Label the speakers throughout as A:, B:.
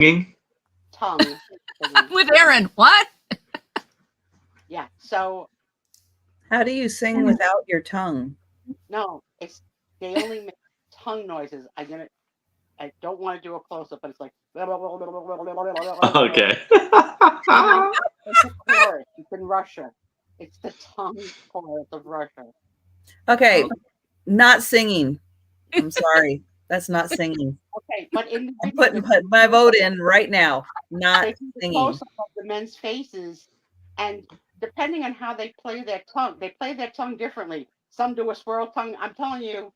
A: Singing?
B: tongue.
C: With Aaron. What?
B: Yeah. So
D: How do you sing without your tongue?
B: no, they only make tongue noises. I don't want to do a close up, but it's like
A: Okay.
B: it's a chorus. It's in Russia. It's the tongue chorus of Russia.
D: Okay, not singing. I'm sorry. That's not singing.
B: Okay, but in
D: I'm putting my vote in right now. Not
B: they do the
D: singing.
B: close up of the men's faces, and depending on how they play their tongue, they play their tongue differently. Some do a swirl tongue. I'm telling you,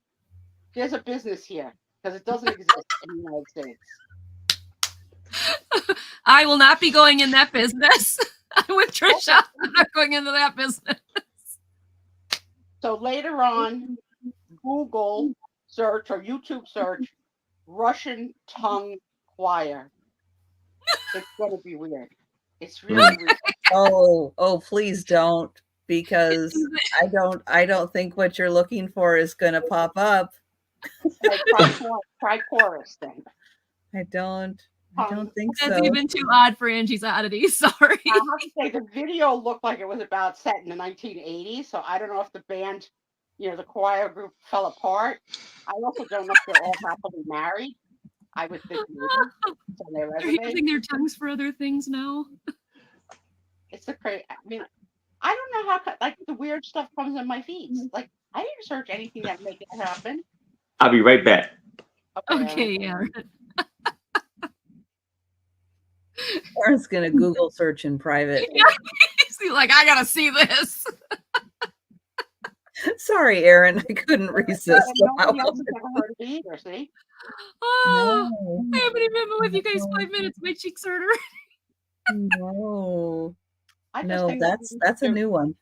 B: there's a business here because it doesn't exist in the United States.
C: I will not be going in that business. I'm with Trisha. I'm not going into that business.
B: So later on, Google search or YouTube search Russian tongue choir. It's gonna be weird. It's really weird.
D: Oh, please don't, because I don't think what you're looking for is gonna pop up.
B: Like, try chorus then.
D: I don't think
C: That's
D: so.
C: even too odd for Angie's oddities. Sorry.
B: I have to say the video looked like it was about set in the 1980s, so I don't know if the band, the choir group fell apart. I also don't know if they're all happily married. I would think
C: they're using their tongues for other things now.
B: It's a crazy. I mean, I don't know how like the weird stuff comes in my feeds. Like I didn't search anything that made it happen.
A: I'll be right back.
C: Okay, yeah.
D: Aaron's gonna Google search in private.
C: See, like I gotta see this.
D: Sorry, Aaron, I couldn't resist.
B: Nobody else has ever heard of it either. See?
C: Oh,
D: No.
C: I haven't even been with you guys 5 minutes. My cheeks hurt.
D: No,
B: No,
D: that's a new one.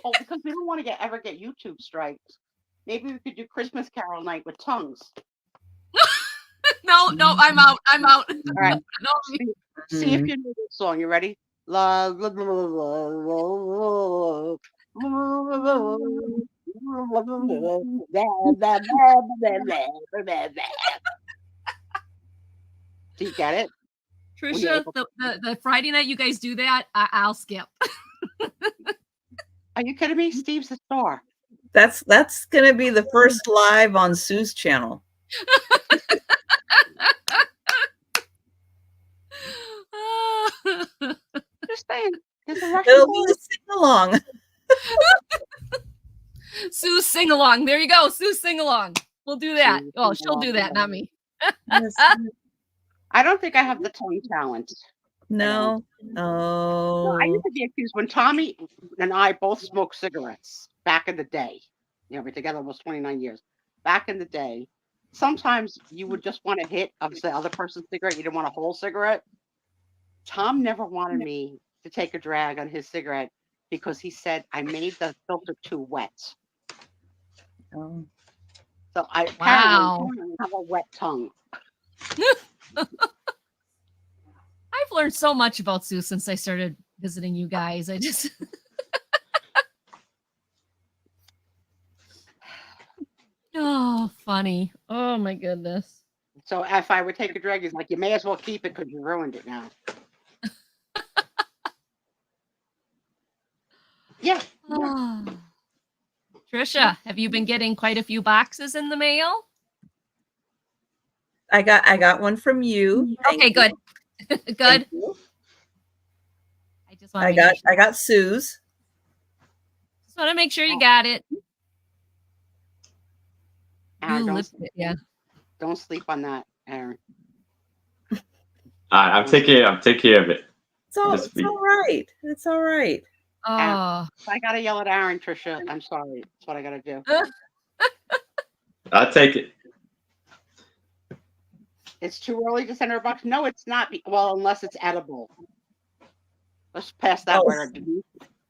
B: Oh, because we don't want to ever get YouTube strikes. Maybe we could do Christmas Carol night with tongues.
C: No, I'm out.
B: All right.
C: No.
B: See if you know this song. You ready? La la la la Do you get it?
C: Trisha, the Friday night you guys do that, I'll skip.
B: Are you kidding me? Steve's the star.
D: That's gonna be the first live on Sue's channel.
B: Just saying.
D: It'll be a sing along.
C: Sue sing along. There you go. Sue sing along. We'll do that. Oh, she'll do that, not me.
B: I don't think I have the tongue talent.
D: No. Oh.
B: I used to be accused when Tommy and I both smoked cigarettes back in the day. We're together almost 29 years. Back in the day, sometimes you would just want to hit of the other person's cigarette. You didn't want a whole cigarette. Tom never wanted me to take a drag on his cigarette because he said I made the filter too wet.
D: Oh.
B: So I
C: Wow.
B: apparently have a wet tongue.
C: I've learned so much about Sue since I started visiting you guys. I just oh, funny. Oh my goodness.
B: So if I would take a drag, he's like, you may as well keep it because you ruined it now. Yeah.
C: Oh. Trisha, have you been getting quite a few boxes in the mail?
D: I got one from you.
C: Okay, good. Good.
D: I got Sue's.
C: Just want to make sure you got it.
B: Aaron,
C: yeah.
B: Don't sleep on that, Aaron.
A: I'm taking care of it.
D: It's all right. It's all right.
C: Oh.
B: I gotta yell at Aaron, Trisha. I'm sorry. That's what I gotta do.
A: I'll take it.
B: It's too early to send her a box. No, it's not. Well, unless it's edible. Let's pass that word.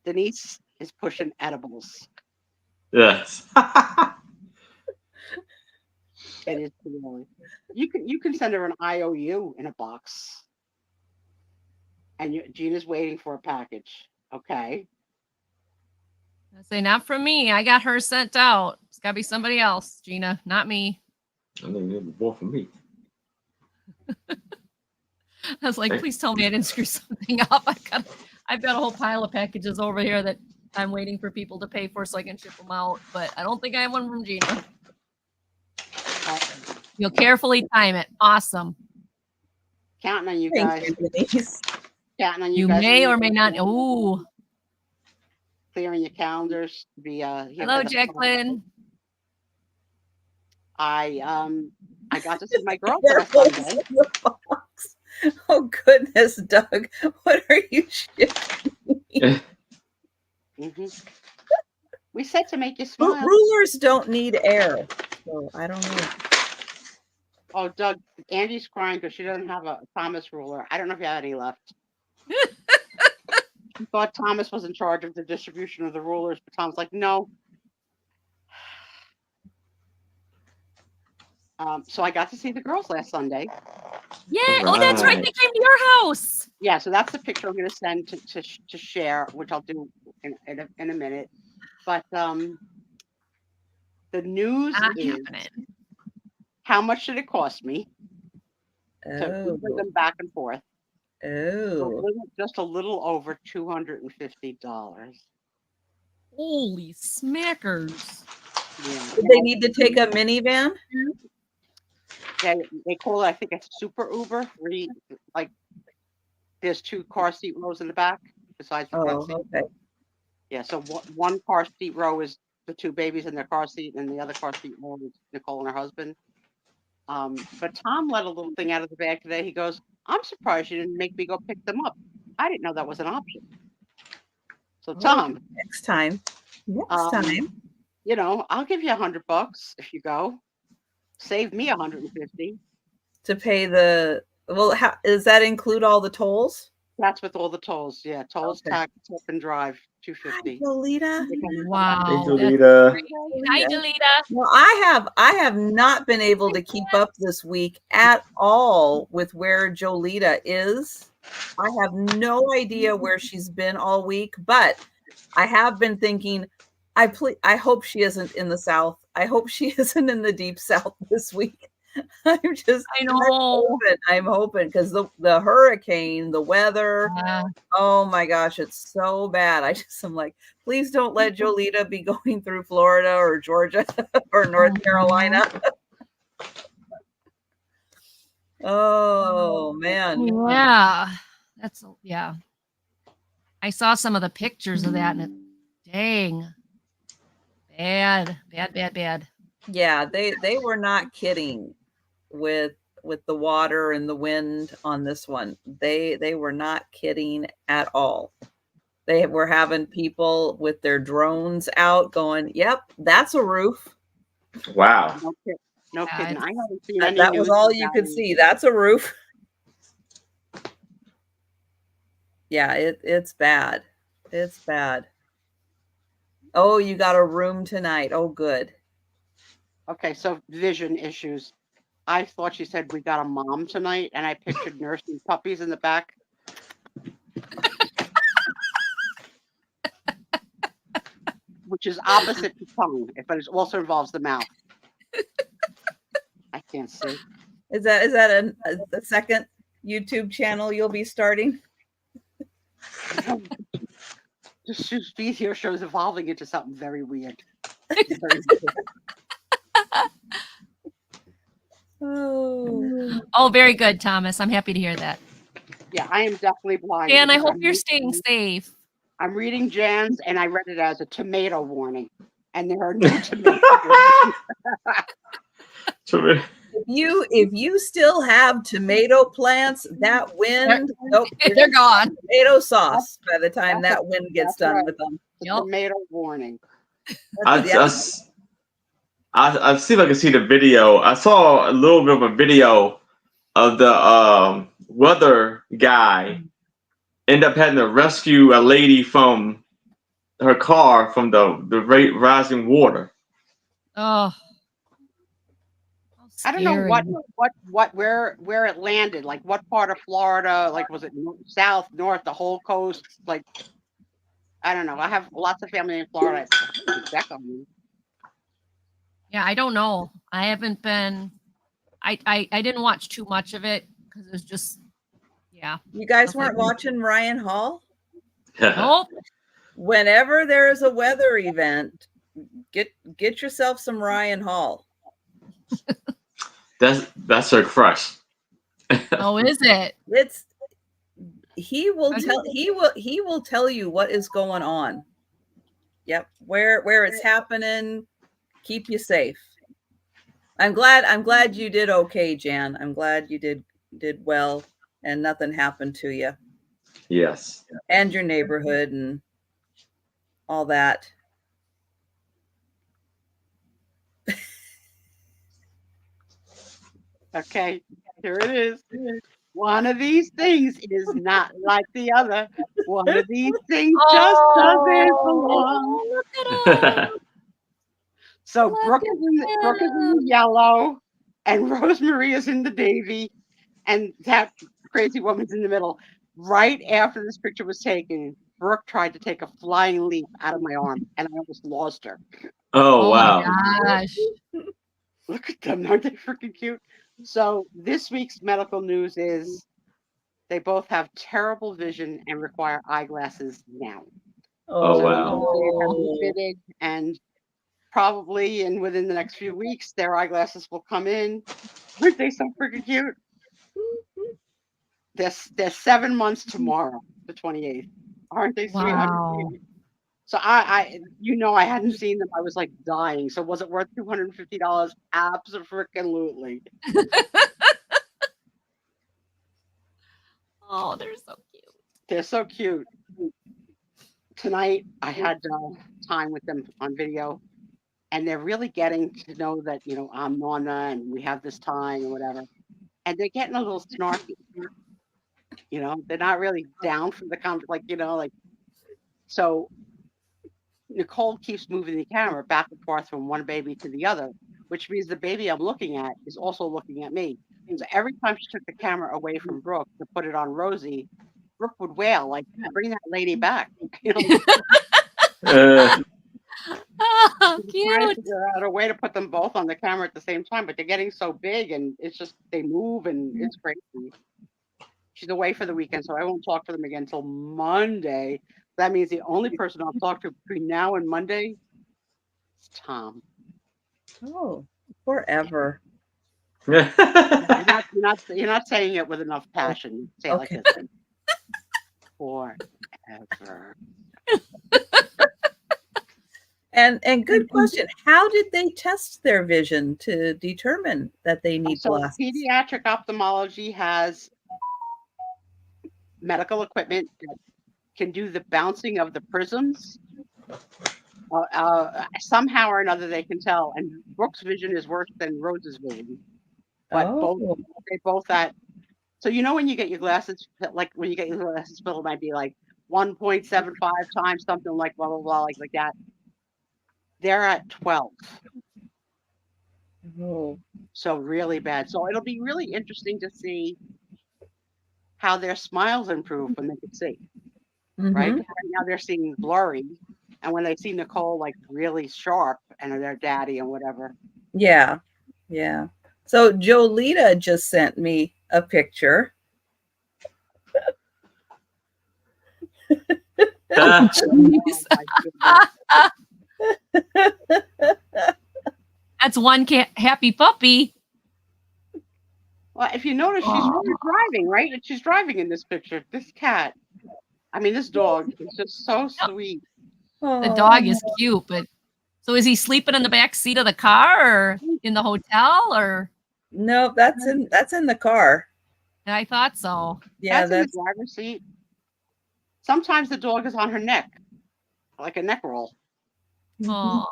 B: Denise is pushing edibles.
A: Yes.
B: It is too early. You can send her an IOU in a box. And Gina's waiting for a package. Okay.
C: I say not from me. I got her sent out. It's gotta be somebody else, Gina, not me.
A: I think it was more for me.
C: I was like, please tell me I didn't screw something up. I've got a whole pile of packages over here that I'm waiting for people to pay for so I can ship them out. But I don't think I have one from Gina. You'll carefully time it. Awesome.
B: Counting on you
D: Thank
B: guys.
D: you, Denise.
B: Counting on you
C: You
B: guys.
C: may or may not. Oh,
B: Clearing your calendars to be here
C: hello,
B: for the-
C: Jacqueline.
B: I got to see my girl
D: Careful
B: last Sunday.
D: in the box. Oh goodness, Doug, what are you shipping?
B: Mhm. We said to make you smile.
D: Rulers don't need air, so I don't know.
B: Oh, Doug, Andy's crying because she doesn't have a Thomas ruler. I don't know if you have any left. He thought Thomas was in charge of the distribution of the rulers, but Tom's like, no. So I got to see the girls last Sunday.
C: Yeah. Oh, that's right. They
A: Right.
C: came to your house.
B: Yeah, so that's the picture I'm going to send to share, which I'll do in a minute. But the news
C: Not
B: is,
C: happening.
B: how much did it cost me to
D: Oh,
B: bring them back and forth?
D: oh.
B: Just a little over $250.
C: Holy smackers.
B: Yeah.
D: Did they need to take a minivan?
B: They call it, I think, a super Uber. Like, there's 2 car seat rows in the back besides the front
D: Oh,
B: seat.
D: okay.
B: Yeah, so one car seat row is the 2 babies in their car seat, and the other car seat row is Nicole and her husband. But Tom let a little thing out of the bag today. He goes, "I'm surprised you didn't make me go pick them up. I didn't know that was an option." So Tom,
D: Next time. Next
B: Um,
D: time.
B: you know, I'll give you $100 if you go. Save me 150.
D: To pay the well, how does that include all the tolls?
B: That's with all the tolls. Yeah, tolls,
D: Okay.
B: tax, tip, and drive,
D: Hi,
B: $250.
D: Lolita.
C: Wow.
A: Hey,
C: that's
A: Jolita.
C: great. Hi, Delita.
D: Well, I have not been able to keep up this week at all with where Jolita is. I have no idea where she's been all week, but I have been thinking, I hope she isn't in the South. I hope she isn't in the deep South this week.
C: I know.
D: I'm hoping because the hurricane, the weather,
C: Yeah.
D: oh my gosh, it's so bad. I'm like, please don't let Jolita be going through Florida or Georgia or North Carolina. Oh man.
C: Yeah. Yeah. I saw some of the pictures of that and dang. Bad.
D: Yeah, they were not kidding with the water and the wind on this one. They were not kidding at all. They were having people with their drones out going, "Yep, that's a roof."
A: Wow.
B: No
C: Yeah,
B: kidding. I haven't seen
D: That,
B: any
D: that was
B: news
D: all you
B: about
D: could
B: it.
D: see. That's a roof. Yeah, it's bad. It's bad. Oh, you got a room tonight. Oh, good.
B: Okay, so vision issues. I thought she said we got a mom tonight, and I pictured nursing puppies in the back. Which is opposite the tongue, but it also involves the mouth. I can't see.
D: Is that a second YouTube channel you'll be starting?
B: Just these here shows evolving into something very weird.
C: Oh, very good, Thomas. I'm happy to hear that.
B: Yeah, I am definitely blind.
C: And I
B: because
C: hope you're staying safe.
B: I'm reading Jan's, and I read it as a tomato warning, and there are no tomatoes.
D: If you still have tomato plants, that wind, nope,
C: They're gone.
D: tomato sauce by the time
B: That's
D: that wind gets
B: that's
D: done
B: right.
D: with them.
B: It's a
C: Yep.
B: tomato warning.
A: I see if I can see the video. I saw a little bit of a video of the weather guy end up having to rescue a lady from her car from the rising water.
C: Oh.
B: I don't know where it landed. Like what part of Florida? Like was it south, north, the whole coast? Like I don't know. I have lots of family in Florida. Check on me.
C: Yeah, I don't know. I haven't been. I didn't watch too much of it because it was just Yeah.
D: You guys
C: Okay.
D: weren't watching Ryan Hall?
C: Nope.
D: Whenever there is a weather event, get yourself some Ryan Hall.
A: That's her crush.
C: Oh, is it?
D: He will tell you what is going on. Yep, where it's happening, keep you safe. I'm glad you did okay, Jan. I'm glad you did well and nothing happened to you
A: Yes.
D: and your neighborhood and all that.
B: Okay, here it is. One of these things is not like the other. One of these things just doesn't belong.
C: Oh, look at him.
B: So
C: Look
B: Brooke
C: at
B: is in the
C: him.
B: yellow, and Rosemary is in the navy, and that crazy woman's in the middle. Right after this picture was taken, Brooke tried to take a flying leap out of my arm, and I almost lost her.
A: Oh,
C: Oh
A: wow.
C: my gosh.
B: Look at them, aren't they freaking cute? So this week's medical news is they both have terrible vision and require eyeglasses now.
A: Oh,
B: So
A: wow.
B: they have been fitted, and probably within the next few weeks, their eyeglasses will come in. Aren't they so freaking cute? They're 7 months tomorrow, the 28th. Aren't they sweet?
C: Wow.
B: So I I hadn't seen them. I was like dying. So was it worth $250? Absolutely.
C: Oh, they're so cute.
B: They're so cute. Tonight I had time with them on video, and they're really getting to know that I'm Nonna and we have this time and whatever. And they're getting a little snarky. They're not really down for the conversation, like. So Nicole keeps moving the camera back and forth from one baby to the other, which means the baby I'm looking at is also looking at me. So every time she took the camera away from Brooke to put it on Rosie, Brooke would wail, like, bring that lady back.
A: Uh,
C: Oh,
B: She's trying to
C: cute.
B: figure out a way to put them both on the camera at the same time, but they're getting so big and it's just, they move and it's crazy. She's away for the weekend, so I won't talk to them again until Monday. That means the only person I'll talk to between now and Monday is Tom.
D: Oh, forever.
B: You're not saying it with enough passion. You say it like
D: Okay.
B: this. Forever.
D: And good question. How did they test their vision to determine that they need
B: So
D: glasses?
B: pediatric ophthalmology has medical equipment that can do the bouncing of the prisms. Somehow or another they can tell. And Brooke's vision is worse than Rose's vision. But they both at. So when you get your glasses, like when you get your glasses filled, it might be like 1.75 times something like blah blah blah like that. They're at 12.
D: Oh.
B: So really bad. So it'll be really interesting to see how their smiles improve when they can see. Right? 'Cause right now they're seeing blurry, and when they see Nicole like really sharp and their daddy and whatever.
D: Yeah. So Jolita just sent me a picture.
C: Oh, jeez.
B: my
C: That's one happy puppy.
B: Well, if you notice, she's driving, right? And she's driving in this picture. This cat, this dog is just so sweet.
C: The dog is cute, but so is he sleeping in the back seat of the car or in the hotel or?
D: No, that's in the car.
C: I thought so.
D: Yeah,
B: that's in the driver's seat. Sometimes the dog is on her neck, like a neck roll.
C: Aww.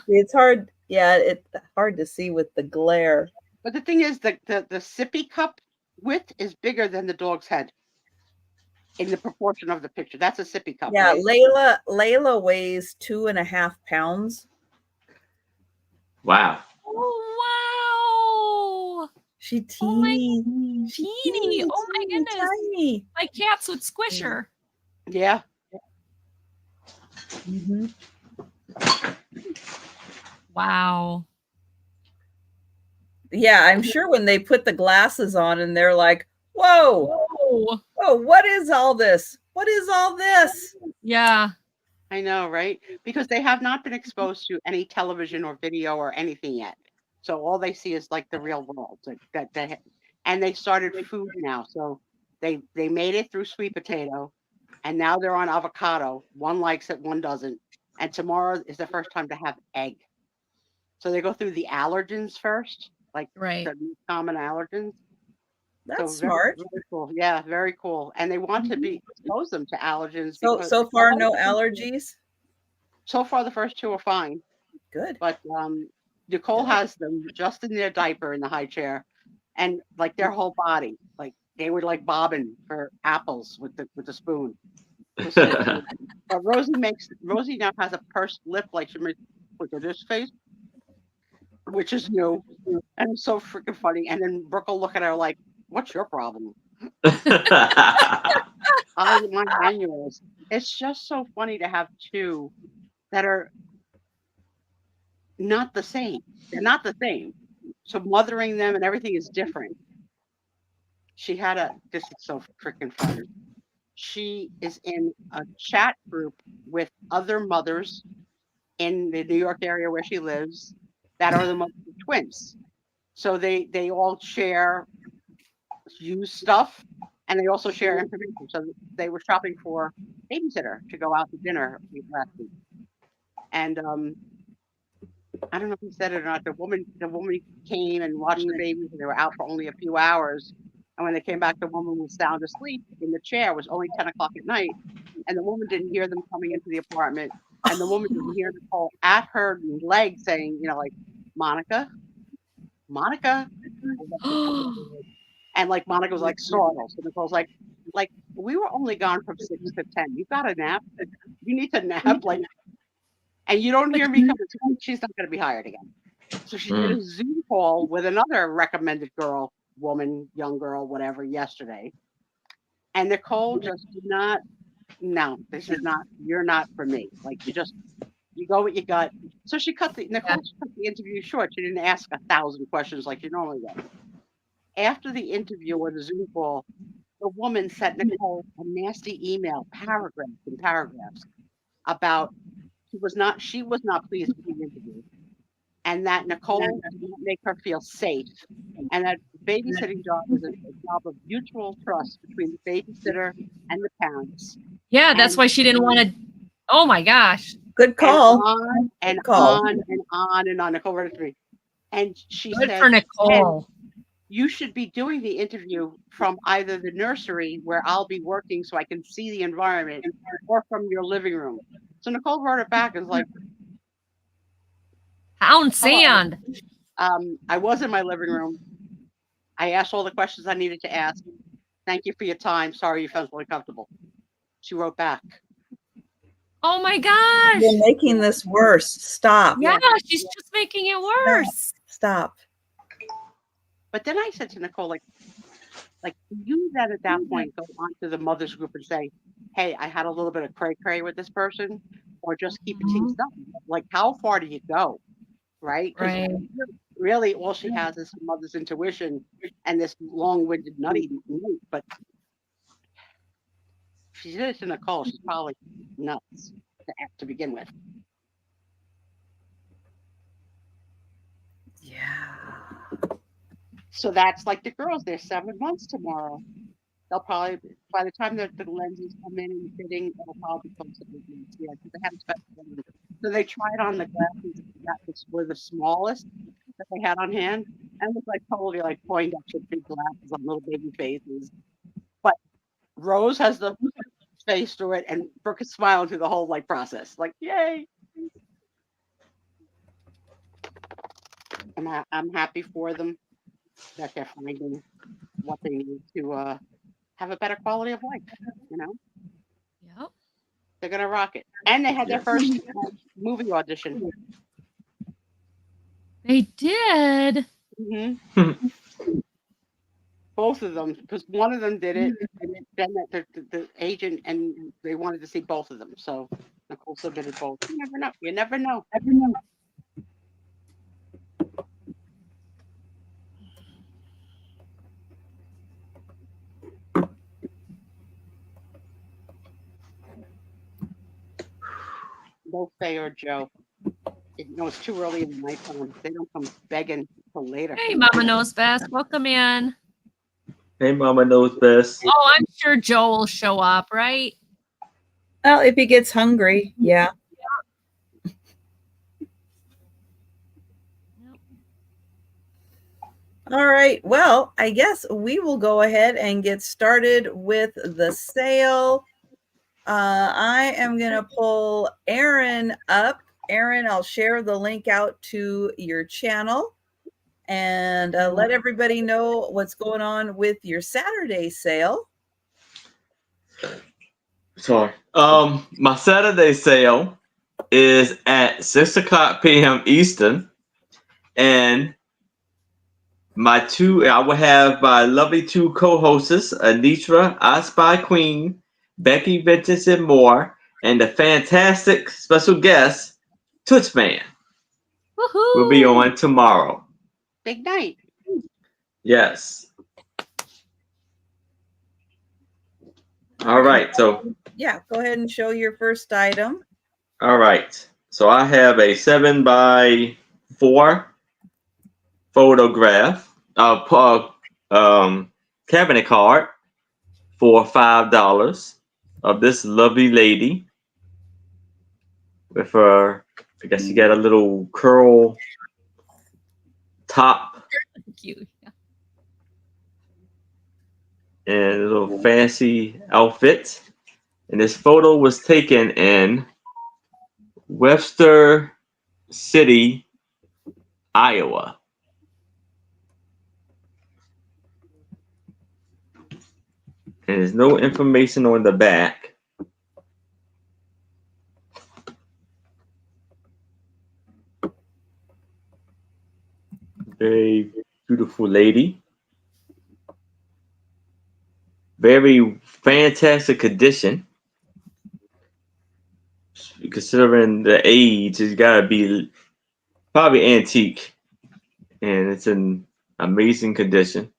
D: It's hard. Yeah, it's hard to see with the glare.
B: But the thing is, the sippy cup width is bigger than the dog's head in the proportion of the picture. That's a sippy cup.
D: Yeah,
B: right?
D: Layla weighs 2.5 pounds.
A: Wow.
C: Oh, wow.
D: She's teeny.
C: Teeny. Oh my goodness.
D: Tiny.
C: My cats would squish her.
B: Yeah.
C: Wow.
D: Yeah, I'm sure when they put the glasses on and they're like, Whoa.
C: Oh,
D: Oh, what is all this? What is all this?
C: yeah.
B: I know, right? Because they have not been exposed to any television or video or anything yet. So all they see is like the real world. And they started food now. So they made it through sweet potato, and now they're on avocado. One likes it, one doesn't. And tomorrow is the first time to have egg. So they go through the allergens first, like
C: Right.
B: the most common allergens.
D: That's
B: Very,
D: smart.
B: very cool. Yeah, very cool. And they want to be expose them to allergens
D: So
B: because
D: so far, no allergies.
B: so far the first two are fine.
D: Good.
B: But Nicole has them just in their diaper in the high chair, and like their whole body, like they were like bobbing for apples with the spoon. It was so cute. But Rosie now has a pursed lip like she makes with this face, which is new, and it's so freaking funny. And then Brooke will look at her like, "What's your problem?" My annuals. It's just so funny to have two that are not the same. They're not the same. So mothering them and everything is different. This is so freaking funny. She is in a chat group with other mothers in the New York area where she lives that are the mothers of twins. So they all share use stuff, and they also share information. So they were shopping for babysitter to go out to dinner last week. And I don't know if he said it or not. The woman came and watched the babies, and they were out for only a few hours. And when they came back, the woman was sound asleep in the chair. It was only 10 o'clock at night, and the woman didn't hear them coming into the apartment. And the woman didn't hear Nicole at her leg saying, like, Monica, Monica. And like Monica was like startled. So Nicole's like, we were only gone from 6 to 10. You got a nap? You need to nap, like. And you don't hear me coming, she's not going to be hired again. So she did a Zoom call with another recommended young girl, whatever, yesterday. And Nicole just did not, no, you're not for me. Like, you go with your gut. So Nicole cut the interview short. She didn't ask 1,000 questions like you normally do. After the interview or the Zoom call, the woman sent Nicole a nasty email, paragraphs and paragraphs, about she was not pleased with the interview, and that Nicole did not make her feel safe, and that babysitting job is a job of mutual trust between the babysitter and the parents.
C: Yeah, that's why she didn't want to. Oh my gosh.
D: Good call.
B: And on and on and on. Nicole wrote it to me. And she
C: Good
B: said,
C: for Nicole.
B: you should be doing the interview from either the nursery where I'll be working so I can see the environment, or from your living room. So Nicole wrote it back and was like,
C: Pound sand.
B: I was in my living room. I asked all the questions I needed to ask. Thank you for your time. Sorry you felt uncomfortable. She wrote back.
C: Oh my gosh.
D: You're making this worse. Stop.
C: Yeah, she's just making it worse.
D: Stop.
B: But then I said to Nicole, like you then at that point go onto the mothers group and say, hey, I had a little bit of cray
C: Mm-hmm.
B: with this person, or just keep it to yourself. Like, how far do you go? Right?
C: Right.
B: Really, all she has is her mother's intuition and this long-winded nutty. But if she did it to Nicole, she's probably nuts to begin with.
D: Yeah.
B: So that's like the girls. They're 7 months tomorrow. They'll probably, by the time the lenses come in and fitting, it'll probably become 7 months. Yeah, because they haven't special lenses. So they tried on the glasses that were the smallest that they had on hand, and it was like totally like Poindexter big glasses on little baby faces. But Rose has the face through it, and Brooke is smiling through the whole like process. Like, yay! I'm happy for them that they're finding what they need to have a better quality of life. You know,
C: Yep.
B: they're gonna rock it. And they had their first movie audition.
C: They did.
B: Both of them, because one of them did it, and then the agent, and they wanted to see both of them. So Nicole submitted both. You never know. You never know. no Faye or Joe. It's too early in the nighttime. They don't come begging till later.
C: Hey, Mama Knows Best. Welcome in.
A: Hey, Mama Knows Best.
C: Oh, I'm sure Joe will show up, right?
D: Well, if he gets hungry, yeah. All right. Well, I guess we will go ahead and get started with the sale. I am going to pull Aaron up. Aaron, I'll share the link out to your channel and let everybody know what's going on with your Saturday sale.
A: Sorry. My Saturday sale is at 6:00 p.m. Eastern, and I will have my lovely two co-hosts, Anitra, I Spy Queen, Becky Ventus, and more, and the fantastic special guest, Touchman,
C: Woohoo!
A: will be on tomorrow.
B: Big night.
A: Yes. All right. So.
D: Yeah, go ahead and show your first item.
A: All right. So I have a 7x4 photograph, cabinet card for $5 of this lovely lady with her. I guess you got a little curl top
C: Cute. Yeah.
A: and a little fancy outfit. And this photo was taken in Webster City, Iowa. And there's no information on the back. Very beautiful lady. Very fantastic condition. Considering the age, it's got to be probably antique. And it's in amazing condition.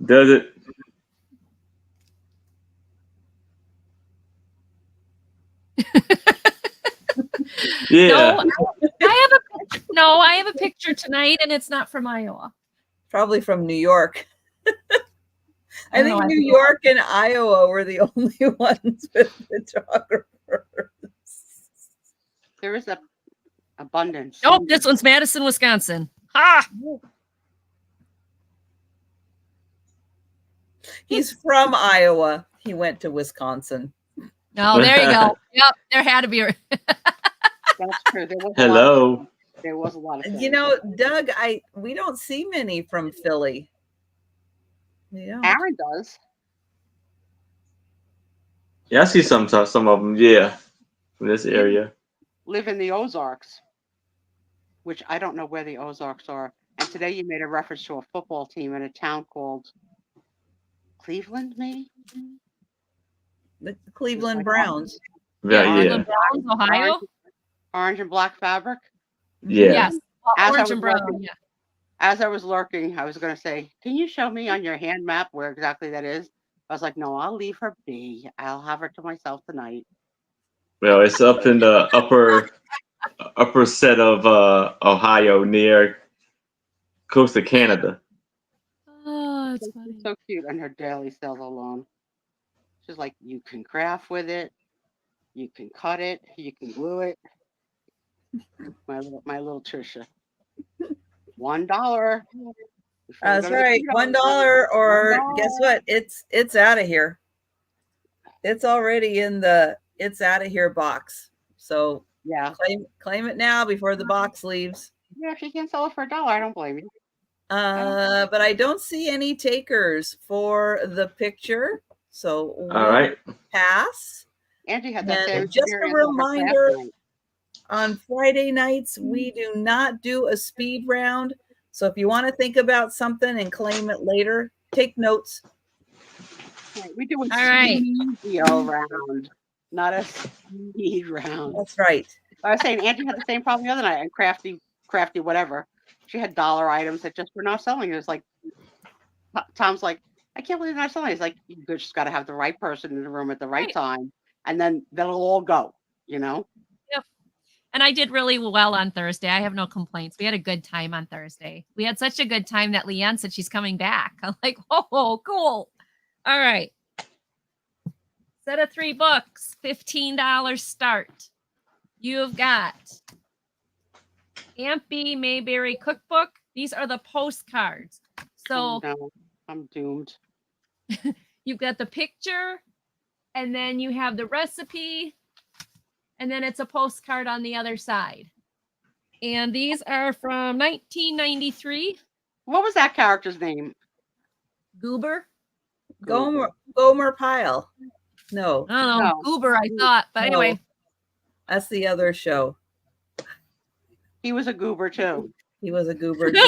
A: Does it? Yeah.
C: No, I have a picture tonight, and it's not from Iowa.
D: Probably from New York. I think
C: know,
D: New York and Iowa were the only ones with photographers.
B: There is a abundance.
C: Nope, this one's Madison, Wisconsin. Ha!
D: He's from Iowa. He went to Wisconsin.
C: No, there you go. Yep, there had to be.
B: That's true.
A: Hello.
B: There was a lot of.
D: You know, Doug, we don't see many from Philly. Yeah.
B: Aaron does.
A: Yeah, I see some of them. Yeah, from this area.
B: Live in the Ozarks, which I don't know where the Ozarks are. And today you made a reference to a football team in a town called Cleveland, maybe?
D: The Cleveland Browns.
A: Yeah, yeah.
C: Cleveland Browns, Ohio.
B: Orange and black fabric.
A: Yeah.
C: Yes,
B: As I
C: orange
B: was
C: and brown.
B: looking-
C: Yeah.
B: As I was lurking, I was going to say, can you show me on your hand map where exactly that is? I was like, no, I'll leave her be. I'll have her to myself tonight.
A: Well, it's up in the upper set of Ohio, near close to Canada.
C: Oh, it's funny.
B: So cute on her daily sales alone. She's like, you can craft with it, you can cut it, you can glue it. My little Trisha. $1.
D: That's right. $1 or guess what? It's out of here. It's already in the it's out of here box. So
B: Yeah.
D: claim it now before the box leaves.
B: Yeah, if you can't sell it for $1, I don't blame you.
D: But I don't see any takers for the picture. So
A: All right.
B: Angie
D: pass.
B: had that same
D: And just a
B: experience on her craft
D: reminder,
B: night.
D: on Friday nights, we do not do a speed round. So if you want to think about something and claim it later, take notes.
B: Right, we do a
C: All right.
B: video round, not a speed round.
D: That's right.
B: I was saying Angie had the same problem the other night, and crafty whatever. She had dollar items that just were not selling. It was like Tom's like, I can't believe they're not selling. He's like, you just got to have the right person in the room at the right time, and then that'll all go. Yep.
C: And I did really well on Thursday. I have no complaints. We had a good time on Thursday. We had such a good time that Leanne said she's coming back. I'm like, oh, cool. All right. Set of 3 books, $15 start. You've got Aunt B Mayberry Cookbook. These are the postcards. So
B: no, I'm doomed.
C: You've got the picture, and then you have the recipe, and then it's a postcard on the other side. And these are from 1993.
B: What was that character's name?
C: Goober?
D: Gomer Pyle. No.
C: I don't know.
B: No.
C: Goober, I thought. But anyway.
D: That's the other show.
B: He was a goober too.
D: He was a goober too.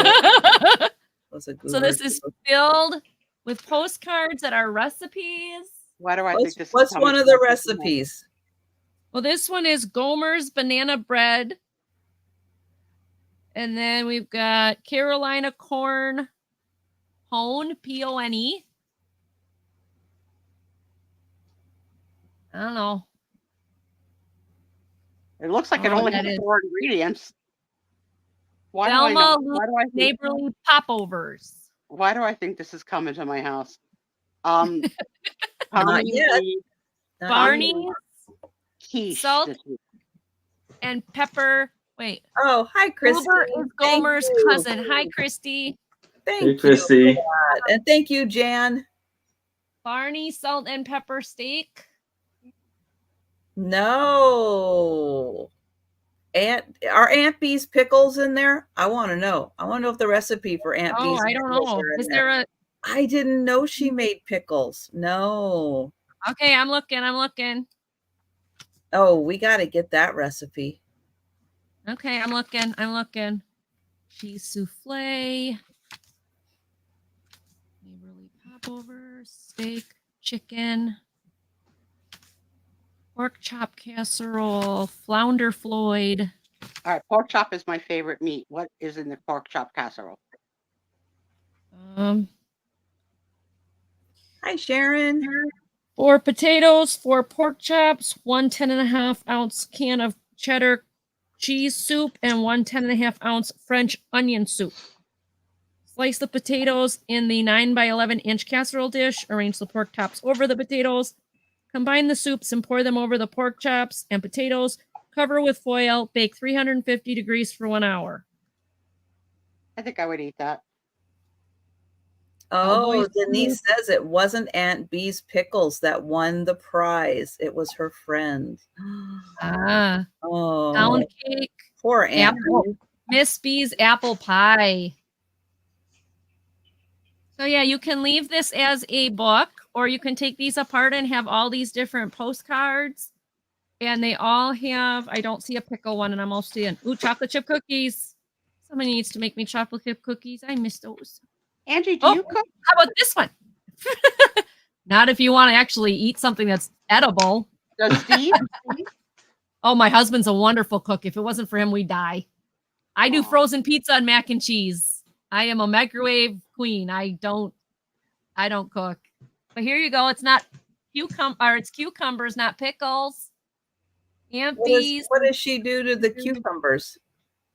C: So this is filled with postcards that are recipes.
B: Why do I think this?
D: What's one of the recipes?
C: Well, this one is Gomer's banana bread. And then we've got Carolina corn pone, Pone. I don't know.
B: It looks like it only has 4 ingredients. Why
C: Velma
B: do I
C: neighborly popovers.
B: Why do I think this is coming to my house?
D: Not yet.
C: Barney,
B: quiche,
C: salt, and pepper. Wait.
D: Oh, hi, Christy.
C: Goober is Gomer's cousin. Hi, Christy.
D: Thank you,
A: Christy.
D: And thank you, Jan.
C: Barney, salt and pepper steak.
D: No. Are Aunt B's pickles in there? I want to know. I want to know if the recipe for Aunt B's.
C: I don't know. Is there a?
D: I didn't know she made pickles. No.
C: Okay, I'm looking.
D: Oh, we got to get that recipe.
C: Okay, I'm looking. Cheese souffle. Neighborly popover, steak, chicken. Pork chop casserole, flounder Floyd.
B: All right, pork chop is my favorite meat. What is in the pork chop casserole?
D: Hi, Sharon.
C: 4 potatoes, 4 pork chops, 1 10.5-ounce can of cheddar cheese soup, and 1 10.5-ounce French onion soup. Slice the potatoes in the 9 by 11-inch casserole dish. Arrange the pork chops over the potatoes. Combine the soups and pour them over the pork chops and potatoes. Cover with foil. Bake 350 degrees for 1 hour.
B: I think I would eat that.
D: Oh, Denise says it wasn't Aunt B's pickles that won the prize. It was her friend.
C: Ah.
D: Oh.
C: Pound cake.
D: Poor Aunt B.
C: Miss B's apple pie. So yeah, you can leave this as a book, or you can take these apart and have all these different postcards. And they all have, I don't see a pickle one, and I'm also seeing, chocolate chip cookies. Somebody needs to make me chocolate chip cookies. I miss those.
B: Angie, do you cook?
C: How about this one? Not if you want to actually eat something that's edible.
B: Does Steve?
C: Oh, my husband's a wonderful cook. If it wasn't for him, we'd die. I do frozen pizza and mac and cheese. I am a microwave queen. I don't cook. But here you go. It's not it's cucumbers, not pickles. Aunt B's.
D: What does she do to the cucumbers?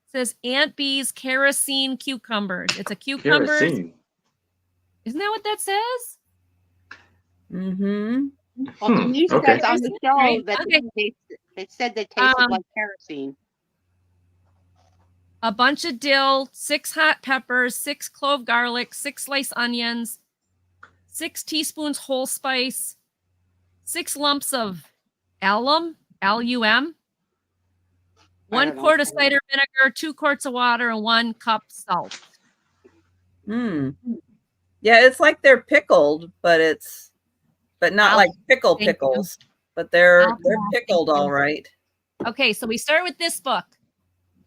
C: It says Aunt B's kerosene cucumbers. It's a cucumber.
A: Kerosene.
C: Isn't that what that says?
D: Mm-hmm.
B: Well, Denise says on the show that they said they tasted like kerosene.
C: A bunch of dill, 6 hot peppers, 6 clove garlic, 6 sliced onions, 6 teaspoons whole spice, 6 lumps of alum, L-U-M, 1 quart of cider vinegar, 2 quarts of water, and 1 cup salt.
D: Yeah, it's like they're pickled, but not like pickles, but they're pickled all right.
C: Okay, so we start with this book.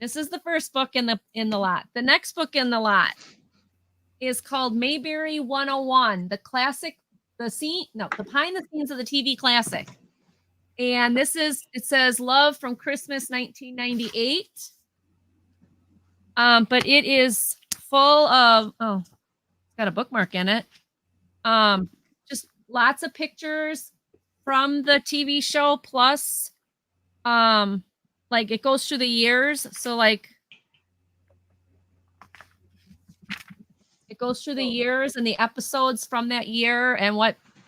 C: This is the first book in the lot. The next book in the lot is called Mayberry 101, the behind the scenes of the TV classic. And it says Love from Christmas 1998. But it is full of, it's got a bookmark in it. Just lots of pictures from the TV show, plus like it goes through the years. So like it goes through the years and the episodes from that year and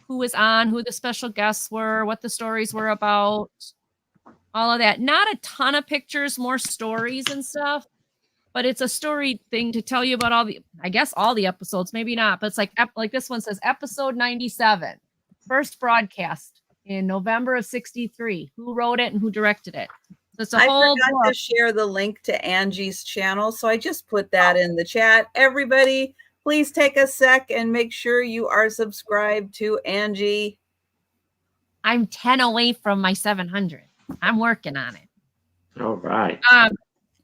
C: who was on, who the special guests were, what the stories were about, all of that. Not a ton of pictures, more stories and stuff, but it's a story thing to tell you about all the episodes, maybe not, but it's like this one says episode 97, first broadcast in November of 63. Who wrote it and who directed it? So it's a whole
D: forgot
C: book.
D: to share the link to Angie's channel, so I just put that in the chat. Everybody, please take a sec and make sure you are subscribed to Angie.
C: I'm 10 away from my 700. I'm working on it.
A: All right.
C: I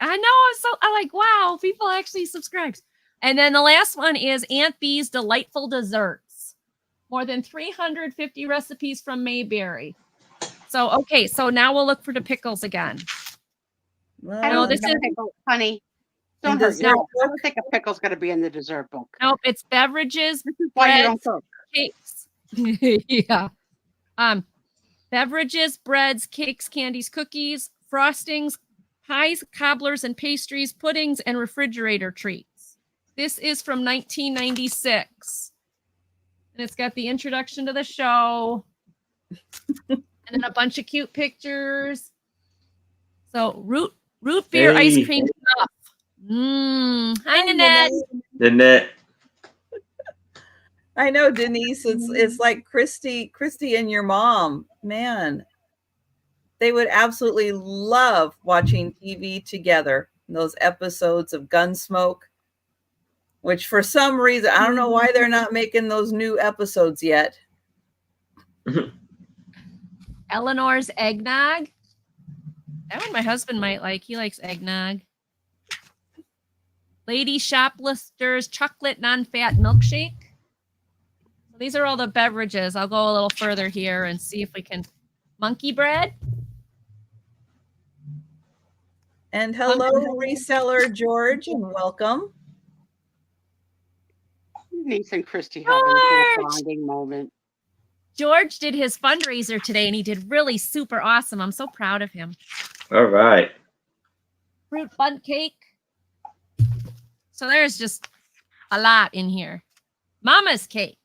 C: know. I'm like, wow, people actually subscribed. And then the last one is Aunt Bee's Delightful Desserts. More than 350 recipes from Mayberry. So, okay. So now we'll look for the pickles again.
D: Well,
B: I don't
C: this
B: think
C: is-
B: a pickle, honey. Don't
D: And
B: hurt
D: dessert
B: yourself. I
D: book?
B: don't think a pickle's going to be in the dessert book.
C: Nope, it's beverages,
B: This is why you don't cook.
C: cakes. Yeah. Beverages, breads, cakes, candies, cookies, frostings, pies, cobblers, and pastries, puddings, and refrigerator treats. This is from 1996. And it's got the introduction to the show. And then a bunch of cute pictures. So root beer
A: Hey.
C: ice cream stuff. Hi, Nanette.
A: Nanette.
D: I know, Denise. It's like Christy and your mom. Man, they would absolutely love watching TV together. Those episodes of Gunsmoke, which for some reason, I don't know why they're not making those new episodes yet.
C: Eleanor's eggnog. That one my husband might like. He likes eggnog. Lady Shoplifter's chocolate non-fat milkshake. So these are all the beverages. I'll go a little further here and see if we can. Monkey bread.
D: And hello, reseller George, and welcome.
B: Denise and Christy having a little
C: George!
B: bonding moment.
C: George did his fundraiser today and he did really super awesome. I'm so proud of him.
A: All right.
C: Fruit bun cake. So there's just a lot in here. Mama's cake.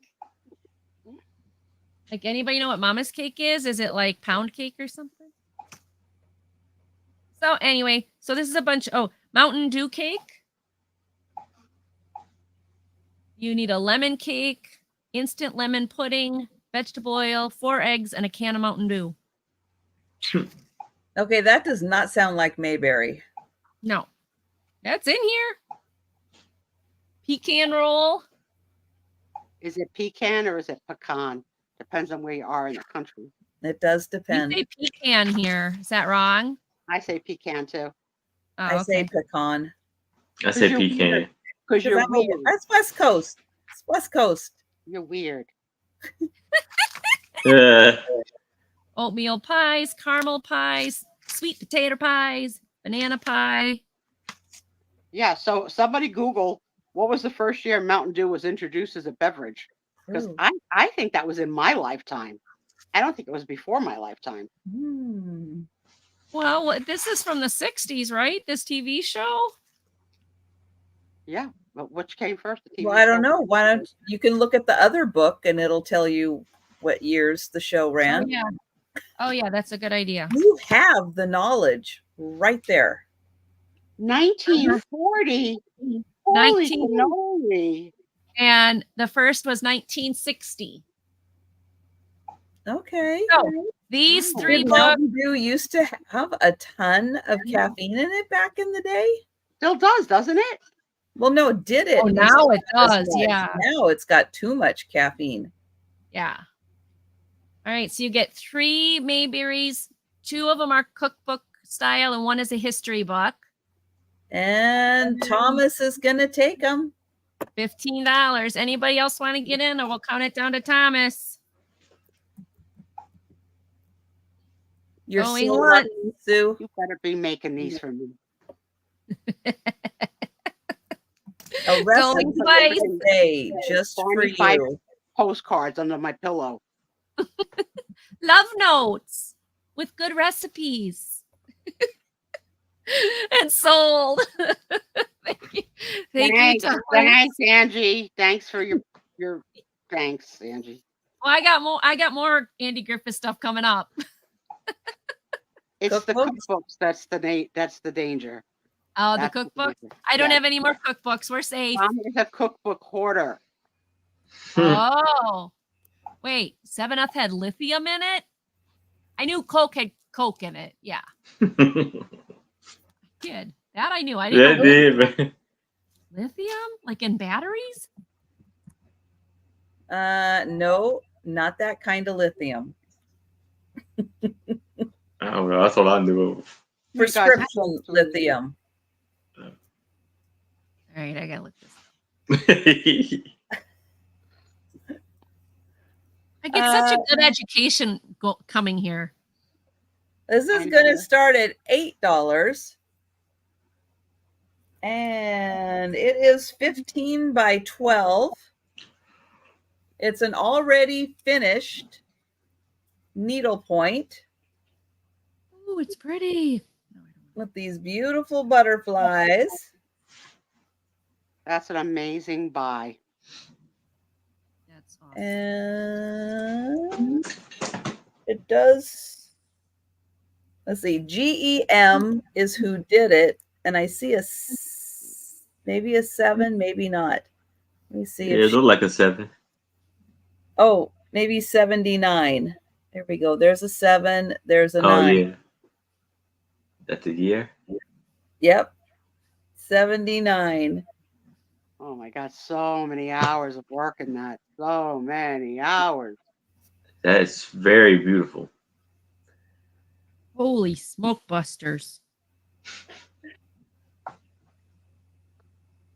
C: Like, anybody know what Mama's cake is? Is it like pound cake or something? So anyway, so this is a bunch. Mountain Dew cake. You need a lemon cake, instant lemon pudding, vegetable oil, 4 eggs, and a can of Mountain Dew.
D: Okay, that does not sound like Mayberry.
C: No, that's in here. Pecan roll.
B: Is it pecan or is it pecan? Depends on where you are in the country.
D: It does
C: You
D: depend.
C: say pecan here. Is that wrong?
B: I say pecan too.
C: Oh,
D: I say
C: okay.
D: pecan.
A: I say
B: you're
A: pecan.
B: weird. Because you're weird.
D: That's West Coast. It's West Coast.
B: You're weird.
C: Oatmeal pies, caramel pies, sweet potato pies, banana pie.
B: Yeah, so somebody Google what was the first year Mountain Dew was introduced as a beverage? Because
D: Ooh.
B: I think that was in my lifetime. I don't think it was before my lifetime.
C: Well, this is from the 60s, right? This TV show?
B: Yeah, but which came first? The TV
D: Well, I don't
B: show?
D: know. Why don't you can look at the other book and it'll tell you what years the show ran.
C: Oh, yeah, that's a good idea.
D: You have the knowledge right there.
B: 1940. Holy cannoli.
C: And the first was 1960.
D: Okay.
C: So these
B: Wow.
C: 3
D: Did
C: books.
D: Mountain Dew used to have a ton of caffeine in it back in the day?
B: Still does, doesn't it?
D: Well, no, did it?
C: Oh, now it
D: As
C: does.
D: much.
C: Yeah.
D: Now it's got too much caffeine.
C: Yeah. All right. So you get 3 Mayberries. 2 of them are cookbook style, and 1 is a history book.
D: And Thomas is going to take them.
C: $15. Anybody else want to get in, or we'll count it down to Thomas?
D: You're
C: Going
D: so
C: once.
D: lucky, Sue.
B: You better be making these for me.
D: A recipe
C: Going twice.
D: today just for
B: 25
D: you.
B: postcards under my pillow.
C: Love notes with good recipes. And sold. Thank you. Thank you, Douglas.
B: Thanks, Angie. Thanks for your thanks, Angie.
C: Well, I got more Andy Griffith stuff coming up.
B: It's the
D: Cookbooks?
B: cookbooks that's the danger.
C: Oh, the
B: That's
C: cookbook.
B: danger.
C: I don't
B: Yeah.
C: have any more cookbooks. We're safe.
B: Mom is a cookbook hoarder.
C: Oh, wait. 7-Up had lithium in it? I knew Coke had Coke in it. Yeah, did. That I knew. I didn't know
A: did, man.
C: lithium? Like in batteries?
D: No, not that kind of lithium.
A: I don't know. That's all I knew of.
B: You guys have
D: Prescription
B: to-
D: lithium.
C: All right, I gotta look this up. I get such a good education coming here.
D: This
B: I
D: is going
B: know.
D: to start at $8. And it is 15 by 12. It's an already finished needlepoint
C: Ooh, it's pretty.
D: with these beautiful butterflies.
B: That's an amazing buy.
C: That's awesome.
D: And it does, let's see, GEM is who did it. And I see maybe a 7, maybe not. Let me see.
A: Yeah,
D: if
A: it looked like a 7.
D: Oh, maybe 79. There we go. There's a 7. There's a 9.
A: Yeah. That's a year.
D: Yep. 79.
B: Oh my God, so many hours of work in that. So many hours.
A: That's very beautiful.
C: Holy smoke busters.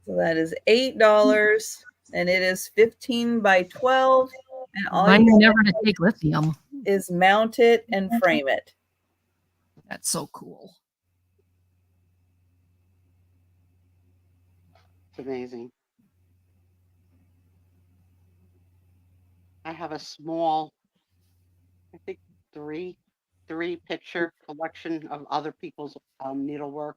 D: So that is $8. And it is 15 by 12. And all
C: Mine
D: you
C: never to take lithium.
D: is mount it and frame it.
C: That's so cool.
B: It's amazing. I have a small, I think three picture collection of other people's needlework,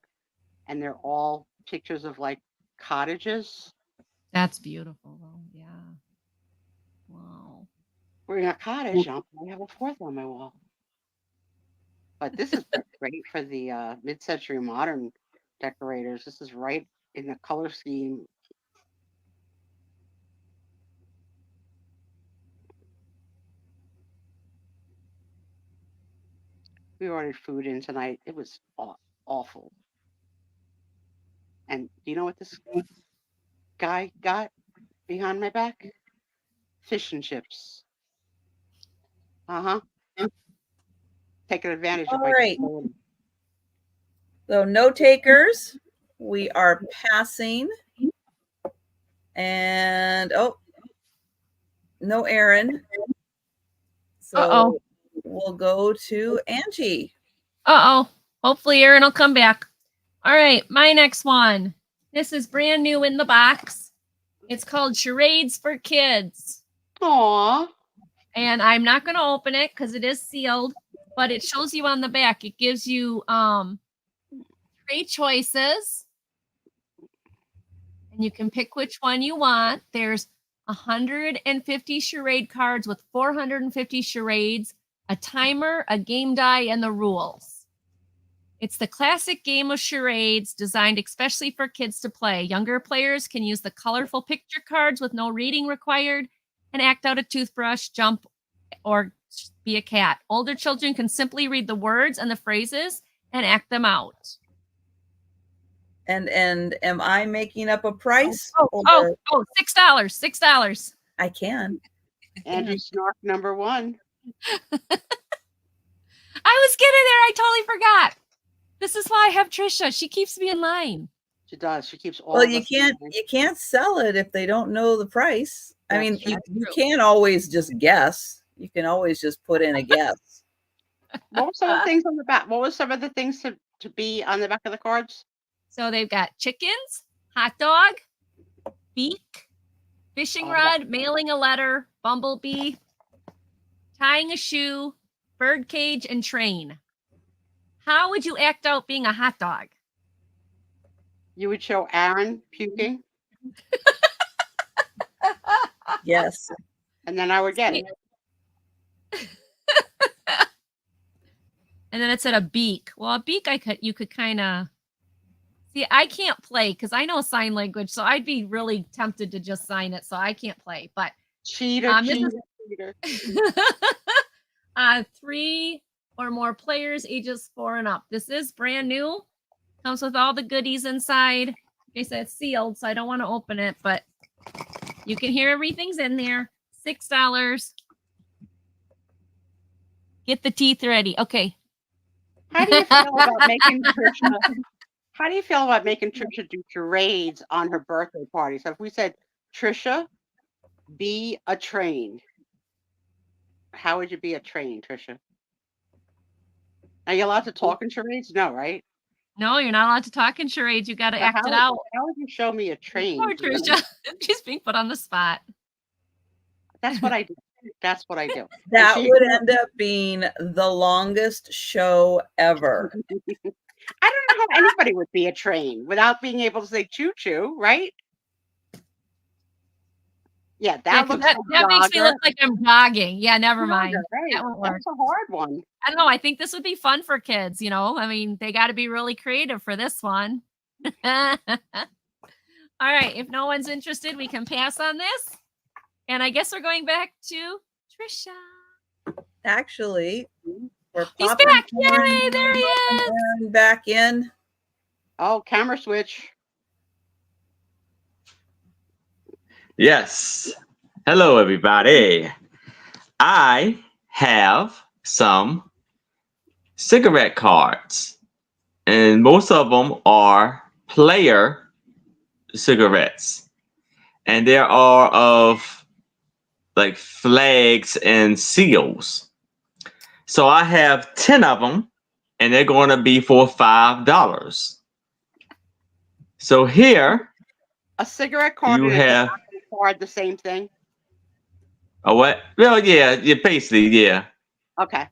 B: and they're all pictures of like cottages.
C: That's beautiful, though. Yeah. Wow.
B: We're in a cottage. I have a fourth on my wall. But this is great for the mid-century modern decorators. This is right in the color scheme. We ordered food in tonight. It was awful. And do you know what this guy got behind my back? Fish and chips. Taking advantage of
D: All
B: my
D: right.
B: disability.
D: So no takers. We are passing. And no Aaron. So
C: Uh-oh.
D: we'll go to Angie.
C: Uh-oh. Hopefully Aaron will come back. All right, my next one. This is brand new in the box. It's called Charades for Kids.
B: Aw.
C: And I'm not going to open it because it is sealed, but it shows you on the back. It gives you 3 choices. And you can pick which one you want. There's 150 charade cards with 450 charades, a timer, a game die, and the rules. It's the classic game of charades designed especially for kids to play. Younger players can use the colorful picture cards with no reading required and act out a toothbrush, jump, or be a cat. Older children can simply read the words and the phrases and act them out.
D: And am I making up a price?
C: $6. $6.
D: I can.
B: Angie Snark number 1.
C: I was getting there. I totally forgot. This is why I have Trisha. She keeps me in line.
B: She does. She keeps all
D: Well,
B: of
D: you
B: us in line.
D: can't sell it if they don't know the price. I mean,
B: That's
D: you
C: true.
D: can't always just guess. You can always just put in a guess.
B: What were some of the things on the back? What were some of the things to be on the back of the cards?
C: So they've got chickens, hot dog, beak, fishing
B: Oh,
C: rod, mailing a letter, bumblebee, tying a shoe, bird cage, and train. How would you act out being a hot dog?
B: You would show Aaron puking,
D: Yes.
B: and then I would get it.
C: And then it said a beak. Well, a beak, you could kind of see. I can't play because I know sign language, so I'd be really tempted to just sign it. So I can't play. But
B: Cheater,
C: this
B: cheater.
C: 3 or more players, ages 4 and up. This is brand new. Comes with all the goodies inside. They said it's sealed, so I don't want to open it, but you can hear everything's in there. $6. Get the teeth ready. Okay.
B: How do you feel about making Trisha? How do you feel about making Trisha do charades on her birthday party? So if we said, Trisha, be a train, how would you be a train, Trisha? Are you allowed to talk in charades? No, right?
C: No, you're not allowed to talk in charades. You got to
B: So
C: act it out.
B: How would you show me a train?
C: Poor Trisha. She's being put on the spot.
B: That's what I do. That's what I do.
D: That would end up being the longest show ever.
B: I don't know how anybody would be a train without being able to say choo choo, right? Yeah, that
C: makes me look like I'm jogging. Yeah, never mind.
B: Right.
C: That won't work.
B: That's a hard one.
C: I don't know. I think this would be fun for kids, I mean, they got to be really creative for this one. All right. If no one's interested, we can pass on this. And I guess we're going back to Trisha.
D: Actually, we're
C: He's back. Yay, there he is.
D: Back in.
B: Oh, camera switch.
A: Yes. Hello, everybody. I have some cigarette cards, and most of them are player cigarettes, and there are of like flags and seals. So I have 10 of them, and they're going to be for $5. So here
B: a cigarette card.
A: You have
B: card, the same thing.
A: A what? Well, yeah, basically, yeah.
B: Okay.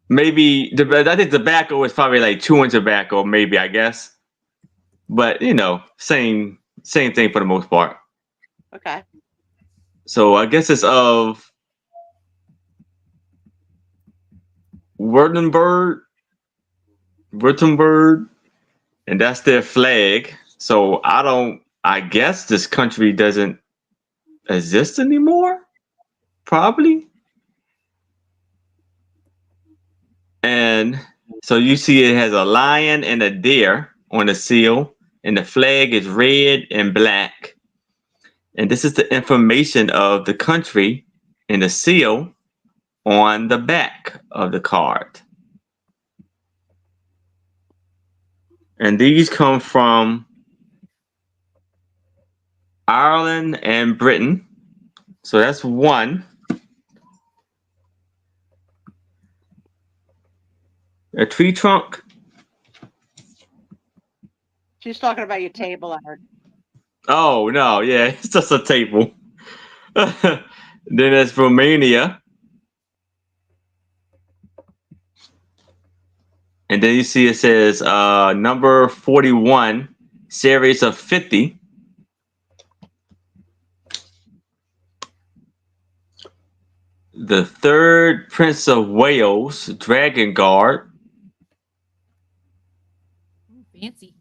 A: Maybe I think tobacco is probably like chewing tobacco, maybe, I guess. But same thing for the most part.
B: Okay.
A: So I guess it's of Württemberg, and that's their flag. So I guess this country doesn't exist anymore, probably. And so you see it has a lion and a deer on the seal, and the flag is red and black. And this is the information of the country and the seal on the back of the card. And these come from Ireland and Britain. So that's one. A tree trunk.
B: She's talking about your table, I heard.
A: Oh, no, yeah, it's just a table. Then there's Romania. And then you see it says number 41, series of 50. The third Prince of Wales, Dragon Guard.
C: Fancy.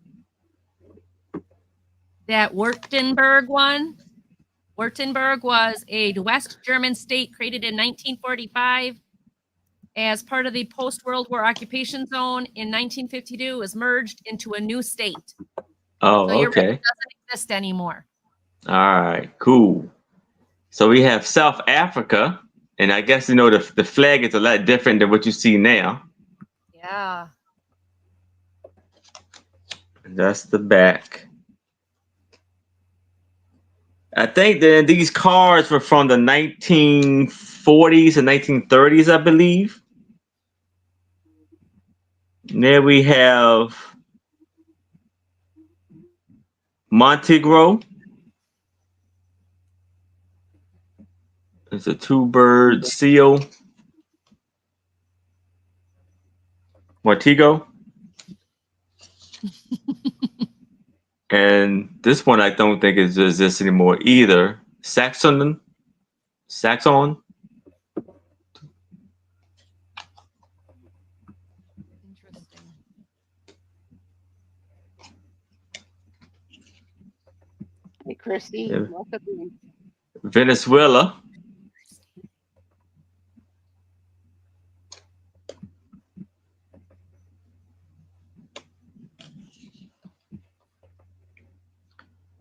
C: That Württemberg one. Württemberg was a West German state created in 1945 as part of the post-World War occupation zone. In 1952, it was merged into a new state.
A: Oh,
C: so
A: okay.
C: It doesn't exist anymore.
A: All right, cool. So we have South Africa, and I guess the flag is a lot different than what you see now.
C: Yeah.
A: And that's the back. I think that these cards were from the 1940s and 1930s, I believe. There we have Montegro. It's a two-bird seal. Montego. And this one I don't think exists anymore either. Saxon.
C: Interesting.
B: Hey, Christy,
A: Yeah.
B: welcome in.
A: Venezuela.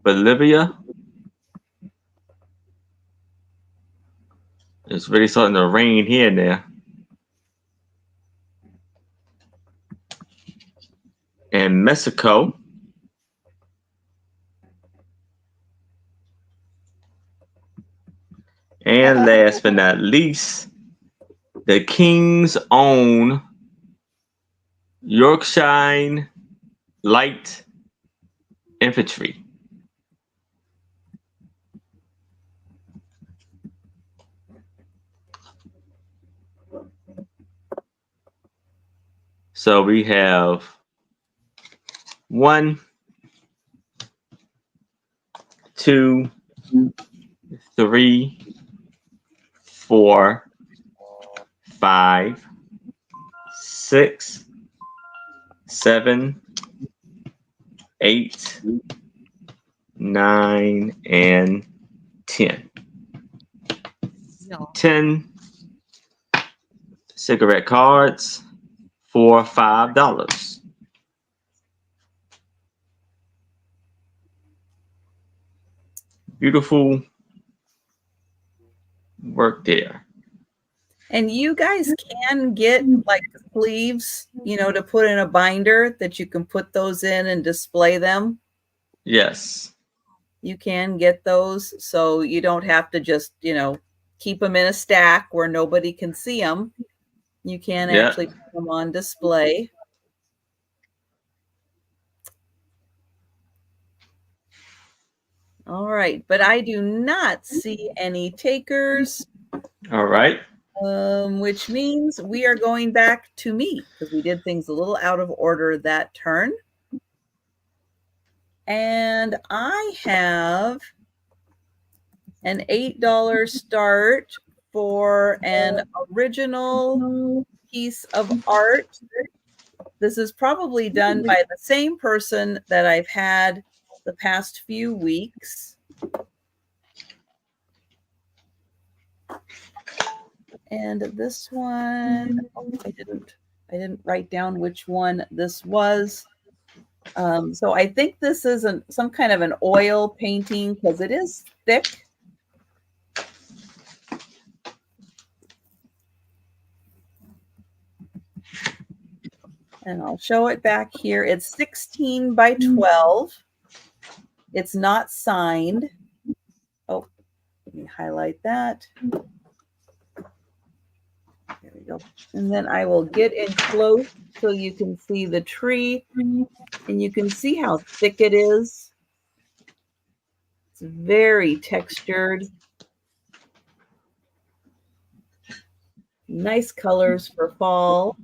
A: Bolivia. It's really starting to rain here and there. And Mexico. And last but not least, the King's Own Yorkshire Light Infantry. So we have 1, 2, 3, 4, 5, 6, 7, 8, 9, and 10.
C: Yeah.
A: 10 cigarette cards for $5. Beautiful work there.
D: And you guys can get like sleeves, to put in a binder that you can put those in and display them.
A: Yes.
D: You can get those, so you don't have to just, keep them in a stack where nobody can see them. You can
A: Yeah.
D: actually put them on display. All right, but I do not see any takers,
A: All right.
D: which means we are going back to me because we did things a little out of order that turn. And I have an $8 start for an original piece of art. This is probably done by the same person that I've had the past few weeks. And this one, I didn't write down which one this was. So I think this is some kind of an oil painting because it is thick. And I'll show it back here. It's 16 by 12. It's not signed. Oh, let me highlight that. There we go. And then I will get in close so you can see the tree. And you can see how thick it is. It's very textured. Nice colors for fall.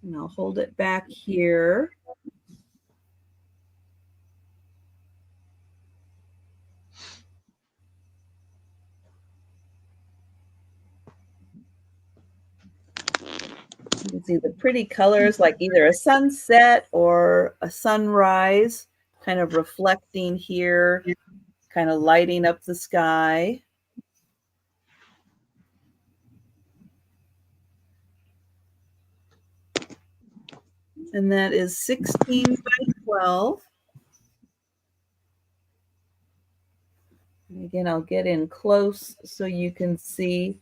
D: And I'll hold it back here. You can see the pretty colors like either a sunset or a sunrise kind of reflecting here, kind of lighting up the sky. And that is 16 by 12. Again, I'll get in close so you can see.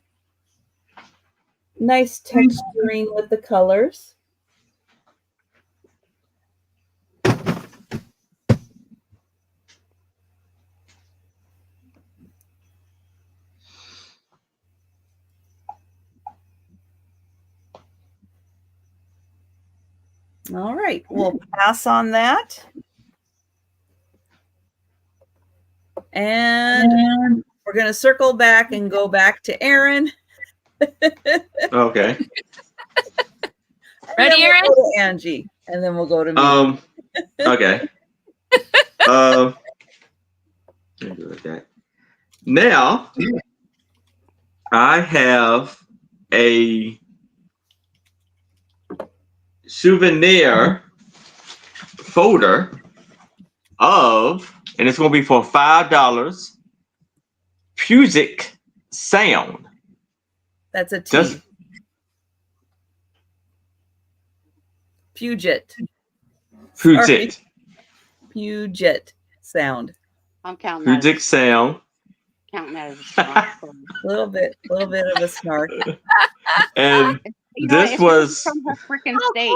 D: Nice texturing with the colors. All right, we'll pass on that. And we're going to circle back and go back to Aaron.
A: Okay.
C: Ready, Aaron?
D: We'll go to Angie, and then we'll go to me.
A: Okay. Let me do it like that. Now, I have a souvenir folder of, and it's going to be for $5, Puget Sound.
D: That's a T.
A: Just
D: Puget.
A: Puget.
D: Sorry. Puget Sound.
B: I'm counting that.
A: Puget Sound.
B: Counting that as a snark.
D: A little bit of a snark.
A: And
B: You know,
A: this
B: it's
A: was
B: from her freaking state.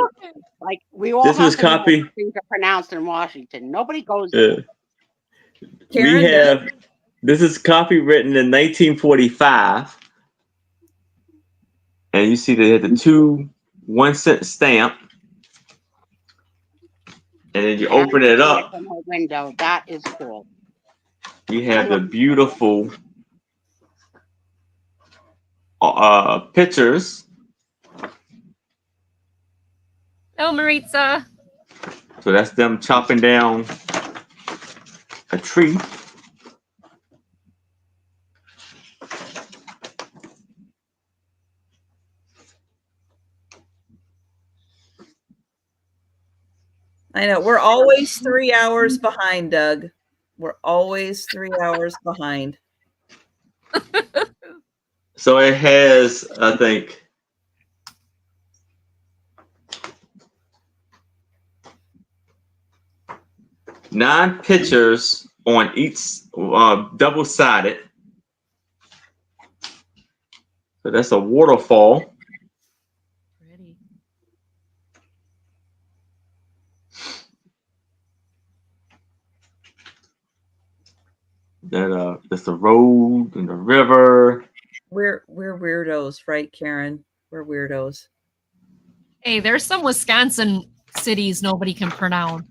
B: Like we all
A: this
B: have
A: was
B: to know
A: copy.
B: how things are pronounced in Washington. Nobody goes.
A: We
D: Karen
A: have this is copywritten in 1945, and you see they had the 2 1-cent stamp, and then you open it up.
B: From her window. That is cool.
A: You have the beautiful pictures.
C: Oh, Maritza.
A: So that's them chopping down a tree.
D: I know. We're always 3 hours behind, Doug. We're always 3 hours behind.
A: So it has, I think, nine pictures on each, double-sided. So that's a waterfall.
C: Pretty.
A: That's the road and the river.
D: We're weirdos, right, Karen? We're weirdos.
C: Hey, there's some Wisconsin cities nobody can pronounce.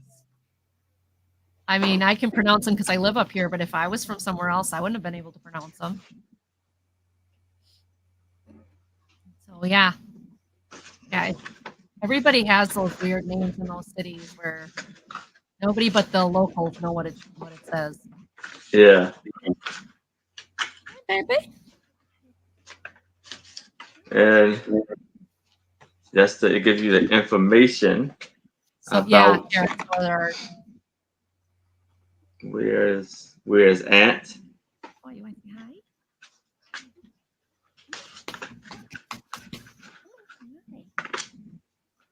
C: I mean, I can pronounce them because I live up here, but if I was from somewhere else, I wouldn't have been able to pronounce them. So yeah, everybody has those weird names in those cities where nobody but the locals know what it says.
A: Yeah.
C: Baby.
A: And it gives you the information
C: So yeah,
A: about
C: so there are,
A: where's Aunt.
C: oh, you want to say hi?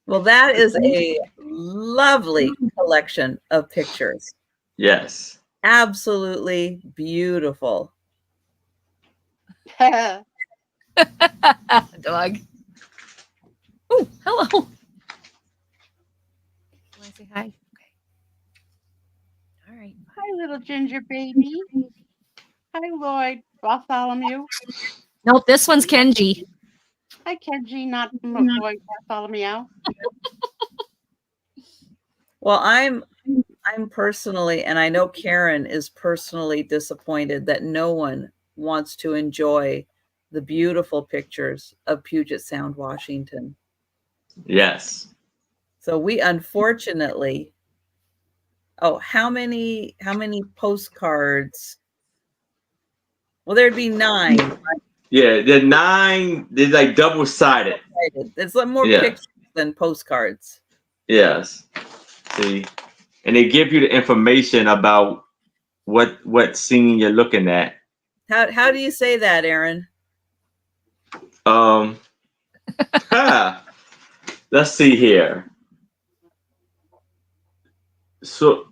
D: Well, that is a lovely collection of pictures.
A: Yes.
D: Absolutely beautiful.
C: Doug. Oh, hello. Want to say hi? Okay. All right.
B: Hi, little ginger baby. Hi, Lloyd Bartholomew.
C: Nope, this one's Kenji.
B: Hi, Kenji, not Lloyd Bartholomew.
D: Well, I'm personally, and I know Karen is personally disappointed that no one wants to enjoy the beautiful pictures of Puget Sound, Washington.
A: Yes.
D: So we unfortunately, how many postcards? Well, there'd be 9.
A: Yeah, they're 9. They're like double-sided.
D: It's like more pictures than postcards.
A: Yes. See, and they give you the information about what scene you're looking at.
D: How do you say that, Aaron?
A: Let's see here. So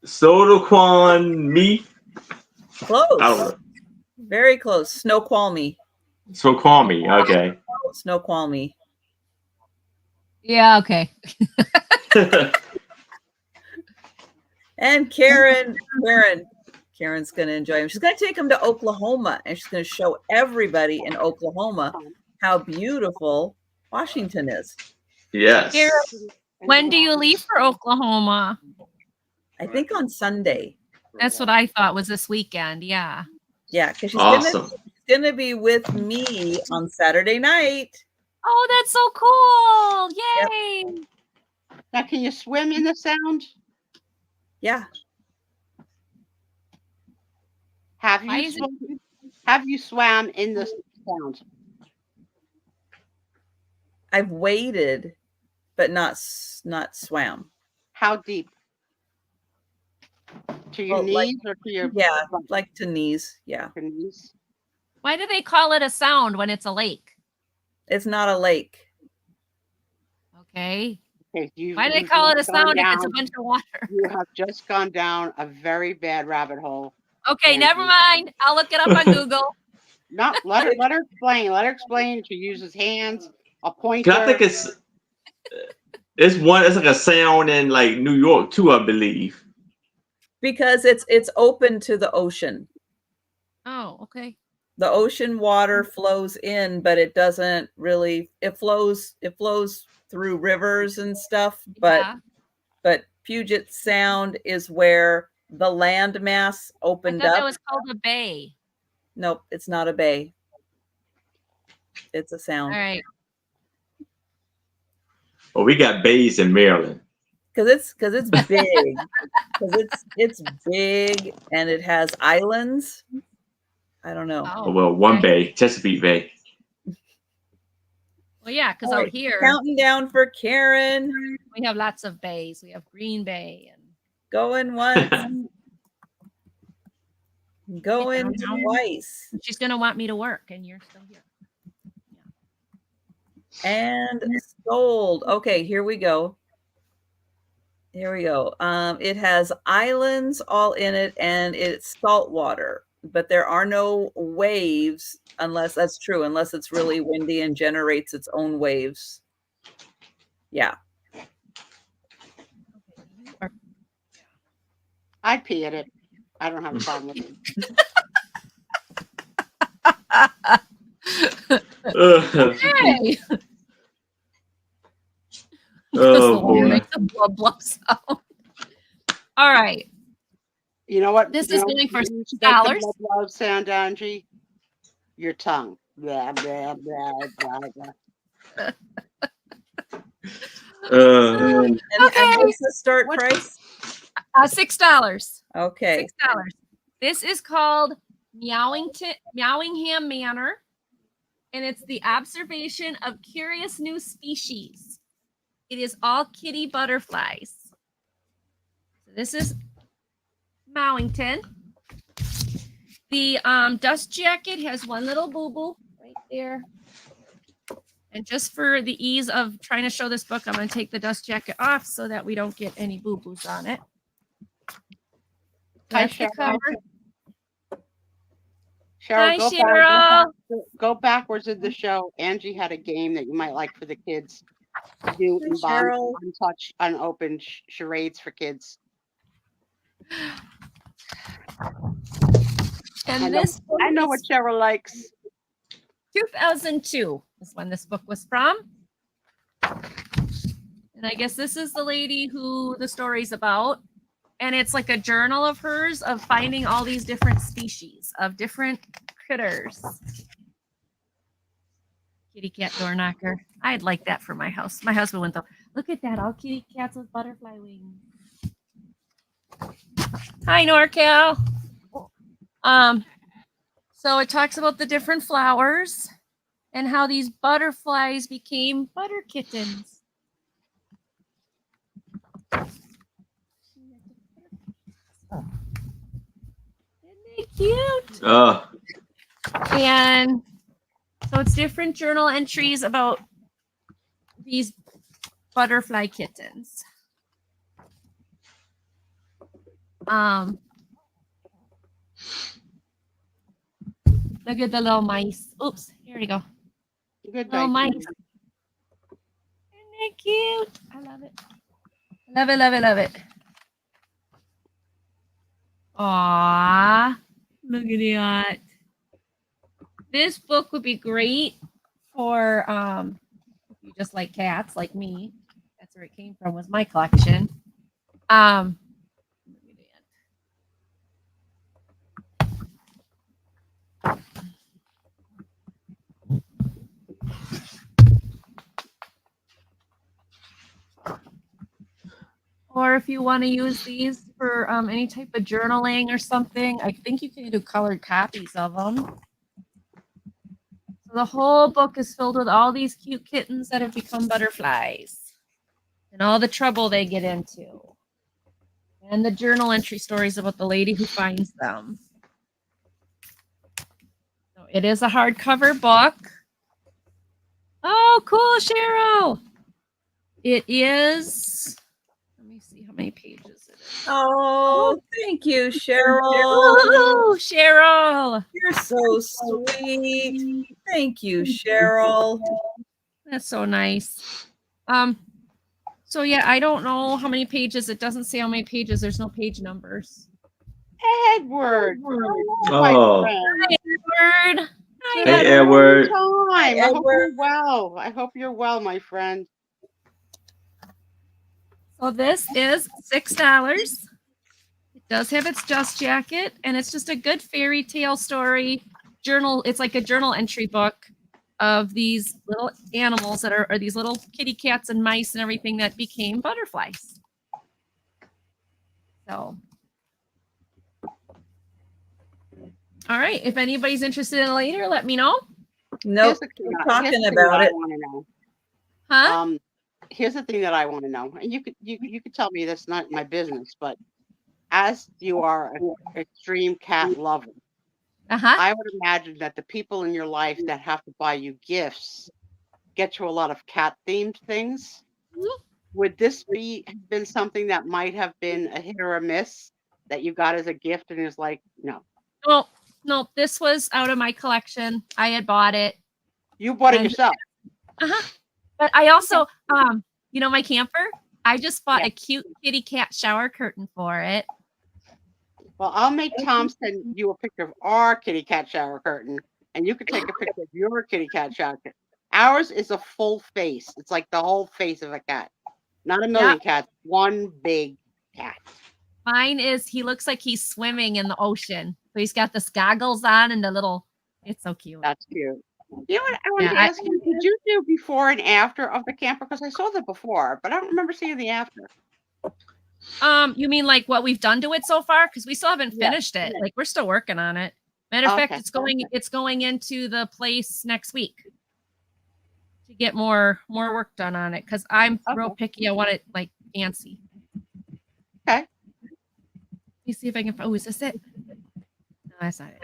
A: Sodaquan me I don't
D: Close.
A: know.
D: Very close. Snoqualmie.
A: Snoqualmie. Okay.
D: Snoqualmie.
C: Yeah, okay.
D: And Karen's going to enjoy him. She's going to take him to Oklahoma, and she's going to show everybody in Oklahoma how beautiful Washington is.
A: Yes.
C: Here, when do you leave for Oklahoma?
D: I think on Sunday.
C: That's what I thought was this weekend. Yeah.
D: Yeah, because she's
A: Awesome.
D: gonna be with me on Saturday night.
C: Oh, that's so cool. Yay.
B: Now, can you swim in the Sound?
D: Yeah.
B: Have
C: Why
B: you
C: is it-
B: have you swam in the Sound?
D: I've waded, but not swam.
B: How deep? To your
D: Well, like-
B: knees or to your
D: Yeah, like to knees. Yeah.
B: your knees?
C: Why do they call it a sound when it's a lake?
D: It's not a lake.
C: Okay.
B: Okay,
C: Why do they call it a
B: you've gone
C: sound if it's a
B: down-
C: bunch of water?
B: You have just gone down a very bad rabbit hole.
C: Okay, never mind. I'll look it up on Google.
B: No, let her explain. Let her explain. She uses hands, a pointer.
A: 'Cause I think it's like a sound in like New York too, I believe.
D: Because it's open to the ocean.
C: Oh, okay.
D: The ocean water flows in, but it doesn't really it flows through rivers and stuff,
C: Yeah.
D: but Puget Sound is where the landmass
C: I
D: opened
C: thought that
D: up.
C: was called a bay.
D: Nope, it's not a bay. It's a
C: All
D: sound.
C: right.
A: Well, we got bays in Maryland.
D: Because it's big. Because it's big and it has islands. I don't know.
C: Oh,
A: Well, one
C: okay.
A: bay, Chesapeake Bay.
C: Well, yeah, because
D: All
C: out
D: right,
C: here
D: counting down for Karen.
C: we have lots of bays. We have Green Bay and
D: Going once. Going
C: down.
D: twice.
C: she's gonna want me to work, and you're still here.
D: And sold. Okay, here we go. Here we go. It has islands all in it, and it's saltwater, but there are no waves unless that's true, unless it's really windy and generates its own waves. Yeah.
B: I'd pee at it. I don't have a problem with it.
C: Hey.
A: Oh, boy.
C: Make the blub blub sound. All right.
B: You know what?
C: This
B: You
C: is
B: know
C: going
B: what
C: for
B: you use to make
C: $6.
B: the blood love sound, Angie? Your tongue. Blah, blah, blah, blah, blah.
D: And
C: Okay.
D: what's the start
C: What-
D: price?
C: $6.
D: Okay.
C: $6. This is called Meowingham Manor, and it's the observation of curious new species. It is all kitty butterflies. So this is Mowington. The dust jacket has one little boo-boo right there. And just for the ease of trying to show this book, I'm going to take the dust jacket off so that we don't get any boo-boos on it.
B: Hi,
C: That's the
B: Cheryl.
C: cover.
B: Cheryl,
C: Hi, Cheryl.
B: go backwards in the show. Angie had a game that you might like for the kids to do in
D: Cheryl.
B: untouched, unopened charades for kids.
C: And this book
B: I know
C: is
B: what Cheryl likes.
C: 2002 is when this book was from. And I guess this is the lady who the story's about. And it's like a journal of hers of finding all these different species of different critters. Kitty cat door knocker. I'd like that for my house. My husband went though. Look at that, all kitty cats with butterfly wings. Hi, NorCal. So it talks about the different flowers and how these butterflies became butter kittens. Isn't they cute? And so it's different journal entries about these butterfly kittens. Look at the little mice. Oops, here we go.
B: Good
C: Little
B: night.
C: mice. Isn't it cute? I love it. Love it, love it, love it. Aww. Look at that. This book would be great for if you just like cats like me. That's where it came from, was my collection. Or if you want to use these for any type of journaling or something, I think you can do colored copies of them. So the whole book is filled with all these cute kittens that have become butterflies and all the trouble they get into. And the journal entry stories about the lady who finds them. So it is a hardcover book. Oh, cool, Cheryl. It is... Let me see how many pages it is.
D: Oh, thank you, Cheryl.
C: Oh, Cheryl.
D: You're so sweet. Thank you, Cheryl.
C: That's so nice. So yeah, I don't know how many pages. It doesn't say how many pages. There's no page numbers.
B: Edward.
A: Oh.
B: My friend.
C: Hi, Edward. Hi,
A: Hey,
C: Edward.
A: Edward.
B: Time. I hope
D: Edward.
B: you're well. I hope you're well, my friend.
C: So this is $6. It does have its dust jacket, and it's just a good fairy tale story journal. It's like a journal entry book of these little animals that are these little kitty cats and mice and everything that became butterflies. So, all right. If anybody's interested in it later, let me know.
D: Nope,
B: Here's
D: we're talking
B: the thing
D: about
B: that
D: it.
B: I want to know.
C: Huh?
B: Here's the thing that I want to know, and you could tell me that's not my business, but as you are an extreme cat lover,
C: Uh-huh.
B: I would imagine that the people in your life that have to buy you gifts get you a lot of cat themed things.
C: Mhm.
B: Would this been something that might have been a hit or a miss that you got as a gift and is like, no,
C: Well, no, this was out of my collection. I had bought it.
B: you bought it
C: And-
B: yourself?
C: Uh-huh. But I also, you know, my camper, I just bought
B: Yeah.
C: a cute kitty cat shower curtain for it.
B: Well, I'll make Tom send you a picture of our kitty cat shower curtain, and you can take a picture of your kitty cat shower curtain. Ours is a full face. It's like the whole face of a cat. Not a million cats, one big cat.
C: Mine is, he looks like he's swimming in the ocean. So he's got the goggles on and the little, it's so cute.
B: That's cute. You know what I wanted
C: Yeah,
B: to ask you? Did you do before and after of the camper? Because I saw the before, but I don't remember seeing the after.
C: You mean like what we've done to it so far? Because we still haven't
B: Yeah.
C: finished it. Like we're still working on it. Matter of fact,
B: Okay.
C: it's going into the place next week to get more work done on it. Because I'm real
B: Okay.
C: picky. I want it like fancy.
B: Okay.
C: Let me see if I can. Oh, is this it? No, that's not it.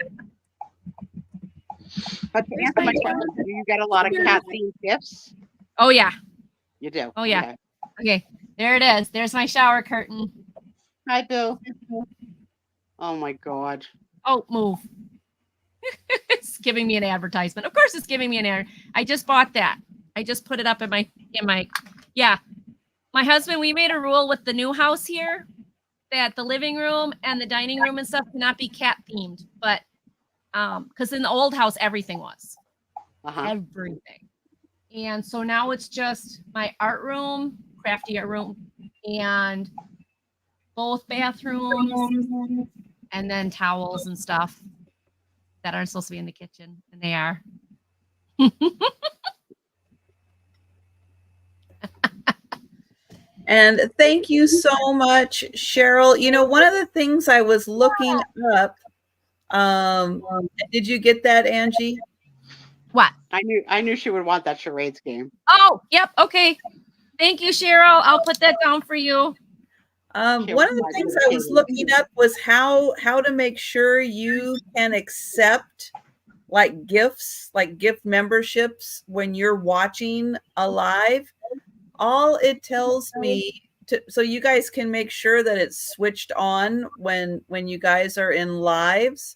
B: But to answer my question, do you get a lot of cat themed gifts?
C: Oh yeah.
B: You do.
C: Oh, yeah.
B: Okay.
C: Okay. There it is. There's my shower curtain.
B: Hi, Bill. Oh my God.
C: Oh, move. It's giving me an advertisement. Of course it's giving me an ad. I just bought that. I just put it up in my yeah. My husband, we made a rule with the new house here that the living room and the dining room and stuff cannot be cat themed, but because in the old house everything was.
B: Uh-huh.
C: Everything. And so now it's just my art room, crafty art room, and both bathrooms, and then towels and stuff that aren't supposed to be in the kitchen, and they are.
D: And thank you so much, Cheryl. You know, one of the things I was looking up, did you get that, Angie?
C: What?
B: I knew she would want that charades game.
C: Oh, yep. Okay. Thank you, Cheryl. I'll put that down for you.
D: One of the things I was looking up was how to make sure you can accept like gifts, like gift memberships when you're watching a live. All it tells me so you guys can make sure that it's switched on when you guys are in lives.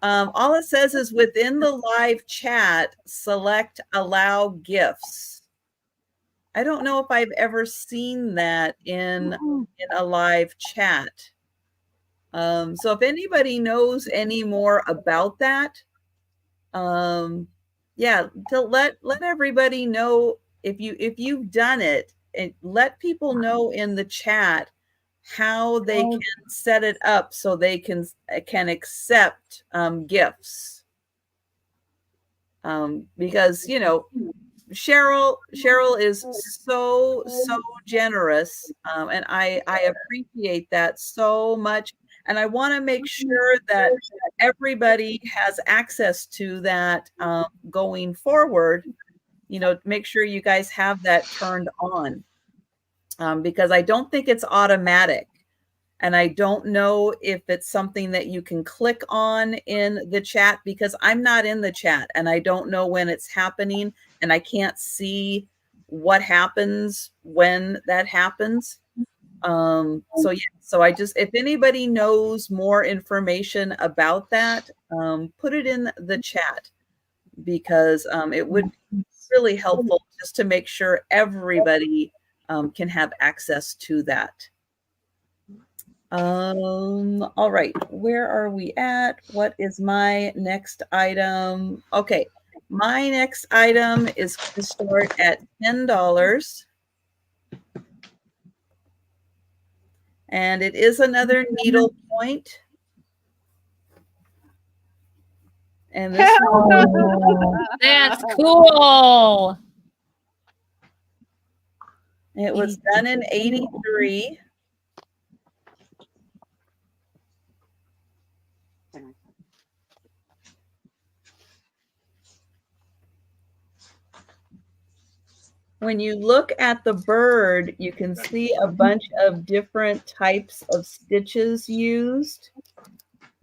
D: All it says is within the live chat, select allow gifts. I don't know if I've ever seen that in a live chat. So if anybody knows any more about that, yeah, to let everybody know if you've done it, and let people know in the chat how they can set it up so they can accept gifts. Because Cheryl is so generous, and I appreciate that so much. And I want to make sure that everybody has access to that going forward. Make sure you guys have that turned on, because I don't think it's automatic. And I don't know if it's something that you can click on in the chat, because I'm not in the chat and I don't know when it's happening, and I can't see what happens when that happens. So yeah, so if anybody knows more information about that, put it in the chat, because it would be really helpful just to make sure everybody can have access to that. All right, where are we at? What is my next item? Okay, my next item is going to start at $10. And it is another needle point. And this
C: That's cool.
D: it was done in 83. When you look at the bird, you can see a bunch of different types of stitches used.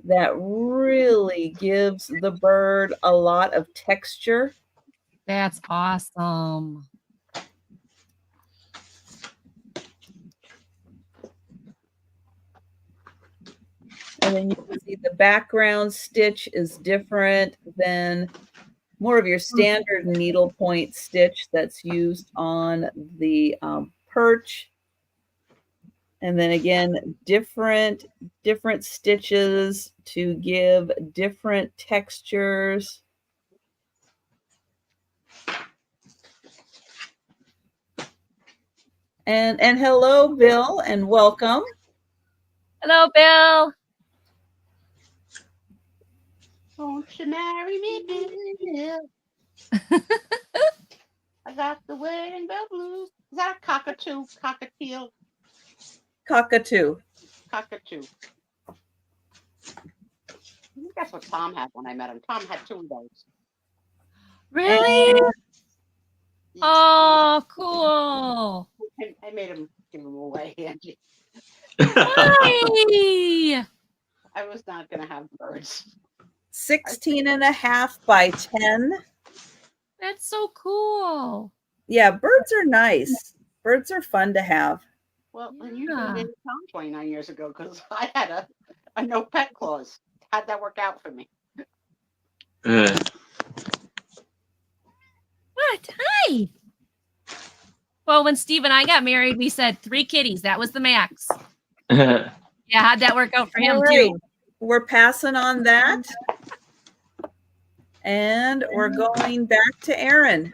D: That really gives the bird a lot of texture.
C: That's awesome.
D: And then you can see the background stitch is different than more of your standard needlepoint stitch that's used on the perch. And then again, different stitches to give different textures. And hello, Bill, and welcome.
C: Hello, Bill.
B: Won't you marry me, Bill? I got the wedding bell blues. Is that a cockatoo? Cockatiel?
D: Cockatoo.
B: Cockatoo. I think that's what Tom had when I met him. Tom had 2 of those.
C: Really? Oh, cool.
B: I made him give them away, Angie.
C: Why?
B: I was not going to have birds.
D: 16.5 by 10.
C: That's so cool.
D: Yeah, birds are nice. Birds are fun to have.
B: Well, and you dated Tom 29 years ago, because I had a no pet clause. How'd that work out for me?
C: What? Hi. Well, when Steve and I got married, we said 3 kitties. That was the max. Yeah, how'd that work out for him, too?
D: We're passing on that. And we're going back to Aaron.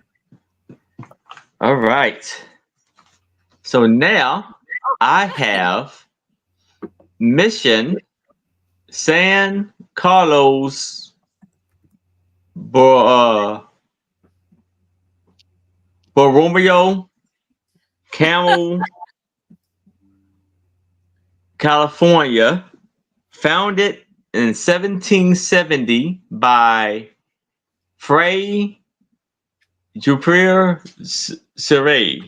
A: All right. So now I have Mission San Carlos Borromeo, Camel, California, founded in 1770 by Fray Jupier Serre.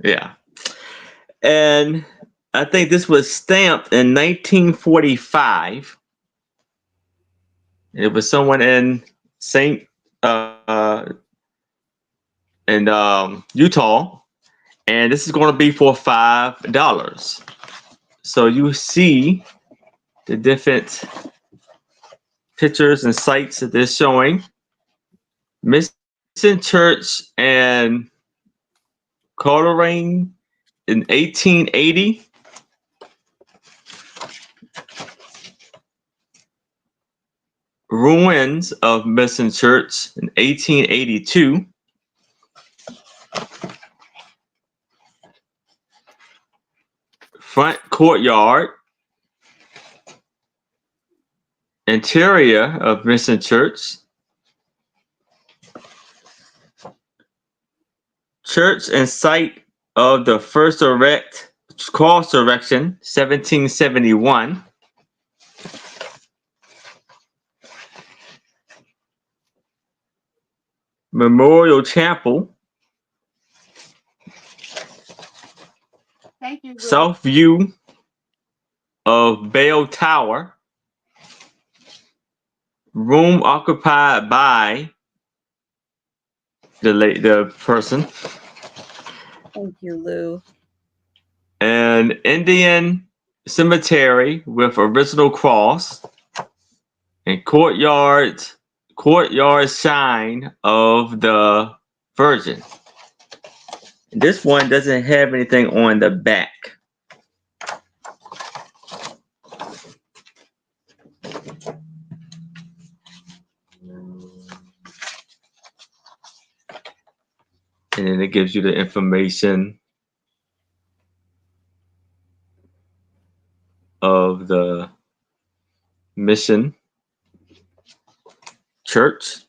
A: Yeah. And I think this was stamped in 1945. It was someone in Utah, and this is going to be for $5. So you see the different pictures and sites that they're showing. Mission Church and Coleraine in 1880. Ruins of Mission Church in 1882. Front courtyard. Interior of Mission Church. Church and site of the first direct cross direction, 1771. Memorial Chapel.
B: Thank you. Lou.
A: South view of Bell Tower. Room occupied by the person.
D: Thank you, Lou.
A: An Indian cemetery with original cross. And courtyard shrine of the Virgin. This one doesn't have anything on the back. And then it gives you the information of the Mission Church.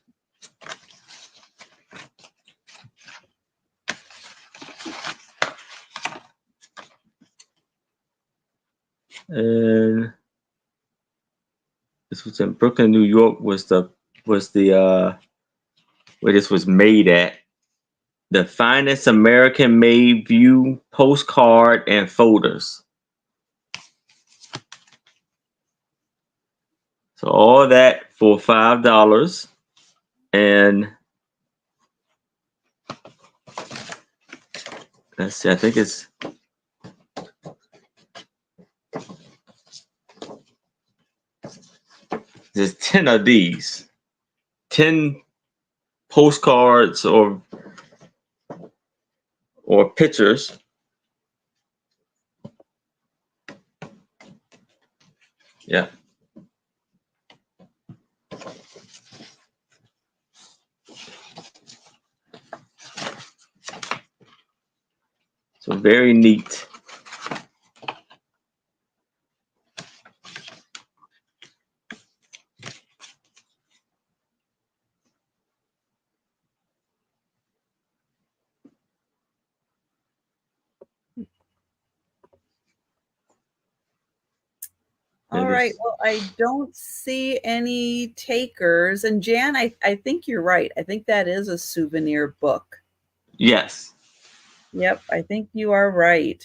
A: And this was in Brooklyn, New York, was the where this was made at. The finest American made view postcard and folders. So all that for $5. And let's see, I think it's there's 10 of these. 10 postcards or pictures. Yeah. So very neat.
D: All right. Well, I don't see any takers. And Jan, I think you're right. I think that is a souvenir book.
A: Yes.
D: Yep, I think you are right.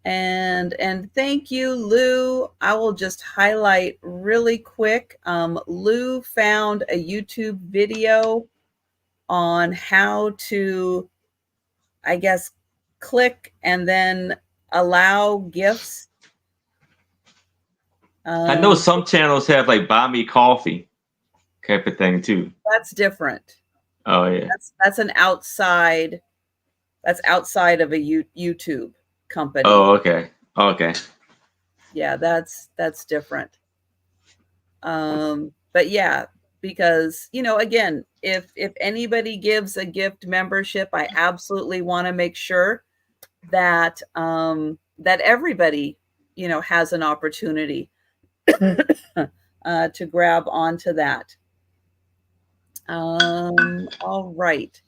D: And thank you, Lou. I will just highlight really quick. Lou found a YouTube video on how to, I guess, click and then allow gifts.
A: I know some channels have like buy me coffee type of thing too.
D: That's different.
A: Oh yeah.
D: That's an outside. That's outside of a YouTube company.
A: Oh okay. Okay.
D: Yeah, that's different. But yeah, because again, if anybody gives a gift membership, I absolutely want to make sure that that everybody has an opportunity to grab onto that. All right.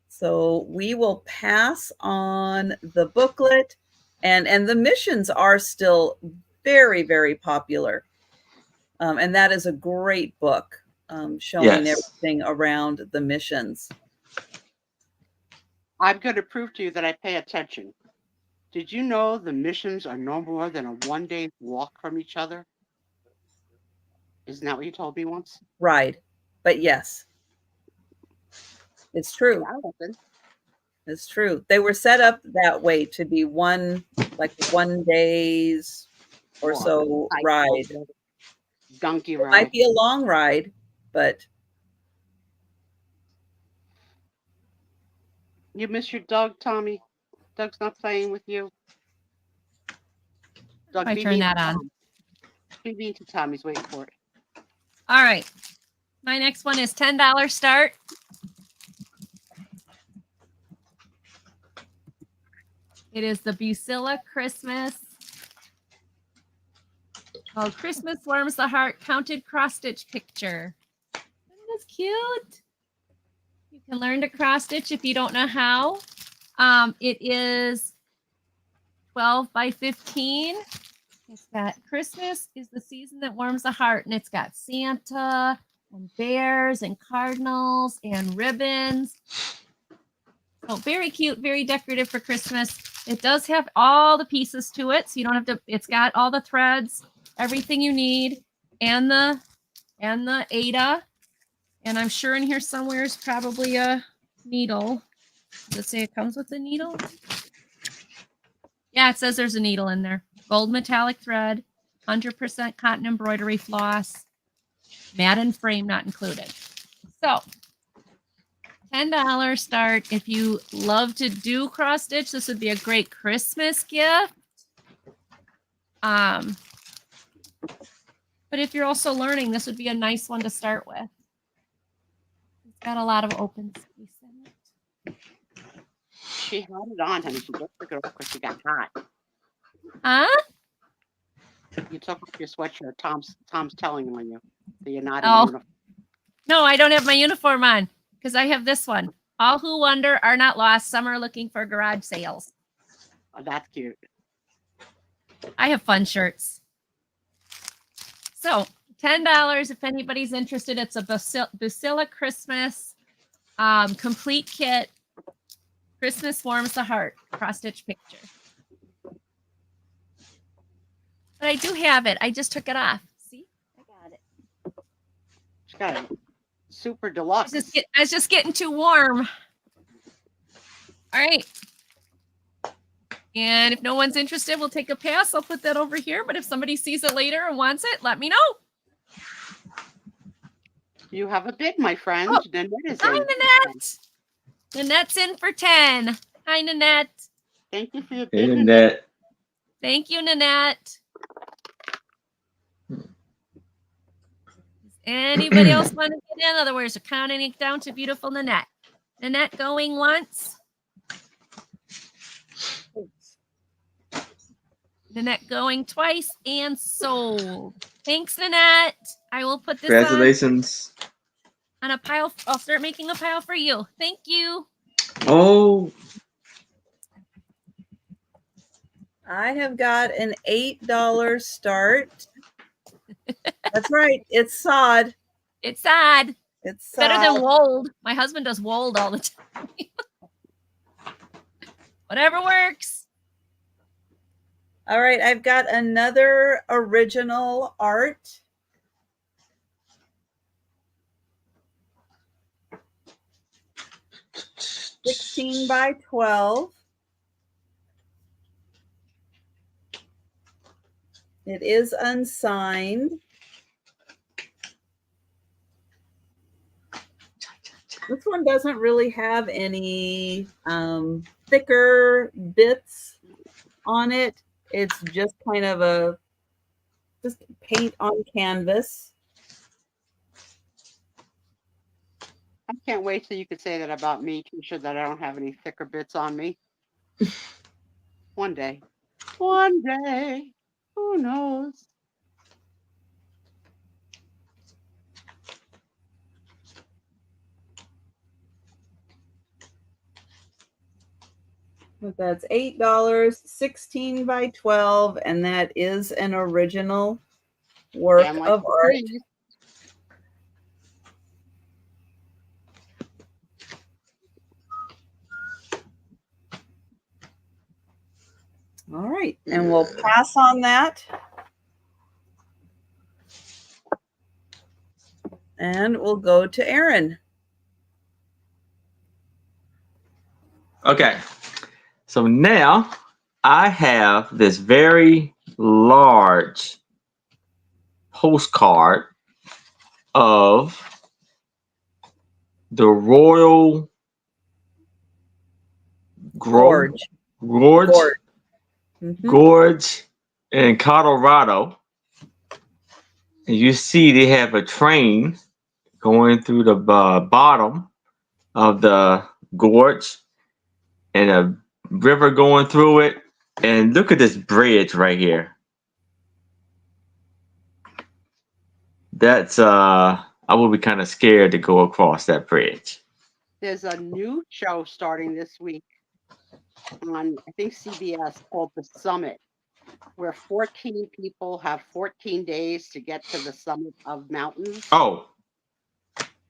D: So we will pass on the booklet, and the missions are still very, very popular. And that is a great book showing everything around the missions.
B: I'm going to prove to you that I pay attention. Did you know the missions are no more than a one-day walk from each other? Isn't that what you told me once?
D: Right. But yes, it's true. It's true. They were set up that way to be one days or so ride.
B: donkey
D: It might
B: ride.
D: be a long ride, but
B: You miss your dog, Tommy? Doug's not playing with you. Doug,
C: I
B: be
C: turn
B: mean
C: that
B: to
C: on.
B: Tom. Be mean to Tom. He's waiting for it.
C: All right. My next one is $10 start. It is the Busilla Christmas. Oh, Christmas Warms the Heart counted cross stitch picture. Isn't this cute? You can learn to cross stitch if you don't know how. It is 12 by 15. It's got Christmas is the season that warms the heart, and it's got Santa and bears and cardinals and ribbons. So very cute, very decorative for Christmas. It does have all the pieces to it, so you don't have to. It's got all the threads, everything you need, and the Ada. And I'm sure in here somewhere is probably a needle. Does it say it comes with a needle? Yeah, it says there's a needle in there. Gold metallic thread, 100% cotton embroidery floss, mat and frame not included. So $10 start. If you love to do cross stitch, this would be a great Christmas gift. But if you're also learning, this would be a nice one to start with. It's got a lot of open space in it.
B: She had it on, honey. She just took it off because she got hot.
C: Huh?
B: You took off your sweatshirt. Tom's telling on you that you're not
C: Oh.
B: in uniform.
C: No, I don't have my uniform on because I have this one. All who wander are not lost. Some are looking for garage sales.
B: Oh, that's cute.
C: I have fun shirts. So $10 if anybody's interested. It's a Busilla Christmas complete kit. Christmas warms the heart cross stitch picture. But I do have it. I just took it off. See, I got it.
B: She got a super deluxe.
C: I was just getting too warm. All right. And if no one's interested, we'll take a pass. I'll put that over here. But if somebody sees it later and wants it, let me know.
B: You have a bid, my friend.
C: Oh,
B: Nanette is
C: hi,
B: in.
C: Nanette. Nanette's in for 10. Hi, Nanette.
B: Thank you for your
A: Hey,
B: bid.
A: Nanette.
C: Thank you, Nanette. Does anybody else want to get in? In other words, we're counting it down to beautiful Nanette. Nanette going once. Nanette going twice and sold. Thanks, Nanette. I will put this
A: Congratulations.
C: on a pile. I'll start making a pile for you. Thank you.
A: Oh,
D: I have got an $8 start. That's right. It's sod.
C: It's sad.
D: It's sod.
C: Better than wold. My husband does wold all the time. Whatever works.
D: All right, I've got another original art. $16 by $12. It is unsigned. This one doesn't really have any thicker bits on it. It's just kind of just paint on canvas.
B: I can't wait till you could say that about me, Keisha, that I don't have any thicker bits on me. One day. One day. Who knows?
D: But that's $8, 16 by 12, and that is an original work
B: Damn like
D: of
B: the
D: art.
B: trees.
D: All right, and we'll pass on that. And we'll go to Erin.
A: okay. So now I have this very large postcard of the Royal
D: Gorge.
A: Gorge
D: Mhm.
A: in Colorado. And you see they have a train going through the bottom of the gorge and a river going through it. And look at this bridge right here. That's I would be kind of scared to go across that bridge.
B: There's a new show starting this week on, I think, CBS called The Summit, where 14 people have 14 days to get to the summit of mountains.
A: Oh,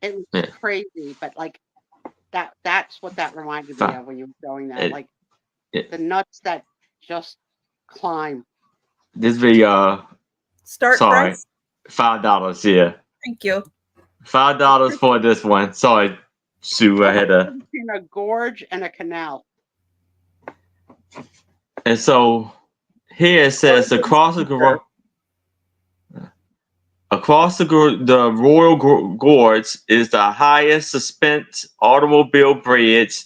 B: It was
A: yeah.
B: crazy, but like that's what that reminded me of when you were showing that. Like the nuts that just climb.
A: This be
D: Start
A: sorry,
D: price.
A: $5. Yeah,
D: Thank you.
A: $5 for this one. Sorry, Sue, I had to.
B: Between a gorge and a canal.
A: And so here it says across the Royal Gorge is the highest suspense automobile bridge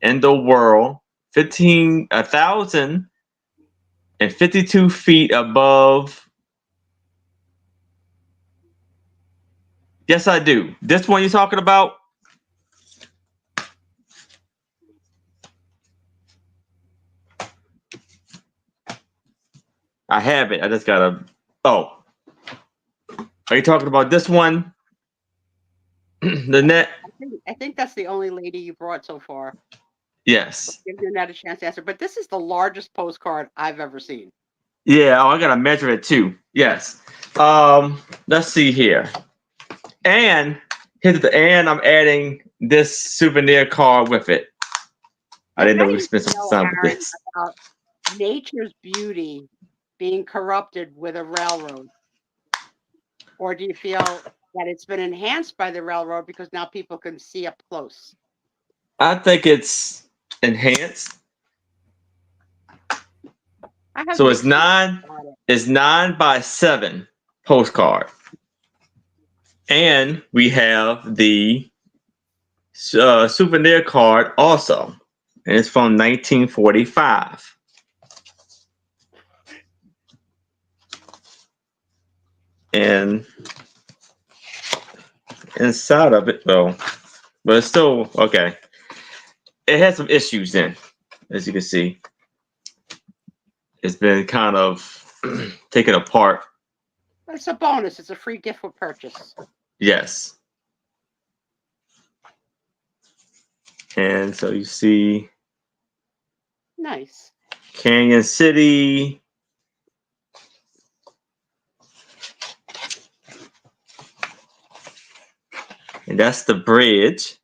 A: in the world, 1,052 feet above. Yes, I do. This one you're talking about? I have it. I just gotta. Oh, are you talking about this one? The net?
B: I think that's the only lady you brought so far.
A: Yes.
B: Give Nanette a chance to answer. But this is the largest postcard I've ever seen.
A: Yeah. Oh, I gotta measure it too. Yes. Let's see here. And I'm adding this souvenir card with it. I didn't know we spent some time with this.
B: About nature's beauty being corrupted with a railroad, or do you feel that it's been enhanced by the railroad because now people can see up close?
A: I think it's enhanced. So it's 9 by 7 postcard. And we have the souvenir card also. And it's from 1945. And inside of it, well, but it's still okay. It has some issues in, as you can see. It's been kind of taken apart.
B: It's a bonus. It's a free gift with purchase.
A: Yes. And so you see
B: Nice.
A: Canyon City. And that's the bridge.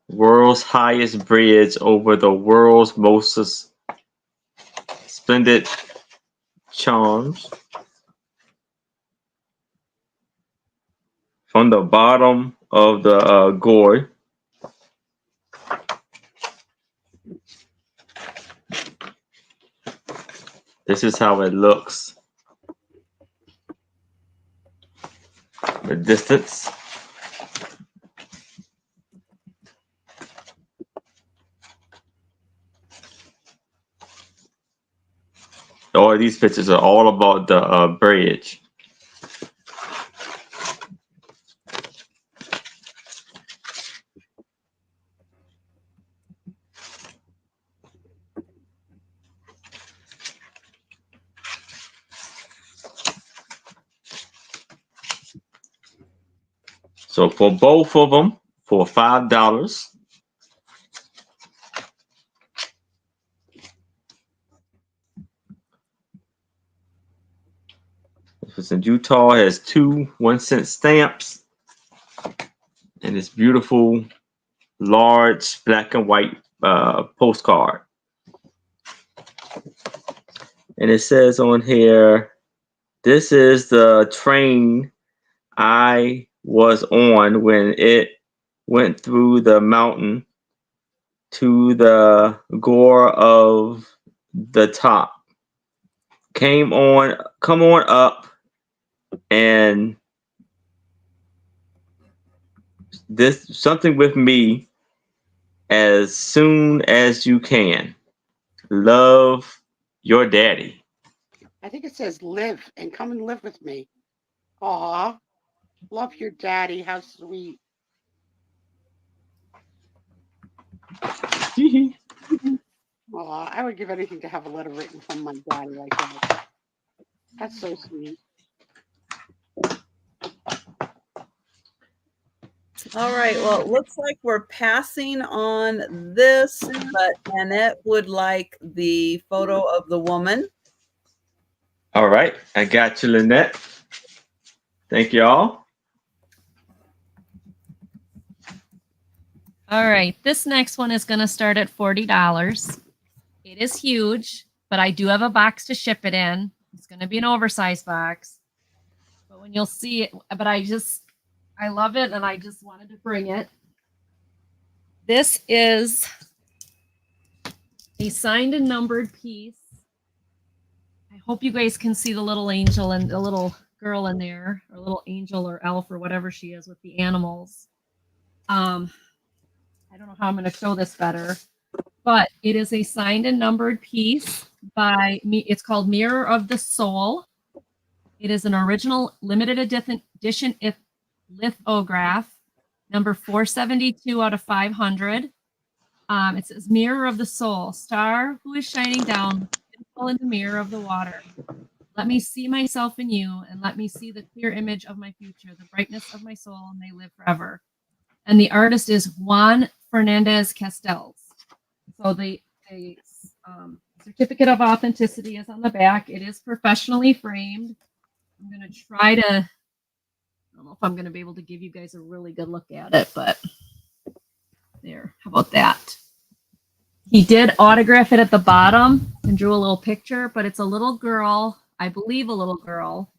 A: World's highest bridge over the world's most splendid charms. From the bottom of the gorge. This is how it looks. The distance. All these pictures are all about the bridge. So for both of them, for $5. If it's in Utah, it has 2 1-cent stamps. And this beautiful, large black and white postcard. And it says on here, this is the train I was on when it went through the mountain to the gore of the top. Come on up And this something with me as soon as you can. Love your daddy.
B: I think it says live and come and live with me. Aw, love your daddy. How sweet. Aw, I would give anything to have a letter written from my daddy like that. That's so sweet.
D: All right. Well, it looks like we're passing on this, but Annette would like the photo of the woman.
A: All right, I got you, Lynette. Thank you all.
C: All right, this next one is going to start at $40. It is huge, but I do have a box to ship it in. It's going to be an oversized box. But when you'll see it, but I love it and I just wanted to bring it. This is a signed and numbered piece. I hope you guys can see the little angel and the little girl in there, or little angel or elf or whatever she is with the animals. I don't know how I'm going to show this better, but it is a signed and numbered piece by me. It's called Mirror of the Soul. It is an original limited edition lithograph, number 472 out of 500. It says Mirror of the Soul, star who is shining down in the mirror of the water. Let me see myself in you, and let me see the clear image of my future, the brightness of my soul, and may live forever. And the artist is Juan Fernandez Castells. So the certificate of authenticity is on the back. It is professionally framed. I'm going to try to, I don't know if I'm going to be able to give you guys a really good look at it, but there, how about that? He did autograph it at the bottom and drew a little picture, but it's a little girl, I believe a little girl,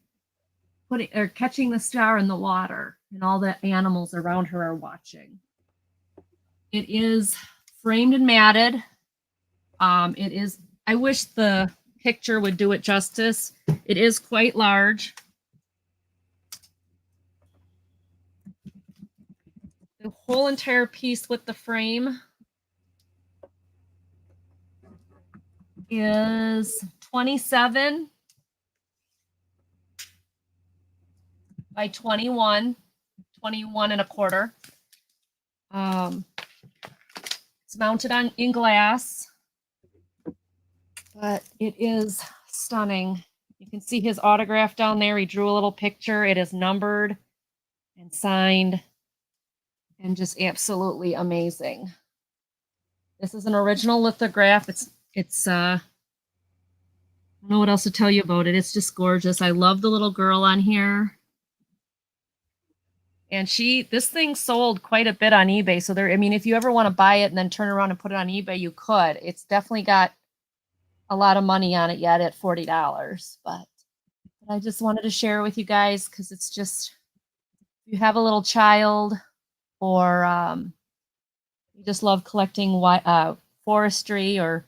C: catching the star in the water, and all the animals around her are watching. It is framed and matted. It is, I wish the picture would do it justice. It is quite large. The whole entire piece with the frame is 27 by 21 and a quarter. It's mounted in glass, but it is stunning. You can see his autograph down there. He drew a little picture. It is numbered and signed and just absolutely amazing. This is an original lithograph. It's I don't know what else to tell you about it. It's just gorgeous. I love the little girl on here. And this thing sold quite a bit on eBay. So I mean, if you ever want to buy it and then turn around and put it on eBay, you could. It's definitely got a lot of money on it yet at $40. But I just wanted to share with you guys because it's just, if you have a little child or you just love collecting forestry or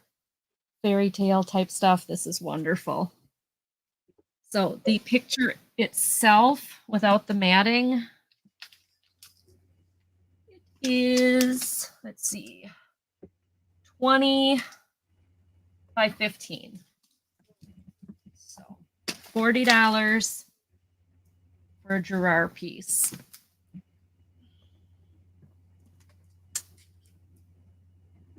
C: fairy tale type stuff, this is wonderful. So the picture itself without the matting is, let's see, 20 by 15. So $40 for a Gerard piece.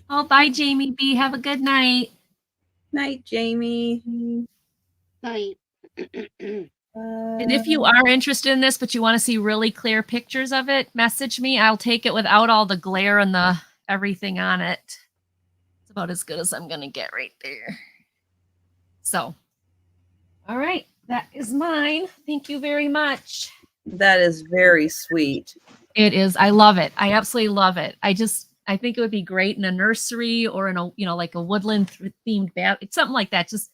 C: Oh, bye, Jamie B. Have a good night.
D: Night, Jamie.
B: Night.
C: And if you are interested in this, but you want to see really clear pictures of it, message me. I'll take it without all the glare and the everything on it. It's about as good as I'm going to get right there. So, all right. That is mine. Thank you very much.
D: That is very sweet.
C: It is. I love it. I absolutely love it. I think it would be great in a nursery or in a, like a woodland themed bath. It's something like that. Just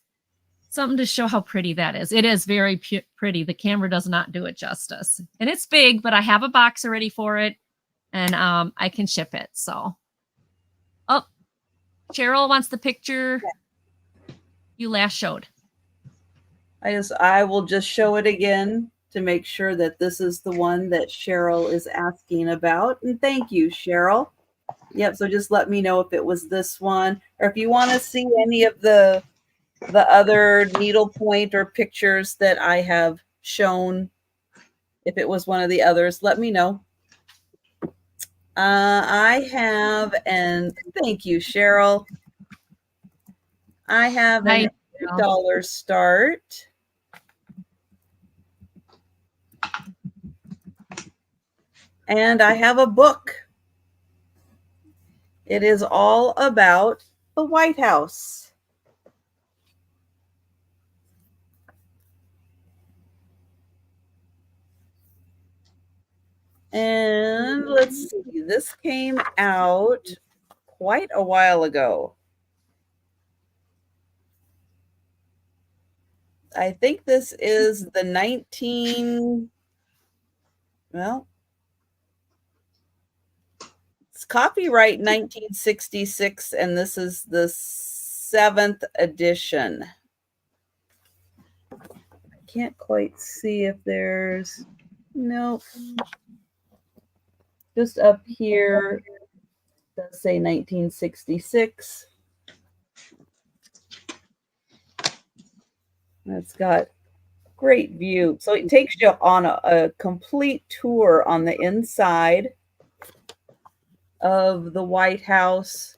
C: something to show how pretty that is. It is very pretty. The camera does not do it justice. And it's big, but I have a box already for it and I can ship it. So, oh, Cheryl wants the picture you last showed.
D: I will just show it again to make sure that this is the one that Cheryl is asking about. And thank you, Cheryl. Yep, so just let me know if it was this one, or if you want to see any of the other needlepoint or pictures that I have shown. If it was one of the others, let me know. I have, and thank you, Cheryl. I have an $8 start. And I have a book. It is all about the White House. And let's see, this came out quite a while ago. I think this is the it's copyright 1966, and this is the 7th edition. I can't quite see if there's, nope. Just up here, it does say 1966. It's got great view. So it takes you on a complete tour on the inside of the White House.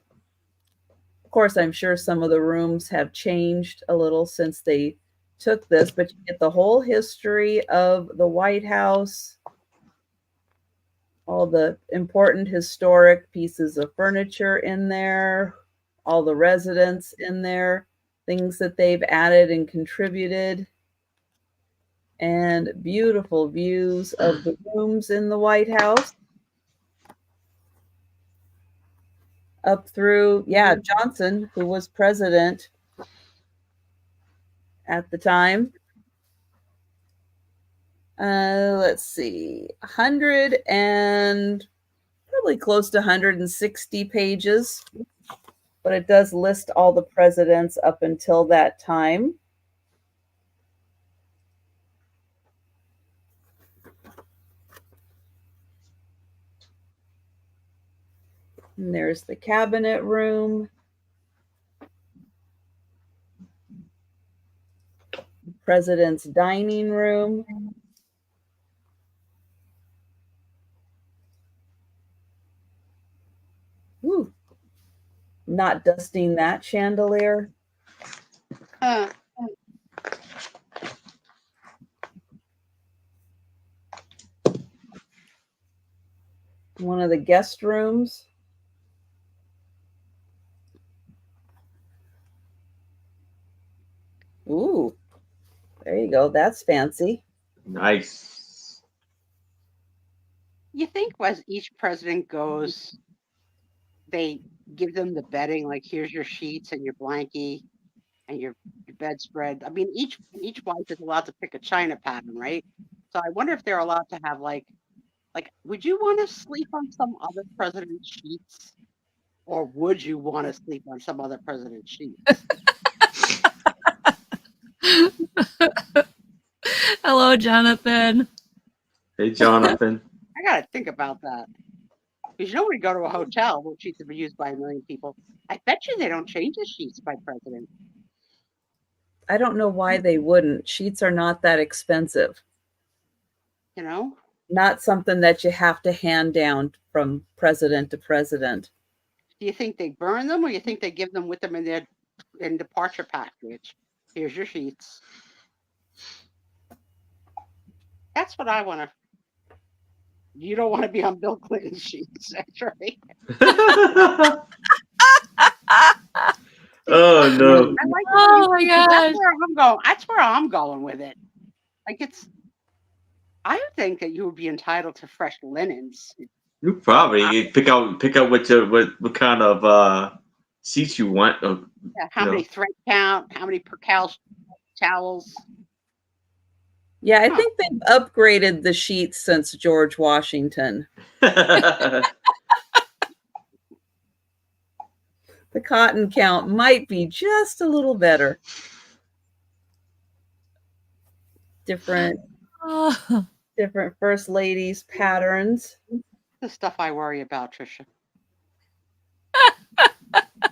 D: Of course, I'm sure some of the rooms have changed a little since they took this, but you get the whole history of the White House, all the important historic pieces of furniture in there, all the residents in there, things that they've added and contributed, and beautiful views of the rooms in the White House. Up through, Johnson, who was president at the time. Let's see, 100 and probably close to 160 pages, but it does list all the presidents up until that time. And there's the cabinet room. President's dining room. Ooh, not dusting that chandelier. One of the guest rooms. Ooh, there you go. That's fancy.
A: Nice.
B: You think as each president goes, they give them the bedding, like here's your sheets and your blankie and your bedspread. I mean, each wife is allowed to pick a china pattern, right? So I wonder if they're allowed to have like, would you want to sleep on some other president's sheets, or would you want to sleep on some other president's sheets?
C: Hello, Jonathan.
A: Hey, Jonathan.
B: I gotta think about that. Because you know, when you go to a hotel where sheets have been used by 1 million people, I bet you they don't change the sheets by president.
D: I don't know why they wouldn't. Sheets are not that expensive.
B: You know?
D: Not something that you have to hand down from president to president.
B: Do you think they burn them, or you think they give them with them in their departure package? Here's your sheets. That's what I want to. You don't want to be on Bill Clinton's sheets, that's right.
A: Oh no!
C: Oh my gosh!
B: That's where I'm going. That's where I'm going with it. Like I would think that you would be entitled to fresh linens.
A: You probably pick out what kind of seats you want.
B: Yeah, how many thread count? How many percale towels?
D: Yeah, I think they've upgraded the sheets since George Washington. The cotton count might be just a little better. Different
C: Oh,
D: different first ladies patterns.
B: The stuff I worry about, Trisha.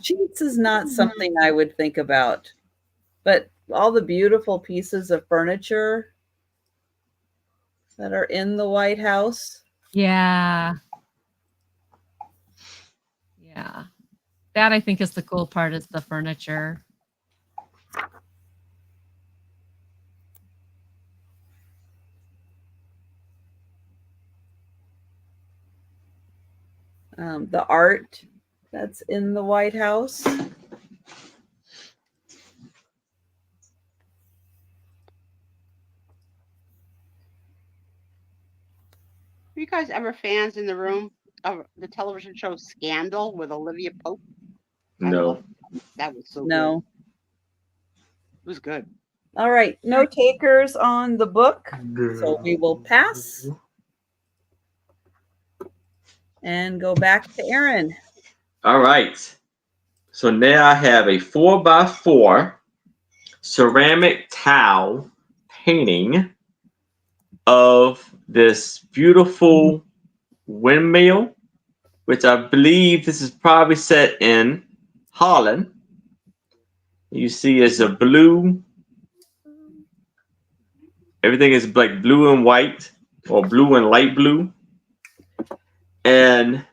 D: Sheets is not something I would think about, but all the beautiful pieces of furniture that are in the White House.
C: yeah. Yeah. That I think is the cool part is the furniture.
D: The art that's in the White House.
B: Are you guys ever fans in the room of the television show Scandal with Olivia Pope? I
A: No.
B: love that. Was so good.
D: No.
B: It was good.
D: All right. No takers on the book. So we will pass and go back to Aaron.
A: All right. So now I have a 4x4 ceramic tile painting of this beautiful windmill, which I believe this is probably set in Holland. You see it's a blue, everything is like blue and white or blue and light blue. And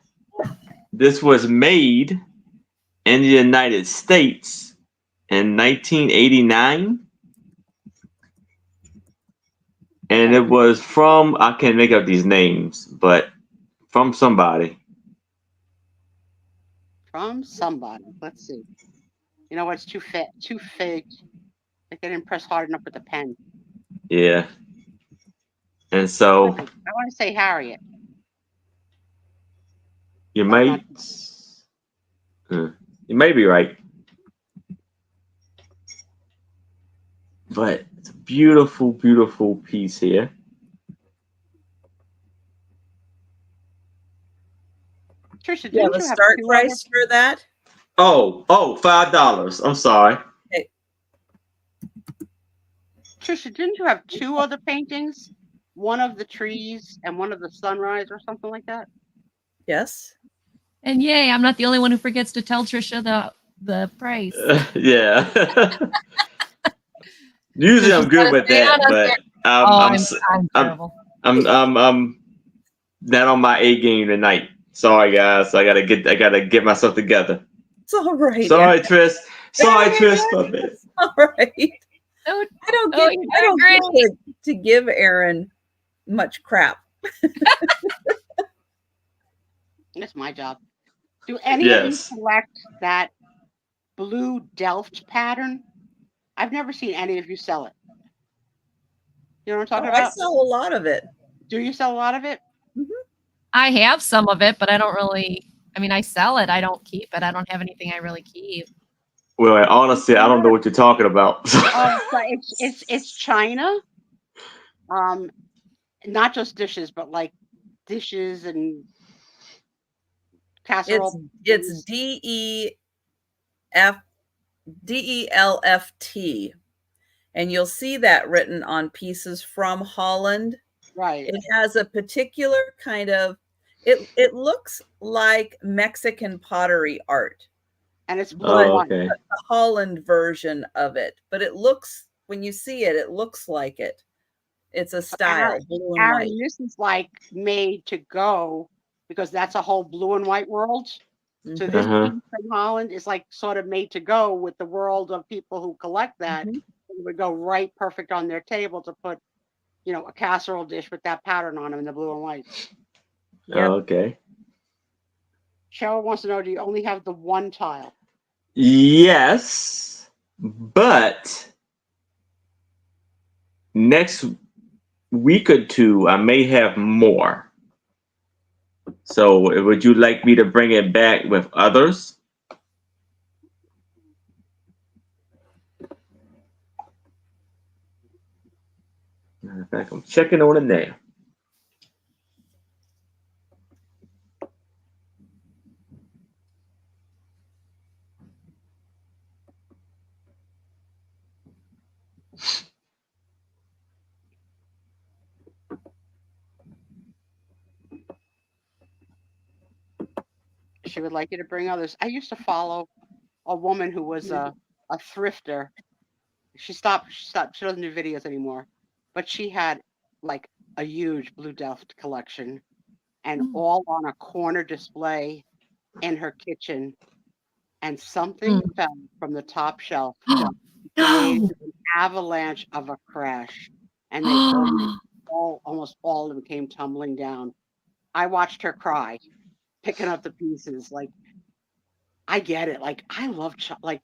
A: this was made in the United States in 1989. And it was from, I can't make up these names, but from somebody.
B: From somebody. Let's see. You know what's too fake. They didn't press hard enough with the pen.
A: Yeah. And so
B: I want to say Harriet.
A: you
B: But
A: might, you may be right. But it's a beautiful, beautiful piece here.
B: Trisha,
D: Do you have
B: didn't
D: a
B: you have
D: start
B: two
D: price for that?
A: Oh, $5. I'm sorry.
B: Trisha, didn't you have two other paintings? One of the trees and one of the sunrise or something like that?
D: Yes.
C: And yay, I'm not the only one who forgets to tell Trisha the price.
A: Yeah. Usually I'm good with that, but
C: I'm terrible.
A: I'm not on my A game tonight. Sorry guys, I gotta get myself together.
D: It's all right.
A: Sorry, Tris. Sorry, Tris. My bad.
D: It's all right.
C: Oh,
D: I don't
C: oh,
D: get,
C: you're
D: I don't
C: great.
D: get to give Aaron much crap.
B: That's my job. Do any
A: Yes.
B: of you collect that blue Delft pattern? I've never seen any of you sell it. You know what I'm talking
D: I
B: about?
D: sell a lot of it.
B: Do you sell a lot of it?
C: I have some of it, but I don't really. I mean, I sell it. I don't keep it. I don't have anything I really keep.
A: Well, honestly, I don't know what you're talking about.
B: Oh, so it's China. Not just dishes, but like dishes and casserole.
D: It's DELFT, and you'll see that written on pieces from Holland.
B: Right.
D: It has a particular kind of it looks like Mexican pottery art.
B: And it's blue
A: Oh,
B: and white.
A: okay.
D: The Holland version of it, but it looks, when you see it, it looks like it. It's a style, blue and white.
B: Aaron, this is like made to go because that's a whole blue and white world. So this piece from Holland is like sort of made to go with the world of people who collect that. It would go right perfect on their table to put, you know, a casserole dish with that pattern on them in the blue and white.
D: Yep.
A: Oh, okay.
B: Cheryl wants to know, do you only have the one tile?
A: Yes, but next week or two, I may have more. So would you like me to bring it back with others? Matter of fact, I'm checking on it now.
B: She would like you to bring others. I used to follow a woman who was a thrifter. She stopped. She doesn't do videos anymore, but she had like a huge Blue Delft collection, and all on a corner display in her kitchen. And something fell from the top shelf, created an avalanche of a crash, and they almost all of them came tumbling down. I watched her cry, picking up the pieces. Like, I get it. Like, I love like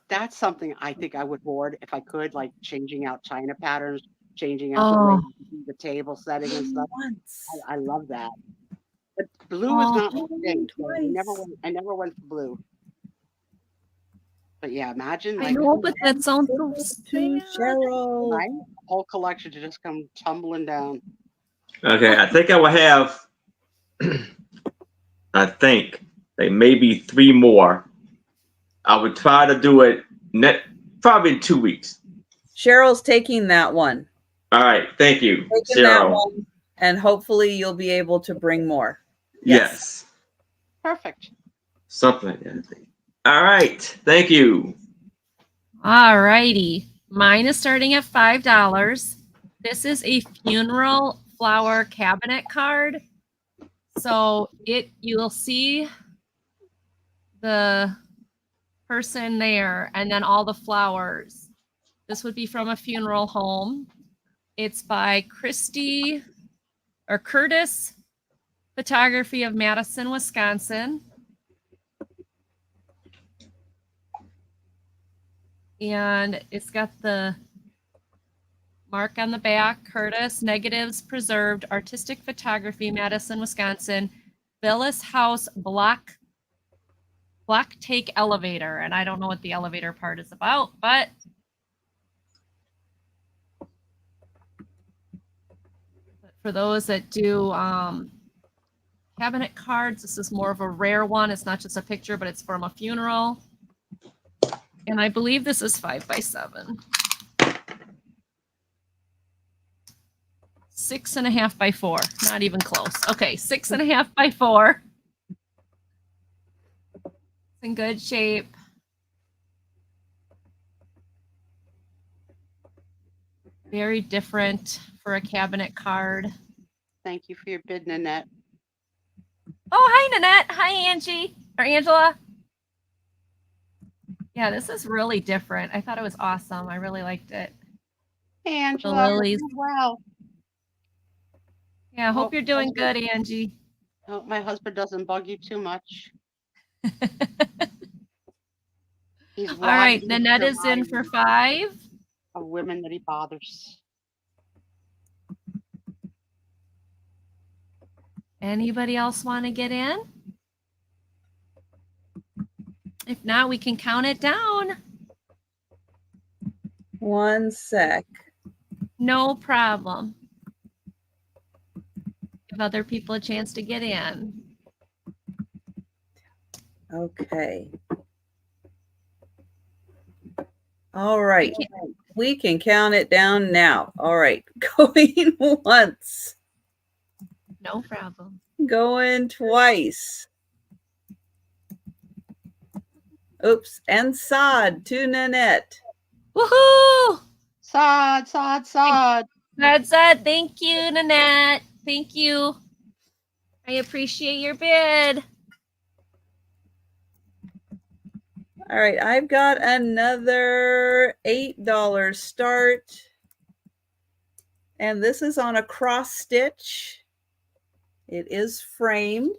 B: that's something I think I would hoard if I could, like changing out china patterns, changing out the way
C: Oh,
B: you do the table setting and stuff.
D: Once.
B: I love that. But blue is not my
D: Oh,
B: thing. So I never
D: twice.
B: went for blue. But yeah, imagine
C: I
B: like
C: know, but that sounds so
D: To
C: sad.
D: Cheryl.
B: right, whole collection to just come tumbling down.
A: Okay, I think I will have. I think like maybe 3 more. I would try to do it probably in 2 weeks.
D: Cheryl's taking that one.
A: All right, thank you,
D: Taking that
A: Cheryl.
D: one, and hopefully you'll be able to bring more.
A: Yes,
B: Perfect.
A: something like that. I think. All right, thank you.
C: All righty. Mine is starting at $5. This is a funeral flower cabinet card. So you'll see the person there and then all the flowers. This would be from a funeral home. It's by Curtis Photography of Madison, Wisconsin. And it's got the mark on the back, Curtis, negatives preserved, artistic photography, Madison, Wisconsin, Villas House block take elevator. And I don't know what the elevator part is about, but for those that do cabinet cards, this is more of a rare one. It's not just a picture, but it's from a funeral. And I believe this is 5x7. 6.5 by 4. Not even close. Okay, 6.5 by 4. It's in good shape. Very different for a cabinet card.
B: Thank you for your bid, Nanette.
C: Oh, hi, Nanette. Hi, Angie. Or Angela. Yeah, this is really different. I thought it was awesome. I really liked it.
B: Hey, Angela.
C: lilies.
B: Wow.
C: Yeah, I hope
B: Oh,
C: you're doing
B: that's
C: good, Angie.
B: Hope my husband doesn't bug you too much. He's
C: All right,
B: he's
C: Nanette is in for 5.
B: of women that he bothers.
C: Anybody else want to get in? If not, we can count it down.
D: One sec.
C: No problem. Give other people a chance to get in.
D: Okay. All right. We can count it down now. All right. Going once.
C: No problem.
D: Going twice. Oops. And sod to Nanette.
C: Woohoo!
B: Sod.
C: That's it. Thank you, Nanette. Thank you. I appreciate your bid.
D: All right. I've got another $8 start. And this is on a cross stitch. It is framed.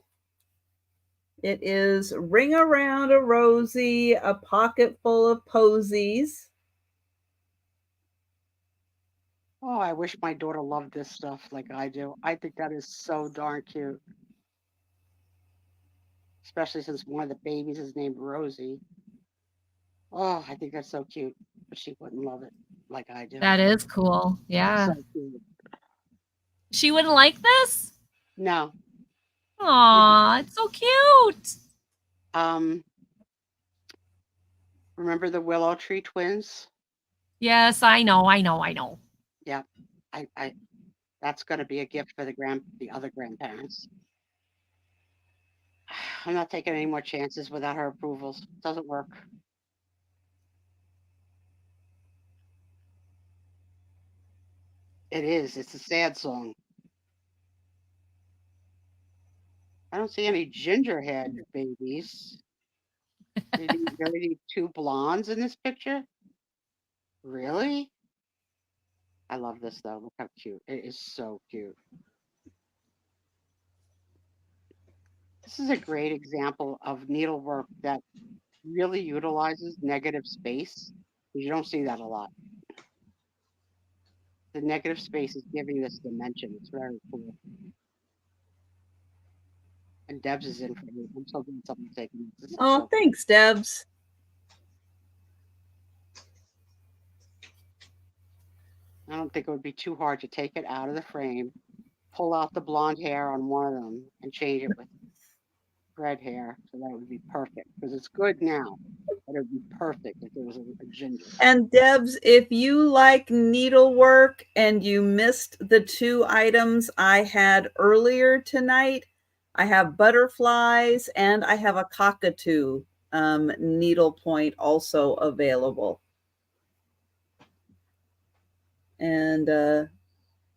D: It is Ring Around a Rosie, a pocket full of posies.
B: Oh, I wish my daughter loved this stuff like I do. I think that is so darn cute. Especially since one of the babies is named Rosie. Oh, I think that's so cute. But she wouldn't love it like I do.
C: That is cool. Yeah.
B: So cute.
C: She wouldn't like this?
B: No.
C: Aw, it's so cute.
B: Remember the Willow Tree twins?
C: Yes, I know.
B: Yeah. I that's gonna be a gift for the other grandparents. I'm not taking any more chances without her approvals. Doesn't work. It is. It's a sad song. I don't see any gingerhead babies. Did you really need two blondes in this picture? Really? I love this though. Look how cute. It is so cute. This is a great example of needlework that really utilizes negative space. You don't see that a lot. The negative space is giving this dimension. It's very cool. And Debs is in for me. I'm so glad someone's taking this.
D: Oh,
B: So
D: thanks, Debs.
B: I don't think it would be too hard to take it out of the frame, pull out the blonde hair on one of them, and change it with red hair. So that would be perfect because it's good now, but it would be perfect if there was a ginger.
D: And Debs, if you like needlework and you missed the two items I had earlier tonight, I have butterflies and I have a cockatoo needlepoint also available. And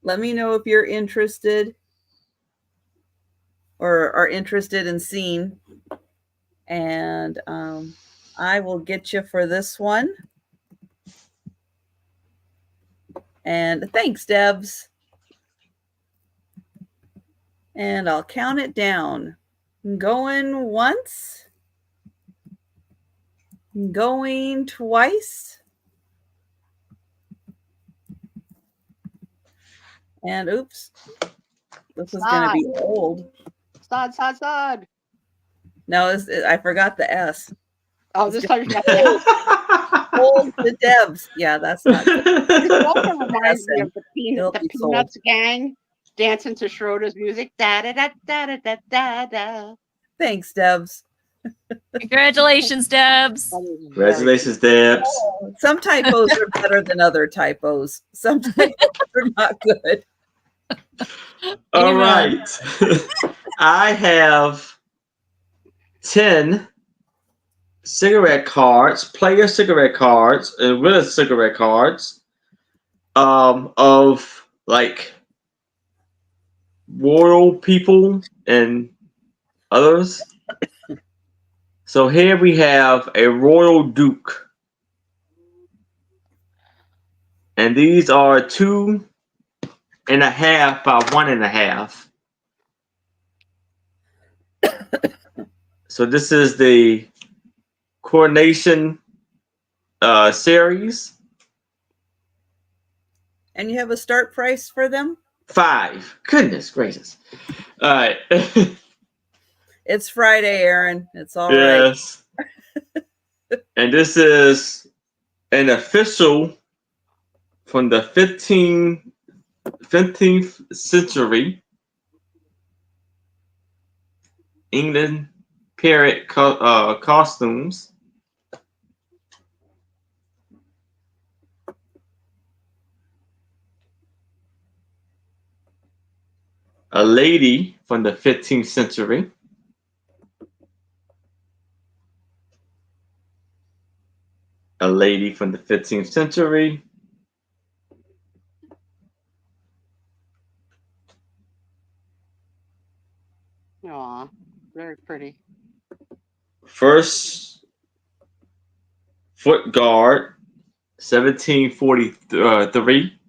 D: let me know if you're interested or are interested in seeing. And I will get you for this one. And thanks, Debs. And I'll count it down. Going once. Going twice. And oops, this is going to be old.
B: Sod.
D: No, I forgot the S.
B: Oh, this time you got that.
D: Old the Debs. Yeah, that's not good.
B: It also reminds me of the
D: It'll be sold.
B: Peanuts gang dancing to Schroeder's music. Da da da da da da da.
D: Thanks, Debs.
C: Congratulations, Debs.
A: Congratulations, Debs.
D: Some typos are better than other typos. Some typos are not good.
A: All right. I have 10 cigarette cards, player cigarette cards, and winner cigarette cards of like royal people and others. So here we have a royal duke. And these are 2.5 by 1.5. So this is the coronation series.
D: And you have a start price for them?
A: 5. Goodness gracious. All right.
D: It's Friday, Aaron. It's all right.
A: Yes. And this is an official from the 15th century England period costumes. A lady from the 15th century. A lady from the 15th century.
B: Aw, very pretty.
A: First foot guard, 1743.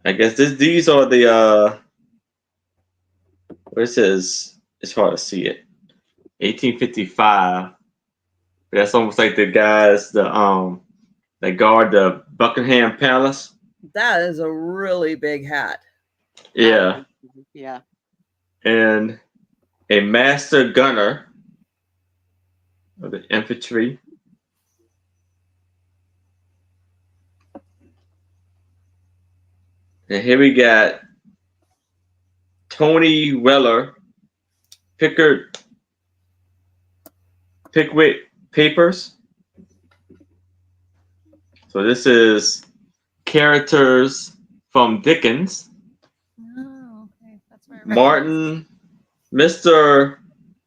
A: I guess these are the where it says it's hard to see it. 1855. That's almost like the guys that guard the Buckingham Palace.
D: That is a really big hat.
A: Yeah.
B: Yeah.
A: And a master gunner of the infantry. And here we got Tony Weller, Pickwick Papers. So this is characters from Dickens.
C: Oh, okay. That's where
A: Martin, Mr.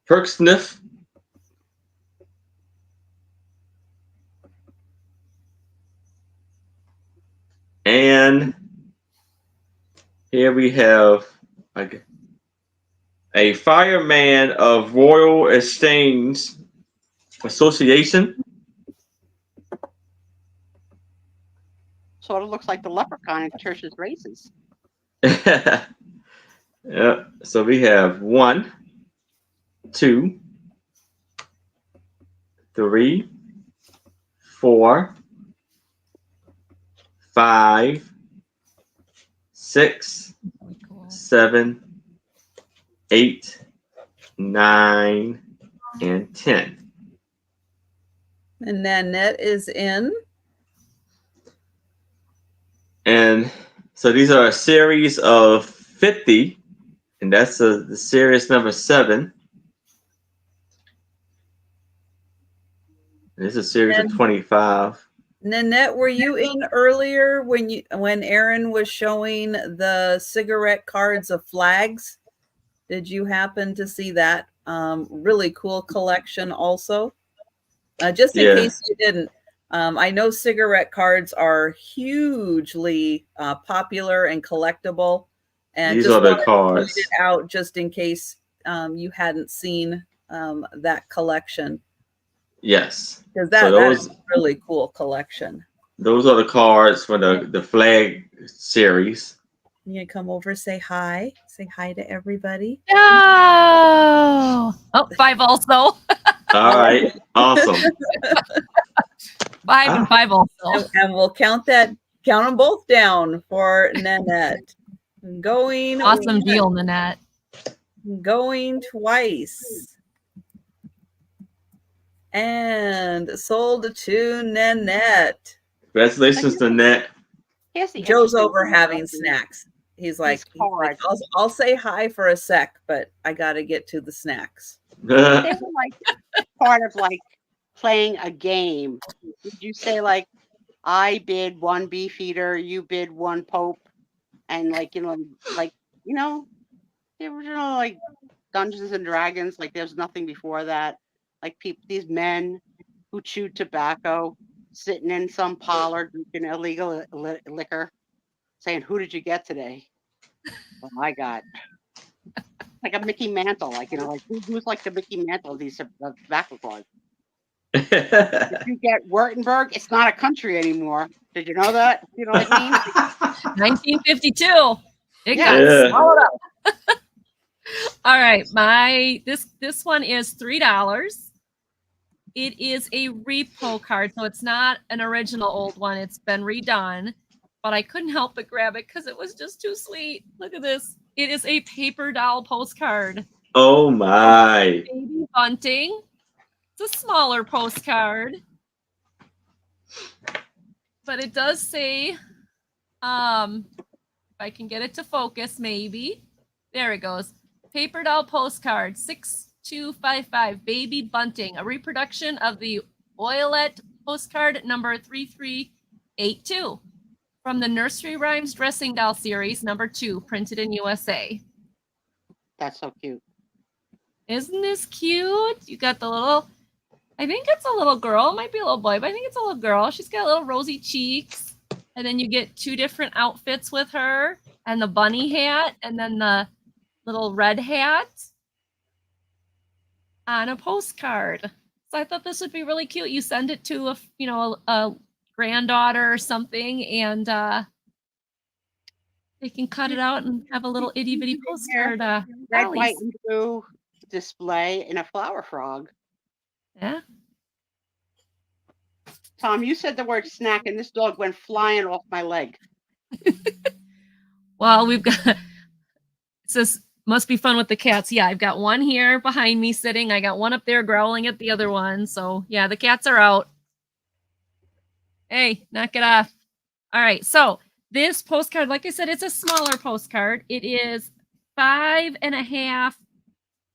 A: Perksniff. And here we have a fireman of Royal Exchange Association.
B: Sort of looks like the leprechaun in Church's Races.
A: Yeah. So we have 1, 2, 3, 4, 5, 6,
C: really cool.
A: 7, 8, 9, and 10.
D: And Nanette is in.
A: And so these are a series of 50, and that's the series number 7. This is a series of 25.
D: Nanette, were you in earlier when Aaron was showing the cigarette cards of flags? Did you happen to see that really cool collection also? Just in case you didn't, I know cigarette cards are hugely popular and collectible. And
A: These
D: just
A: are the
D: wanted to
A: cards.
D: point it out just in case you hadn't seen that collection.
A: Yes.
D: Because
A: So
D: that is a really cool collection.
A: Those are the cards for the flag series.
D: You gonna come over, say hi to everybody.
C: No. Oh, 5 also.
A: All right. Awesome.
C: 5 and 5 also.
D: And we'll count them both down for Nanette. Going
C: Awesome
D: once,
C: deal, Nanette.
D: going twice. And sold to Nanette.
A: Congratulations, Nanette.
B: Here's the
D: Joe's
B: interesting
D: over
B: thing
D: having
B: about these-
D: snacks. He's like,
B: these cards.
D: I'll say hi for a sec, but I got to get to the snacks.
B: They were like part of like playing a game. Did you say like I bid 1 beefeater, you bid 1 pope, and the original like Dungeons and Dragons, like there's nothing before that. Like these men who chewed tobacco, sitting in some parlor drinking illegal liquor, saying, "Who did you get today?" Well, I got like a Mickey Mantle, who's like the Mickey Mantle of these tobacco cards. If you get Württemberg, it's not a country anymore. Did you know that? You know what I mean?
C: 1952. It
B: Yeah.
C: got swallowed up. All right, this one is $3. It is a repo card, so it's not an original old one. It's been redone, but I couldn't help but grab it because it was just too sweet. Look at this. It is a paper doll postcard.
A: Oh my.
C: Baby Bunting. It's a smaller postcard, but it does say, if I can get it to focus, maybe. There it goes. Paper doll postcard 6255, Baby Bunting, a reproduction of the Oilette postcard number 3382 from the Nursery Rhymes Dressing Doll series number 2, printed in USA.
B: That's so cute.
C: Isn't this cute? You got the little, I think it's a little girl. It might be a little boy, but I think it's a little girl. She's got little rosy cheeks. And then you get 2 different outfits with her, and the bunny hat, and then the little red hat on a postcard. So I thought this would be really cute. You send it to a granddaughter or something, and they can cut it out and have a little itty bitty postcard.
B: Red,
C: rallies.
B: white, and blue display in a flower frog.
C: Yeah.
B: Tom, you said the word snack, and this dog went flying off my leg.
C: Well, we've got, it says, must be fun with the cats. Yeah, I've got one here behind me sitting. I got one up there growling at the other one. So yeah, the cats are out. Hey, knock it off. All right, so this postcard, like I said, it's a smaller postcard. It is 5.5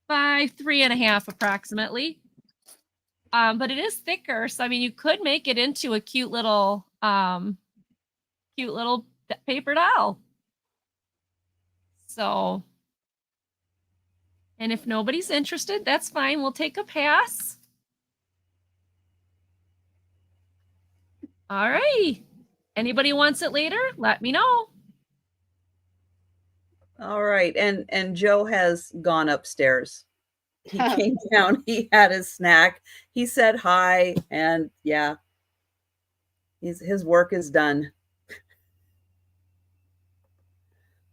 C: by 3.5 approximately. But it is thicker. So I mean, you could make it into a cute little paper doll. So, and if nobody's interested, that's fine. We'll take a pass. All right. Anybody wants it later? Let me know.
D: All right. And Joe has gone upstairs. He came down, he had his snack, he said hi, and yeah, his work is done.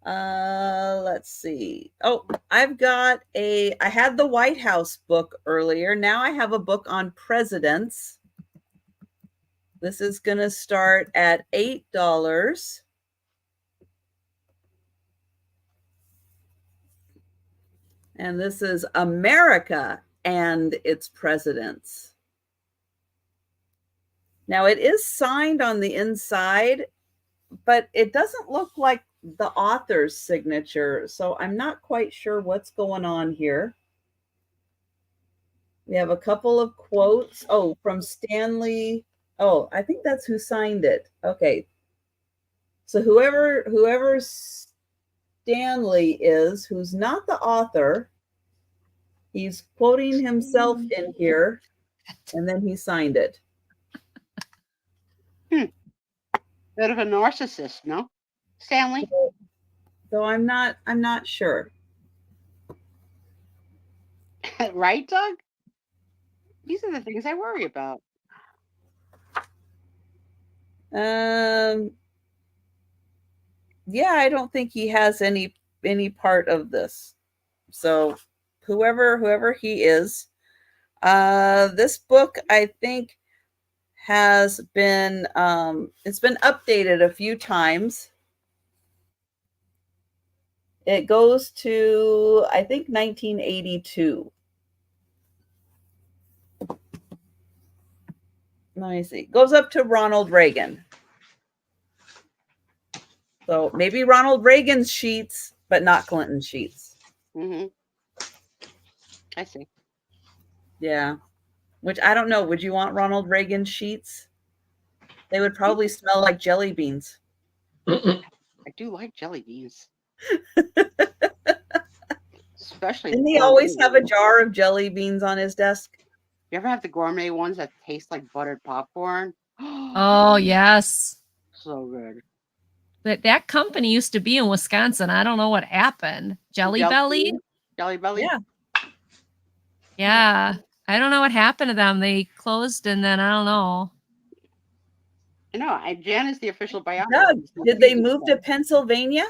D: Let's see. Oh, I had the White House book earlier. Now I have a book on presidents. This is going to start at $8. And this is America and its presidents. Now it is signed on the inside, but it doesn't look like the author's signature. So I'm not quite sure what's going on here. We have a couple of quotes. Oh, from Stanley. Oh, I think that's who signed it. Okay. So whoever Stanley is, who's not the author, he's quoting himself in here, and then he signed it.
B: Bit of a narcissist, no, Stanley?
D: So I'm not sure.
B: Right, Doug? These are the things I worry about.
D: Yeah, I don't think he has any part of this. So whoever he is, this book I think has been it's been updated a few times. It goes to, I think, 1982. Let me see. Goes up to Ronald Reagan. So maybe Ronald Reagan's sheets, but not Clinton's sheets.
B: Mm-hmm. I see.
D: Yeah. Which I don't know. Would you want Ronald Reagan's sheets? They would probably smell like jelly beans.
B: I do like jelly beans. Especially.
D: Didn't he always have a jar of jelly beans on his desk?
B: You ever have the gourmet ones that taste like buttered popcorn?
C: Oh, yes.
B: So good.
C: But that company used to be in Wisconsin. I don't know what happened. Jelly Belly?
B: Jelly Belly?
D: Yeah.
C: Yeah. I don't know what happened to them. They closed and then I don't know.
B: I know. Jan is the official biographer.
D: Doug, did they move to Pennsylvania?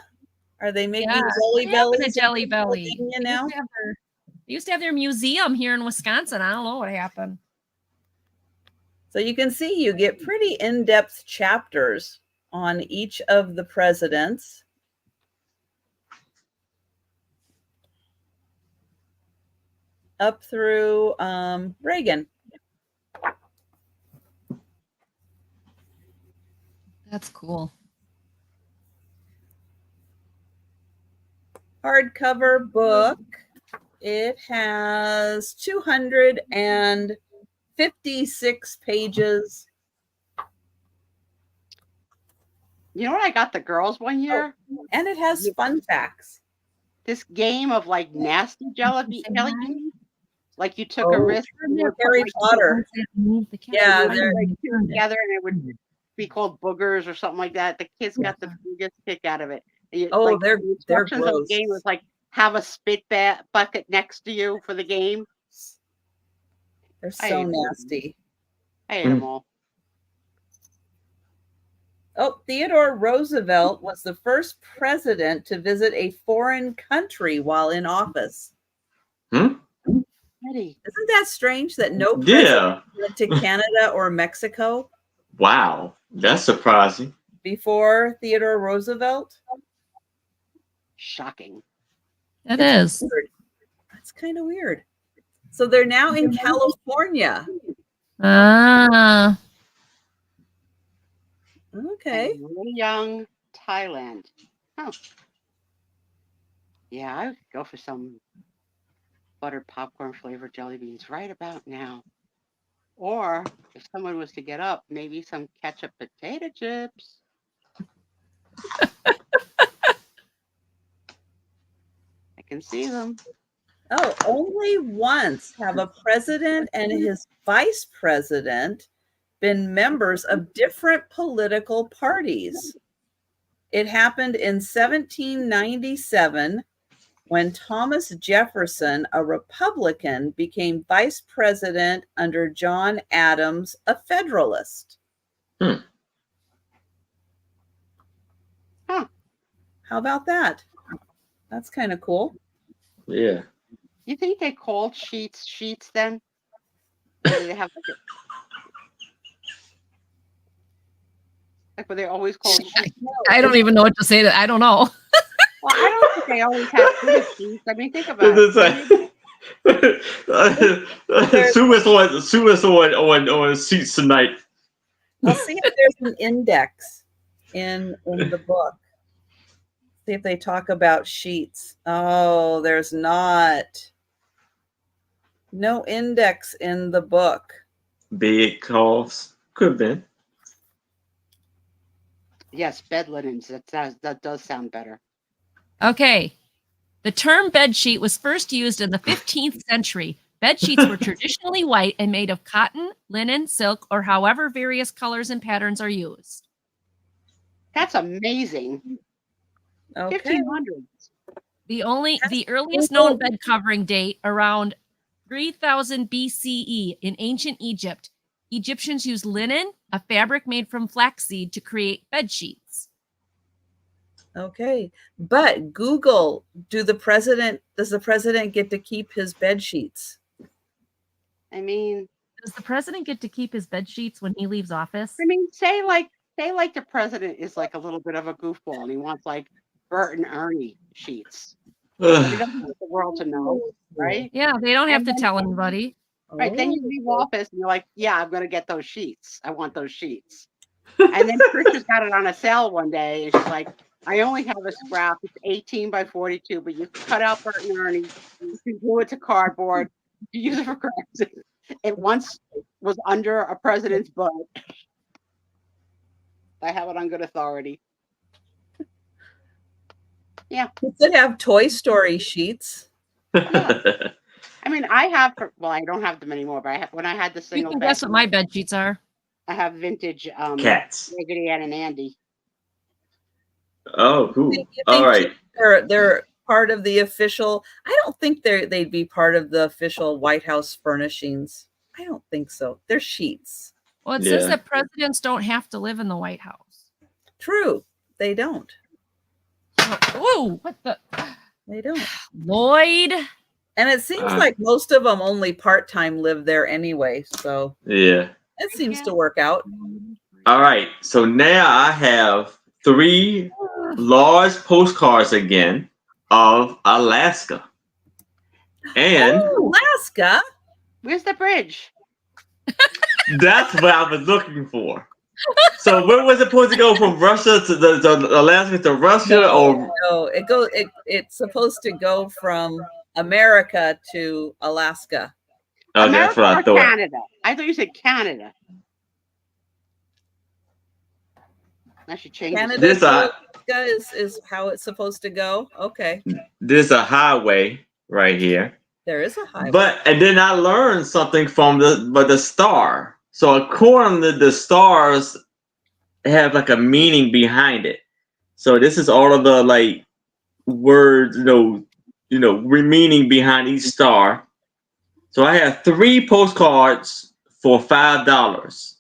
D: Are they making Jelly Bellies
C: to Jelly Belly
D: now?
C: They used to have their museum here in Wisconsin. I don't know what happened.
D: So you can see you get pretty in-depth chapters on each of the presidents. Up through Reagan.
C: That's cool.
D: Hardcover book. It has 256 pages.
B: You know what I got the girls one year?
D: Oh, and it has fun facts.
B: This game of like nasty jelly beans. Like you took a risk.
D: Harry Potter. Yeah,
B: they're like two together and it would be called boogers or something like that. The kids got the biggest kick out of it.
D: Oh, they're
B: gross.
D: Of
B: the game was like have a spit bucket next to you for the game.
D: They're so nasty.
B: I hate them all.
D: Oh, Theodore Roosevelt was the first president to visit a foreign country while in office.
A: Hmm?
B: Isn't
D: that strange that no president went to Canada or Mexico?
A: Wow, that's surprising.
D: Before Theodore Roosevelt?
B: Shocking.
C: It is.
D: Weird. That's kind of weird. So they're now in California.
C: Ah.
D: Okay.
B: Young, Thailand. Oh. Yeah, I would go for some buttered popcorn flavored jelly beans right about now. Or if someone was to get up, maybe some ketchup potato chips. I can see them.
D: Oh, only once have a president and his vice president been members of different political parties. It happened in 1797 when Thomas Jefferson, a Republican, became vice president under John Adams, a Federalist.
A: Hmm.
B: Huh.
D: How about that? That's kind of cool.
A: Yeah.
B: You think they called sheets then? Or did they have like were they always called sheets?
C: I don't even know what to say. I don't know.
B: Well, I don't think they always had footed sheets. I mean, think about
A: It's
B: it.
A: like, Sue is on seats tonight.
D: I'll see if there's an index in the book. See if they talk about sheets. Oh, there's not. No index in the book.
A: Big calls. Could have been.
B: Yes, bed linens. That does sound better.
C: Okay. The term bedsheet was first used in the 15th century. Bedsheets were traditionally white and made of cotton, linen, silk, or however various colors and patterns are used.
B: That's amazing.
D: Okay.
B: 1500s.
C: The earliest known bed covering date around 3000 BCE in ancient Egypt. Egyptians used linen, a fabric made from flaxseed, to create bed sheets.
D: Okay. But Google, does the president get to keep his bed sheets?
B: I mean,
C: Does the president get to keep his bed sheets when he leaves office?
B: say like the president is like a little bit of a goofball and he wants like Bert and Ernie sheets. But he doesn't want the world to know, right?
C: Yeah, they don't have to tell anybody.
B: Right. Then you leave office and you're like, yeah, I'm gonna get those sheets. I want those sheets. And then Trisha's got it on a sale one day and she's like, I only have a scrap. It's 18 by 42, but you can cut out Bert and Ernie. You can glue it to cardboard. You use it for crafts. It once was under a president's butt. I have it on good authority. Yeah.
D: You could have Toy Story sheets.
B: Yeah. I mean, I have, I don't have them anymore, but when I had the
C: You
B: single
C: can
B: bed,
C: guess what my bed sheets are.
B: I have vintage
A: Cats.
B: Raggedy Ann and Andy.
A: Oh, cool.
D: You think
A: All right.
D: They're part of the official. I don't think they'd be part of the official White House furnishings. I don't think so. They're sheets.
C: Well, it says
A: Yeah.
C: that presidents don't have to live in the White House.
D: True. They don't.
C: Whoa, what the?
D: They don't.
C: Lloyd.
D: And it seems like most of them only part-time live there anyway. So
A: Yeah.
D: it seems to work out.
A: All right. So now I have 3 large postcards again of Alaska. And
D: Oh, Alaska.
B: Where's the bridge?
A: that's what I was looking for. So where was it supposed to go from Russia to the Alaska to Russia, or
D: No, it's supposed to go from America to Alaska.
A: oh,
B: America
A: that's what I
B: or
A: thought.
B: Canada? I thought you said Canada. I should change it.
D: Canada
A: This
D: to Alaska is how it's supposed to go. Okay.
A: There's a highway right here.
D: There is a highway.
A: And then I learned something from the star. So according to the stars have like a meaning behind it. So this is all of the like words, meaning behind each star. So I have 3 postcards for $5.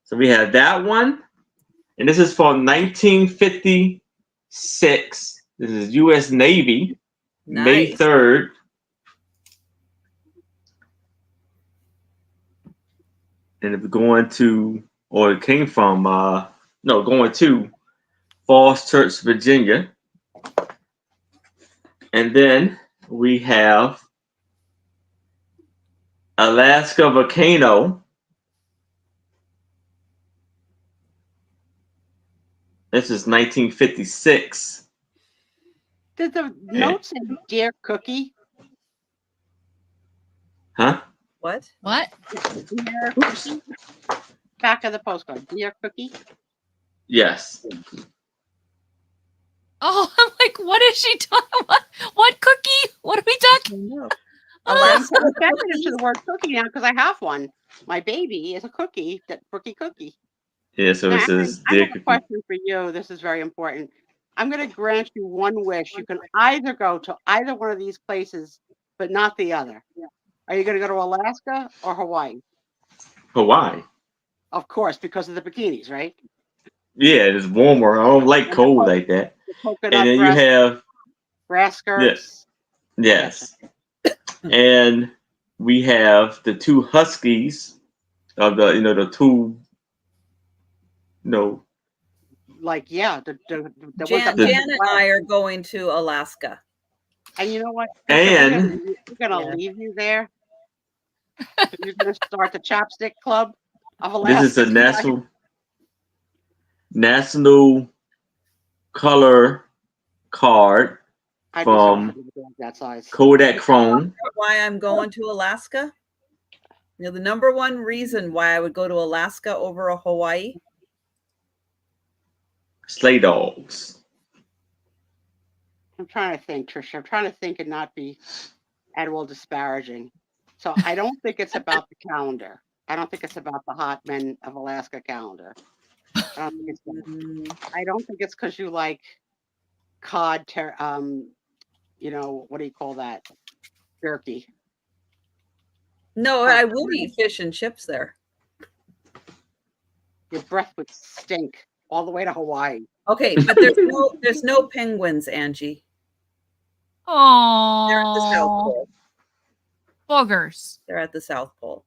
A: So we have that one, and this is from 1956. This is U.S. Navy, May
D: Nice.
A: 3rd. And it's going to, or it came from, going to Falls Church, Virginia. And then we have Alaska volcano. This is 1956.
B: Did the note say Dear Cookie?
A: Huh?
D: What?
C: What?
B: Dear Cookie? Back of the postcard. Dear Cookie?
A: Yes.
C: Oh, I'm like, what is she talking about? What cookie? What are we talking?
D: No.
B: I'm
D: Alaska
B: sensitive to the word cookie now because I have one. My baby is a cookie, that cookie.
A: Yeah, so
B: Now,
A: it
B: Aaron,
A: says
B: I
A: dear
B: have a
A: cookie.
B: question for you. This is very important. I'm going to grant you one wish. You can either go to either one of these places, but not the other. Are you going to go to Alaska or Hawaii?
A: Hawaii.
B: Of course, because of the bikinis, right?
A: Yeah, it's warmer. I don't like
B: And the
A: cold like that.
B: The
A: And
B: coconut
A: then you
B: breast,
A: have
B: grass skirts.
A: yes, and we have the two huskies of the two
B: Like, yeah, the ones
D: Jan,
B: that
A: The-
D: Jan and I are going to Alaska.
B: And you know what?
A: And-
B: we're gonna
D: Yeah.
B: leave you there. You're gonna start the chapstick club of
A: this
B: Alaska.
A: is a national color card
B: I'd be so
A: from
B: offended with that size.
A: Kodachrome.
D: Why I'm going to Alaska? You know, the number one reason why I would go to Alaska over a Hawaii.
A: Sleigh dogs.
B: I'm trying to think, Trisha. I'm trying to think and not be at all disparaging. So I don't think it's about the calendar. I don't think it's about the Hot Men of Alaska calendar. I don't think it's that.
D: Mm,
B: I don't think it's because you like cod, you know, what do you call that? Jerky.
D: no, I will eat fish and chips there.
B: Your breath would stink all the way to Hawaii.
D: Okay, but there's no penguins, Angie. They're at the South
C: Oh,
D: Pole.
C: boogers.
D: They're at the South Pole.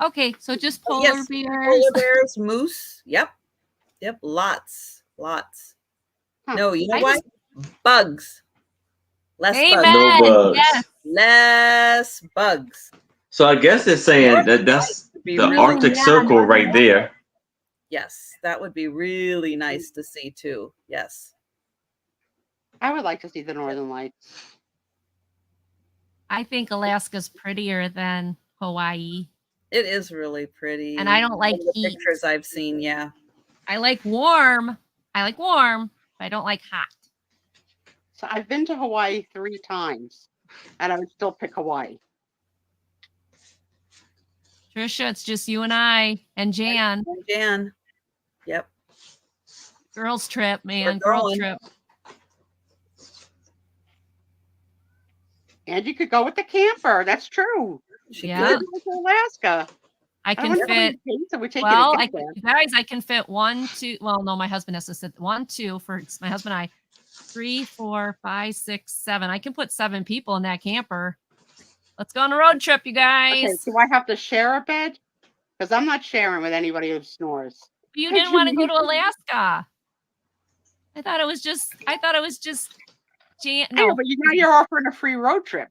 C: Okay, so just
D: Oh,
C: polar
D: yes,
C: bears.
D: Polar bears, moose. Yep. Lots.
B: Huh.
D: No, you know
C: I
D: what? Bugs. Less
C: Amen.
D: bugs.
A: No bugs.
C: Yes.
D: Less bugs.
A: So I guess they're saying that's
D: Would be
A: the
D: really
A: Arctic
C: yeah,
A: Circle
C: no,
A: right there.
D: Yes, that would be really nice to see too. Yes.
B: I would like to see the Northern Lights.
C: I think Alaska's prettier than Hawaii.
D: It is really pretty.
C: And I don't like
D: Some of the
C: heat.
D: pictures I've seen, yeah.
C: I like warm. But I don't like hot.
B: So I've been to Hawaii 3 times, and I would still pick Hawaii.
C: Trisha, it's just you and I and Jan.
D: And Jan. Yep.
C: Girls trip, man.
D: We're
C: Girls
D: going.
C: trip.
B: And you could go with the camper. That's true.
D: She
C: Yeah.
D: could.
B: Go to Alaska.
C: I
B: don't
C: can
B: wonder how many
C: fit.
B: days it would take
C: Well,
B: you to
C: I
B: get there.
C: guys, I can fit 1, 2. Well, no, my husband has to sit 1, 2 for my husband and I. 3, 4, 5, 6, 7. I can put 7 people in that camper. Let's go on a road trip, you guys.
B: Okay, do I have to share a bed? Because I'm not sharing with anybody who snores.
C: You
B: Could
C: didn't
B: you
C: want to go
B: make
C: to Alaska. I thought it was just Jan.
B: I know,
C: No,
B: but now you're offering a free road trip.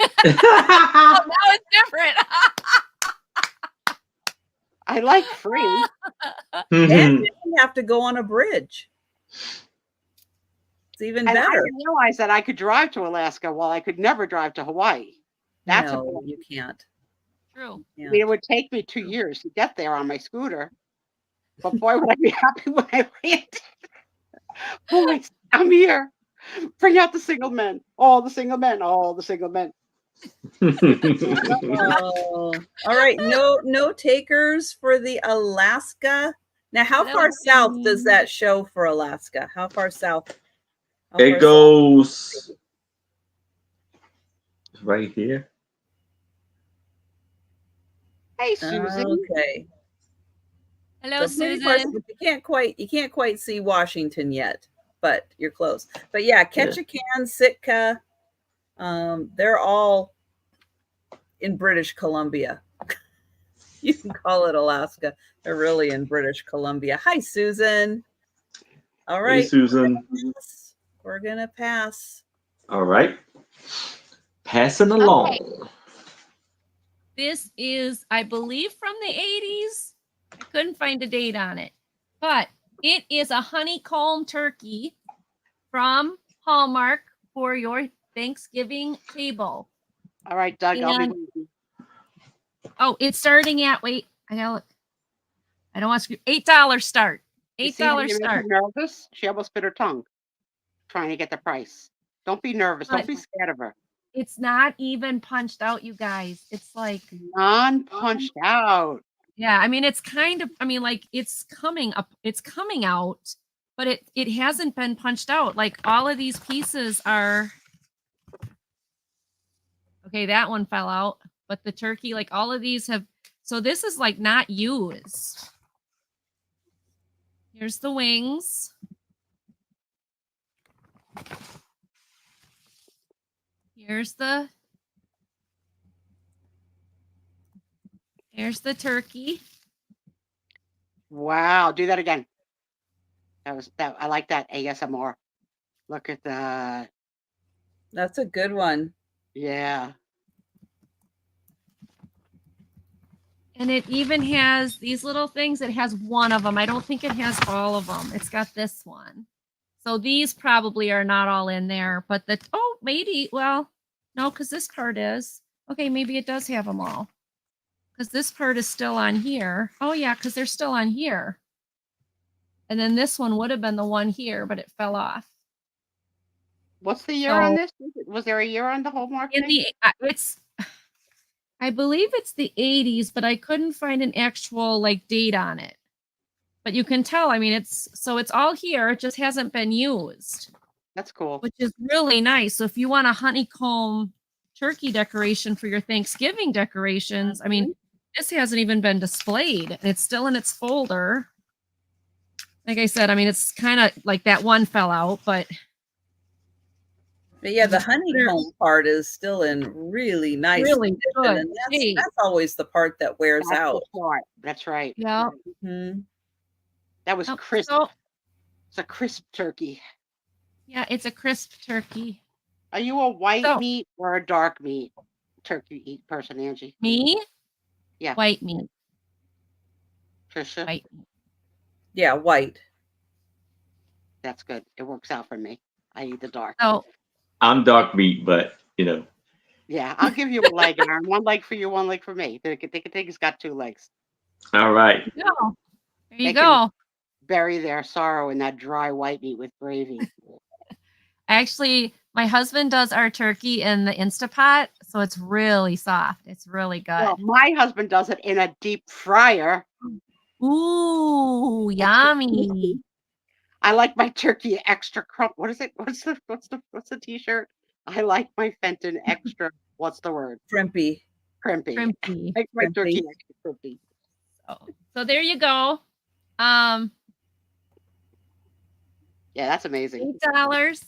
C: oh, now it's different.
B: I like free.
D: And you have to go on a bridge. It's even
B: And I
D: better.
B: didn't realize that I could drive to Alaska while I could never drive to Hawaii. That's a
D: No,
B: problem.
D: you can't.
C: True.
B: I mean, it would take me 2 years to get there on my scooter. But boy, would I be happy when I landed. Boys, I'm here. Bring out the single men. All the single men. All the single men.
D: Oh, all right. No takers for the Alaska. Now, how
C: That
D: far
C: would
D: south
C: be-
D: does that show for Alaska? How far south? How
A: It
D: far
A: goes right here.
B: Hey,
D: south?
B: Susan.
D: Okay.
C: Hello,
D: So pretty
C: Susan.
D: much- you can't quite see Washington yet, but you're close. But yeah, Ketchikan, Sitka, they're all in British Columbia. You can call it Alaska. They're really in British Columbia. Hi, Susan. All
A: Hey,
D: right.
A: Susan.
D: We're gonna pass.
A: All right. Passing along.
C: This is, I believe, from the 80s. I couldn't find a date on it, but it is a honeycomb turkey from Hallmark for your Thanksgiving table.
B: All right, Doug. I'll be
C: And-
B: waiting.
C: Oh, it's starting at, wait, I gotta look. I don't want to screw. $8 start.
B: You see how
C: $8
B: you make her
C: start.
B: nervous? She almost bit her tongue. trying to get the price. Don't be nervous. Don't
C: But-
B: be scared of her.
C: It's not even punched out, you guys. It's like,
B: Non-punched out.
C: yeah, I mean, it's kind of, I mean, like it's coming up, it's coming out, but it hasn't been punched out. Like all of these pieces are, okay, that one fell out, but the turkey, like all of these have, so this is like not used. Here's the wings. Here's the turkey.
B: Wow. Do that again. That. I like that ASMR. Look at that.
D: That's a good one.
B: Yeah.
C: And it even has these little things. It has one of them. I don't think it has all of them. It's got this one. So these probably are not all in there, but maybe, well, no, because this part is. Okay, maybe it does have them all. Because this part is still on here. Oh, yeah, because they're still on here. And then this one would have been the one here, but it fell off.
B: What's the year on this? Was there a year on the Hallmark
C: In
B: thing?
C: I believe it's the 80s, but I couldn't find an actual like date on it. But you can tell, I mean, it's all here. It just hasn't been used,
B: That's cool.
C: which is really nice. So if you want a honeycomb turkey decoration for your Thanksgiving decorations, I mean, this hasn't even been displayed and it's still in its folder. Like I said, I mean, it's kind of like that one fell out, but
D: yeah, the honeycomb part is still in really nice
C: really
D: condition,
C: good
D: and
C: shape.
D: that's always the part that wears
B: That's
D: out.
B: the part. That's right.
C: Yeah.
D: Mhm.
B: That was
C: Yep,
B: crisp.
C: so-
B: It's a crisp turkey.
C: yeah, it's a crisp turkey.
B: Are you a white
C: So-
B: meat or a dark meat turkey eat person, Angie?
C: Me?
B: Yeah.
C: White meat.
B: Trisha?
C: White meat.
D: Yeah, white.
B: That's good. It works out for me. I eat the dark.
C: So
A: I'm dark meat, but
B: Yeah, I'll give you a leg, Aaron. One leg for you, one leg for me. The thing's got two legs.
A: All right.
C: there you go. There you
B: They
C: go.
B: Bury their sorrow in that dry white meat with gravy.
C: Actually, my husband does our turkey in the Instapot, so it's really soft. It's really good.
B: Well, my husband does it in a deep fryer.
C: Ooh, yummy.
B: I like my turkey extra crump. What is it? What's the t-shirt? I like my Fenton extra. What's the word?
D: Crimpy.
B: Crimpy.
C: Crimpy.
B: I like my turkey
D: Crimpy.
B: extra crimpy.
C: So there you go.
B: Yeah, that's amazing.
C: $8.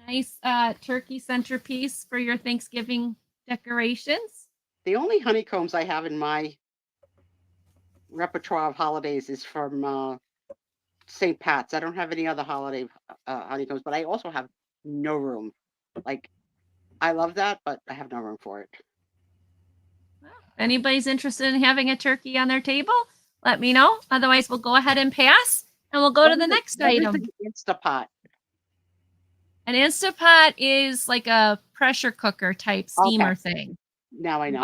C: Nice turkey centerpiece for your Thanksgiving decorations.
B: The only honeycombs I have in my repertoire of holidays is from St. Pat's. I don't have any other holiday honeycombs, but I also have no room. Like, I love that, but I have no room for it.
C: Well, if anybody's interested in having a turkey on their table, let me know. Otherwise, we'll go ahead and pass and we'll go to the next item.
B: Instapot.
C: An Instapot is like a pressure cooker type steamer thing.
B: Now I know.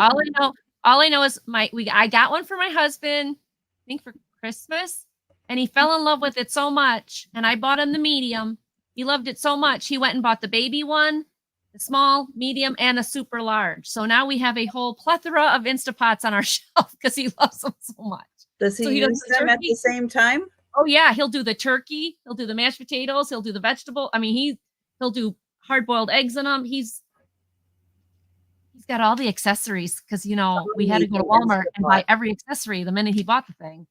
C: All I know is I got one for my husband, I think for Christmas, and he fell in love with it so much. And I bought him the medium. He loved it so much. He went and bought the baby one, the small, medium, and a super large. So now we have a whole plethora of Instapots on our shelf because he loves them so much.
D: Does he
C: So he does
D: use
C: the
D: them at
C: turkey?
D: the same time?
C: Oh yeah, he'll do the turkey, he'll do the mashed potatoes, he'll do the vegetable. I mean, he'll do hard-boiled eggs in them. He's got all the accessories because we had to go to Walmart and buy every accessory the minute he bought the thing.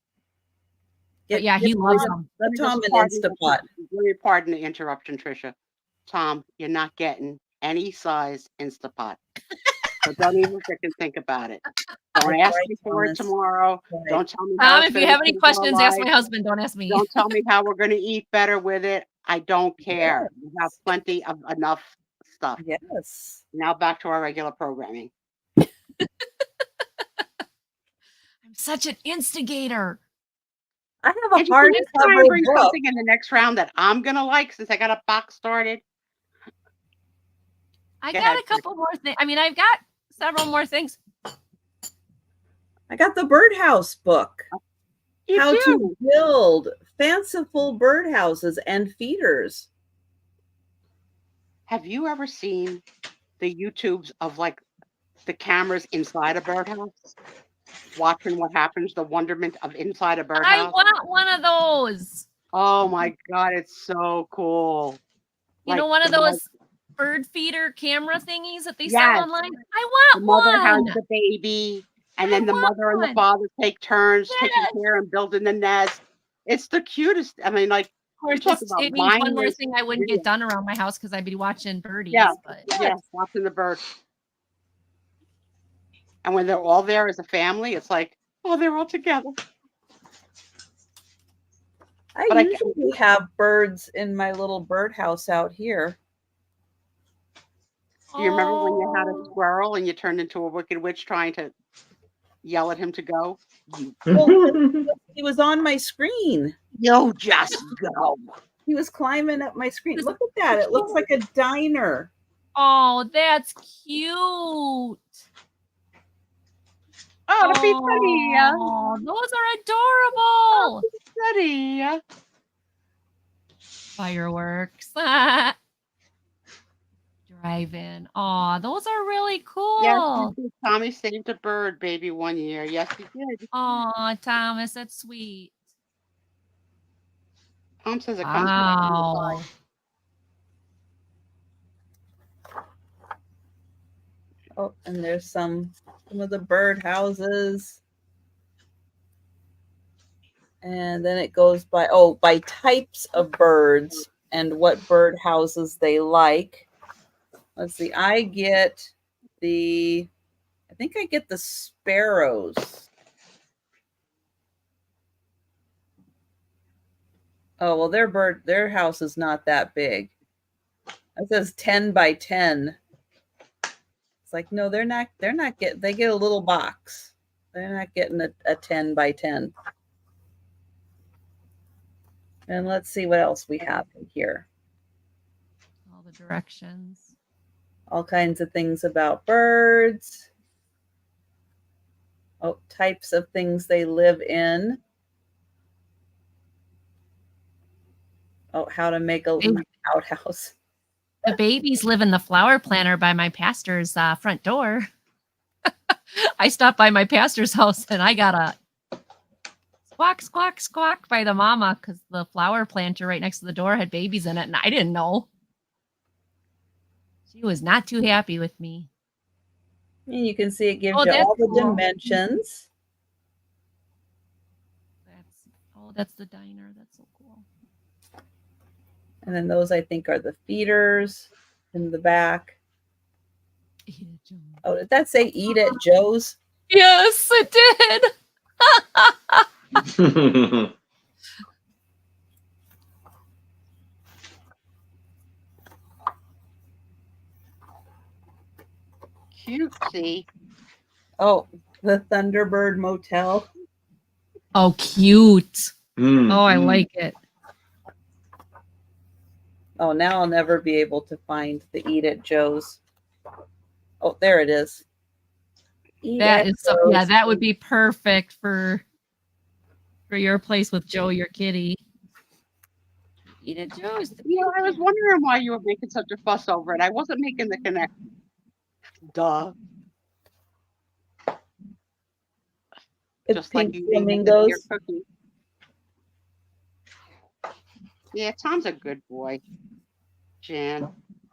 C: But yeah, he loves them.
D: Let Tom an Instapot.
B: Let me pardon the interruption, Trisha. Tom, you're not getting any size Instapot. So don't even freaking think about it. Don't
D: That's
B: ask
D: right,
B: me for it
D: Thomas.
B: tomorrow.
D: Right.
B: Don't tell me. how
C: Tom,
B: it's
C: if you
B: gonna
C: have any
B: improve our
C: questions, ask my
B: lives.
C: husband. Don't ask me.
B: Don't tell me how we're going to eat better with it. I don't care. We have plenty of enough stuff.
D: Yes.
B: Now back to our regular programming.
C: I'm such an instigator.
D: I have
B: And
D: a
B: you
D: hard
B: can try and bring
D: book.
B: something in the next round that I'm going to like since I got a box started.
C: I
B: Go
C: got
B: ahead,
C: a couple more things. I mean, I've got several more things.
D: I got the birdhouse book.
B: You
D: how
B: do.
D: to build fanciful birdhouses and feeders.
B: Have you ever seen the YouTubes of like the cameras inside a birdhouse? Watching what happens, the wonderment of inside a
C: I
B: birdhouse.
C: want one of those.
B: Oh my god, it's so cool.
C: You know,
B: Like,
C: one of
B: the
C: those bird feeder camera thingies that they
B: Yes.
C: sell online. I
B: The
C: want
B: mother has
C: one.
B: the baby, and
C: I
B: then the
C: want
B: mother and the
C: one.
B: father take turns taking
C: Yes.
B: care and building the nest. It's the cutest. I mean, like,
C: Of course,
B: talk about
C: it means one more
B: mindless
C: thing I wouldn't
B: video.
C: get done around my house because I'd be watching birdies.
B: Yeah.
C: But
B: yes, watching the birds. And when they're all there as a family, it's like, oh, they're all together.
D: I
B: But I
D: usually have birds in my little birdhouse out here.
B: Do you remember when you had a
C: Oh,
B: squirrel and you turned into a wicked witch trying to yell at him to go?
D: He was on my screen.
B: You just go.
D: He was climbing up my screen. Look at that. It looks like a diner.
C: oh, that's cute.
B: Oh, the pizzeria.
C: Oh, those are adorable.
B: Pizzeria.
C: Fireworks. Drive-in. Oh, those are really cool.
B: Yes, you did. Tommy saved a bird, baby, one year. Yes, he did.
C: Oh, Thomas, that's sweet.
B: Tom says it comes from the
C: Wow.
B: inside.
D: Oh, and there's some of the bird houses. And then it goes by by types of birds and what bird houses they like. Let's see. I think I get the sparrows. Oh, well, their house is not that big. It says 10 by 10. It's like, no, they get a little box. They're not getting a 10 by 10. And let's see what else we have in here.
C: All the directions.
D: All kinds of things about birds. Oh, types of things they live in. Oh, how to make a outhouse.
C: The babies live in the flower planter by my pastor's front door. I stopped by my pastor's house and I got a squawk, squawk, squawk by the mama because the flower planter right next to the door had babies in it and I didn't know. She was not too happy with me.
D: And you can see it gives
C: Oh,
D: you
C: that's
D: all the
C: cool.
D: dimensions.
C: That's the diner. That's so cool.
D: And then those, I think, are the feeders in the back.
C: Eat it, Joe.
D: Oh, did that say eat at Joe's?
C: Yes, it did.
B: Cutesy.
D: Oh, the Thunderbird Motel.
C: Oh, cute.
A: Mm.
C: Oh, I like it.
D: Oh, now I'll never be able to find the eat at Joe's. Oh, there it is. Eat
C: That
D: at
C: is so, yeah,
D: Joe's.
C: that would be perfect for your place with Joe, your kitty. Eat at Joe's.
B: Yeah, I was wondering why you were making such a fuss over it. I wasn't making the connection. Duh.
D: It's
B: Just like
D: pink
B: you named your
D: flamingos.
B: cookie. Yeah, Tom's a good boy, Jan.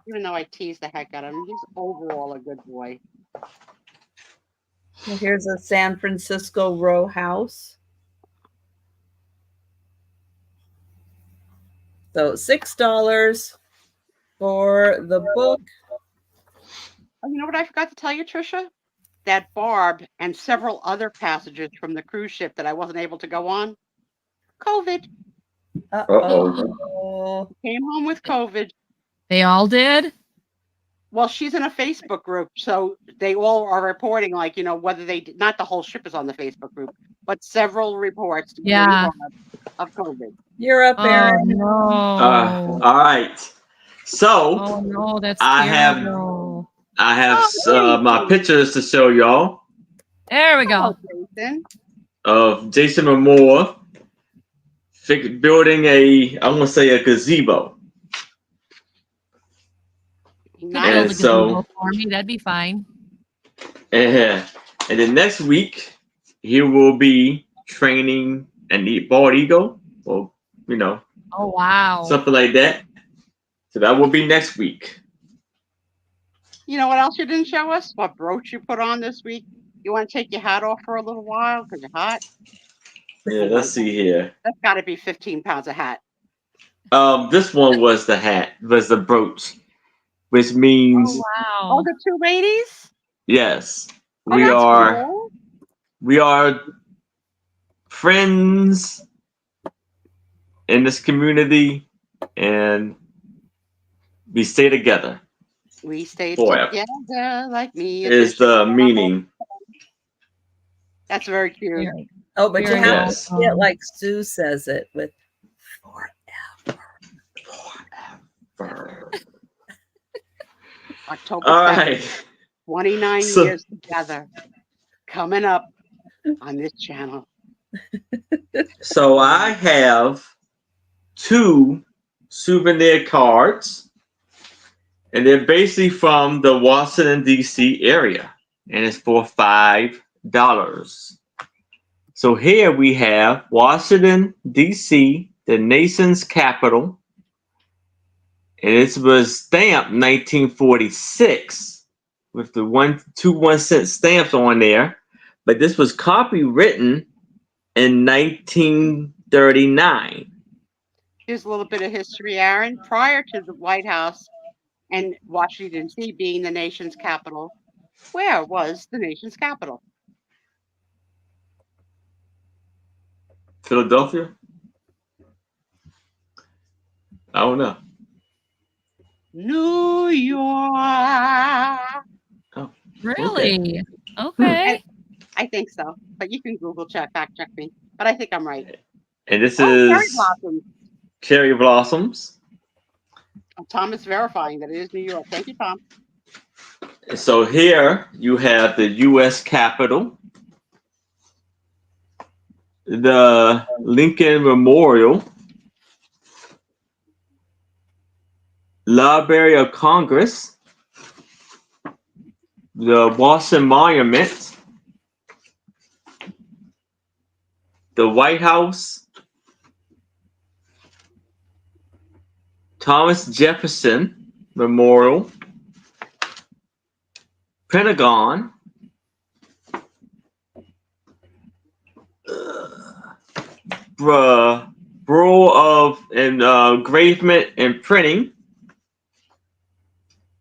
B: Even though I tease the heck out of him, he's overall a good boy.
D: And here's a San Francisco row house. So $6 for the book.
B: Oh, you know what I forgot to tell you, Trisha? That Barb and several other passengers from the cruise ship that I wasn't able to go on, COVID.
D: Uh-oh.
B: Came home with COVID.
C: They all did?
B: Well, she's in a Facebook group, so they all are reporting, like, whether they did, not the whole ship is on the Facebook group, but several reports
C: Yeah.
B: of COVID.
D: You're up,
C: Oh,
D: Aaron.
C: no.
A: All right. So
C: Oh, no, that's
A: I have-
C: terrible.
A: I have
B: Oh,
A: my
B: hey.
A: pictures to show y'all
C: There we go.
B: Oh, Jason.
A: of Jason Momoa building I'm gonna say a gazebo.
C: Could
B: Nice.
C: build a
A: so-
C: gazebo for me. That'd be fine.
A: And then next week he will be training an bald eagle, or
C: Oh wow.
A: something like that. So that will be next week.
B: You know what else you didn't show us? What brooch you put on this week? You want to take your hat off for a little while because you're hot?
A: Yeah, let's see here.
B: That's got to be 15 pounds of hat.
A: This one was the hat, was the brooch, which means
C: Oh
B: Oh,
C: wow.
B: the two ladies?
A: yes,
B: Oh,
A: we
B: that's
A: are
B: cool.
A: we are friends in this community, and we stay together.
B: We stayed
A: Forever.
B: together like me. and
A: Is
B: Bishop.
A: the meaning?
B: That's very cute.
C: Very-
D: Oh, but you
C: very
D: have
A: Yes.
D: to say it like Sue says it with
A: Forever.
B: October
A: All
B: 7th,
A: right.
B: 29
A: So-
B: years together. Coming up on this channel.
A: So I have 2 souvenir cards, and they're basically from the Washington D.C. area, and it's for $5. So here we have Washington D.C., the nation's capital, and it was stamped 1946 with the 2 1-cent stamps on there, but this was copywritten in 1939.
B: Here's a little bit of history, Aaron. Prior to the White House and Washington, D.C. being the nation's capital, where was the nation's capital?
A: Philadelphia? I don't know.
B: New York.
C: Really? Okay.
B: I think so, but you can Google fact check me. But I think I'm right.
A: And this
B: Oh, cherry
A: is
B: blossoms.
A: cherry blossoms.
B: Tom is verifying that it is New York. Thank you, Tom.
A: And so here you have the U.S. Capitol, the Lincoln Memorial, Library of Congress, the Washington Monument, the White House, Thomas Jefferson Memorial, Pentagon, Bureau of Engravement and Printing,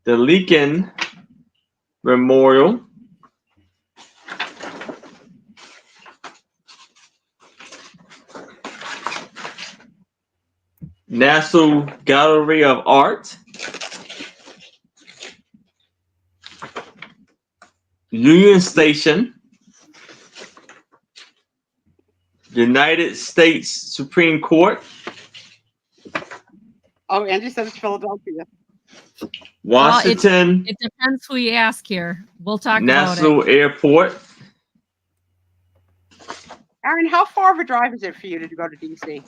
A: the Lincoln Memorial, National Gallery of Art, Union Station, United States Supreme Court,
B: Oh, Angie says it's Philadelphia.
A: Washington
C: It depends who you ask here. We'll talk about it.
A: National Airport.
B: Aaron, how far of a drive is it for you to go to DC?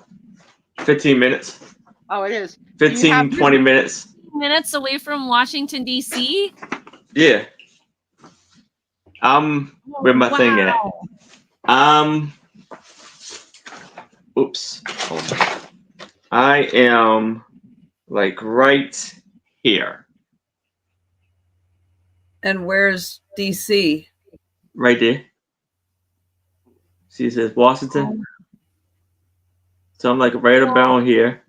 A: 15 minutes.
B: Oh, it is.
A: 15,
B: have-
A: 20 minutes.
C: Minutes away from Washington, D.C.
A: Yeah. Where my thing at? Oops. Hold on. I am like right here.
D: and where's DC?
A: Right there. See, it says Washington. So I'm like right about here.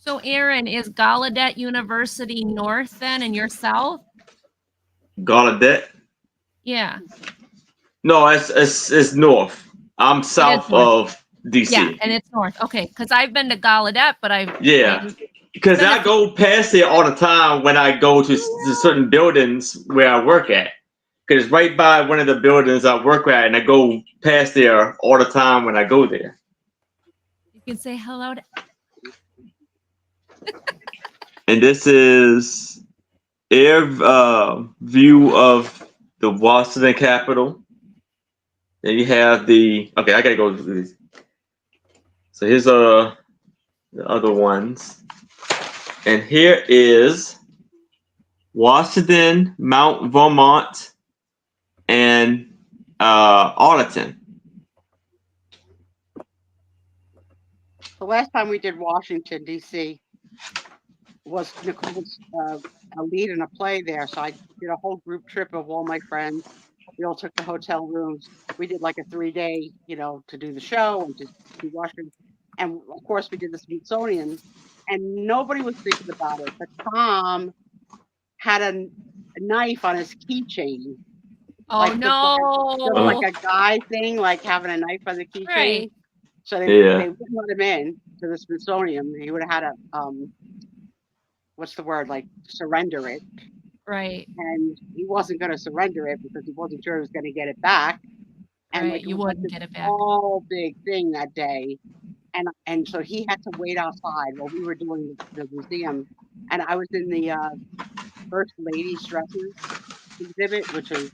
C: So, Aaron, is Gallaudet University north then, and you're south?
A: Gallaudet.
C: Yeah.
A: No, it's north. I'm south
C: north.
A: of DC.
C: Yeah, and it's north. Okay, because I've been to Gallaudet, but
A: Yeah. Because
C: But
A: I
C: if-
A: go past there all the time when I go to certain buildings where I work at. Because it's right by one of the buildings I work at, and I go past there all the time when I go there.
C: you can say hello to.
A: And this is air view of the Washington Capitol. Then you have the, okay, I gotta go through this. So here's the other ones. And here is Washington, Mount Vermont, and Arlington.
B: The last time we did Washington, D.C. was Nicole was a lead in a play there. So I did a whole group trip of all my friends. We all took the hotel rooms. We did like a 3-day, to do the show and to do Washington. And of course, we did the Smithsonian. And nobody was thinking about it. But Tom had a knife on his keychain.
C: Oh
B: Like
C: no!
B: like a guy thing, like having a knife on the keychain.
C: Right.
B: So they wouldn't let him in to the Smithsonian. He would have had a what's the word, like surrender it.
C: Right.
B: And he wasn't going to surrender it because he wasn't sure he was going to get it back. And
C: Right, you wouldn't get it back.
B: All big thing that day. And so he had to wait outside while we were doing the museum. And I was in the First Lady's dresses exhibit, which is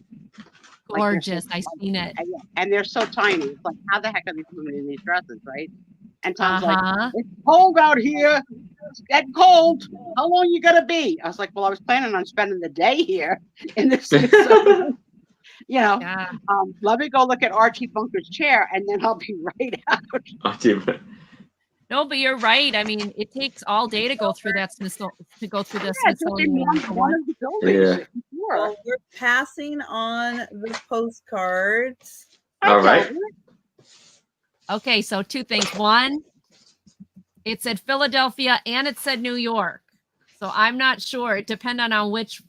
C: gorgeous. I've seen it.
B: And they're so tiny. It's like, how the heck are these women in these dresses, right? And Tom's like, it's cold out here. It's getting cold. How long you gonna be? I was like, well, I was planning on spending the day here in this. Let me go look at Archie Bunker's chair, and then I'll be right out.
C: No, but you're right. I mean, it takes all day to go through that Smithsonian.
B: One of the buildings.
D: Well, we're passing on the postcards.
A: All right.
C: Okay, so 2 things. One, it said Philadelphia and it said New York. So I'm not sure. It depended on which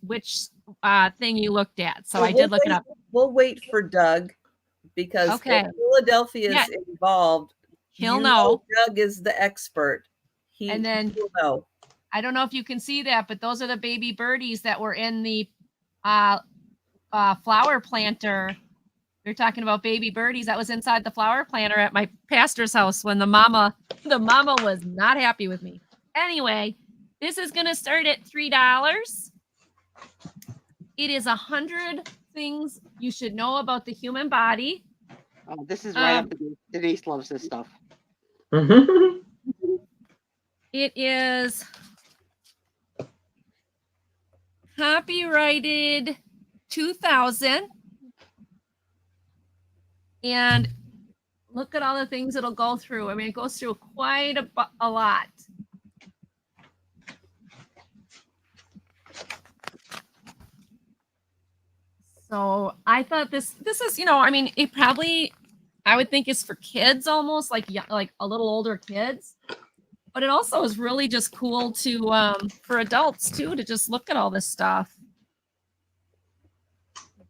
C: thing you looked at. So I did look it up.
D: We'll wait for Doug because if Philadelphia is involved,
C: he'll know.
D: Doug is the expert. He'll know.
C: I don't know if you can see that, but those are the baby birdies that were in the flower planter. They're talking about baby birdies that was inside the flower planter at my pastor's house when the mama was not happy with me. Anyway, this is going to start at $3. It is 100 things you should know about the human body.
B: Oh, this is right up. Denise loves this stuff.
C: It is copyrighted 2000. And look at all the things it'll go through. I mean, it goes through quite a lot. So I thought this is, I mean, it probably, I would think is for kids almost, like a little older kids. But it also is really just cool to for adults too, to just look at all this stuff.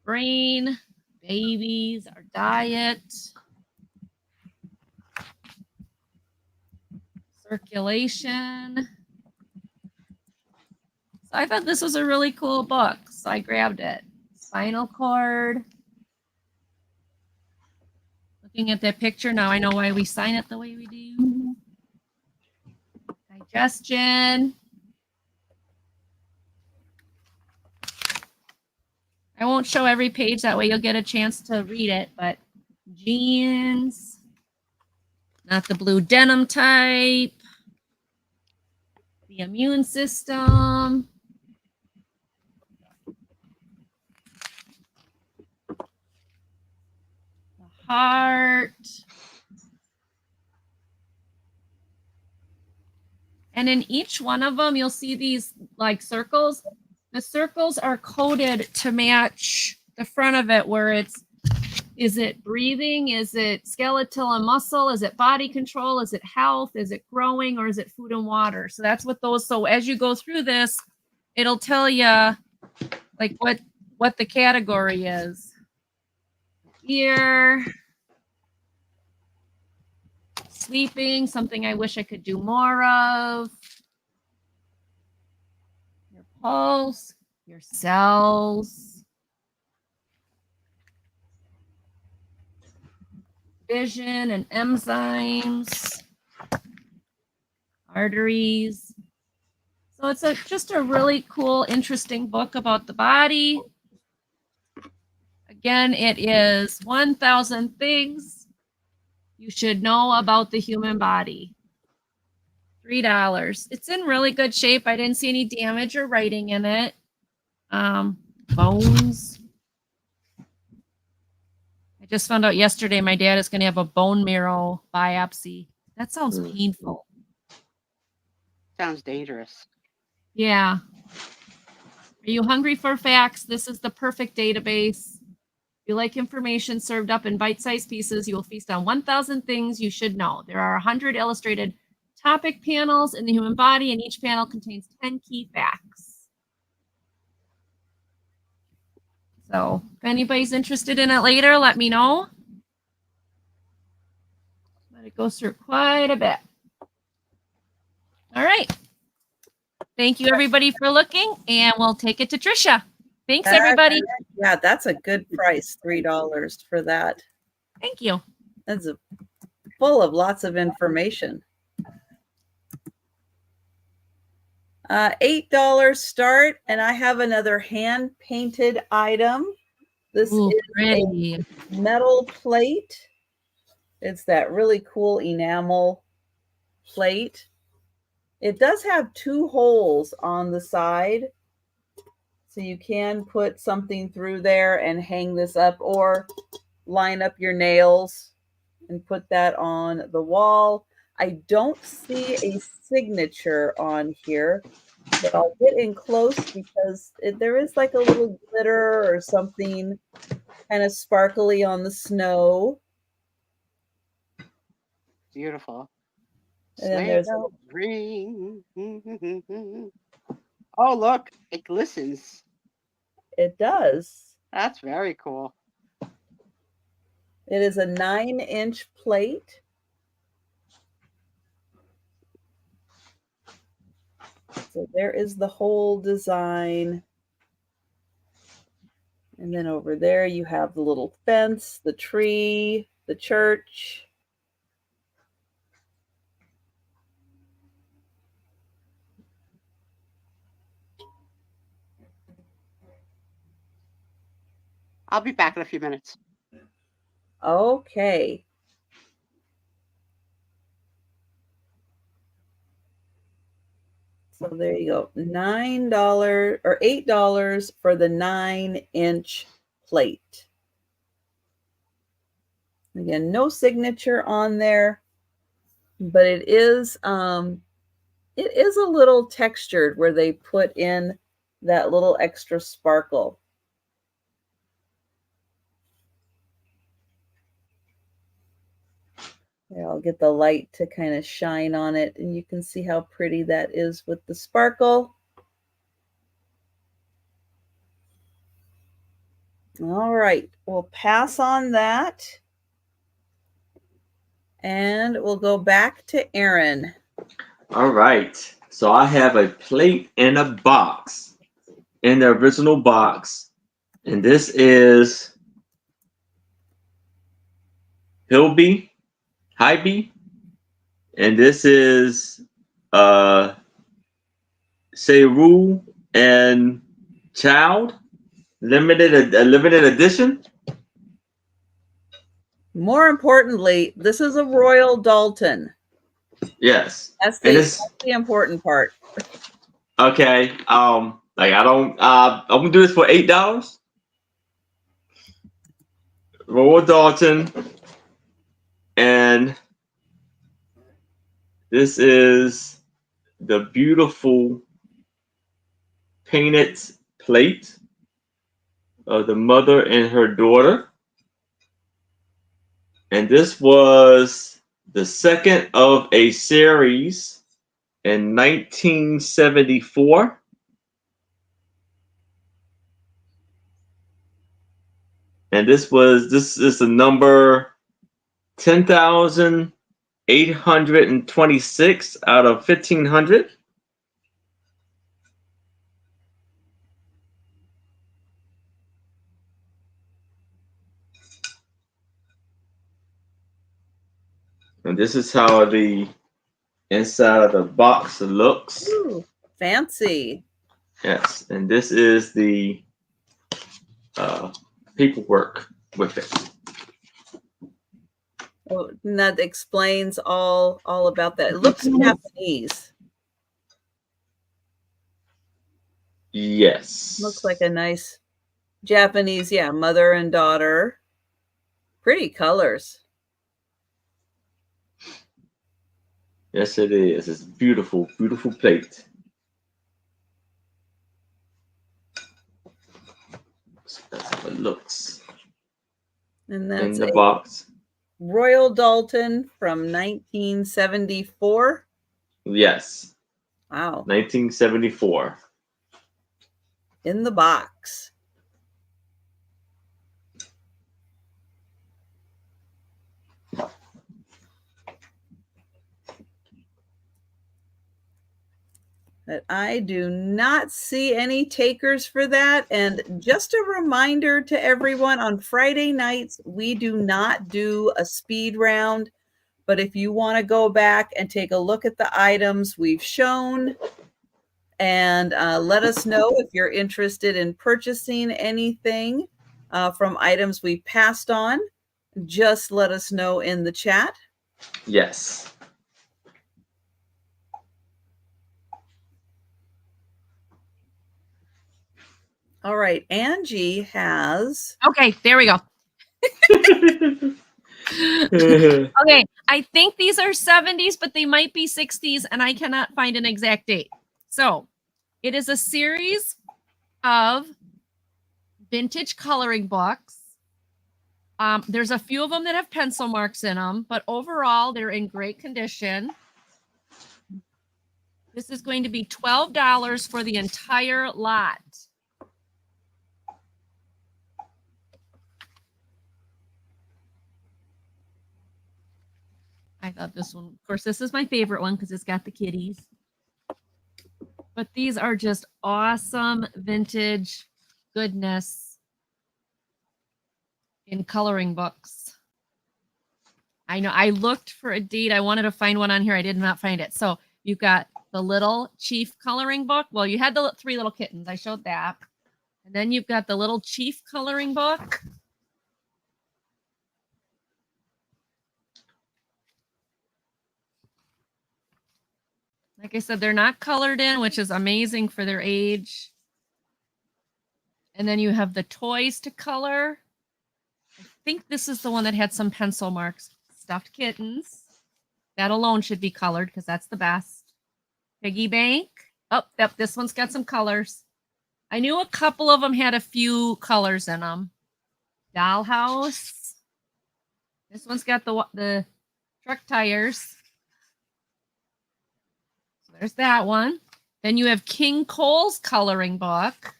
C: Brain, babies, our diet, circulation. So I thought this was a really cool book, so I grabbed it. Spinal cord. Looking at that picture, now I know why we sign it the way we do. Digestion. I won't show every page, that way you'll get a chance to read it, but genes, not the blue denim type, the immune system, the heart, and in each one of them, you'll see these like circles. The circles are coded to match the front of it, where is it breathing? Is it skeletal and muscle? Is it body control? Is it health? Is it growing? Or is it food and water? So that's what those, so as you go through this, it'll tell you like what the category is. Ear, sleeping, something I wish I could do more of. Pulse, your cells, vision and enzymes, arteries. So it's just a really cool, interesting book about the body. Again, it is 1,000 things you should know about the human body. $3. It's in really good shape. I didn't see any damage or writing in it. Bones. I just found out yesterday my dad is going to have a bone marrow biopsy. That sounds painful.
B: Sounds dangerous.
C: Yeah. Are you hungry for facts? This is the perfect database. If you like information served up in bite-sized pieces, you will feast on 1,000 things you should know. There are 100 illustrated topic panels in the human body, and each panel contains 10 key facts. So if anybody's interested in it later, let me know. But it goes through quite a bit. All right. Thank you, everybody, for looking, and we'll take it to Trisha. Thanks, everybody.
D: Yeah, that's a good price, $3 for that.
C: Thank you.
D: That's full of lots of information. $8 start, and I have another hand-painted item. This
C: Ooh,
D: is
C: pretty.
D: a metal plate. It's that really cool enamel plate. It does have 2 holes on the side, so you can put something through there and hang this up, or line up your nails and put that on the wall. I don't see a signature on here, but I'll get in close because there is like a little glitter or something kind of sparkly on the snow.
B: Beautiful.
D: And then
B: Sleigh
D: there's
B: bells ring. Oh, look, it glistens.
D: it does.
B: That's very cool.
D: It is a 9-inch plate. So there is the whole design. And then over there you have the little fence, the tree, the church.
B: I'll be back in a few minutes.
D: Okay. So there you go. $9 or $8 for the 9-inch plate. Again, no signature on there, but it is a little textured where they put in that little extra sparkle. Here, I'll get the light to kind of shine on it, and you can see how pretty that is with the sparkle. All right, we'll pass on that. And we'll go back to Aaron.
A: All right. So I have a plate in a box, in the original box. And this is Hybe. And this is Seru and Child limited edition.
D: More importantly, this is a Royal Dalton.
A: Yes.
D: That's the important part.
A: Okay. Like I don't. I'm gonna do this for $8. Royal Dalton, and this is the beautiful painted plate of the mother and her daughter. And this was the second of a series in 1974. And this is the number 10,826 out of 1,500. And this is how the inside of the box looks.
D: Ooh, fancy.
A: Yes, and this is the paperwork with it.
D: Oh, and that explains all about that. It looks Japanese.
A: Yes.
D: Looks like a nice Japanese, yeah, mother and daughter. Pretty colors.
A: Yes, it is. It's beautiful, beautiful plate. So that's how it looks
D: And
A: in
D: that's
A: the
D: a
A: box.
D: Royal Dalton from 1974.
A: Yes,
D: Wow.
A: 1974.
D: In the box. But I do not see any takers for that. And just a reminder to everyone, on Friday nights, we do not do a speed round. But if you want to go back and take a look at the items we've shown and let us know if you're interested in purchasing anything from items we passed on, just let us know in the chat.
A: Yes.
D: All right, Angie has.
C: Okay, there we go. Okay, I think these are 70s, but they might be 60s, and I cannot find an exact date. So it is a series of vintage coloring books. There's a few of them that have pencil marks in them, but overall, they're in great condition. This is going to be $12 for the entire lot. I thought this one, of course, this is my favorite one because it's got the kitties. But these are just awesome vintage goodness in coloring books. I know I looked for a date. I wanted to find one on here. I did not find it. So you've got the little Chief coloring book. Well, you had the 3 little kittens. I showed that. And then you've got the little Chief coloring book. Like I said, they're not colored in, which is amazing for their age. And then you have the toys to color. I think this is the one that had some pencil marks. Stuffed kittens. That alone should be colored because that's the best. Piggy bank. Oh, yep, this one's got some colors. I knew a couple of them had a few colors in them. Dollhouse. This one's got the truck tires. So there's that one. Then you have King Cole's coloring book.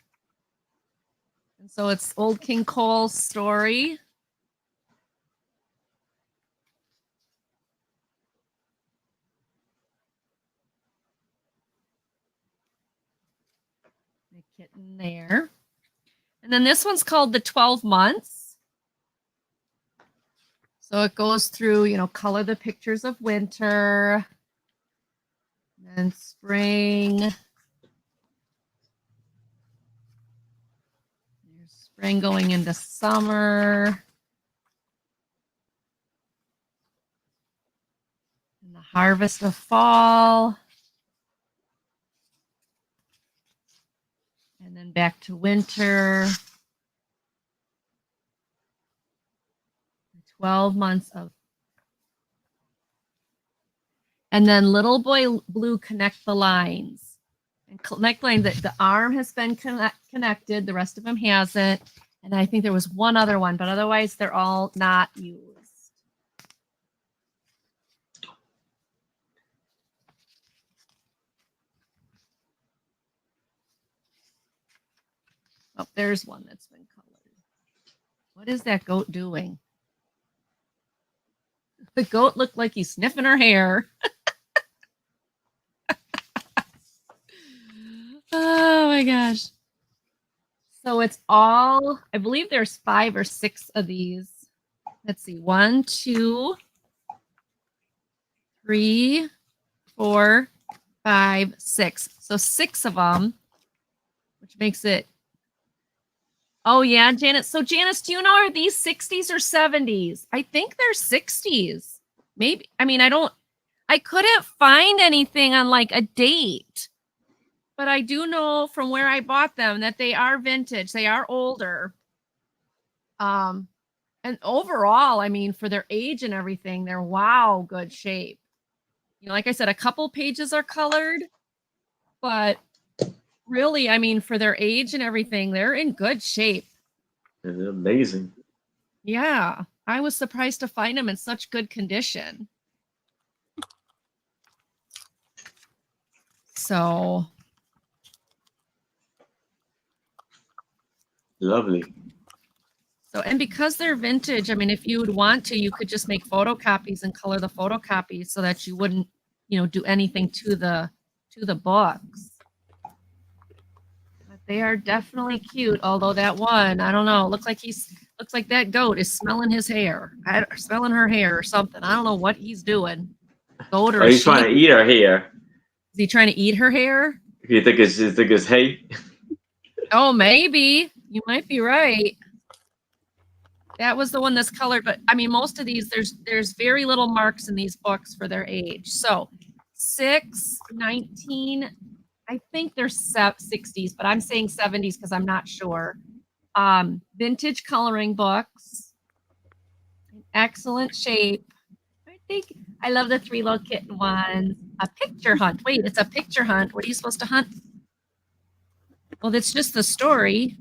C: And so it's old King Cole's story. The kitten there. And then this one's called the 12 months. So it goes through, you know, color the pictures of winter, and then spring. There's spring going into summer. And the harvest of fall. And then back to winter. 12 months of. And then Little Boy Blue, Connect the Lines. And connect line, the arm has been connected. The rest of them hasn't. And I think there was one other one, but otherwise they're all not used. Oh, there's one that's been colored. What is that goat doing? The goat looked like he's sniffing her hair. Oh my gosh. So it's all, I believe there's 5 or 6 of these. Let's see. 1, 2, 3, 4, 5, 6. So 6 of them, which makes it Oh yeah, Janice. So Janice, do you know, are these 60s or 70s? I think they're 60s. Maybe. I mean, I couldn't find anything on like a date. But I do know from where I bought them that they are vintage. They are older. And overall, I mean, for their age and everything, they're wow, good shape. You know, like I said, a couple pages are colored, but really, I mean, for their age and everything, they're in good shape.
A: They're amazing.
C: Yeah, I was surprised to find them in such good condition. So,
A: Lovely.
C: so, and because they're vintage, I mean, if you would want to, you could just make photocopies and color the photocopies so that you wouldn't, you know, do anything to the books. But they are definitely cute. Although that one, I don't know, looks like that goat is smelling his hair, smelling her hair or something. I don't know what he's doing. Goat or
A: Oh,
C: a
A: he's trying to
C: sheep.
A: eat her hair.
C: Is he trying to eat her hair?
A: You think it's hay?
C: Oh, maybe. You might be right. That was the one that's colored, but I mean, most of these, there's very little marks in these books for their age. So 6, 19, I think they're 60s, but I'm saying 70s because I'm not sure. Vintage coloring books, excellent shape. I think I love the 3 little kitten ones. A picture hunt. Wait, it's a picture hunt. What are you supposed to hunt? Well, that's just the story.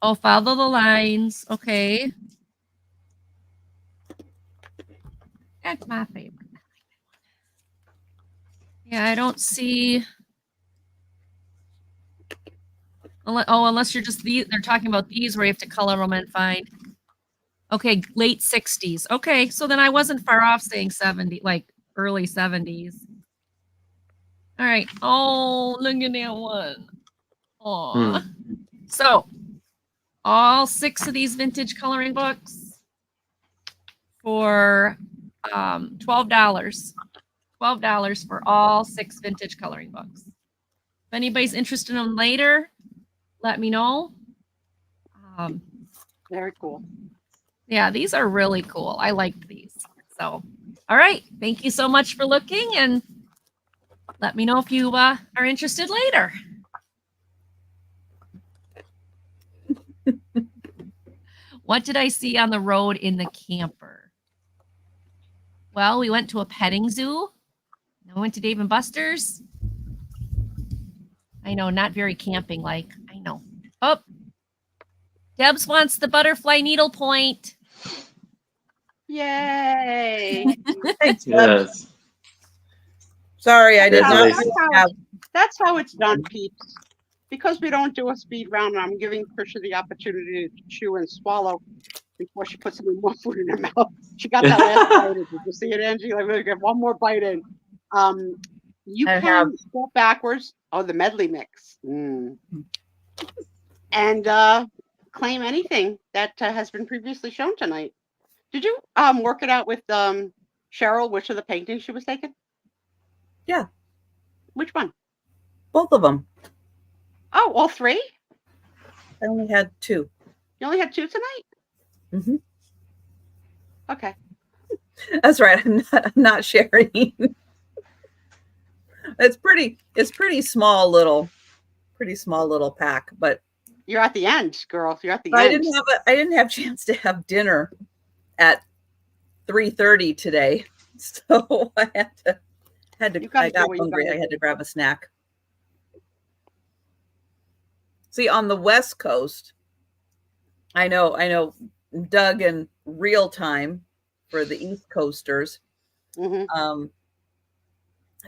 C: Oh, follow the lines. Okay. That's my favorite. Yeah, I don't see. Unless you're just they're talking about these where you have to color them and find. Okay, late 60s. Okay, so then I wasn't far off saying 70, like early 70s. All right. Oh, look at that one. Aw. So, all 6 of these vintage coloring books for $12. $12 for all 6 vintage coloring books. If anybody's interested in them later, let me know.
B: Very cool.
C: Yeah, these are really cool. I liked these. So, all right. Thank you so much for looking, and let me know if you are interested later. What did I see on the road in the camper? Well, we went to a petting zoo. Then we went to Dave and Buster's. I know, not very camping like. I know. Oh, Debs wants the butterfly needlepoint.
B: Yay!
D: Thanks, Deb.
A: Yes.
D: Sorry, I did not have.
B: That's how it's done, peeps. Because we don't do a speed round, I'm giving Trisha the opportunity to chew and swallow before she puts any more food in her mouth. She got that last bite. Did you see it, Angie? Like, we're gonna get one more bite in. You
D: I
B: can
D: have.
B: go backwards. Oh, the medley mix. And claim anything that has been previously shown tonight. Did you work it out with Cheryl, which of the paintings she was taking?
D: Yeah.
B: Which one?
D: Both of them.
B: Oh, all 3?
D: I only had 2.
B: You only had 2 tonight?
D: Mm-hmm.
B: Okay.
D: That's right. I'm not sharing. It's pretty small little pack, but
B: You're at the end, girl. You're at the
D: I
B: end.
D: I didn't have a chance to have dinner at 3:30 today, so I I got hungry. I had to grab a snack. See, on the West Coast, I know Doug in real time for the East Coasters.
B: Mm-hmm.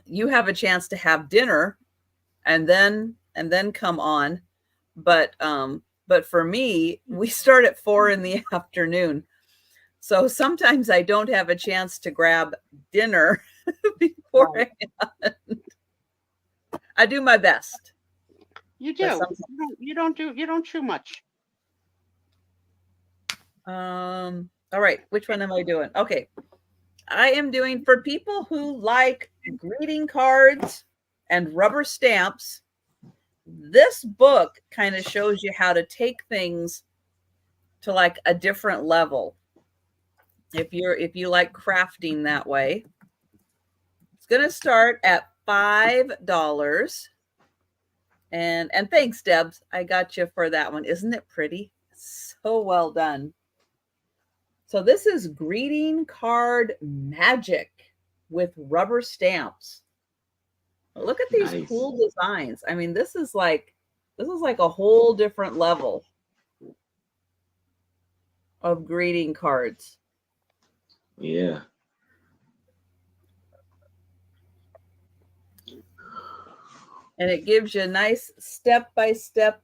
D: You have a chance to have dinner and then come on. But for me, we start at 4 in the afternoon. So sometimes I don't have a chance to grab dinner before I do my best.
B: You do. You don't chew much.
D: All right. Which one am I doing? Okay. I am doing for people who like greeting cards and rubber stamps. This book kind of shows you how to take things to like a different level. If you like crafting that way, it's going to start at $5. And thanks, Debs. I got you for that one. Isn't it pretty? So well done. So this is greeting card magic with rubber stamps. Look at these
A: Nice.
D: cool designs. I mean, this is like a whole different level of greeting cards.
A: Yeah.
D: And it gives you nice step-by-step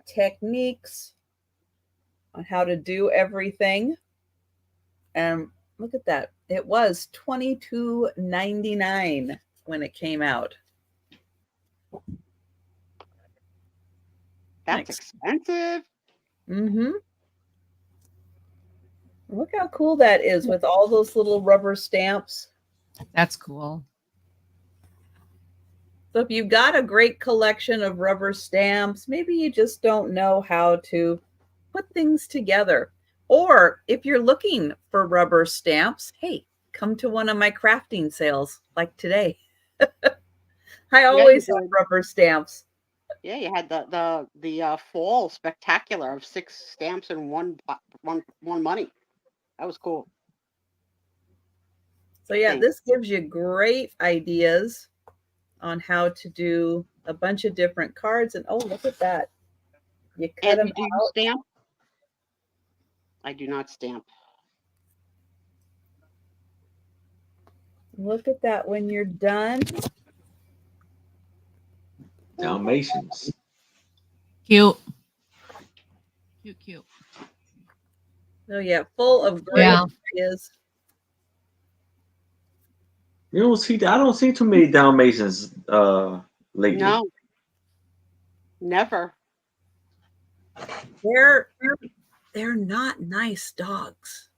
D: techniques on how to do everything. And look at that. It was $22.99 when it came out.
B: That's expensive.
D: Mm-hmm. Look how cool that is with all those little rubber stamps.
C: That's cool.
D: So if you've got a great collection of rubber stamps, maybe you just don't know how to put things together. Or if you're looking for rubber stamps, hey, come to one of my crafting sales like today. I always have rubber stamps.
B: Yeah, you had the fall spectacular of 6 stamps and one money. That was cool.
D: So yeah, this gives you great ideas on how to do a bunch of different cards. And oh, look at that. You cut them
B: Do you
D: out.
B: stamp? I do not stamp.
D: Look at that when you're done.
A: Dalmatians.
C: Cute. Cute.
D: Oh yeah, full of great ideas.
A: I don't see too many Dalmatians lately.
B: No. Never.
D: They're not nice dogs.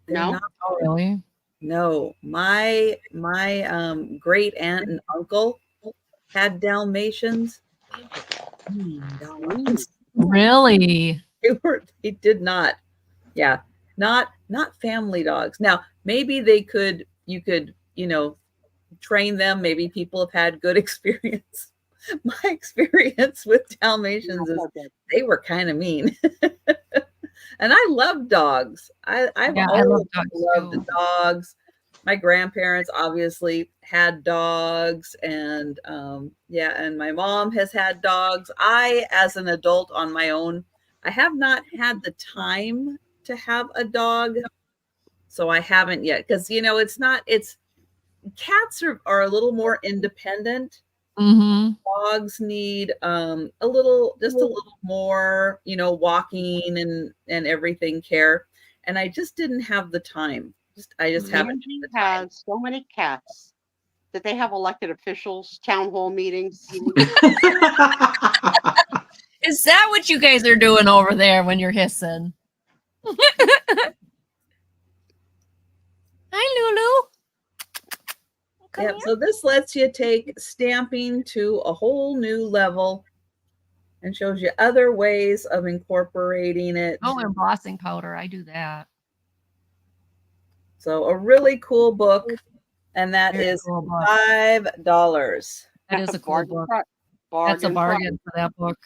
D: They're
B: No.
D: not.
C: Oh, really?
D: No. My great aunt and uncle had Dalmatians.
C: Really?
D: They did not. Yeah. Not family dogs. Now, maybe you could, train them. Maybe people have had good experience. My experience with Dalmatians is they were kind of mean. And I love dogs. I've always loved dogs. My grandparents obviously had dogs, and and my mom has had dogs. I, as an adult on my own, I have not had the time to have a dog, so I haven't yet. Because cats are a little more independent.
C: Mm-hmm.
D: Dogs need a little more, walking and everything care. And I just didn't have the time. I just haven't.
B: Has so many cats that they have elected officials, town hall meetings.
C: Is that what you guys are doing over there when you're hissing? Hi, Lulu.
D: Yep. So this lets you take stamping to a whole new level and shows you other ways of incorporating it.
C: Oh, embossing powder. I do that.
D: So a really cool book, and that is $5.
C: That is a cool book. That's a bargain for that book.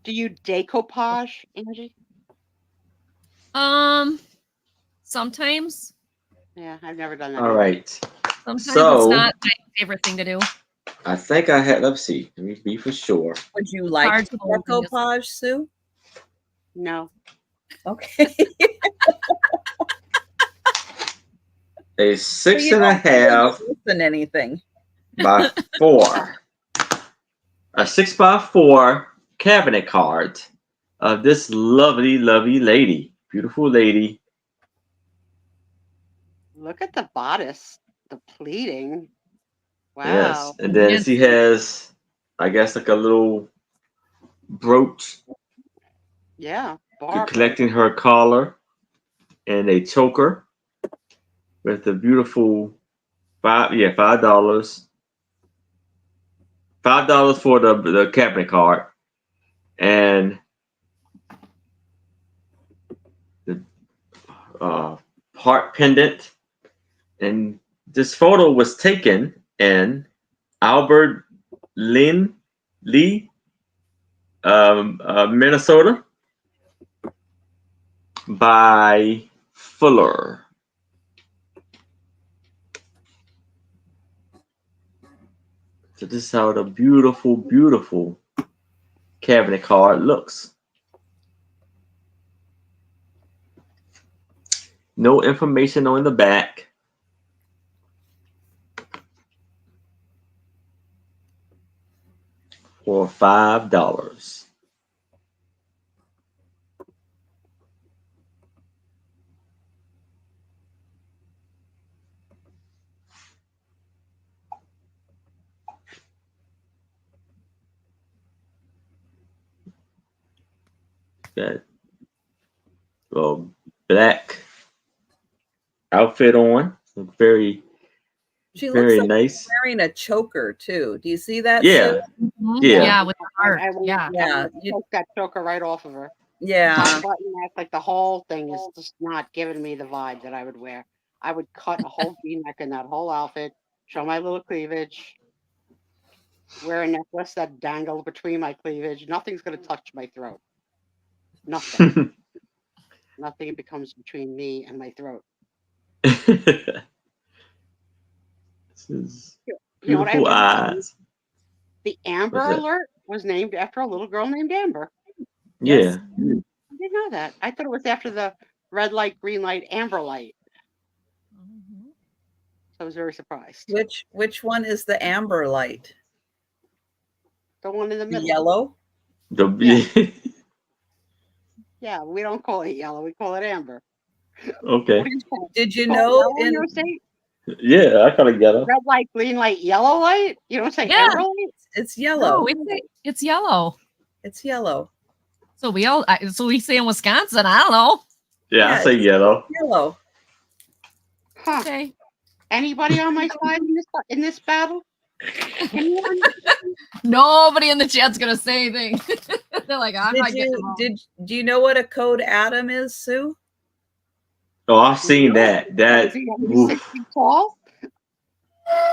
B: Do you decoupage, Angie?
C: Sometimes.
B: Yeah, I've never done that.
A: All right.
C: Sometimes
A: So,
C: it's not my favorite thing to do.
A: I think I had. Let's see. Let me be for sure.
D: Would you like to decoupage, Sue?
B: No.
D: Okay.
A: A 6.5
D: than anything
A: by 4. A 6x4 cabinet card of this lovely lady, beautiful lady.
B: Look at the bodice, the pleating. Wow.
A: Yes, and then she has, I guess, like a little brooch.
B: Yeah.
A: Collecting her collar and a choker with the beautiful $5. $5 for the cabinet card, and heart pendant, and this photo was taken in Albert Lee, Minnesota, by Fuller. So this is how the beautiful, beautiful cabinet card looks. No information on the back. For $5. Got a black outfit on. Very,
D: She looks
A: very
D: like
A: nice.
D: wearing a choker too. Do you see that?
A: Yeah.
D: Sue?
A: Yeah.
C: Yeah, with the heart.
B: I won't-
C: Yeah.
D: Yeah.
B: I took that choker right off of her.
D: Yeah.
B: Top button neck, like the whole thing is just not giving me the vibe that I would wear. I would cut a whole V-neck in that whole outfit, show my little cleavage, wear a necklace that dangled between my cleavage. Nothing's gonna touch my throat. Nothing. Nothing becomes between me and my throat.
A: This is
B: You know what I
A: beautiful
B: learned?
A: eyes.
B: The Amber
A: What's that?
B: Alert was named after a little girl named Amber.
D: Yes.
A: Yeah.
B: I didn't know that. I thought it was after the red light, green light, amber light.
C: Mhm.
B: So I was very surprised.
D: Which one is the amber light?
B: The one in the
D: The
B: middle.
D: yellow?
A: The
B: Yeah, we don't call it yellow. We call it amber.
A: Okay.
B: What do you call it?
D: Did you
B: Call it
D: know
B: yellow in
D: in
B: your state?
A: Yeah, I kind of get it.
B: Red light, green light, yellow light? You don't say
C: Yeah.
B: amber light?
D: it's
C: No,
D: yellow?
C: it's yellow.
D: It's yellow.
C: So so we say in Wisconsin. I don't know.
A: Yeah, I
D: Yeah.
A: say yellow.
D: Yellow.
B: Huh.
C: Okay.
B: Anybody on my side in this battle? Anyone?
C: Nobody in the chat's gonna say anything. They're like, I'm not getting involved.
D: Do you know what a code atom is, Sue?
A: Oh, I've seen that. That
B: Is he only 6
A: oof.
B: feet tall?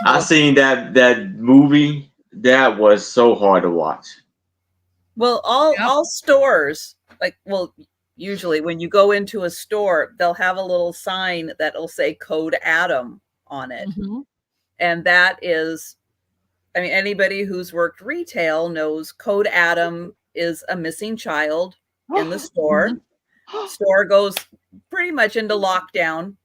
A: I seen that movie. That was so hard to watch.
D: Well, all stores, usually when you go into a store, they'll have a little sign that'll say code atom on it.
C: Mhm.
D: And that is, I mean, anybody who's worked retail knows code atom is a missing child in the store. Store goes pretty much into lockdown.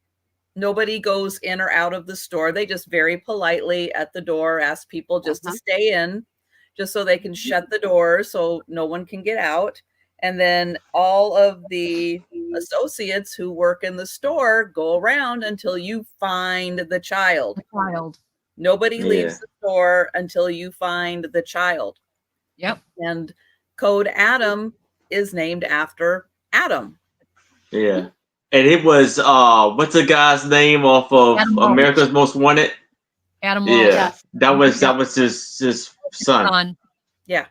D: Nobody goes in or out of the store. They just very politely at the door ask people just to stay in, just so they can shut the door so no one can get out. And then all of the associates who work in the store go around until you find the child.
C: Child.
D: Nobody
A: Yeah.
D: leaves the store until you find the child.
C: Yep.
D: And code atom is named after Adam.
A: Yeah. And it was what's the guy's name off of
C: Adam Walsh.
A: America's Most Wanted?
C: Adam
A: Yeah.
C: Walsh.
B: Yes.
A: That was his son.
C: Son.
B: Yeah,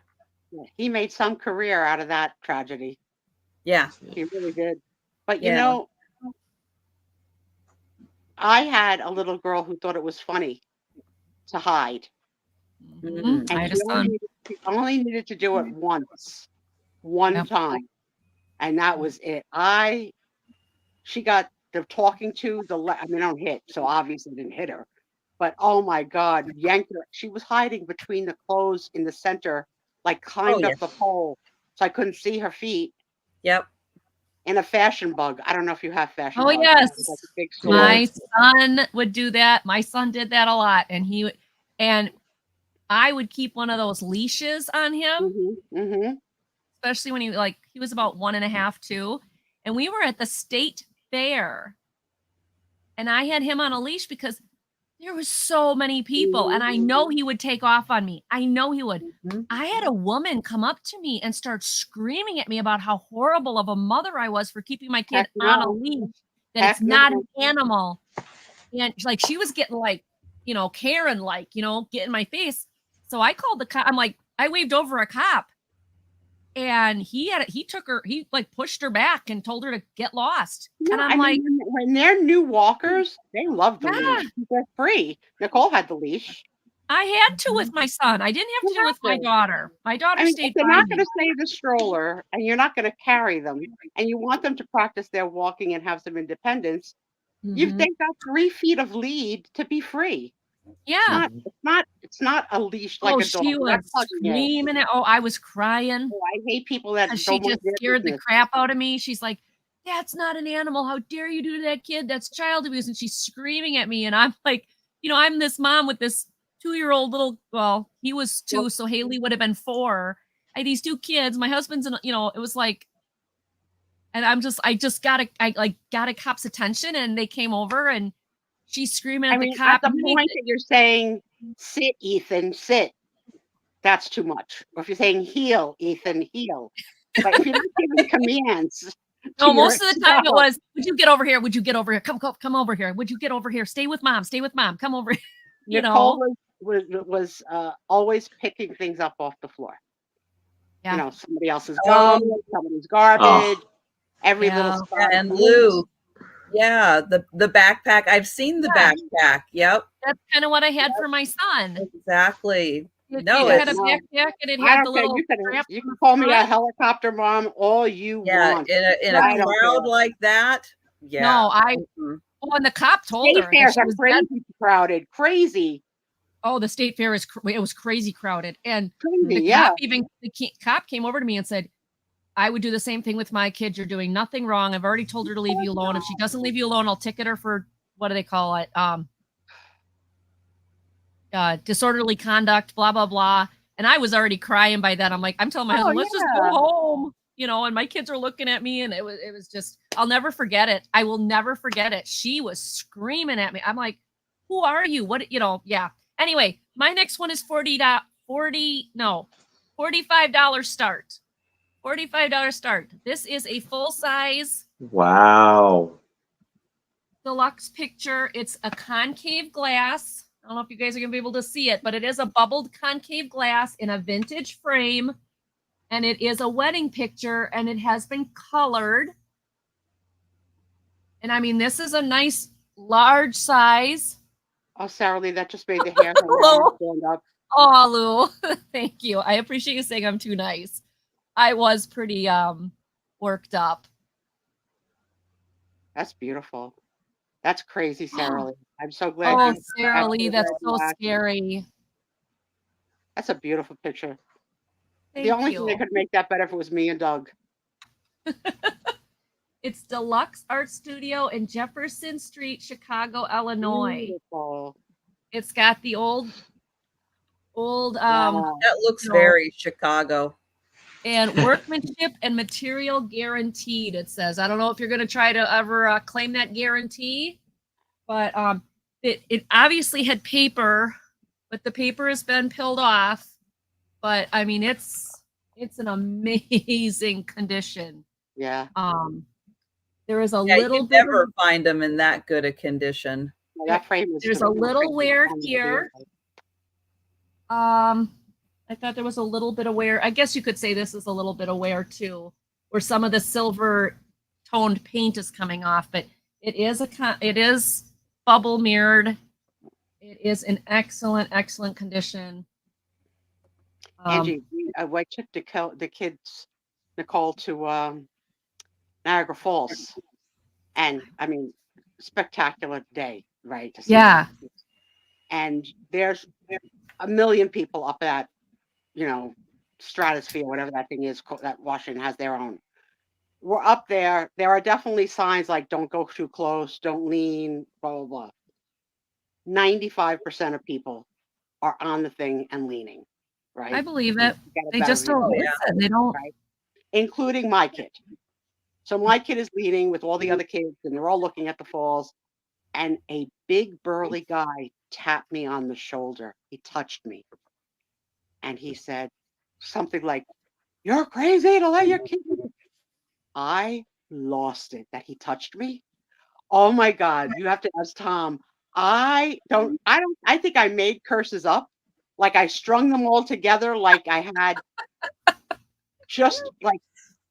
B: he made some career out of that tragedy.
D: Yeah.
B: He really did. But you
D: Yeah.
B: know, I had a little girl who thought it was funny to hide.
C: Mhm. I had a
B: she
C: son.
B: only needed to do it once, one
C: Yep.
B: time. And that was it. She got the talking to I don't hit, so obviously didn't hit her. But oh my God, yanked her. She was hiding between the clothes in the center, like climbed
D: yeah.
B: up the pole. So I couldn't see her feet.
D: Yep.
B: In a fashion bug. I don't know if you have fashion
C: Oh,
B: bugs.
C: yes.
B: It's like a big sword.
C: My son would do that. My son did that a lot, and I would keep one of those leashes on him, especially when he was about 1.5, 2, and we were at the state fair, and I had him on a leash because there was so many people, and I know he would take off on me. I know he would. I had a woman come up to me and start screaming at me about how horrible of a mother I was for keeping my kid on a leash, that it's not an animal. And she was getting Karen, get in my face. So I called the cop. I waved over a cop, and he took her, he like pushed her back and told her to get lost.
B: No,
C: And I'm
B: I mean,
C: like,
B: when they're new walkers, they love the
C: Yeah.
B: leash. They're free. Nicole had the leash.
C: I had to with my son. I didn't have
B: You
C: to with my
B: have to.
C: daughter. My daughter
B: I mean, if
C: stayed
B: they're
C: by
B: not
C: me.
B: going to stay in the stroller and you're not going to carry them and you want them to practice their walking and have some independence,
C: Mhm.
B: they've got 3 feet of lead to be free.
C: Yeah.
B: It's not a leash like
C: Oh,
B: a dog.
C: she
B: You're
C: was
B: not tugging it.
C: screaming it. Oh, I was crying.
B: Oh, I hate people that
C: She
B: don't want
C: just
B: their
C: scared the
B: business.
C: crap out of me. She's like, "That's not an animal. How dare you do to that kid? That's child abuse." And she's screaming at me. And I'm like, I'm this mom with this 2-year-old little, well, he was 2, so Haley would have been 4. I had these 2 kids. My husband's in, it was like, and I just got a cop's attention, and they came over and she's screaming at
B: I
C: the
B: mean,
C: cop.
B: at the point that you're saying, sit, Ethan, sit, that's too much. Or if you're saying heel, Ethan, heel. But if you're not giving commands.
C: No, most of the time it was, would you get over here? Would you get over here? Come over here. Would you get over here? Stay with mom. Stay with mom. Come over here.
B: Nicole was always picking things up off the floor.
C: Yeah.
B: Somebody else's gum, somebody's garbage, every little spot.
D: And Lou. Yeah, the backpack. I've seen the backpack. Yep.
C: That's kind of what I had for my son.
D: Exactly.
C: It
D: it's
C: had a backpack and it had the little.
B: You can call me a helicopter mom all you want.
D: in a crowd like that. Yeah.
C: No, and the cop told her.
B: State fairs are crazy crowded. Crazy.
C: Oh, the state fair it was crazy crowded. And
B: crazy,
C: the cop came over to me and said, I would do the same thing with my kid. You're doing nothing wrong. I've already told her to leave you alone. If she doesn't leave you alone, I'll ticket her for, what do they call it? Disorderly conduct, blah, blah, blah. And I was already crying by then. I'm like, I'm telling my husband, let's just go home. And my kids are looking at me, and it was just, I'll never forget it. I will never forget it. She was screaming at me. I'm like, who are you? What, yeah. Anyway, my next one is $45 start. $45 start. This is a full size.
A: Wow.
C: Deluxe picture. It's a concave glass. I don't know if you guys are going to be able to see it, but it is a bubbled concave glass in a vintage frame. And it is a wedding picture, and it has been colored. And I mean, this is a nice large size.
B: Oh, Sarah Lee, that just made the hair stand up.
C: Oh, Lou, thank you. I appreciate you saying I'm too nice. I was pretty worked up.
B: That's beautiful. That's crazy, Sarah Lee. I'm so glad.
C: Oh, Sarah Lee, that's so scary.
B: That's a beautiful picture.
C: Thank
B: the only
C: you.
B: thing that could make that better if it was me and Doug.
C: It's Deluxe Art Studio in Jefferson Street, Chicago, Illinois.
B: Beautiful.
C: It's got the old
D: that looks very Chicago.
C: And workmanship and material guaranteed, it says. I don't know if you're going to try to ever claim that guarantee, but it obviously had paper, but the paper has been peeled off. But I mean, it's an amazing condition.
B: Yeah.
C: There is a little
D: bit. Never find them in that good a condition.
B: That frame is.
C: There's a little wear here. I thought there was a little bit of wear. I guess you could say this is a little bit of wear too, where some of the silver toned paint is coming off. But it is bubble mirrored. It is in excellent condition.
B: Angie, I took the kids, Nicole, to Niagara Falls, and I mean, spectacular day, right?
C: Yeah.
B: And there's a million people up at, stratosphere, whatever that thing is, that Washington has their own. We're up there. There are definitely signs like don't go too close, don't lean, blah, blah, blah. 95% of people are on the thing and leaning, right?
C: I believe it. They just don't listen. They don't.
B: Right? Including my kid. So my kid is leading with all the other kids, and they're all looking at the falls. And a big burly guy tapped me on the shoulder. He touched me. And he said something like, "You're crazy to let your kid." I lost it that he touched me. Oh my God. You have to ask Tom. I think I made curses up. Like I strung them all together like I had just like,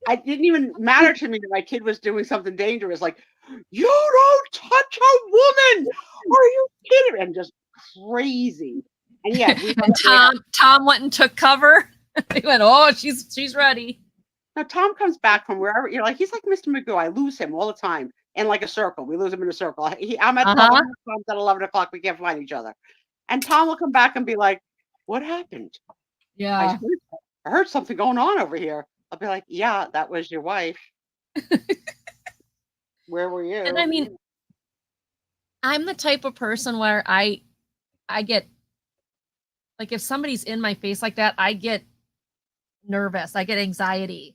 B: it didn't even matter to me that my kid was doing something dangerous. Like, you don't touch a woman. Are you kidding? And just crazy. And yeah,
C: And Tom went and took cover. He went, oh, she's ready.
B: now Tom comes back from wherever, he's like Mr. Magoo. I lose him all the time in like a circle. We lose him in a circle. I'm at 12 o'clock, Tom's at 11 o'clock. We can't find each other. And Tom will come back and be like, what happened?
C: Yeah.
B: I heard something going on over here. I'll be like, yeah, that was your wife. Where were you?
C: And I mean, I'm the type of person where I get, like, if somebody's in my face like that, I get nervous. I get anxiety.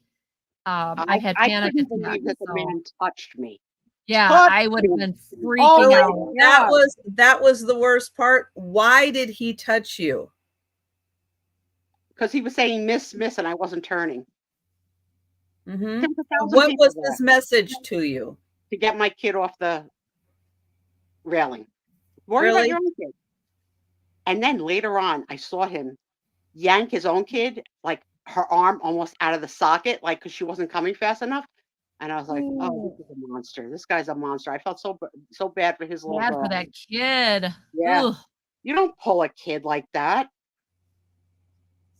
C: I've had panic
B: couldn't
C: attacks.
B: believe that the man touched me.
C: Yeah,
B: touched
C: I would have
B: me.
C: been freaking
B: Oh,
C: out.
D: That was the worst part. Why did he touch you?
B: Because he was saying miss, and I wasn't turning.
D: Mm-hmm.
B: There was 1,000
D: What
B: people
D: was
B: there
D: his message to you?
B: to get my kid off the railing? Worry about
D: Really?
B: your own kid. And then later on, I saw him yank his own kid, like her arm almost out of the socket, like because she wasn't coming fast enough. And I was like, oh, this is a monster. This guy's a monster. I felt so bad for his little
C: Bad
B: girl.
C: for that kid.
B: Yeah.
C: Ugh.
B: You don't pull a kid like that.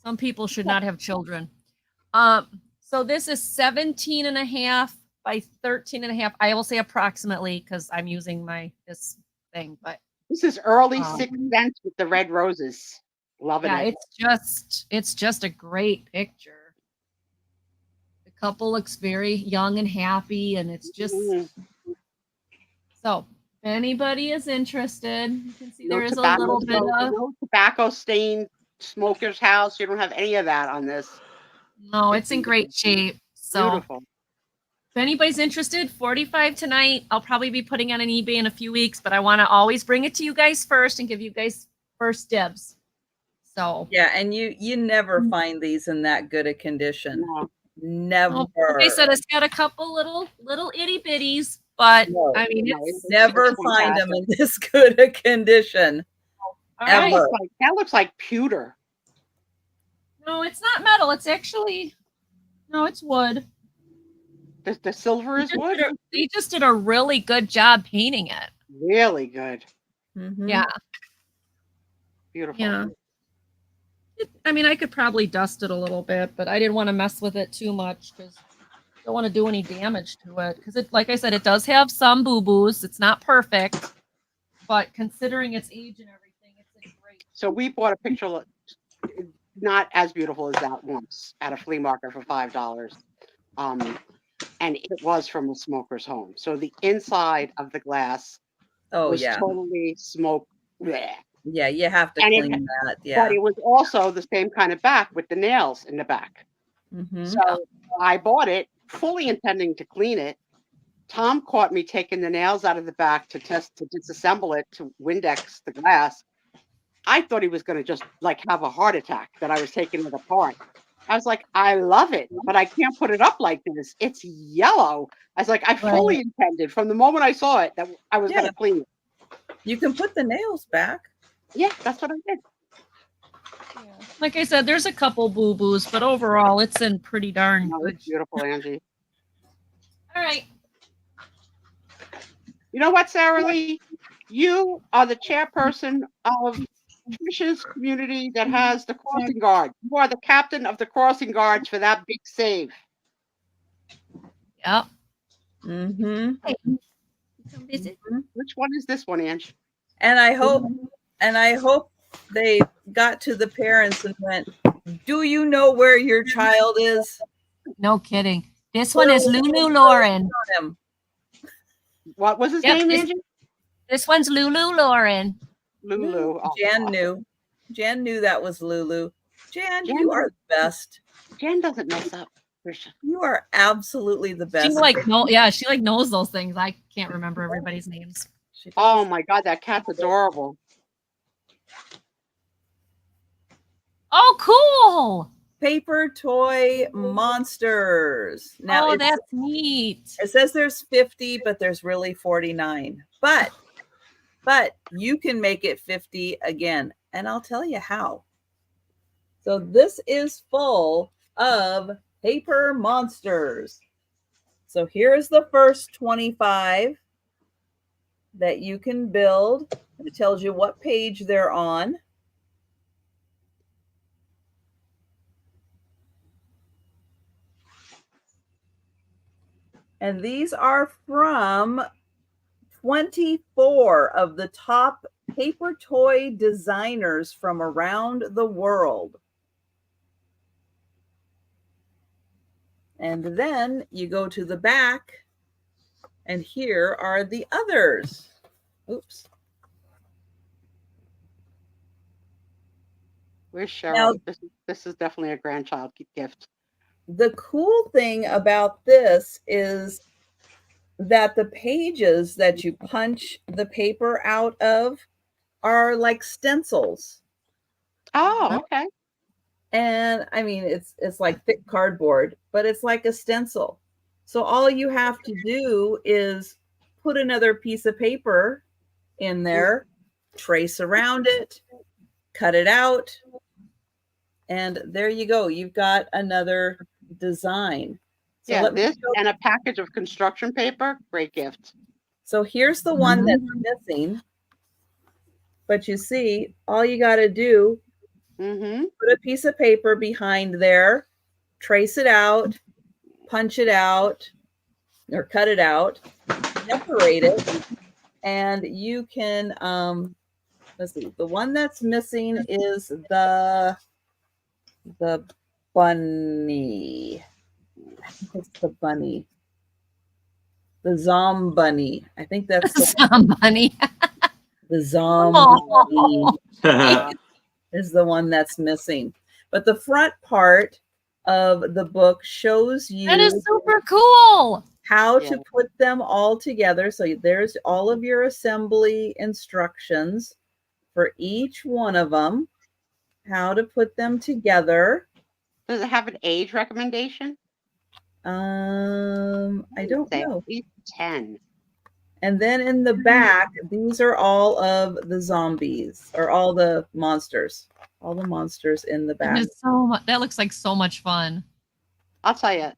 C: Some people should not have children. So this is 17 and a half by 13 and a half. I will say approximately because I'm using this thing, but
B: This is early Sixth Sense with the red roses. Loving
C: yeah,
B: it.
C: it's just a great picture. The couple looks very young and happy, and it's just so if anybody is interested, you can see there is a little bit of
B: no tobacco stained smoker's house. You don't have any of that on this.
C: no, it's in great shape. So
B: Beautiful.
C: if anybody's interested, 45 tonight. I'll probably be putting it on eBay in a few weeks, but I want to always bring it to you guys first and give you guys first dibs. So
D: yeah, and you never find these in that good a condition.
B: No.
D: Never.
C: well, like I said, it's got a couple little itty bitties, but
D: No,
C: I mean,
B: no,
C: it's
D: never
B: it's
D: find them
B: fantastic.
D: in this good a condition.
C: all
B: That
C: right.
D: ever.
B: looks like pewter.
C: No, it's not metal. It's actually no, it's wood.
B: The silver is wood.
C: They just did a really good job painting it.
B: Really good.
D: Mhm.
C: Yeah,
B: Beautiful.
C: yeah. I mean, I could probably dust it a little bit, but I didn't want to mess with it too much because I don't want to do any damage to it. Because it, like I said, it does have some boo-boos. It's not perfect, but considering its age and everything, it's in great.
B: So we bought a picture not as beautiful as that once at a flea market for $5. And it was from a smoker's home. So the inside of the glass
D: Oh
B: was
D: yeah.
B: totally smoke. Bleh.
D: Yeah, you have to
B: And it-
D: clean that. Yeah.
B: But it was also the same kind of back with the nails in the back.
D: Mhm.
B: So I bought it fully intending to clean it. Tom caught me taking the nails out of the back to disassemble it to Windex the glass. I thought he was going to just like have a heart attack that I was taking it apart. I was like, I love it, but I can't put it up like this. It's yellow. I was like, I fully intended from the moment I saw it that I was going to clean it.
D: You can put the nails back.
B: Yeah, that's what I did.
C: Like I said, there's a couple boo-boos, but overall, it's in pretty darn
B: No,
C: good.
B: it's beautiful, Angie.
C: All right.
B: You know what, Sarah Lee? You are the chairperson of Trisha's community that has the crossing guard. You are the captain of the crossing guards for that big save.
C: Yep.
D: Mm-hmm.
C: Come visit.
B: Which one is this one, Ange?
D: And I hope they got to the parents and went, do you know where your child is?
C: No kidding. This one is Lulu Lauren.
D: Him.
B: What was his
C: Yep,
B: name,
C: this-
B: Angie?
C: This one's Lulu Lauren.
B: Lulu. Oh,
D: Jan knew. Jan knew that was Lulu. Jan,
B: Jan
D: you are the best.
B: Jen doesn't mess up. Trisha.
D: You are absolutely the
C: She
D: best.
C: she knows those things. I can't remember everybody's names.
B: Oh my God, that cat's adorable.
C: Oh, cool.
D: Paper toy monsters. Now
C: Oh,
D: it's-
C: that's neat.
D: it says there's 50, but there's really 49. But you can make it 50 again, and I'll tll you how. So this is full of Paper monsters. So here's the first 25 that you can build. It tells you what page they're on. And these are from 24 of the top paper toy designers from around the world. And then you go to the back, and here are the others. Oops.
B: Where's Cheryl?
D: Now-
B: This is definitely a grandchild gift.
D: The cool thing about this is that the pages that you punch the paper out of are like stencils.
B: Oh, okay.
D: And I mean, it's like thick cardboard, but it's like a stencil. So all you have to do is put another piece of paper in there, trace around it, cut it out, and there you go. You've got another design. So
B: Yeah,
D: let me
B: this
D: show-
B: and a package of construction paper. Great gift.
D: So here's the one that's missing. But you see, all you got to do,
B: Mm-hmm.
D: put a piece of paper behind there, trace it out, punch it out, or cut it out, decorate it, and you can, let's see, the one that's missing is the bunny. I think it's the bunny. The Zombunny. I think that's
C: Somebody.
D: the Zombunny.
B: Uh,
D: Is the one that's missing. But the front part of the book shows you
C: That is super cool.
D: how
B: Yeah.
D: to put them all together. So there's all of your assembly instructions for each one of them, how to put them together.
B: Does it have an age recommendation?
D: I don't
B: Say
D: know.
B: at least 10.
D: And then in the back, these are all of the zombies or all the monsters in the
C: That
D: back.
C: is so much. That looks like so much fun.
B: I'll tell you,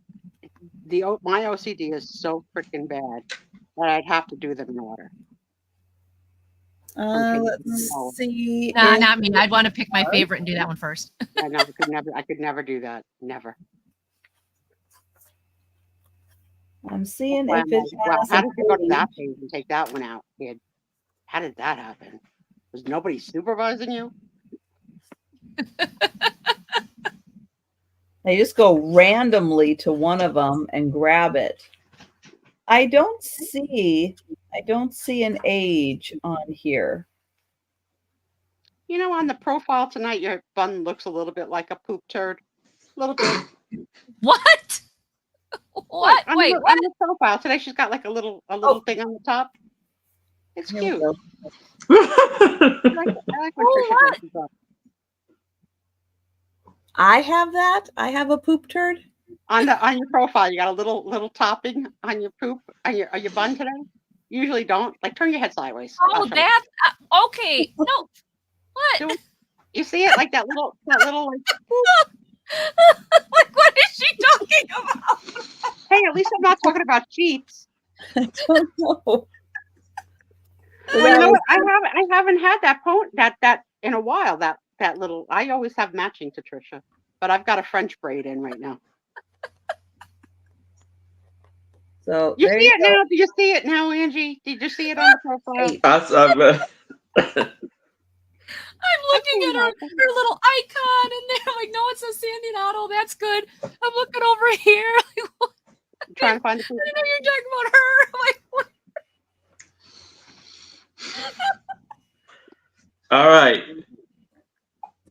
B: my OCD is so freaking bad that I'd have to do them in order. Okay.
D: Let's see.
C: Nah,
D: in-
C: not me. I'd want to pick my favorite and do that one first.
B: I could never do that. Never.
D: I'm seeing
B: Wow,
D: if it
B: wow,
D: has
B: how
D: a
B: did you go to
D: page.
B: that page and take that one out, kid? How did that happen? Was nobody supervising you?
D: I just go randomly to one of them and grab it. I don't see an age on here.
B: You know, on the profile tonight, your bun looks a little bit like a poop turd. A little bit.
C: What? What?
B: On
C: Wait,
B: the,
C: what?
B: on the profile today, she's got like a little thing on the top. It's
D: Here we
B: cute.
D: go.
B: I like when
C: Oh,
B: Trisha
C: what?
B: dresses up.
D: I have that. I have a poop turd.
B: On your profile, you got a little topping on your poop on your bun today. Usually don't. Like turn your head sideways.
C: Oh,
B: I'll show you.
C: that. Okay. No. What?
B: Do- You see it like that little like.
C: Like, what is she talking about?
B: Hey, at least I'm not talking about cheats.
D: I don't know.
B: Well, you know what? I haven't had that in a while. That little. I always have matching to Trisha, but I've got a French braid in right now.
D: So
B: You
D: there
B: see
D: you
B: it
D: go.
B: now? Do you see it now, Angie? Did you see it on the profile?
C: I'm looking at her little icon, and then I'm like, no, it says Sandy Otto. That's good. I'm looking over here. Like, what?
B: I'm trying to find the
C: I
B: poop.
C: didn't know you're talking about her. I'm like, what?
A: All right.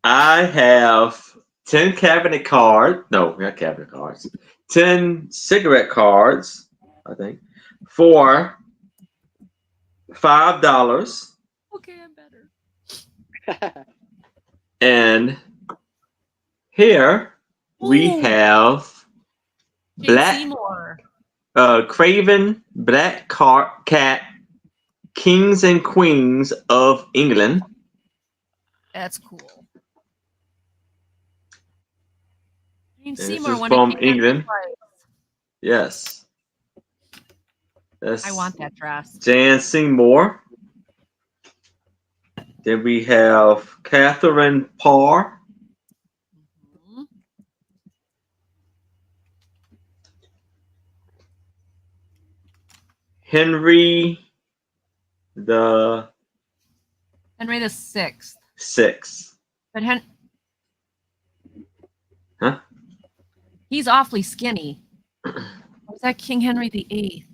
A: I have 10 cabinet cards. No, not cabinet cards. 10 cigarette cards, I think, for $5.
C: Okay, I'm better.
A: And here we
C: Ooh.
A: have
C: Jane
A: Black
C: Seymour.
A: Craven Black Cat Kings and Queens of England.
C: That's cool. Jane
A: And this
C: Seymour
A: is
C: won
A: from
C: a King
A: England.
C: twice.
A: Yes. That's
C: I want that dress.
A: Jan Seymour. Then we have Catherine Parr.
C: Mhm.
A: Henry the
C: Henry the Sixth.
A: Sixth.
C: But
A: Huh?
C: he's awfully skinny. Was that King Henry the Eighth?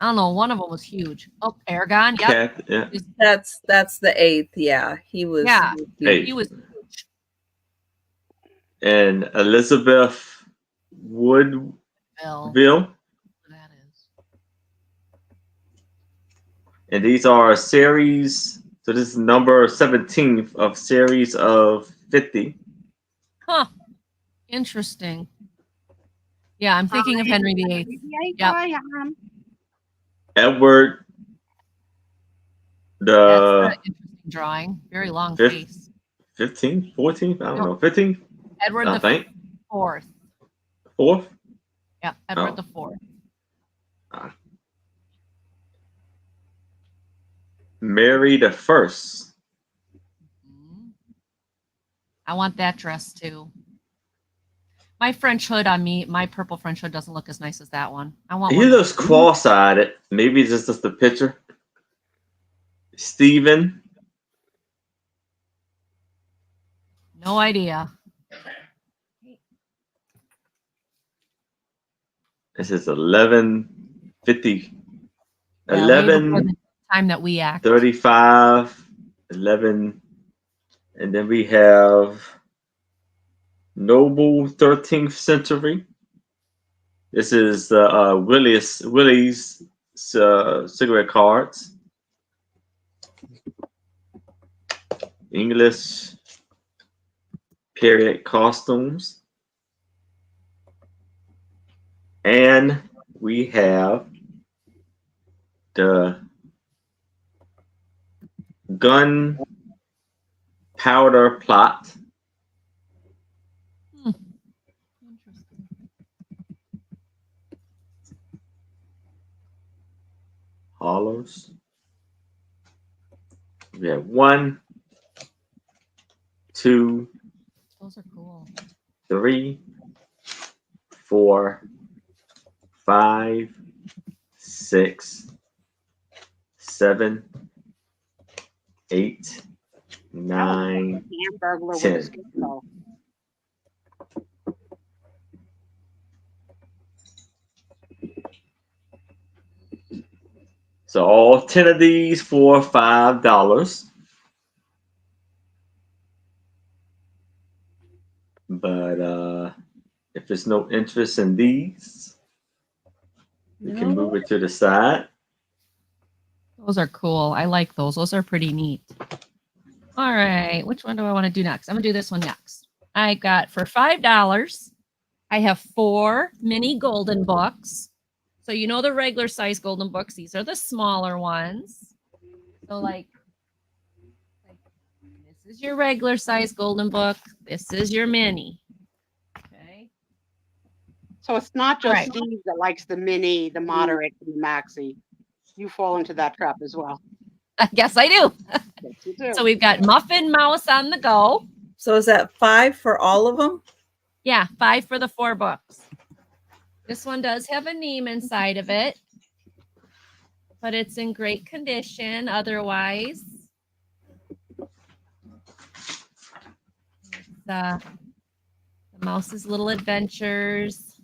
C: I don't know. One of them was huge. Oh, Aragon. Yep.
A: Yeah.
D: That's the 8th. Yeah, he was.
C: Yeah.
D: he was
A: Eight.
C: He was huge.
A: And Elizabeth Woodville.
C: Bill. That is.
A: And these are series. So this is number 17th of series of 50.
C: Huh. Interesting. Yeah, I'm thinking of Henry the Eighth. Yep.
B: I am.
A: Edward
C: That's
A: the
C: an interesting drawing. Very long
A: Fifth.
C: face.
A: 15th, 14th, I don't
C: No.
A: know, 15th,
C: Edward
A: I
C: the
A: think.
C: Fourth.
A: 4th.
C: Yeah, Edward
A: Oh.
C: the Fourth.
A: Mary the First.
C: Mhm. I want that dress too. My French hood on me, my purple French hood doesn't look as nice as that one. I want
A: He
C: one.
A: looks cross-eyed. Maybe it's just the picture. Stephen.
C: No idea.
A: This is 11:50.
C: Yeah, way before
A: 11:35.
C: the time that we act.
A: 11, and then we have Noble 13th century. This is Willie's cigarette cards. English period costumes. And we have the gun powder plot.
C: Interesting.
A: Hollows. We have 1, 2,
C: Those are cool.
A: 3, 4, 5, 6, 7, 8, 9,
B: Hamburglar with
A: 10.
B: a scarecrow.
A: So all 10 of these for $5. But if there's no interest in these, we can move it to the side.
C: Those are cool. I like those. Those are pretty neat. All right. Which one do I want to do next? I'm going to do this one next. I got for $5. I have 4 mini golden books. So you know the regular size golden books. These are the smaller ones. So like this is your regular size golden book. This is your mini. Okay.
B: So it's not just
C: Right.
B: Steve that likes the mini, the moderate, and the maxi. You fall into that trap as well.
C: I guess I do.
B: Yes, you do.
C: So we've got Muffin Mouse on the go.
D: So is that 5 for all of them?
C: Yeah, 5 for the 4 books. This one does have a name inside of it, but it's in great condition otherwise. The Mouse's Little Adventures,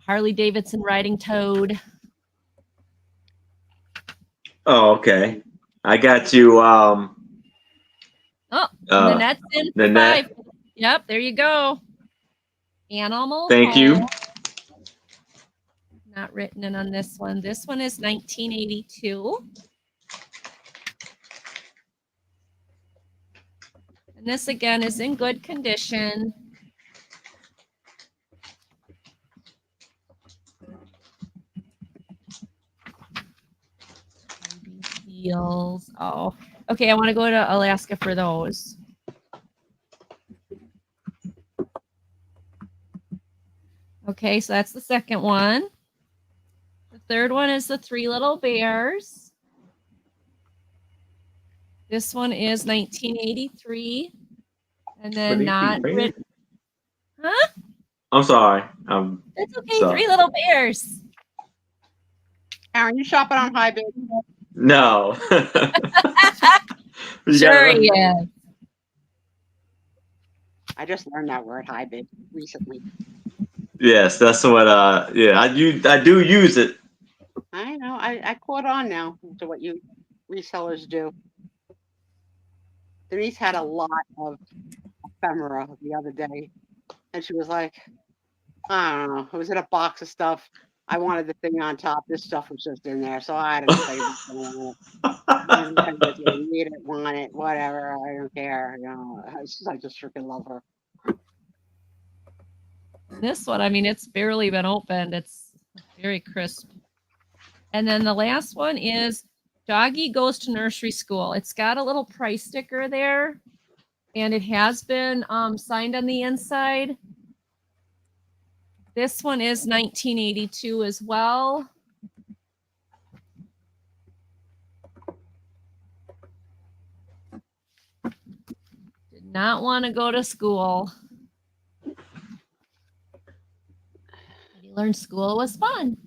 C: Harley Davidson riding Toad.
A: Oh, okay. I got you.
C: Oh, Nanette's in for
A: Nanette.
C: 5. Yep, there you go. Animal.
A: Thank you.
C: Home. Not written in on this one. This one is 1982. And this again is in good condition. Seals. Oh, okay. I want to go to Alaska for those. Okay, so that's the second one. The third one is the Three Little Bears. This one is 1983. And then
A: But
C: not
A: he-
C: written. Huh?
A: I'm sorry.
C: It's okay.
A: So-
C: Three Little Bears.
B: Aaron, you shopping on high bid?
A: No. You
C: Sure,
A: gotta-
C: yeah.
B: I just learned that word high bid recently.
A: Yes, that's what. Yeah, I do use it.
B: I know. I caught on now to what you resellers do. Denise had a lot of ephemera the other day, and she was like, I don't know. It was in a box of stuff. I wanted the thing on top. This stuff was just in there, so I didn't say anything. You need it, want it, whatever. I don't care. You know, I just freaking love her.
C: This one, I mean, it's barely been opened. It's very crisp. And then the last one is Doggy Goes to Nursery School. It's got a little price sticker there, and it has been signed on the inside. This one is 1982 as well. Did not want to go to school. He learned school was fun.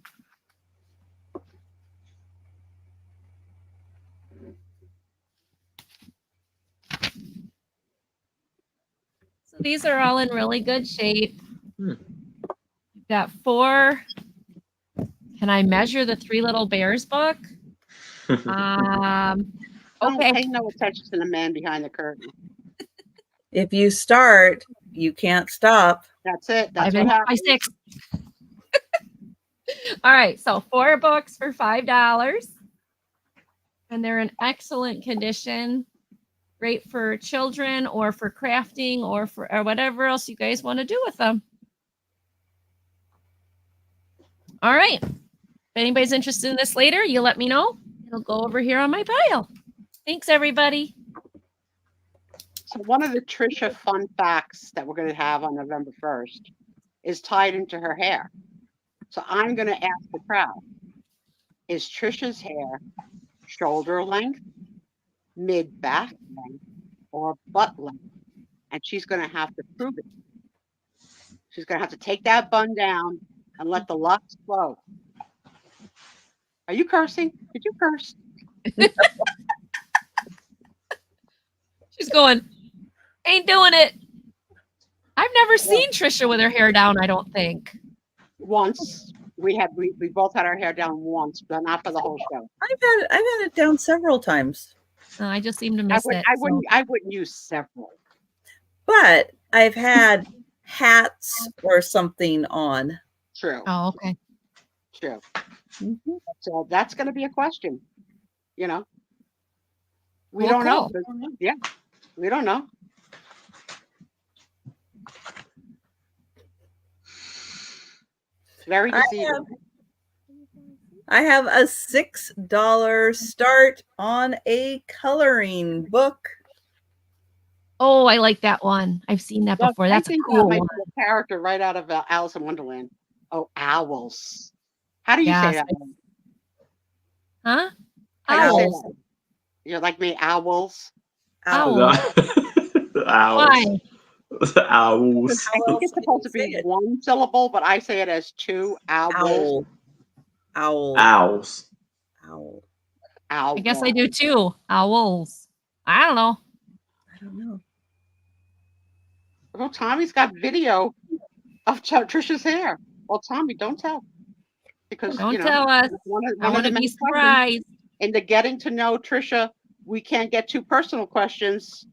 C: So these are all in really good shape.
A: Hmm.
C: Got 4. Can I measure the Three Little Bears book?
B: Don't
C: Okay.
B: pay no attention to the man behind the curtain.
D: If you start, you can't stop.
B: That's it. That's
C: 5
B: what
C: and by
B: happens.
C: 6. All right, so 4 books for $5, and they're in excellent condition. Great for children or for crafting or whatever else you guys want to do with them. All right. If anybody's interested in this later, you let me know. It'll go over here on my pile. Thanks, everybody.
B: So one of the Trisha fun facts that we're going to have on November 1st is tied into her hair. So I'm going to ask the crowd, is Trisha's hair shoulder length, mid-back length, or butt length? And she's going to have to prove it. She's going to have to take that bun down and let the locks flow. Are you cursing? Did you curse?
C: She's going, ain't doing it. I've never seen Trisha with her hair down, I don't think.
B: Once. We both had our hair down once, but not for the whole show.
D: I've had it down several times,
C: I just seem to miss it.
B: I
C: so-
B: wouldn't use several.
D: but I've had hats or something on.
B: True.
C: Oh, okay.
B: True.
D: Mhm.
B: So that's going to be a question. You know, we
C: Cool,
B: don't know.
C: cool.
B: Yeah, we don't know. It's very deceiving.
D: I have a $6 start on a coloring book.
C: Oh, I like that one. I've seen that
B: Well,
C: before.
B: I
C: That's a
B: think
C: cool
B: that might
C: one.
B: be a character right out of Alice in Wonderland. Oh, owls. How do you
C: Yes,
B: say that?
C: Huh?
B: How do you say
C: Owls.
B: that? You're like me, owls.
C: Owl.
A: Owls.
C: Why?
A: Owls.
B: I think it's supposed to be one syllable, but I say it as 2 owls.
D: Owl. Owl.
A: Owls.
D: Owl.
B: Owl.
C: I guess I do too. Owls. I don't know.
D: I don't know.
B: Well, Tommy's got video of Trisha's hair. Well, Tommy, don't tell. Because
C: Don't
B: you know,
C: tell us.
B: one
C: I
B: of
C: want
B: the
C: to be
B: many questions
C: surprised.
B: in the getting to know Trisha, we can't get too personal questions.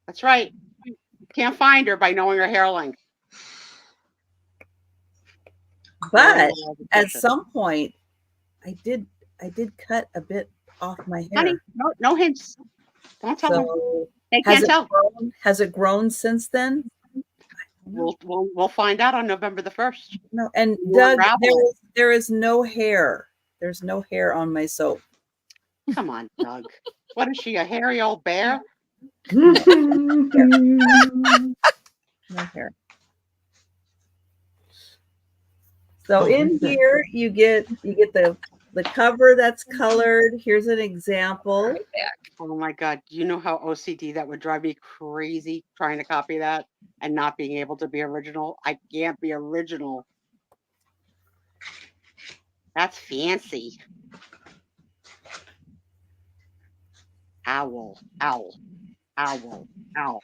B: That's right. You can't find her by knowing her hair length.
D: But
B: Oh,
D: at
B: Trisha.
D: some point, I did cut a bit off my hair.
B: Honey, no hints. Don't tell them.
D: So
B: They
D: has
B: can't
D: it
B: tell.
D: grown? Has it grown since then?
B: We'll find out on November the 1st.
D: No. And
B: You
D: Doug,
B: unravel
D: there is no hair. There's no hair on my soap.
B: Come on, Doug. What is she, a hairy old bear?
D: No hair. So
A: Oh,
D: in
A: look at that.
D: here you get the cover that's colored. Here's an example.
B: Oh my God. Do you know how OCD that would drive me crazy trying to copy that and not being able to be original? I can't be original. That's fancy. Owl, owl, owl, owl.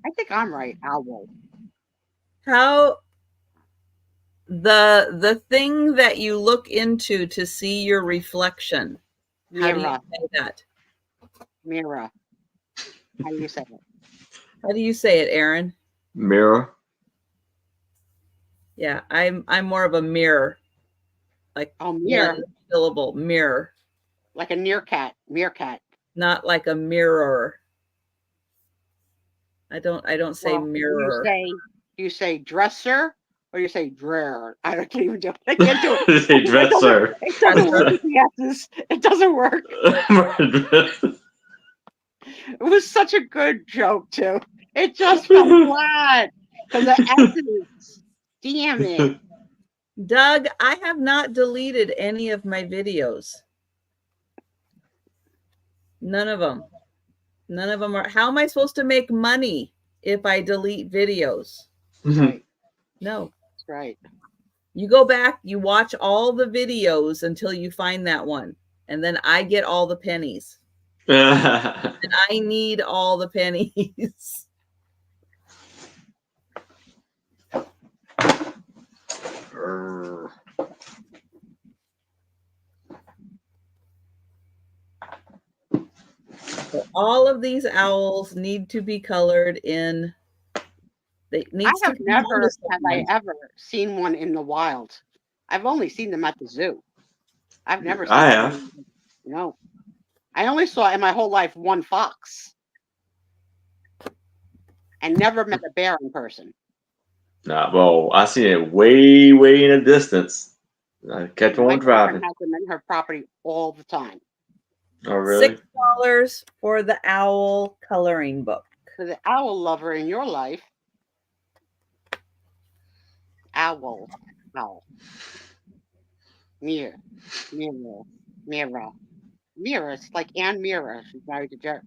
B: I think I'm right. Owl.
D: How the thing that you look into to see your reflection. How do you
B: Mirror,
D: say that?
B: mirror. How do you say it?
D: How do you say it, Aaron?
A: Mirror.
D: Yeah, I'm more of a mirror. Like
B: Oh, mirror.
D: one syllable, mirror.
B: Like a meerkat. Meerkat.
D: Not like a mirror. I don't say
B: Well,
D: mirror.
B: Do you say dresser or you say drawer? I can't even do it. I can't do it.
A: Say dresser.
B: It doesn't work with the S's. It doesn't work. It was such a good joke too. It just fell flat because the S's. Damn it.
D: Doug, I have not deleted any of my videos. None of them. None of them are. How am I supposed to make money if I delete videos?
B: Right.
D: No.
B: That's right.
D: You go back, you watch all the videos until you find that one. And then I get all the pennies. And I need all the pennies. So all of these owls need to be colored in. They
B: I
D: needs to
B: have
D: be
B: never
D: noticed.
B: have I ever seen one in the wild. I've only seen them at the zoo. I've never seen
A: I
B: them.
A: have.
B: No. I only saw in my whole life one fox. And never met a bear in person.
A: Nah, well, I seen it way, way in the distance. I catch
B: My
A: one driving.
B: girlfriend has them in her property all the time.
A: Oh, really?
D: $6 for the owl coloring book.
B: For the owl lover in your life, owl, owl. Mirror, mirror, mirror. Mirror, it's like Ann Mirror. She's married to Jerry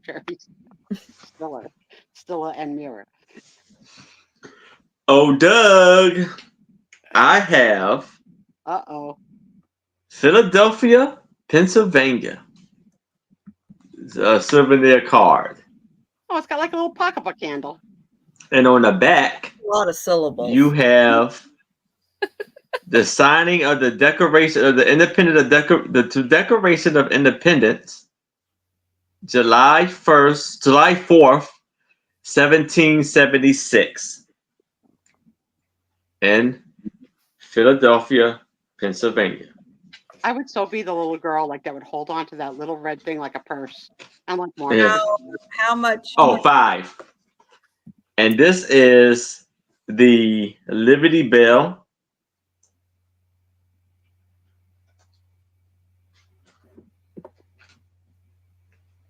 B: Stiller and Mirror.
A: Oh, Doug, I have
B: Uh-oh.
A: Philadelphia, Pennsylvania souvenir card.
B: Oh, it's got like a little pocketbook candle.
A: And on the back,
D: A lot of syllables.
A: you have the signing of the Declaration of the Declaration of Independence, July 4th, 1776, in Philadelphia, Pennsylvania.
B: I would so be the little girl like that would hold on to that little red thing like a purse. I'm like more.
A: Yeah.
D: How much?
A: Oh, 5. And this is the Liberty Bell.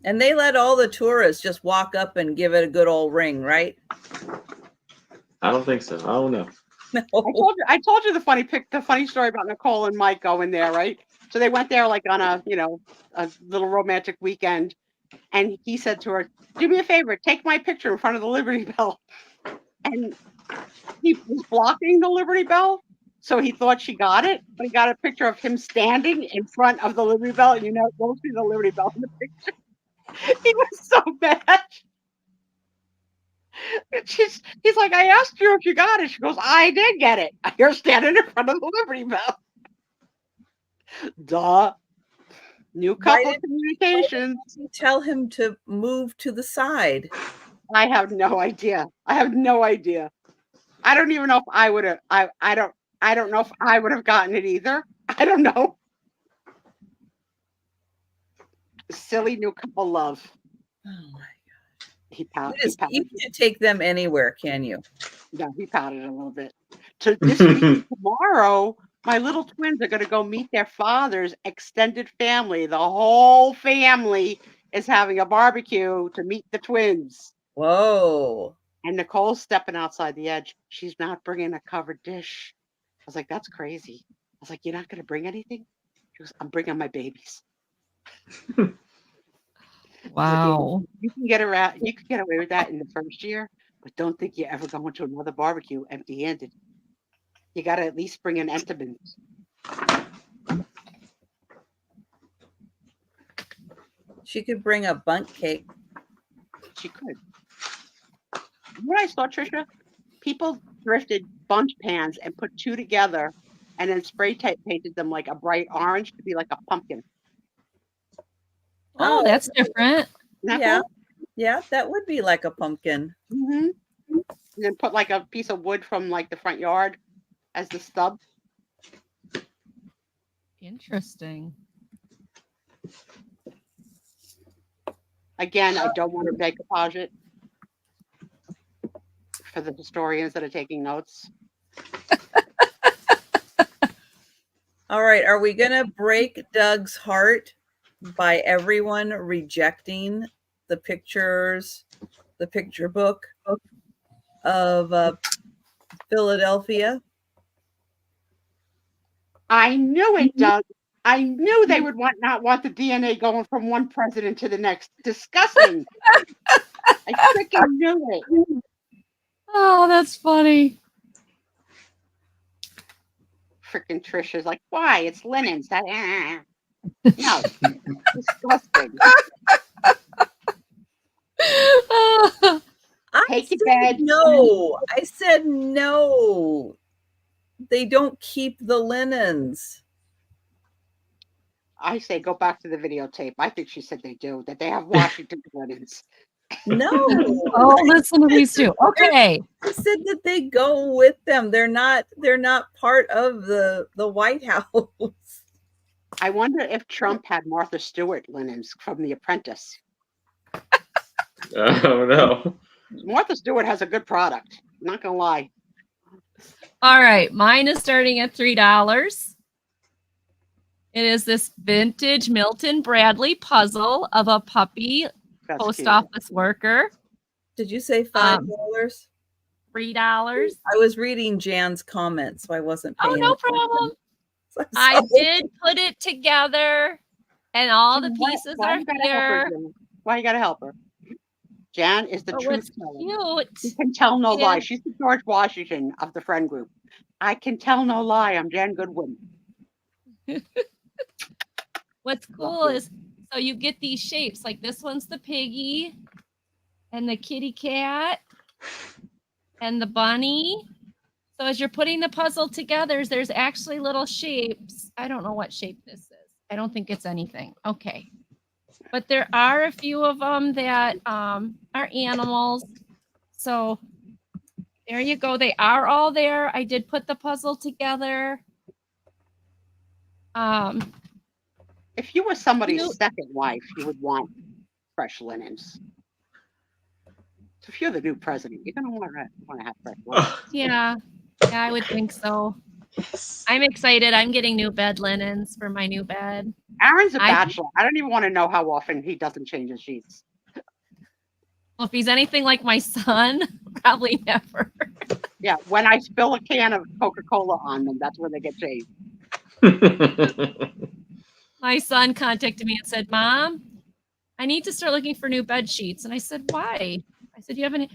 D: And they let all the tourists just walk up and give it a good old ring, right?
A: I don't think so. I don't know.
D: No.
B: I told you the funny story about Nicole and Mike going there, right? So they went there like on a little romantic weekend, and he said to her, "Do me a favor, take my picture in front of the Liberty Bell." And he was blocking the Liberty Bell, so he thought she got it, but he got a picture of him standing in front of the Liberty Bell, and you don't see the Liberty Bell in the picture. He was so mad. He's like, "I asked you if you got it." She goes, "I did get it. You're standing in front of the Liberty Bell." Duh. New couple communications.
D: Tell him to move to the side.
B: I have no idea. I don't even know if I would have. I don't know if I would have gotten it either. I don't know. Silly new couple love.
D: Oh my
B: He pouted.
D: You can't take them anywhere, can you?
B: No, he pouted a little bit. This week, tomorrow, my little twins are going to go meet their father's extended family. The whole family is having a barbecue to meet the twins.
D: Whoa.
B: And Nicole's stepping outside the edge. She's not bringing a covered dish. was like, that's crazy. I was like, you're not going to bring anything? She goes, I'm bringing my babies.
C: Wow.
B: You can get around. You can get away with that in the first year, but don't think you're ever going to another barbecue empty-handed. You got to at least bring an Entenmann.
D: She could bring a bundt cake.
B: She could. What I saw, Trisha, people thrifted bunch pans and put two together, and then spray painted them like a bright orange to be like a pumpkin.
C: Oh, that's different.
D: Yeah. Yeah, that would be like a pumpkin.
B: Mm-hmm. And then put like a piece of wood from like the front yard as the stub.
C: Interesting.
B: Again, I don't want to decoupage it for the historians that are taking notes.
D: All right. Are we going to break Doug's heart by everyone rejecting the pictures, the picture book of Philadelphia?
B: I knew it, Doug. I knew they would not want the DNA going from one president to the next. Disgusting. I freaking knew it.
C: Oh, that's funny.
B: Freaking Trisha's like, why? It's linens. That no, disgusting. Take your bed.
D: No, I said no. They don't keep the linens.
B: I say go back to the videotape. I think she said they do, that they have Washington linens.
D: No.
C: Oh, listen to these two. Okay.
D: I said that they go with them. They're not part of the White House.
B: I wonder if Trump had Martha Stewart linens from The Apprentice.
A: Oh no.
B: Martha Stewart has a good product. I'm not gonna lie.
C: All right. Mine is starting at $3. It is this vintage Milton Bradley puzzle of a puppy
B: That's
C: post
B: cute.
C: office worker.
D: Did you say $5?
C: $3.
D: I was reading Jan's comments, so I wasn't
C: Oh,
D: paying
C: no
D: attention.
C: problem.
D: I'm
C: I
D: sorry.
C: did put it together, and all the
B: Why-
C: pieces
B: why
C: are
B: you gotta help her,
C: here.
B: Jan? Why you gotta help her? Jan is the
C: But
B: truth
C: what's
B: teller. She
C: cute?
B: can tell no
C: Yeah.
B: lie. She's the George Washington of the friend group. I can tell no lie. I'm Jan Goodwin.
C: What's cool is so you get these shapes. Like this one's the piggy, and the kitty cat, and the bunny. So as you're putting the puzzle together, there's actually little shapes. I don't know what shape this is. I don't think it's anything. Okay. But there are a few of them that are animals. So there you go. They are all there. I did put the puzzle together.
B: If you were somebody's
C: You-
B: second wife, you would want fresh linens. So if you're the new president, you're gonna want to have fresh linens.
C: Yeah, I would think so. I'm excited. I'm getting new bed linens for my new bed.
B: Aaron's a
C: I-
B: bachelor. I don't even want to know how often he doesn't change his sheets.
C: Well, if he's anything like my son, probably never.
B: Yeah, when I spill a can of Coca-Cola on them, that's when they get changed.
C: My son contacted me and said, "Mom, I need to start looking for new bed sheets." And I said, "Why?" I said, "You have any?"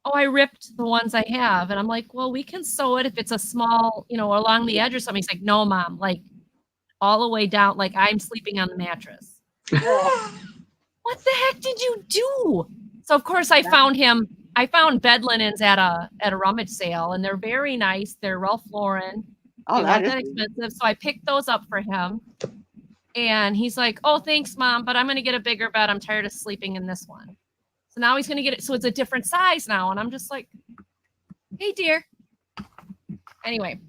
C: "Oh, I ripped the ones I have." And I'm like, "Well, we can sew it if it's a small, along the edge or something." He's like, "No, Mom, like all the way down, like I'm sleeping on the mattress." What the heck did you do? So of course I found bed linens at a rummage sale, and they're very nice. They're Ralph Lauren.
B: Oh,
C: They're not
B: that
C: that
B: is
C: expensive. So I picked those up for him. And he's like, "Oh, thanks, Mom, but I'm going to get a bigger bed. I'm tired of sleeping in this one." So now he's going to get it. So it's a different size now. And I'm just like, "Hey, dear." Anyway,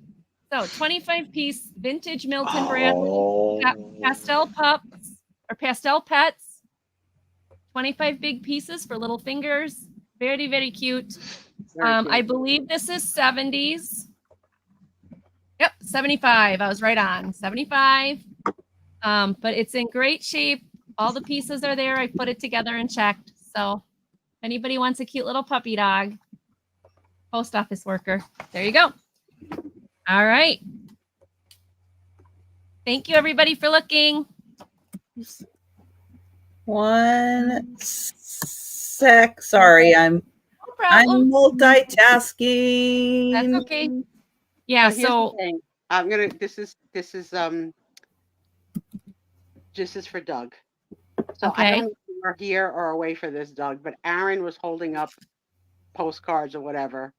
C: so 25-piece vintage Milton Bradley pastel pups or pastel pets. 25 big pieces for little fingers. Very, very cute.
B: very
C: I
B: cute.
C: believe this is 70s. Yep, 75. I was right on. 75. But it's in great shape. All the pieces are there. I put it together and checked. So if anybody wants a cute little puppy dog, post office worker, there you go. All right. Thank you, everybody, for looking.
D: One sec. Sorry, I'm
C: No problem.
D: multitasking.
C: That's okay. Yeah.
B: Here's the
C: So
B: thing. I'm gonna. This is for Doug. So I
C: Okay.
B: don't know if you were here or away for this, Doug, but Aaron was holding up postcards or whatever,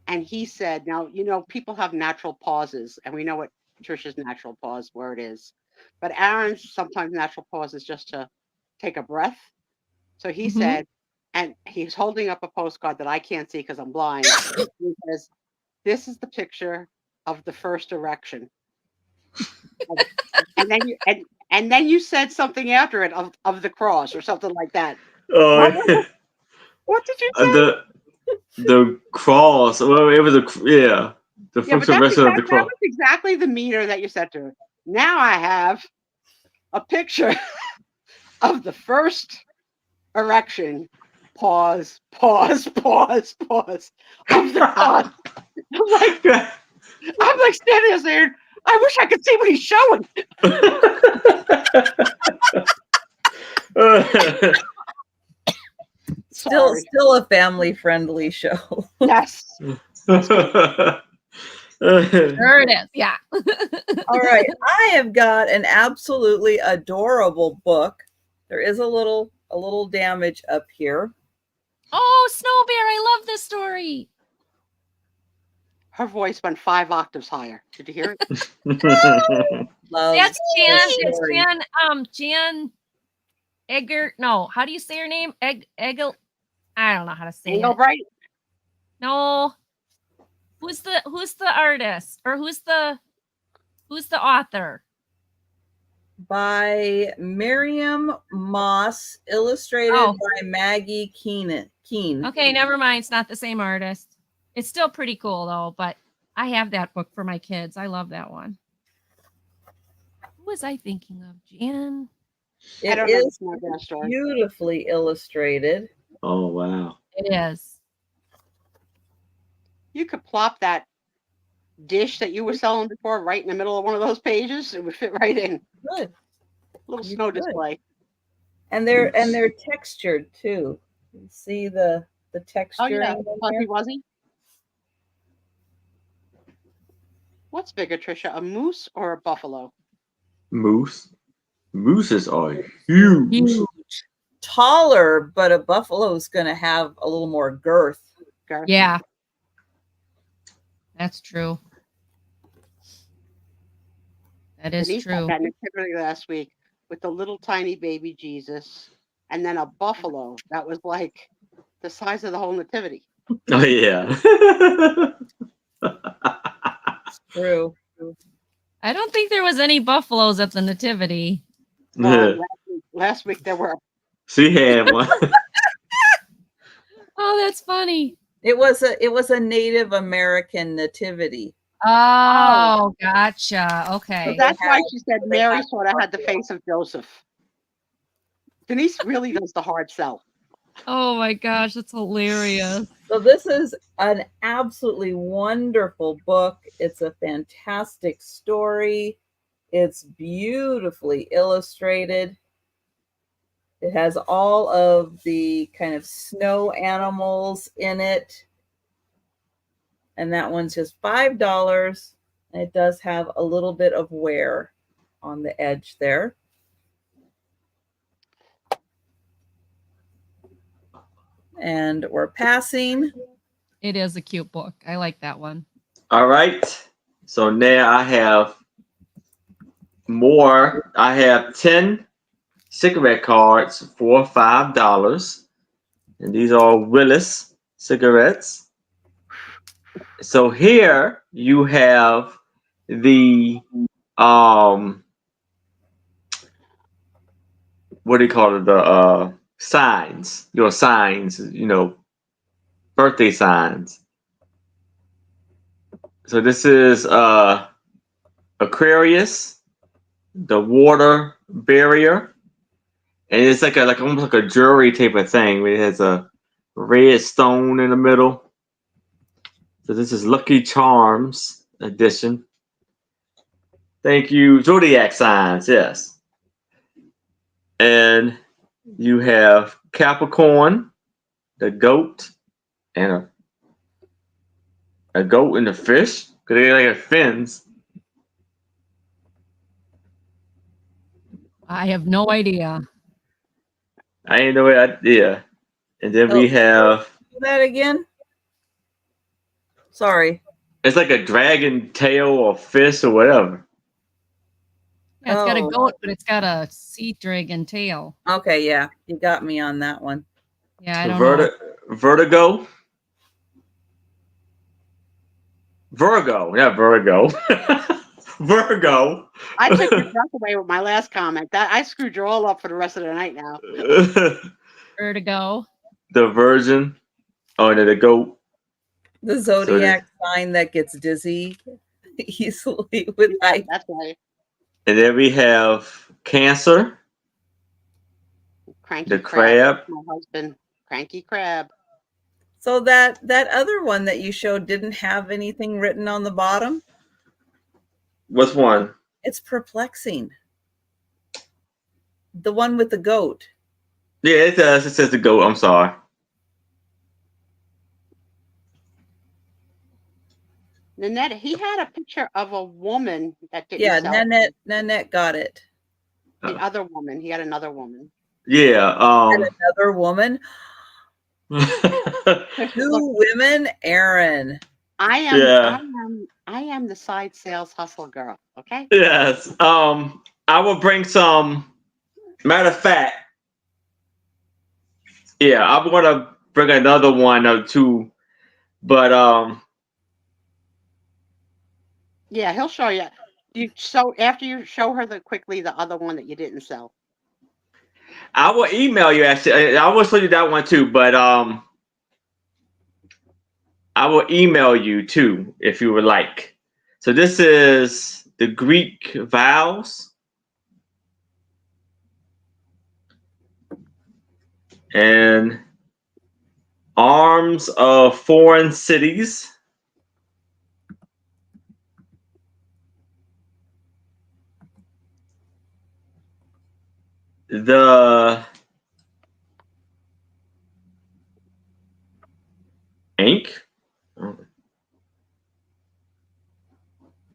B: and he said, "Now people have natural pauses, and we know what Trisha's natural pause word is, but Aaron's sometimes natural pause is just to take a breath." So he
C: Mhm.
B: said, and he's holding up a postcard that I can't see because I'm blind. He says, "This is the picture of the first erection." And then you said something after it of the cross or something like that. What did you say?
A: The cross. Well, it was the
B: Yeah,
A: first
B: but
A: erection of the
B: that
A: cross.
B: was exactly the meter that you said to her. Now I have a picture of the first erection. Pause. Of the cross. I'm like standing there saying, I wish I could see what he's showing.
D: Still a family friendly show.
B: Yes.
C: Sure it is. Yeah.
D: All right. I have got an absolutely adorable book. There is a little damage up here.
C: Oh, Snowbear, I love this story.
B: Her voice went 5 octaves higher. Did you hear it?
D: Love
C: That's Jan.
D: this
C: It's
D: story.
C: Jan Egger. No, how do you say her name? Egel. I don't know how to say it.
B: Right?
C: No. Who's the artist or who's the author?
D: By Miriam Moss, illustrated by Maggie Keen.
C: Okay, never mind. It's not the same artist. It's still pretty cool though, but I have that book for my kids. I love that one. Who was I thinking of? Jan?
D: It is beautifully illustrated.
A: Oh, wow.
C: It is.
B: You could plop that dish that you were selling before right in the middle of one of those pages. It would fit right in.
D: Good.
B: Little snow display.
D: And they're textured too. You see the texture.
B: Oh yeah, fuzzy wuzzy. What's bigger, Trisha, a moose or a buffalo?
A: Moose. Mooses are huge.
D: Taller, but a buffalo is going to have a little more girth.
C: Yeah. That's true. That is
B: Denise
C: true.
B: had that nativity last week with the little tiny baby Jesus, and then a buffalo that was like the size of the whole nativity.
A: Oh yeah.
D: True.
C: I don't think there was any buffaloes at the nativity.
B: Last week there were.
A: She had one.
C: Oh, that's funny.
D: It was a Native American nativity.
C: Oh, gotcha. Okay.
B: So that's why she said Mary sort of had the face of Joseph. Denise really does the hard sell.
C: Oh my gosh, that's hilarious.
D: So this is an absolutely wonderful book. It's a fantastic story. It's beautifully illustrated. It has all of the kind of snow animals in it. And that one's just $5. And it does have a little bit of wear on the edge there. And we're passing.
C: It is a cute book. I like that one.
A: All right. So now I have more. I have 10 cigarette cards for $5. And these are Willis cigarettes. So here you have the what do you call it? The signs, your signs, birthday signs. So this is Aquarius, the water barrier, and it's like almost like a jewelry type of thing. It has a red stone in the middle. So this is Lucky Charms, edition. Thank you, zodiac signs. Yes, and you have Capricorn, the goat, and a goat and a fish because they like fins.
C: I have no idea.
A: I ain't no idea. And then we
D: Oh.
A: have
D: Do that again. Sorry.
A: it's like a dragon tail or fish or whatever.
C: Yeah, it's got a
D: Oh.
C: goat, but it's got a sea dragon tail.
D: Okay, yeah, you got me on that one.
C: Yeah, I don't know.
A: Vertigo. Virgo, not Virgo. Virgo.
B: I took your breath away with my last comment. That I screwed you all up for the rest of the night now.
C: Vertigo.
A: The Virgin. Oh, and then the goat.
D: The zodiac sign that gets dizzy easily with height.
B: That's right.
A: And then we have Cancer,
B: Cranky
A: the crab.
B: My husband, Cranky Crab.
D: So that other one that you showed didn't have anything written on the bottom.
A: What's one?
D: It's perplexing. The one with the goat.
A: Yeah, it does. It says the goat. I'm sorry.
B: Nanette, he had a picture of a woman that didn't sell.
D: Nanette got it.
B: The other woman. He had another woman.
A: Yeah.
D: Another woman. 2 women, Aaron.
B: I am.
A: Yeah.
B: I am the side sales hustle girl. Okay.
A: Yes. I will bring some. Matter of fact, yeah, I'm gonna bring another one or two, but
B: Yeah, he'll show you. After you show her the other one that you didn't sell.
A: I will email you. Actually, I will show you that one too, but I will email you too if you would like. So this is the Greek vows. And arms of foreign cities. The ink.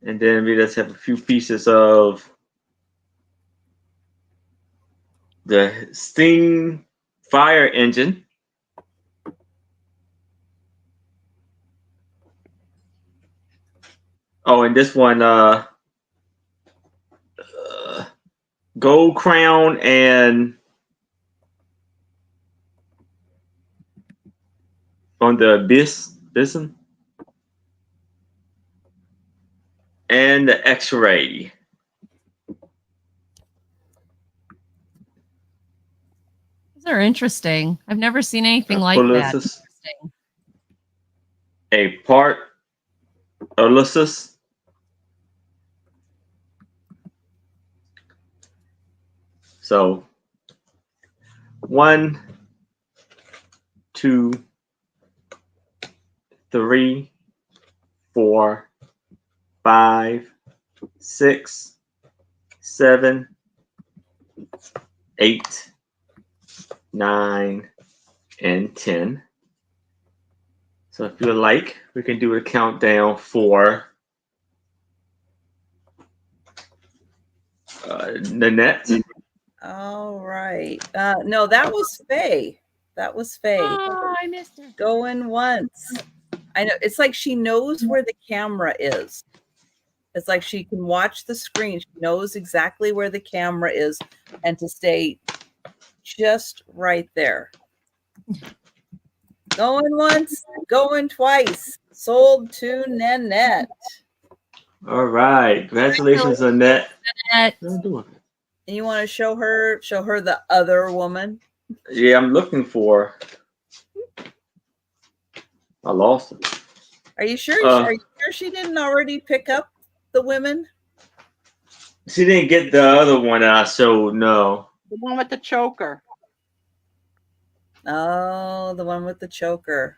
A: And then we just have a few pieces of the steam fire engine. Oh, and this one, gold crown and on the bison and the X-ray.
C: Those are interesting. I've never seen anything like that. Interesting.
A: A part Ulysses. So 1, 2, 3, 4, 5, 6, 7, 8, 9, and 10. So if you would like, we can do a countdown for Nanette.
D: All right. No, that was Faye. That was Faye.
C: Oh, I missed her.
D: Going once. I know. It's like she knows where the camera is. It's like she can watch the screen. She knows exactly where the camera is and to stay just right there. Going once, going twice. Sold to Nanette.
A: All right. Congratulations, Nanette.
C: Nanette.
A: What am I doing?
D: And you want to show her the other woman?
A: Yeah, I'm looking for. I lost it.
D: Are you sure? Are you sure she didn't already pick up the women?
A: She didn't get the other one I showed, no.
B: The one with the choker.
D: Oh, the one with the choker.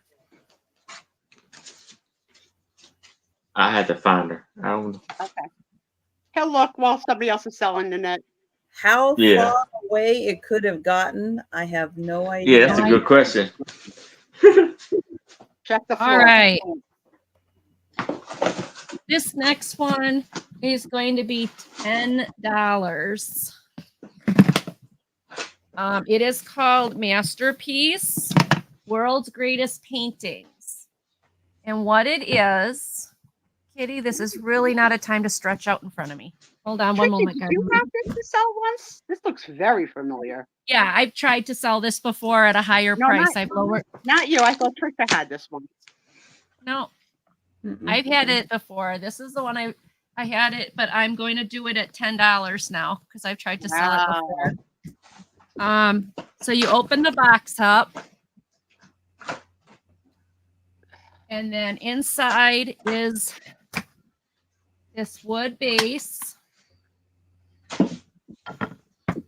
A: I had to find her. I don't.
B: Okay. He'll look while somebody else is selling the net.
D: How
A: Yeah.
D: far away it could have gotten, I have no
A: Yeah,
D: idea.
A: that's a good question.
B: Check the floor.
C: All right. This next one is going to be $10. It is called Masterpiece, World's Greatest Paintings. And what it is, Kitty, this is really not a time to stretch out in front of me. Hold on one
B: Tricky,
C: moment,
B: did
C: guys.
B: you have this to sell once? This looks very familiar.
C: Yeah, I've tried to sell this before at a higher
B: No,
C: price. I've lowered.
B: Not you. I thought Trisha had this one.
C: No,
D: Mm-mm.
C: I've had it before. This is the one I had it, but I'm going to do it at $10 now because I've tried to sell it before. So you open the box up, and then inside is this wood base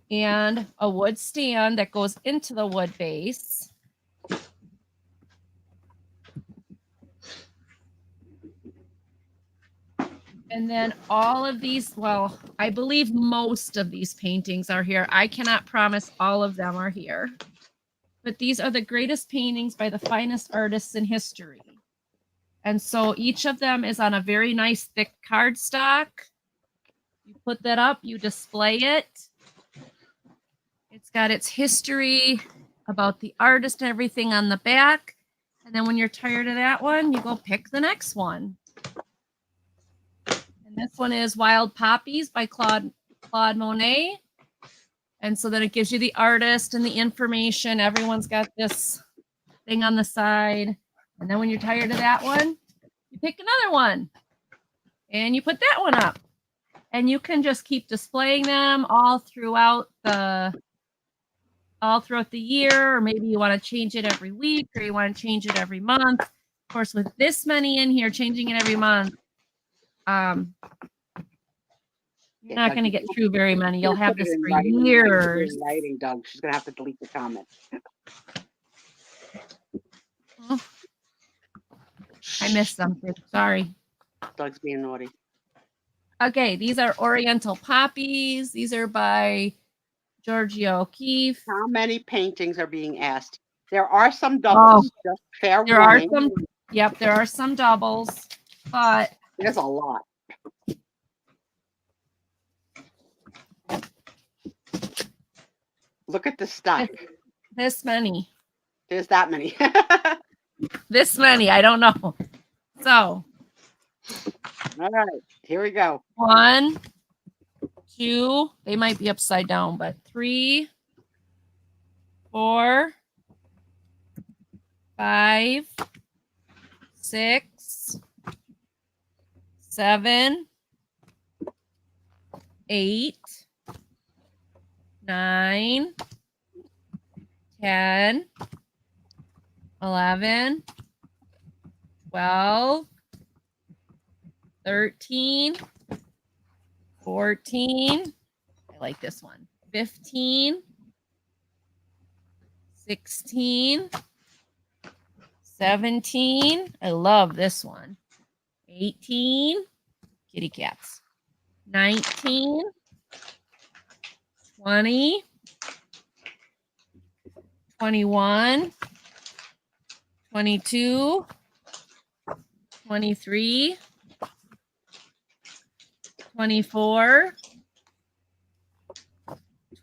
C: and a wood stand that goes into the wood base. And then all of these, well, I believe most of these paintings are here. I cannot promise all of them are here. But these are the greatest paintings by the finest artists in history. And so each of them is on a very nice thick cardstock. You put that up, you display it. It's got its history about the artist and everything on the back. And then when you're tired of that one, you go pick the next one. And this one is Wild Poppies by Claude Monet. And so then it gives you the artist and the information. Everyone's got this thing on the side. And then when you're tired of that one, you pick another one. And you put that one up. And you can just keep displaying them all throughout the year, or maybe you want to change it every week, or you want to change it every month. Of course, with this many in here, changing it every month, you're not going to get through very many. You'll have this for years.
B: Writing, Doug. She's going to have to delete the comment.
C: Oh, I missed something. Sorry.
B: Doug's being naughty.
C: Okay, these are Oriental Poppies. These are by Georgia O'Keeffe.
B: How many paintings are being asked? There are some doubles. Just fair
C: There are
B: warning.
C: some. Yep, there are some doubles, but
B: There's a lot. Look at the stack.
C: this many.
B: There's that many.
C: This many. I don't know. So,
B: All right, here we go.
C: 1, 2, they might be upside down, but 3, 4, 5, 6, 7, 8, 9, 10, 11, 12, 13, 14, I like this one, 15, 16, 17, I love this one, 18, kitty cats, 19, 20, 21, 22, 23, 24,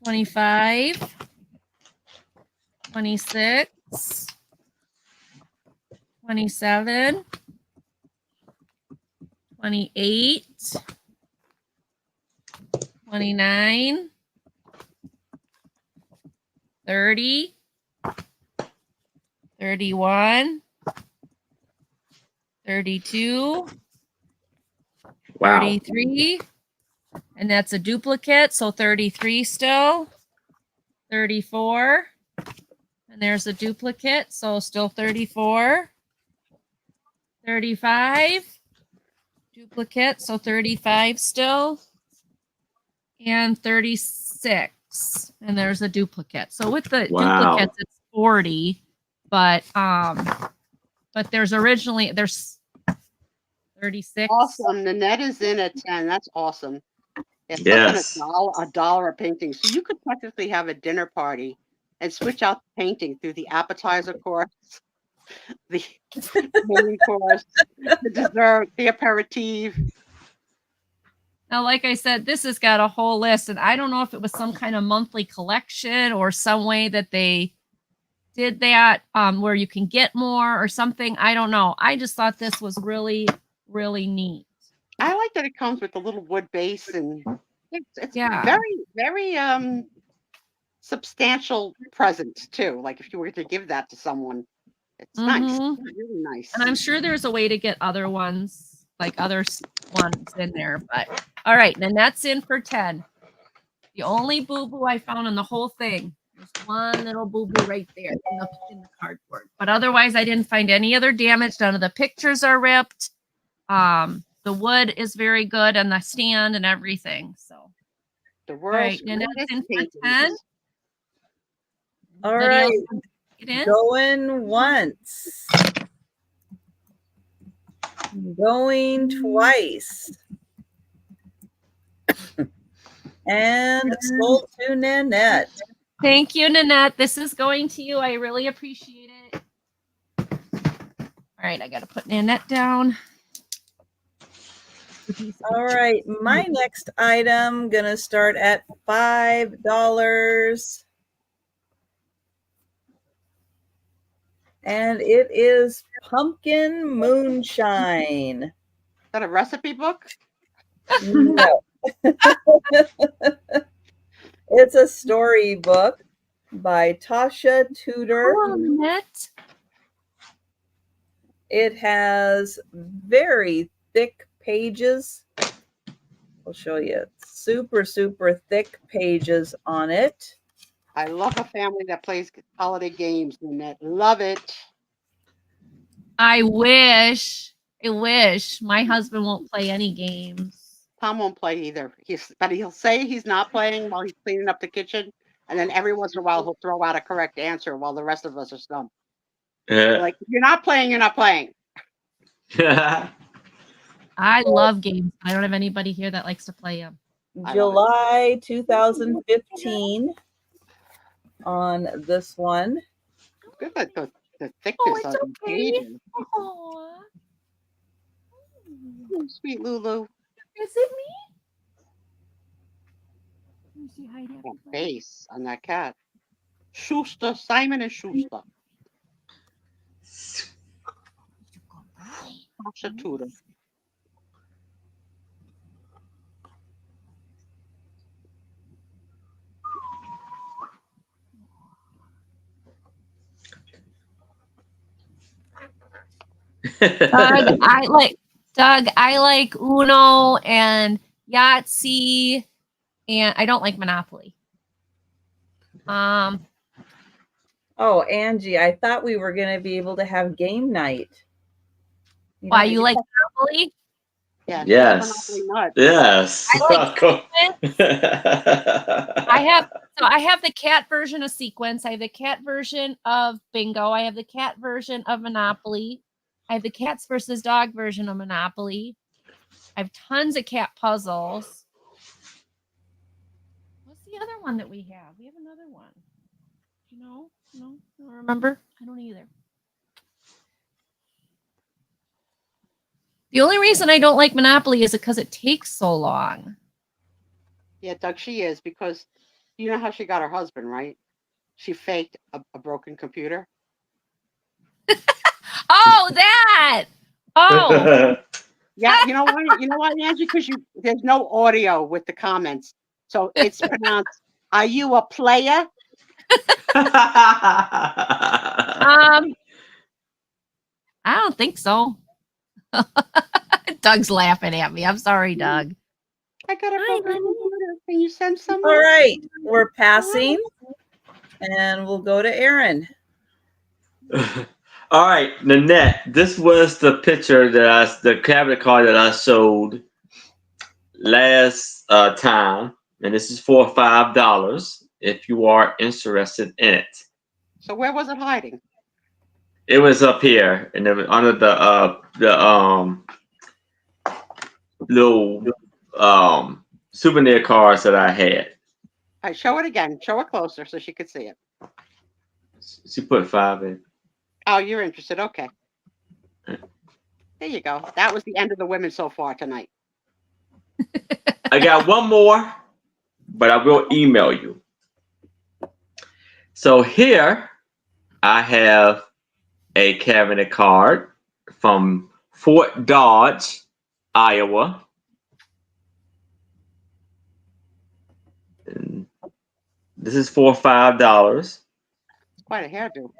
C: 25, 26, 27, 28, 29, 30, 31, 32,
A: Wow.
C: 33, and that's a duplicate, so 33 still, 34, and there's a duplicate, so still 34, 35, duplicate, so 35 still, and 36, and there's a duplicate. So with the
A: Wow.
C: duplicates, it's 40, but there's 36.
B: Awesome. Nanette is in at 10. That's awesome. It's
A: Yes.
B: a dollar a painting. So you could practically have a dinner party and switch out the painting through the appetizer course, the main course, the dessert, the aperitif.
C: Now, like I said, this has got a whole list, and I don't know if it was some kind of monthly collection or some way that they did that where you can get more or something. I don't know. I just thought this was really, really neat.
B: I like that it comes with a little wood base, and it's
C: Yeah.
B: very, very substantial present too. Like if you were to give that to someone, it's nice.
C: Mhm.
B: It's really nice.
C: And I'm sure there's a way to get other ones, like other ones in there. But all right, then that's in for 10. The only boo-boo I found in the whole thing was one little boo-boo right there in the cardboard. But otherwise, I didn't find any other damage. None of the pictures are ripped. The wood is very good and the stand and everything. So
B: The
C: all
B: world's
C: right, and that's
B: greatest
C: in for
B: paintings.
C: 10.
D: All
C: Anybody
D: right,
C: else want to get in?
D: going once, going twice, and sold to Nanette.
C: Thank you, Nanette. This is going to you. I really appreciate it. All right, I got to put Nanette down.
D: All right, my next item gonna start at $5, and it is pumpkin moonshine.
B: Is that a recipe book?
D: No, it's a storybook by Tasha Tudor.
C: Oh, Nanette.
D: It has very thick pages. I'll show you. Super, super thick pages on it.
B: I love a family that plays holiday games, Nanette. Love it.
C: I wish my husband won't play any games.
B: Tom won't play either. But he'll say he's not playing while he's cleaning up the kitchen, and then every once in a while he'll throw out a correct answer while the rest of us are stumped.
A: Yeah.
B: Like, if you're not playing, you're not playing.
C: I love games. I don't have anybody here that likes to play them.
D: July 2015 on this one.
B: Good. The thickness
C: Oh, it's
B: of the
C: okay.
B: pages.
C: Oh,
B: Oh, sweet Lulu.
C: is it me? Let me see Heidi.
B: That face on that cat. Schuster, Simon and Schuster. Tasha Tudor.
C: Doug, I like Uno and Yahtzee, and I don't like Monopoly.
D: Oh, Angie, I thought we were going to be able to have game night.
C: Why you like Monopoly?
B: Yeah.
A: Yes.
B: Monopoly nuts.
A: Yes.
C: I like I have the cat version of Sequence. I have the cat version of Bingo. I have the cat version of Monopoly. I have the cats versus dog version of Monopoly. I have tons of cat puzzles. What's the other one that we have? We have another one. You know? No? I don't remember? I don't either. The only reason I don't like Monopoly is because it takes so long.
B: Yeah, Doug, she is, because you know how she got her husband, right? She faked a broken computer.
C: Oh, that! Oh,
B: Yeah, you know why? You know why, Angie? Because there's no audio with the comments, so it's pronounced. Are you a player?
C: I don't think so. Doug's laughing at me. I'm sorry, Doug.
B: I got a broken computer. Can you send someone?
D: All right, we're passing, and we'll go to Aaron.
A: All right, Nanette. This was the picture the cabinet card that I showed last time, and this is for $5 if you are interested in it.
B: So where was it hiding?
A: It was up here, and it was under the little souvenir cards that I had.
B: All right, show it again. Show it closer so she could see it.
A: She put 5 in.
B: Oh, you're interested. Okay. There you go. That was the end of the women so far tonight.
A: I got one more, but I will email you. So here I have a cabinet card from Fort Dodge, Iowa. And this is for $5.
B: It's quite a hairdo.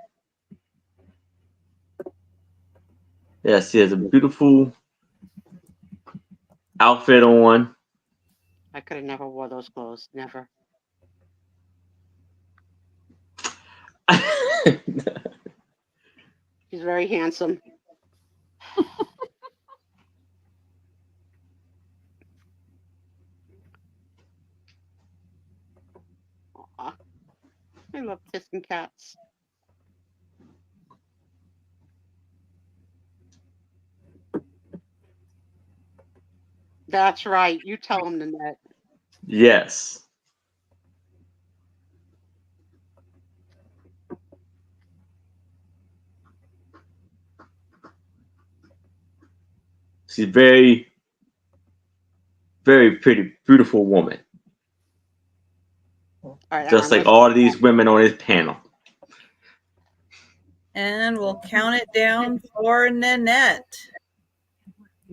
A: Yes, he has a beautiful outfit on.
B: I could have never wore those clothes. Never. He's very handsome. Aw. I love kissing cats. That's right. You tell him, Nanette.
A: Yes. She's very, very pretty, beautiful woman.
B: All right,
A: Just like
B: let's-
A: all of these women on this panel.
D: And we'll count it down for Nanette.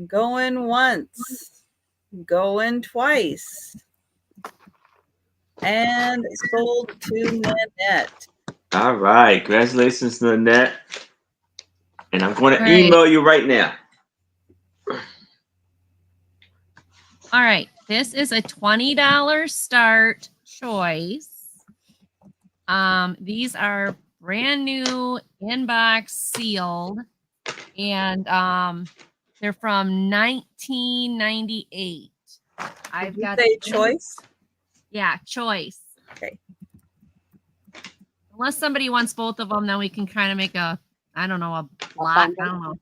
D: Going once, going twice, and sold to Nanette.
A: All right. Congratulations, Nanette. And I'm going to
C: All right.
A: email you right now.
C: All right, this is a $20 start choice. These are brand new inbox sealed, and they're from 1998. I've
D: Did you
C: got
D: say
C: the-
D: choice?
C: Yeah, choice.
D: Okay.
C: Unless somebody wants both of them, then we can kind of make a, I don't know, a block. I
B: bundle?
C: don't know.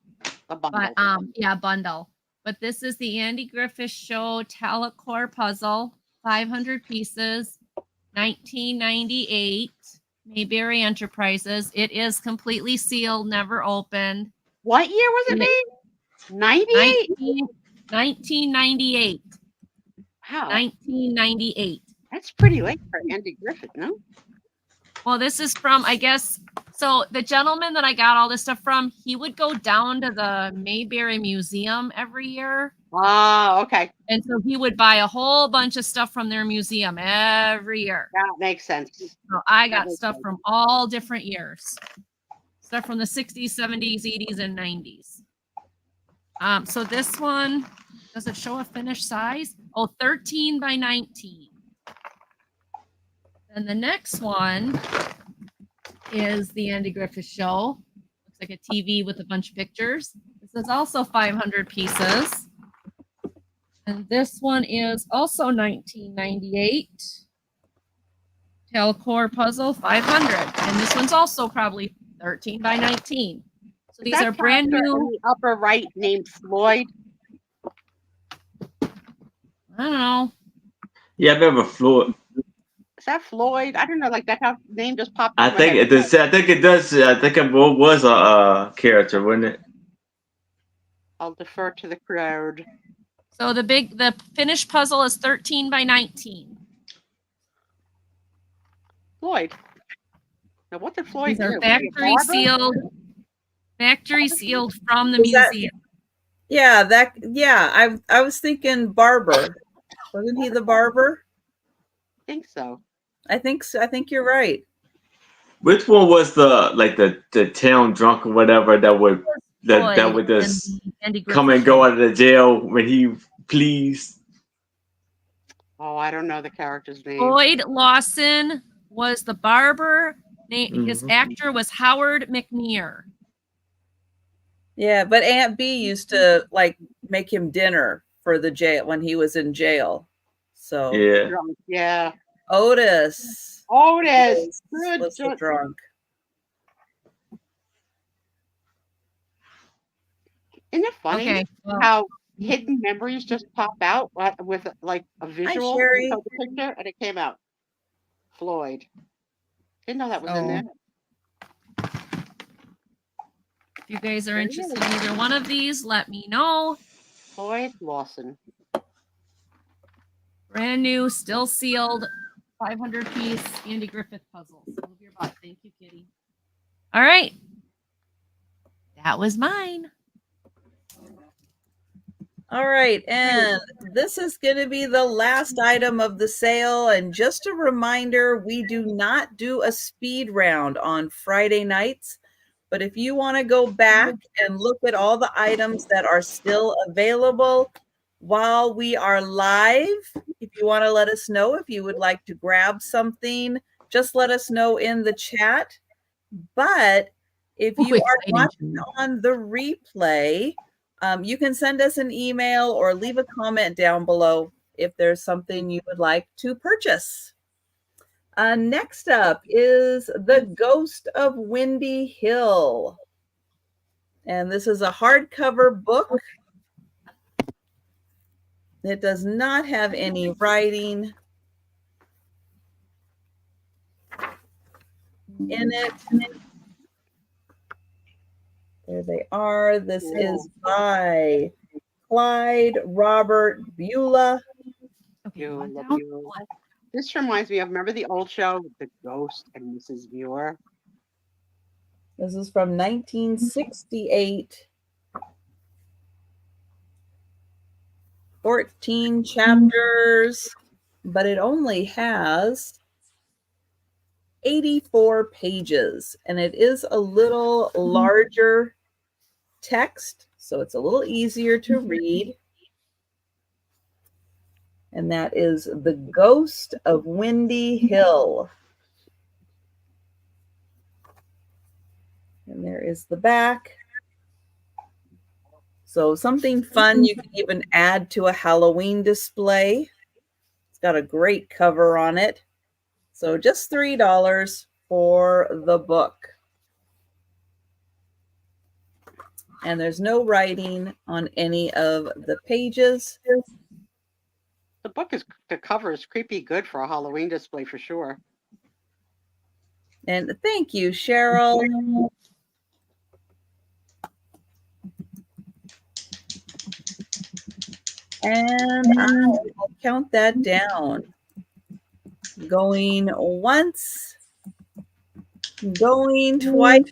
B: A bundle.
C: But yeah, bundle. But this is the Andy Griffith Show Telecore puzzle, 500 pieces, 1998, Mayberry Enterprises. It is completely sealed, never opened.
B: What year was it made? 98?
C: 1998.
B: Wow.
C: 1998.
B: That's pretty late for Andy Griffith, no?
C: Well, this is from, I guess, so the gentleman that I got all this stuff from, he would go down to the Mayberry Museum every year.
B: Oh, okay.
C: And so he would buy a whole bunch of stuff from their museum every year.
B: That makes sense.
C: So I got
B: makes
C: stuff
B: sense.
C: from all different years. Stuff from the 60s, 70s, 80s, and 90s. So this one, does it show a finished size? Oh, 13 by 19. And the next one is the Andy Griffith Show. Looks like a TV with a bunch of pictures. This is also 500 pieces. And this one is also 1998. Telcor Puzzle 500. And this one's also probably 13 by 19. So
B: Is
C: these
B: that
C: are brand
B: character in
C: new.
B: the upper right named Floyd.
C: I don't know.
A: Yeah, I remember Floyd.
B: Is that Floyd? I don't know. Like that how name just popped.
A: I
B: into my
A: think
B: head.
A: it does. I think it does. I think it was a character, wasn't it?
B: I'll defer to the crowd.
C: So the finished puzzle is 13 by 19.
B: Floyd. Now what did Floyd
C: These
B: do?
C: are
B: Was he a
C: factory
B: barber?
C: sealed. Factory sealed from the
D: Is that-
C: museum.
D: Yeah, I was thinking barber. Wasn't he the barber?
B: I think so.
D: I think so. I think you're right.
A: Which one was the town drunk or whatever that would that would
C: Floyd
A: just
C: and Andy
A: come and
C: Griffith
A: go
C: Show.
A: out of the jail when he pleased?
B: Oh, I don't know the character's name.
C: Floyd Lawson was the barber. His
A: Mhm.
C: actor was Howard McNear.
D: Yeah, but Aunt B used to like make him dinner for the jail when he was in jail. So
A: Yeah.
B: Drunk. Yeah.
D: Otis
B: Otis. Good.
D: was the
B: Good.
D: drunk.
B: Isn't it funny
C: Okay. Well,
B: how hidden memories just pop out with like a visual. You
D: Sherry.
B: showed the picture and it came out. Floyd. Didn't know that was in
C: So,
B: there.
C: if you guys are
B: There he
C: interested
B: is.
C: in either one of these, let me know.
B: Floyd Lawson.
C: Brand new, still sealed, 500 piece Andy Griffith puzzles. Move your butt. Thank you, Kitty. All right. That was mine.
D: All right, and this is going to be the last item of the sale. And just a reminder, we do not do a speed round on Friday nights. But if you want to go back and look at all the items that are still available while we are live, if you want to let us know if you would like to grab something, just let us know in the chat. But if you are watching on the replay, you can send us an email or leave a comment down below if there's something you would like to purchase. Next up is The Ghost of Windy Hill. And this is a hardcover book. It does not have any writing in it. There they are. This is by Clyde Robert Beulah.
C: Okay,
B: This reminds me of, remember the old show, The Ghost and Mrs. Muir?
D: This is from 1968. 14 chapters, but it only has 84 pages, and it is a little larger text, so it's a little easier to read. And that is The Ghost of Windy Hill. And there is the back. So something fun you can even add to a Halloween display. It's got a great cover on it. So just $3 for the book. And there's no writing on any of the pages.
B: The cover is creepy good for a Halloween display for sure.
D: And thank you, Cheryl. And I'll count that down. Going once, going twice,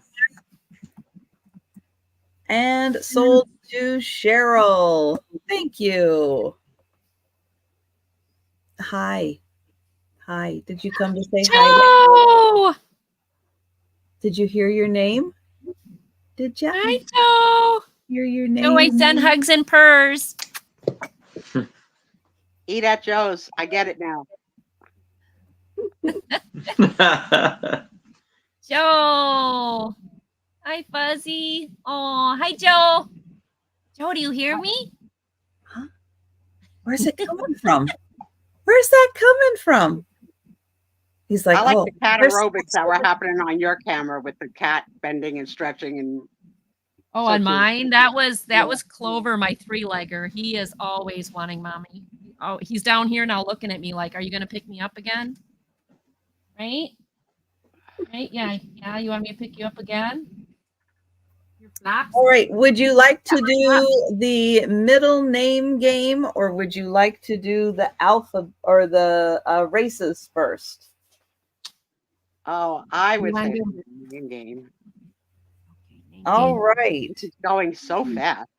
D: and sold to Cheryl. Thank you. Hi. Hi. Did you come to say hi? Did you hear your name? Did you?
C: Hi, Joe.
D: Hear your name?
C: Joe, I send hugs and purrs.
B: Eat at Joe's. I get it now.
C: Joe. Hi, Fuzzy. Oh, hi, Joe. Joe, do you hear me?
D: Huh? Where's it coming from? Where's that coming from? He's like,
B: I like the cat aerobics that were happening on your camera with the cat bending and stretching and.
C: Oh, on mine, that was Clover, my 3-legger. He is always wanting mommy. Oh, he's down here now looking at me like, are you gonna pick me up again? Right? Right? Yeah. Yeah. You want me to pick you up again?
D: All right. Would you like to do the middle name game, or would you like to do the alpha or the races first?
B: Oh, I would say the name game.
D: All right.
B: This is going so fast.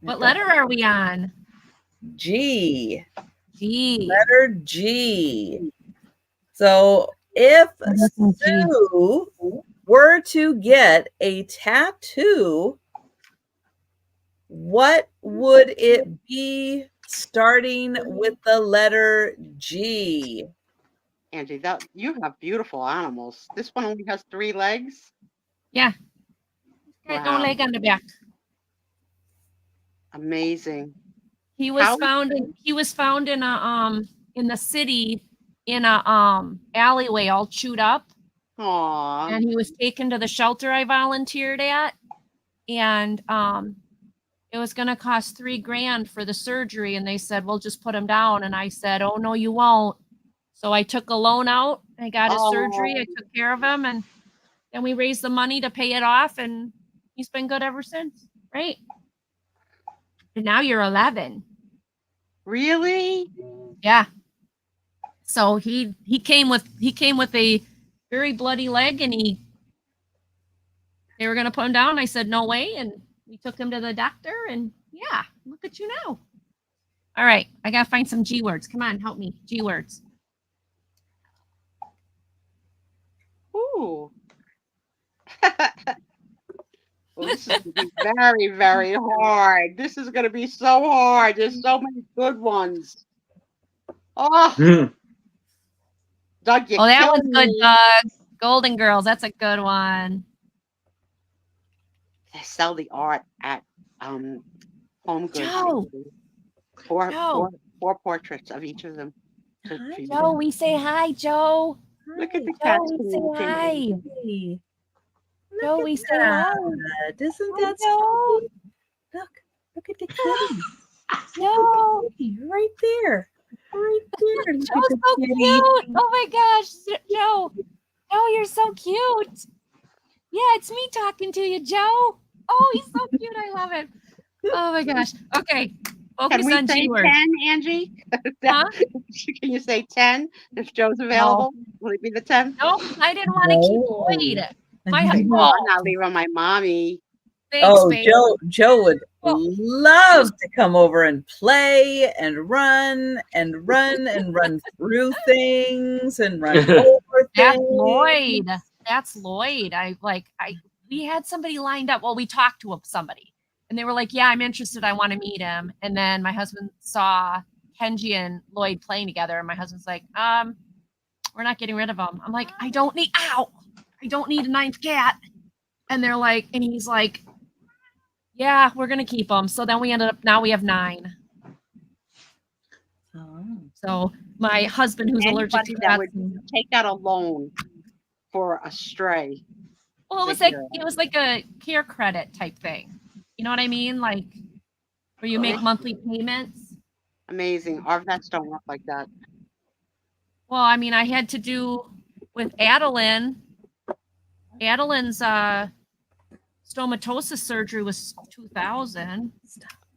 C: What letter are we on?
D: G.
C: G.
D: Letter G. So if Sue were to get a tattoo, what would it be starting with the letter G?
B: Angie, you have beautiful animals. This one only has 3 legs.
C: Yeah.
B: Wow.
C: No leg on the back.
B: Amazing.
C: He was found in a in the city in a alleyway all chewed up.
B: Aww.
C: And he was taken to the shelter I volunteered at. And it was going to cost $3,000 for the surgery. And they said, we'll just put him down. And I said, oh, no, you won't. So I took a loan out. I got his surgery. I took care of him. And then we raised the money to pay it off. And he's been good ever since. Right. And now you're 11.
B: Really?
C: Yeah. So he came with a very bloody leg, and they were going to put him down. I said, no way. And we took him to the doctor, and yeah, look at you now. All right. I got to find some G words. Come on, help me. G words.
B: Ooh. Well, this is going to be very, very hard. This is going to be so hard. There's so many good ones. Oh, Doug, you
C: Oh, that
B: killed
C: one's good,
B: me.
C: Doug. Golden Girls. That's a good one.
B: They sell the art at Home Goods.
C: Joe. Joe.
B: Four portraits of each of them.
D: Hi,
B: for you.
C: Joe, we say hi, Joe.
B: Look at the
C: Joe,
B: cats.
C: we say hi.
D: Hey.
C: Joe,
D: Look
C: we
D: at
C: say hi.
D: that. Isn't
C: Hi,
D: that
C: Joe.
D: so cute? Look at the kitty.
C: Joe.
D: Right there. Right there. Look
C: Joe's
D: at the
C: so
D: kitty.
C: cute. Oh my gosh, Joe. Joe, you're so cute. Yeah, it's me talking to you, Joe. Oh, he's so cute. I love it. Oh my gosh. Okay.
B: Can
C: Focus
B: we
C: on
B: say
C: G word.
B: 10, Angie?
C: Huh?
B: Can you say 10 if Joe's available? Will it be the 10?
C: Nope, I didn't want to keep
D: No.
C: Lloyd. My
B: No,
C: husband.
B: I'm not leaving my mommy.
C: Thanks,
D: Oh,
C: babe.
D: Joe would
C: Well-
D: love to come over and play and run through things and run over
C: That's
D: things.
C: Lloyd. That's Lloyd. We had somebody lined up. Well, we talked to somebody, and they were like, "Yeah, I'm interested. I want to meet him." And then my husband saw Kenji and Lloyd playing together, and my husband's like, "We're not getting rid of him." I'm like, I don't need a ninth cat." And they're like, and he's like, "Yeah, we're gonna keep him." So then we ended up. Now we have 9.
D: Oh.
C: So my husband, who's allergic
B: Anybody
C: to
B: that
C: cats,
B: would take out a loan for a stray.
C: well, it was like a care credit type thing. You know what I mean? Like where you make monthly payments.
B: Amazing. Our vets don't work like that.
C: Well, I mean, I had to do with Adeline. Adeline's stomatosis surgery was $2,000,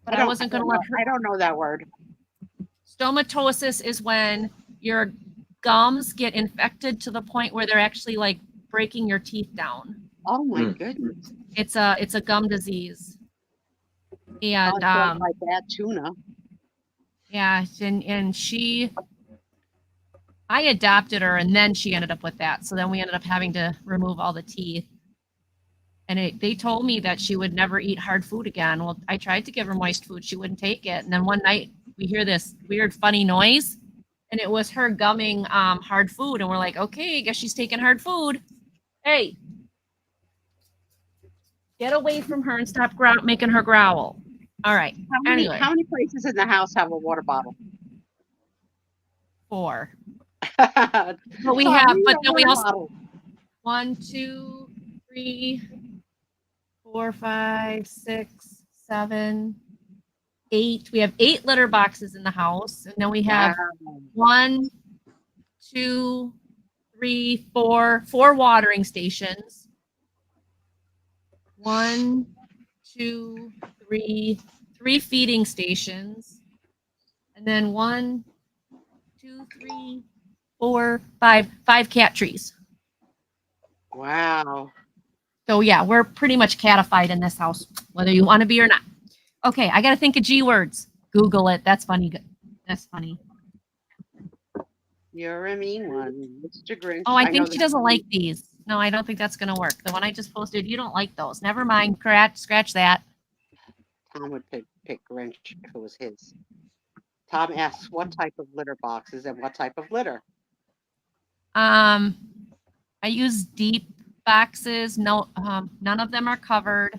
C: but I wasn't going to let her.
B: I don't know that word.
C: Stomatosis is when your gums get infected to the point where they're actually like breaking your teeth down.
B: Oh my goodness.
C: It's a gum disease. And
B: My bad tuna.
C: yeah, and I adopted her, and then she ended up with that. So then we ended up having to remove all the teeth. And they told me that she would never eat hard food again. Well, I tried to give her moist food. She wouldn't take it. And then one night we hear this weird, funny noise, and it was her gumming hard food. And we're like, okay, I guess she's taking hard food. Hey, get away from her and stop making her growl. All right.
B: How many places in the house have a water bottle?
C: 4.
B: But
C: But we have, but then we also 1, 2, 3, 4, 5, 6, 7, 8. We have 8 litter boxes in the house, and then we have 1, 2, 3, 4 watering stations. 1, 2, 3 feeding stations, and then 1, 2, 3, 4, 5 cat trees.
B: Wow.
C: So yeah, we're pretty much catified in this house, whether you want to be or not. Okay, I got to think of G words. Google it. That's funny. That's funny.
B: You're a mean one, Mr. Grinch.
C: Oh, I
B: know
C: think she
B: that-
C: doesn't like these. No, I don't think that's going to work. The one I just posted, you don't like those. Never mind. Scratch that.
B: Tom would pick Grinch if it was his. Tom asks what type of litter boxes and what type of litter.
C: I use deep boxes. No, none of them are covered.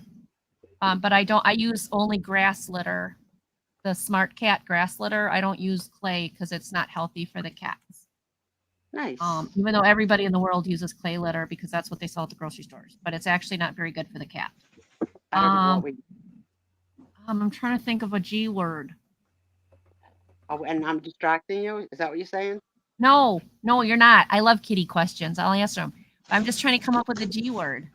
C: But I use only grass litter. The Smart Cat grass litter. I don't use clay because it's not healthy for the cats.
B: Nice.
C: Even though everybody in the world uses clay litter because that's what they sell at the grocery stores, but it's actually not very good for the cat.
B: I don't know what we.
C: I'm trying to think of a G word.
B: Oh, and I'm distracting you. Is that what you're saying?
C: No, you're not. I love kitty questions. I'll answer them. I'm just trying to come up with a G word.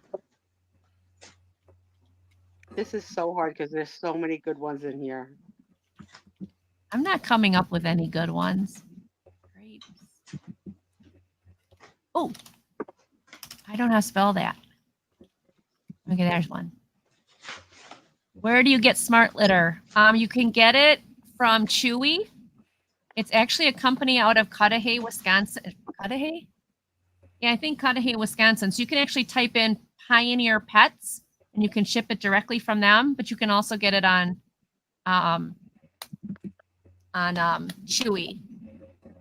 B: This is so hard because there's so many good ones in here.
C: I'm not coming up with any good ones. Grapes. Oh, I don't know how to spell that. Okay, there's one. Where do you get Smart Litter? You can get it from Chewy. It's actually a company out of Cudahy, Wisconsin. Cudahy? Yeah, I think Cudahy, Wisconsin. So you can actually type in Pioneer Pets and you can ship it directly from them, but you can also get it on Chewy.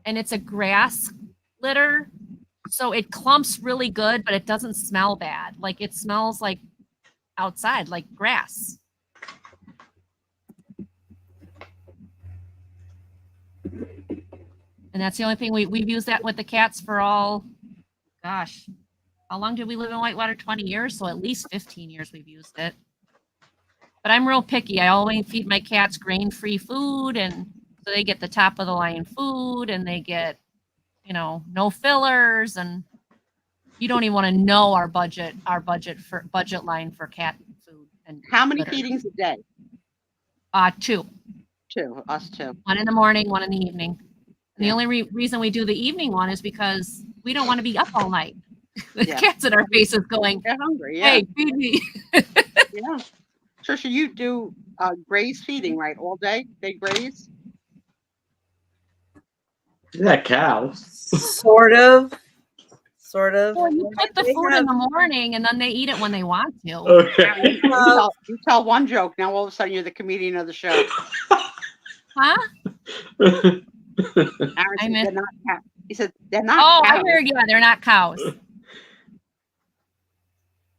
C: And it's a grass litter. So it clumps really good, but it doesn't smell bad. Like it smells like outside, like grass. And that's the only thing we've used that with the cats for all, gosh, how long did we live in Whitewater? 20 years. So at least 15 years we've used it. But I'm real picky. I always feed my cats grain-free food. And so they get the top of the line food and they get, no fillers. And you don't even want to know our budget line for cat food. And
B: How many
C: litter.
B: feedings a day?
C: 2.
B: Two. Us too.
C: 1 in the morning, 1 in the evening. And the
B: Yeah.
C: only reason we do the evening one is because we don't want to be up all night. The
B: Yeah.
C: cat's in our faces going,
B: They're hungry. Yeah.
C: hey, feed me.
B: Yeah. Trisha, you do graze feeding, right? All day they graze?
A: Is that cows?
D: Sort of.
C: Well, you put the
D: They
C: food
D: have-
C: in the morning and then they eat it when they want to.
A: Okay.
B: You tell one joke, now all of a sudden you're the comedian of the show.
C: Huh?
B: Aaron
C: I
B: said
C: missed-
B: they're not cows. He said they're not
C: Oh,
B: cows.
C: I heard, yeah, they're not cows.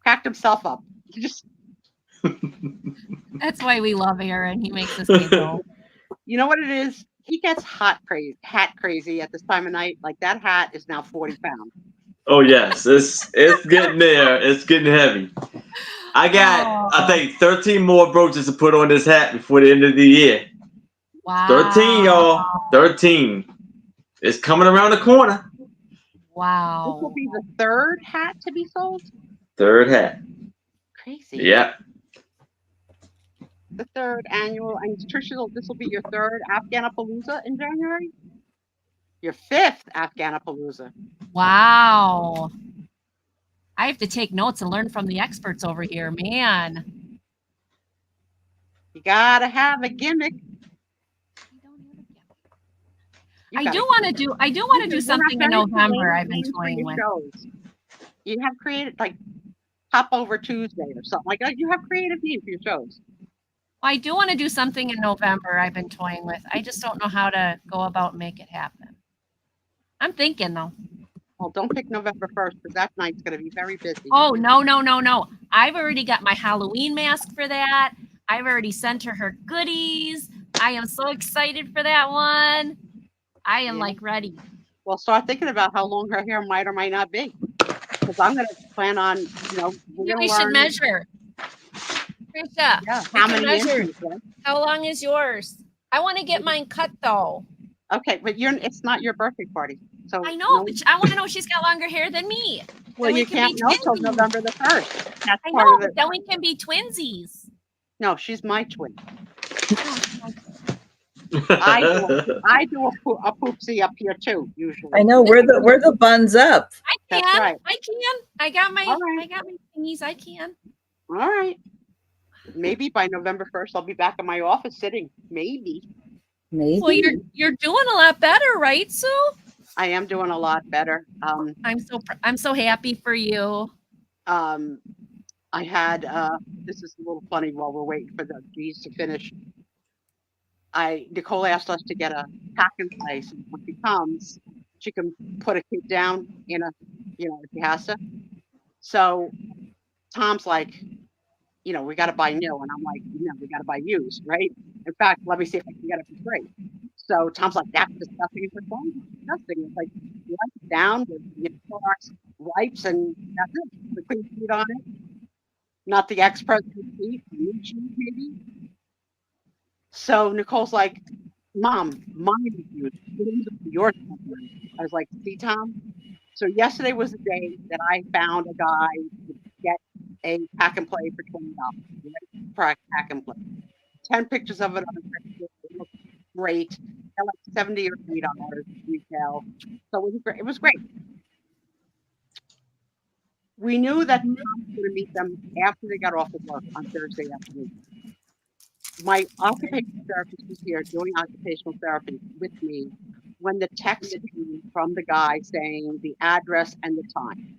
B: Cracked himself up. He just,
C: That's why we love Aaron. He makes us giggle.
B: you know what it is? He gets hat crazy at this time of night. Like that hat is now 40 pounds.
A: Oh yes, it's getting there. It's getting heavy. I got I think 13 more brooches to put on this hat before the end of the year.
C: Wow.
A: 13, y'all. 13. It's coming around the corner.
B: This will
C: Wow.
B: be the third hat to be sold.
A: Third hat.
B: Crazy.
A: Yep.
B: The third annual, and Trisha, this will be your third Afghanapalooza in January. Your fifth Afghanapalooza.
C: Wow. I have to take notes and learn from the experts over here, man.
B: You gotta have a gimmick. You
C: I
B: gotta-
C: do want to do
B: You're not
C: something in
B: very
C: November.
B: creative
C: I've been
B: names for
C: toying
B: your
C: with.
B: shows. You have created like Pop Over Tuesday or something like that. You have creative names for your shows.
C: I do want to do something in November. I've been toying with. I just don't know how to go about and make it happen. I'm thinking though.
B: Well, don't pick November 1st because that night's going to be very busy.
C: Oh, no. I've already got my Halloween mask for that. I've already sent her goodies. I am so excited for that one. I am
B: Yeah.
C: like ready.
B: Well, start thinking about how long her hair might or might not be. Because I'm going to plan on, we're
C: Maybe
B: going
C: we
B: to
C: should
B: learn.
C: measure. Trisha,
B: Yeah,
C: we
B: how
C: can
B: many
C: measure.
B: inches? Right?
C: How long is yours? I want to get mine cut though.
B: Okay, but it's not your birthday party. So
C: I know, but I want to know if she's got longer hair than me.
B: Well,
C: then we
B: you
C: can
B: can't
C: be
B: know till
C: twinsies.
B: November the 1st. That's
C: I
B: part
C: know,
B: of
C: but
B: it.
C: then we can be twinsies.
B: No, she's my twin.
A: I
B: I do a poopsie up here too, usually.
D: I know we're the buns up.
C: I
B: That's
C: can.
B: right.
C: I can. I got my
B: All right.
C: I got my thingies. I can.
B: All right. Maybe by November 1st, I'll be back in my office sitting. Maybe.
D: Maybe.
C: Well, you're doing a lot better, right, Sue?
B: I am doing a lot better.
C: I'm so happy for you.
B: I had this is a little funny while we're waiting for the G's to finish. Nicole asked us to get a packing place. And when she comes, she can put a kid down in a, if she has to. So Tom's like, we got to buy new. And I'm like, we got to buy used, right? In fact, let me see if I can get it for free. So Tom's like, that's disgusting. It's like, well, it's disgusting. It's like, you wipe it down with Clorox wipes and that's it. The clean sheet on it. Not the express sheet, maybe. So Nicole's like, Mom, mine is huge. Yours is huge. I was like, see, Tom? So yesterday was the day that I found a guy to get a pack and play for $20. Right? Pack and play. 10 pictures of it on Facebook. It looked great. At like $70 or $80 retail. So it was great. It was great. We knew that Tom was going to meet them after they got off of work on Thursday afternoon. My occupational therapist was here doing occupational therapy with me when the text came from the guy saying the address and the time.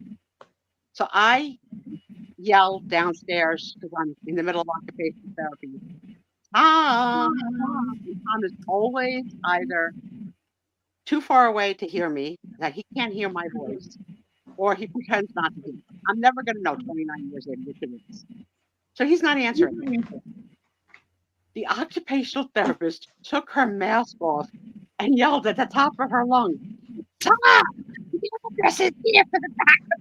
B: So I yelled downstairs because I'm in the middle of occupational therapy. Tom is always either too far away to hear me, that he can't hear my voice, or he pretends not to hear me. I'm never going to know 29 years later which it is. So he's not answering me. The occupational therapist took her mask off and yelled at the top of her lungs, Tom, the address is here for the back of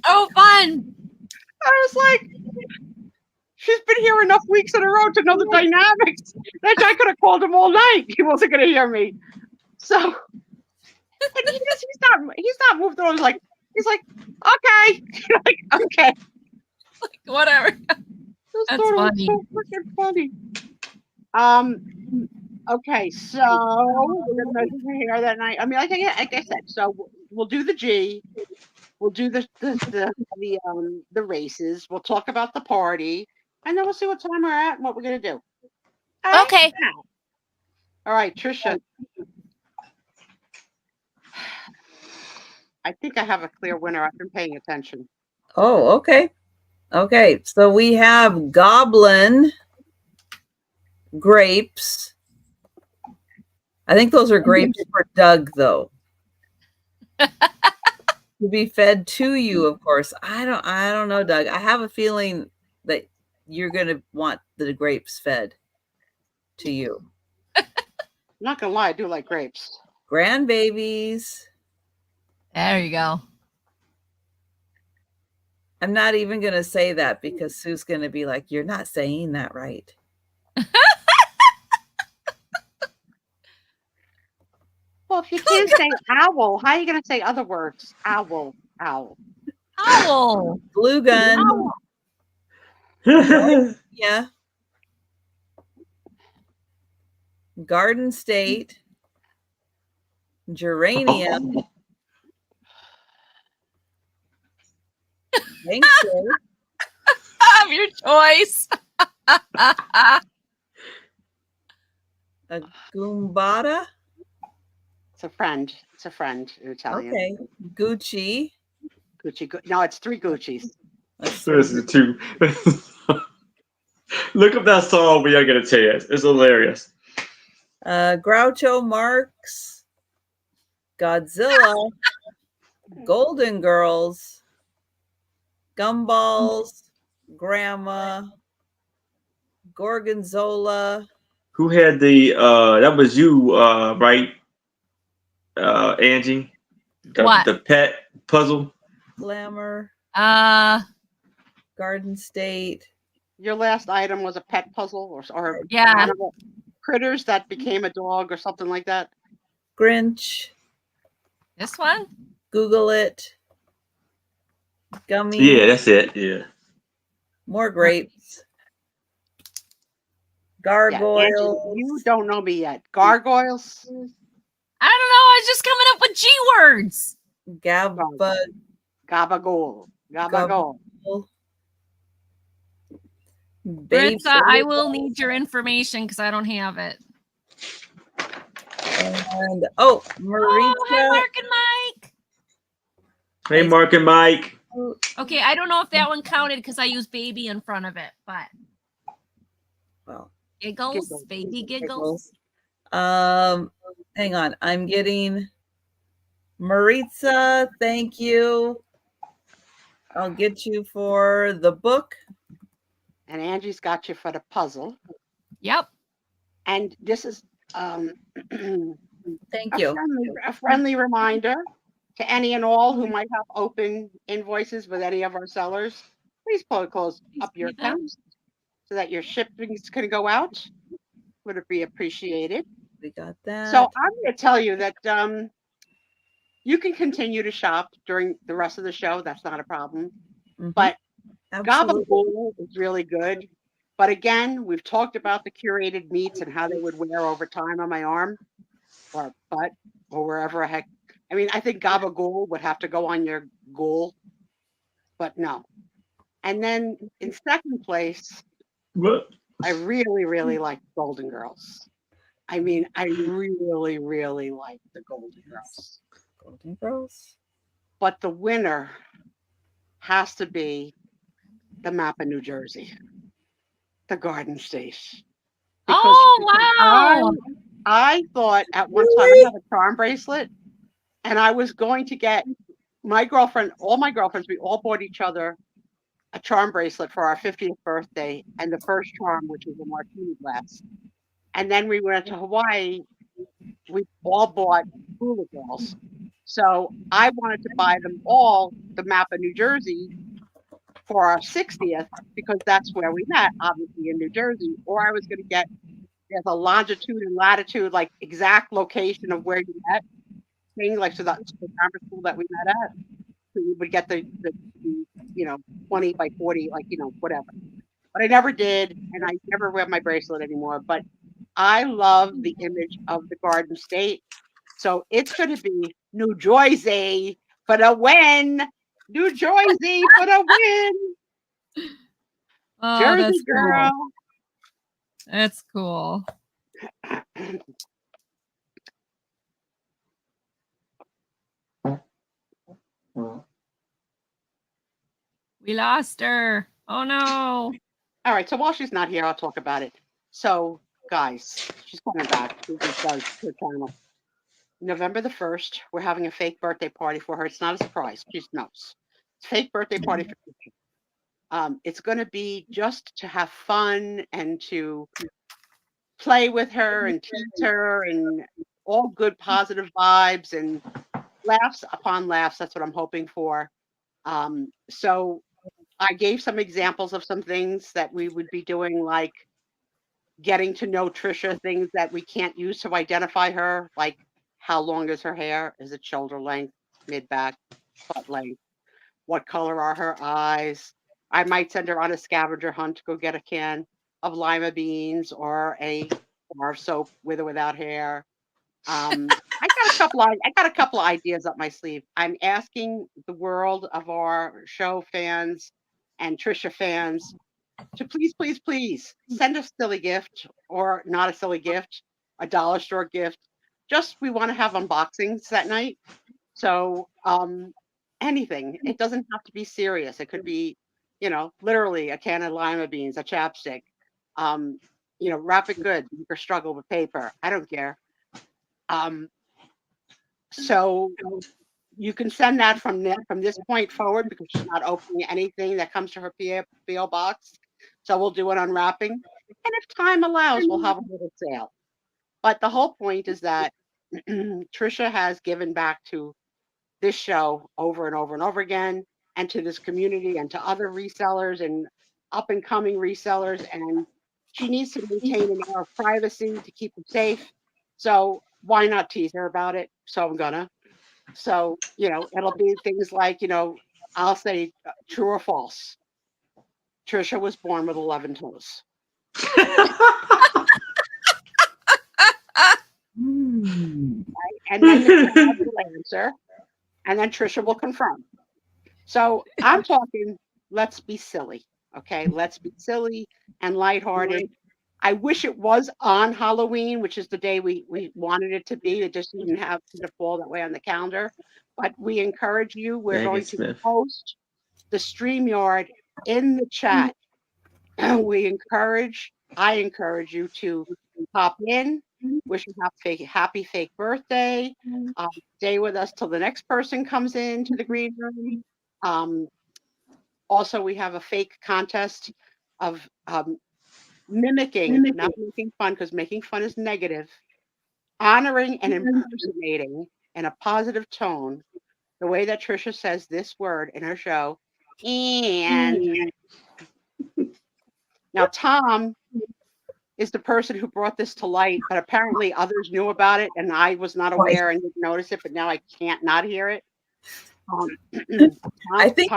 C: Oh, fun.
B: I was like, she's been here enough weeks in a row to know the dynamics. That guy could have called him all night. He wasn't going to hear me. So, and he's not moved on. He's like, okay. Like, okay.
C: Whatever.
B: This
C: That's
B: sort of
C: funny.
B: so freaking funny. Okay, so we're gonna measure her hair that night. I mean, like I said, so we'll do the G, we'll do the races, we'll talk about the party, and then we'll see what time we're at and what we're gonna do. All right?
C: Okay.
B: All right, Trisha. I think I have a clear winner. I've been paying attention.
D: Oh, okay. Okay, so we have Goblin grapes. I think those are grapes for Doug, though. To be fed to you, of course. I don't know, Doug. I have a feeling that you're gonna want the grapes fed to you.
B: I'm not gonna lie, I do like grapes.
D: Grandbabies.
C: There you go.
D: I'm not even gonna say that because Sue's gonna be like, "You're not saying that right."
B: Well, if you can't say owl, how are you gonna say other words? Owl.
C: Owl.
D: Blue gun.
B: Owl.
D: Yeah. Garden State. Geranium. Thank you.
C: Of your choice.
D: A Goombata.
B: It's a friend. It's a friend in Italian.
D: Okay. Gucci.
B: Gucci. No, it's 3 Guccis.
D: Let's
A: This
D: see.
A: is two. Look up that song when y'all get a chance. It's hilarious.
D: Groucho Marx. Godzilla. Golden Girls. Gumballs. Grandma. Gorgonzola.
A: Who had the that was you, right? Angie.
C: What?
A: The pet puzzle.
D: Glamour. Garden State.
B: Your last item was a pet puzzle or
C: Yeah.
B: animal critters that became a dog or something like that.
D: Grinch.
C: This one?
D: Google it. Gummy.
A: Yeah, that's it. Yeah.
D: More grapes.
B: Yeah,
D: Gargoyles.
B: Angie, you don't know me yet. Gargoyles.
C: I don't know. I was just coming up with G words.
B: Gabagool.
D: Babe
C: Britza, I will need your information because I don't have it.
D: And Marita.
C: Oh, hi, Mark and Mike.
A: Hey, Mark and Mike.
C: Okay, I don't know if that one counted because I used baby in front of it, but
D: Well,
C: giggles, baby giggles.
D: hang on. I'm getting Maritza. Thank you. I'll get you for the book.
B: And Angie's got you for the puzzle.
C: Yep.
B: And this is
D: Thank you.
B: a friendly reminder To any and all who might have open invoices with any of our sellers, please close up your accounts so that your shippings can go out. Would it be appreciated?
D: We got that.
B: So I'm going to tell you that you can continue to shop during the rest of the show. That's not a problem.
D: Mhm.
B: But
D: Absolutely.
B: Gabagool is really good. But again, we've talked about the curated meats and how they would wear over time on my arm or butt or wherever the heck. I mean, I think Gabagool would have to go on your ghoul, but no. And then in second place,
A: What?
B: I really, really like Golden Girls. I mean, I really, really like the Golden Girls.
D: Golden Girls.
B: But the winner has to be the map of New Jersey, the Garden State. Because
C: Oh, wow.
B: I thought at one time I had a charm bracelet and I was going to get my girlfriend, all my girlfriends, we all bought each other a charm bracelet for our 50th birthday and the first charm, which was a martini glass. And then we went to Hawaii. We all bought hula girls. So I wanted to buy them all the map of New Jersey for our 60th because that's where we met, obviously in New Jersey. Or I was going to get there's a longitude and latitude, like exact location of where you met. Thing like so that's the grammar school that we met at. So you would get the 20 by 40, like whatever. But I never did, and I never wear my bracelet anymore. But I love the image of the Garden State. So it's going to be New Jersey for the win. New Jersey for the win.
C: Oh,
B: Jersey
C: that's
B: girl.
C: cool. That's cool. We lost her. Oh no.
B: All right. So while she's not here, I'll talk about it. So, guys, she's coming back. She does her channel. November the 1st, we're having a fake birthday party for her. It's not a surprise. She knows. It's a fake birthday party for her. It's going to be just to have fun and to play with her and tease her and all good positive vibes and laughs upon laughs. That's what I'm hoping for. So I gave some examples of some things that we would be doing, like getting to know Trisha, things that we can't use to identify her, like how long is her hair? Is it shoulder length, mid back, butt length? What color are her eyes? I might send her on a scavenger hunt to go get a can of lima beans or a bar of soap with or without hair. I got a couple of ideas up my sleeve. I'm asking the world of our show fans and Trisha fans to please send a silly gift or not a silly gift, a dollar store gift. Just we want to have unboxings that night. So anything. It doesn't have to be serious. It could be, literally a can of lima beans, a chapstick. Wrap it good. You can struggle with paper. I don't care. So you can send that from this point forward because she's not opening anything that comes to her PO box. So we'll do an unwrapping. And if time allows, we'll have a little sale. But the whole point is that Trisha has given back to this show over and over and over again, and to this community and to other resellers and up and coming resellers. And she needs to maintain an air of privacy to keep it safe. So why not tease her about it? So I'm gonna. So, it'll be things like, I'll say true or false. Trisha was born with 11 toes. Right? And then Trisha will answer, and then Trisha will confirm. So I'm talking, let's be silly. Okay, let's be silly and lighthearted. I wish it was on Halloween, which is the day we wanted it to be. It just didn't have to fall that way on the calendar. But we encourage you. We're going to post the StreamYard in the chat. I encourage you to pop in, wish you happy fake birthday, stay with us till the next person comes into the green room. Also, we have a fake contest of mimicking, not making fun, because making fun is negative, honoring and impersonating in a positive tone the way that Trisha says this word in her show, and now Tom is the person who brought this to light, but apparently others knew about it, and I was not aware and didn't notice it, but now I can't not hear it.
D: I think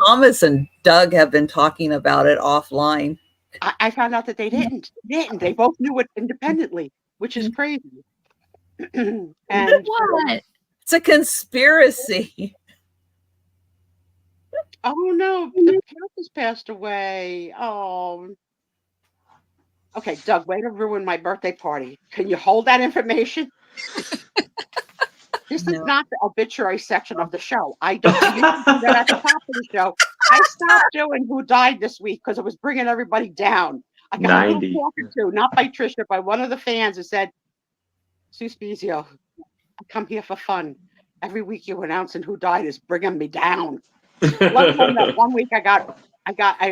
D: Thomas and Doug have been talking about it offline.
B: I found out that they didn't. They both knew it independently, which is crazy. And
C: What?
D: It's a conspiracy.
B: oh no, the cat has passed away. Oh. Okay, Doug, way to ruin my birthday party. Can you hold that information? This is not the obituary section of the show. I don't use that at the top of the show. I stopped doing who died this week because it was bringing everybody down. I got a little talking to, not by Trisha, by one of the fans who said, Sue Spezio, I come here for fun. Every week you announcing who died is bringing me down. One week I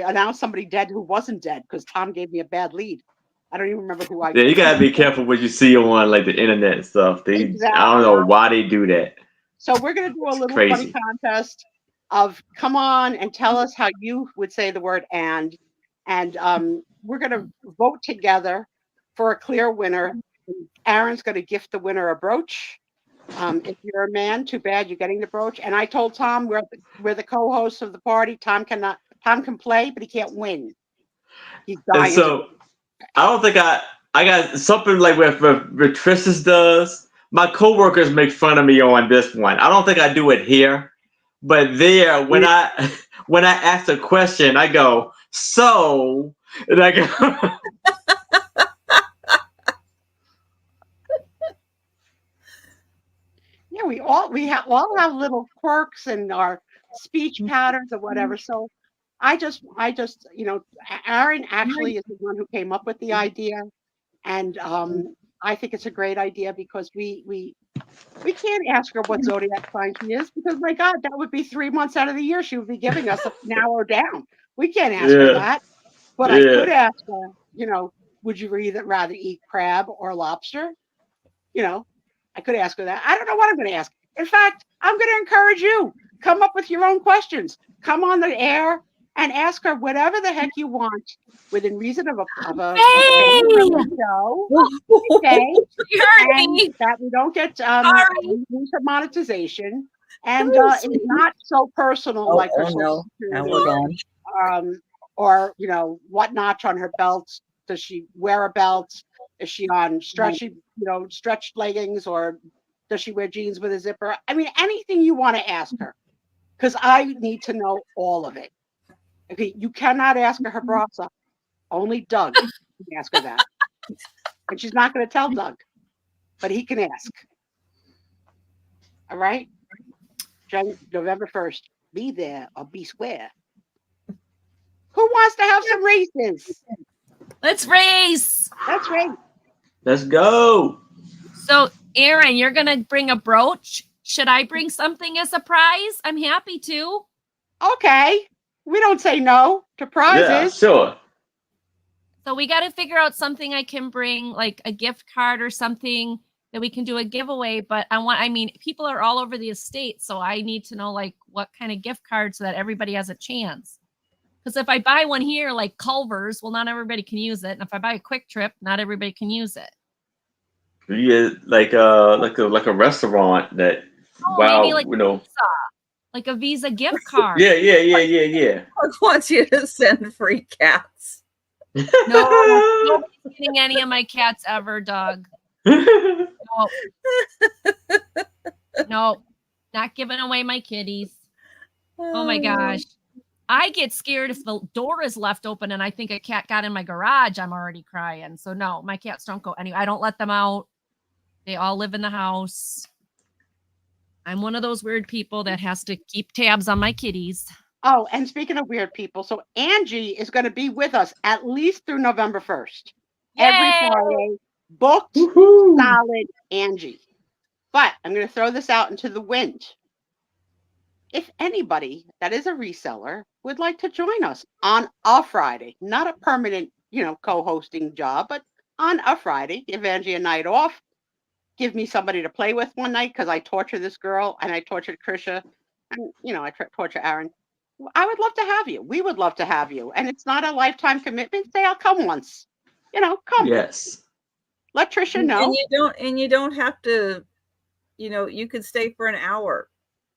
B: announced somebody dead who wasn't dead because Tom gave me a bad lead. I don't even remember who I.
A: Yeah, you gotta be careful what you see on like the internet and stuff.
B: Exactly.
A: I don't know why they do that.
B: So we're gonna do a little funny contest of come on and tell us how you would say the word and we're gonna vote together for a clear winner. Aaron's gonna gift the winner a brooch. If you're a man, too bad you're getting the brooch. And I told Tom we're the co-hosts of the party. Tom can play, but he can't win. He's dying.
A: And so I don't think I got something like what Tristis does. My coworkers make fun of me on this one. I don't think I do it here, but there when I ask a question, I go so, and I go.
B: Yeah, we all have little quirks and our speech patterns or whatever. So I just Aaron actually is the one who came up with the idea, and I think it's a great idea because we can't ask her what zodiac sign she is because my God, that would be 3 months out of the year she would be giving us a narrow down. We can't ask her that, but I could ask her. Would you rather eat crab or lobster? I could ask her that. I don't know what I'm going to ask. In fact, I'm going to encourage you. Come up with your own questions. Come on the air and ask her whatever the heck you want within reason of a show. Okay. And that we don't get monetization. And it's not so personal like her social security, or what notch on her belt. Does she wear a belt? Is she on stretched leggings, or does she wear jeans with a zipper? I mean, anything you want to ask her, because I need to know all of it. Okay, you cannot ask her bra size. Only Doug can ask her that, and she's not going to tell Doug, but he can ask. All right, November 1st. Be there or be square. Who wants to have some races?
C: Let's race.
B: That's right.
A: Let's go.
C: So, Aaron, you're going to bring a brooch. Should I bring something as a prize? I'm happy to.
B: Okay. We don't say no to prizes.
A: Yeah, sure.
C: So we got to figure out something I can bring, like a gift card or something that we can do a giveaway. But people are all over the estate. So I need to know like what kind of gift card so that everybody has a chance. Because if I buy one here, like Culver's, well, not everybody can use it. And if I buy a Quick Trip, not everybody can use it.
A: Yeah, like a restaurant that.
C: Maybe like Visa, like a Visa gift card.
A: Yeah.
D: I want you to send free cats.
C: No, nobody's getting any of my cats ever, Doug. No, not giving away my kitties. Oh my gosh. I get scared if the door is left open and I think a cat got in my garage. I'm already crying. So no, my cats don't go anywhere. I don't let them out. They all live in the house. I'm one of those weird people that has to keep tabs on my kitties.
B: Oh, and speaking of weird people, so Angie is going to be with us at least through November 1st.
C: Yay!
B: Every Friday, booked, solid Angie. But I'm going to throw this out into the wind. If anybody that is a reseller would like to join us on a Friday, not a permanent, co-hosting job, but on a Friday, give Angie a night off give me somebody to play with one night because I torture this girl and I tortured Krisha and, I torture Aaron. I would love to have you. We would love to have you. And it's not a lifetime commitment. Say, I'll come once. Come.
A: Yes.
B: Let Trisha know.
D: And you don't have to, you could stay for an hour.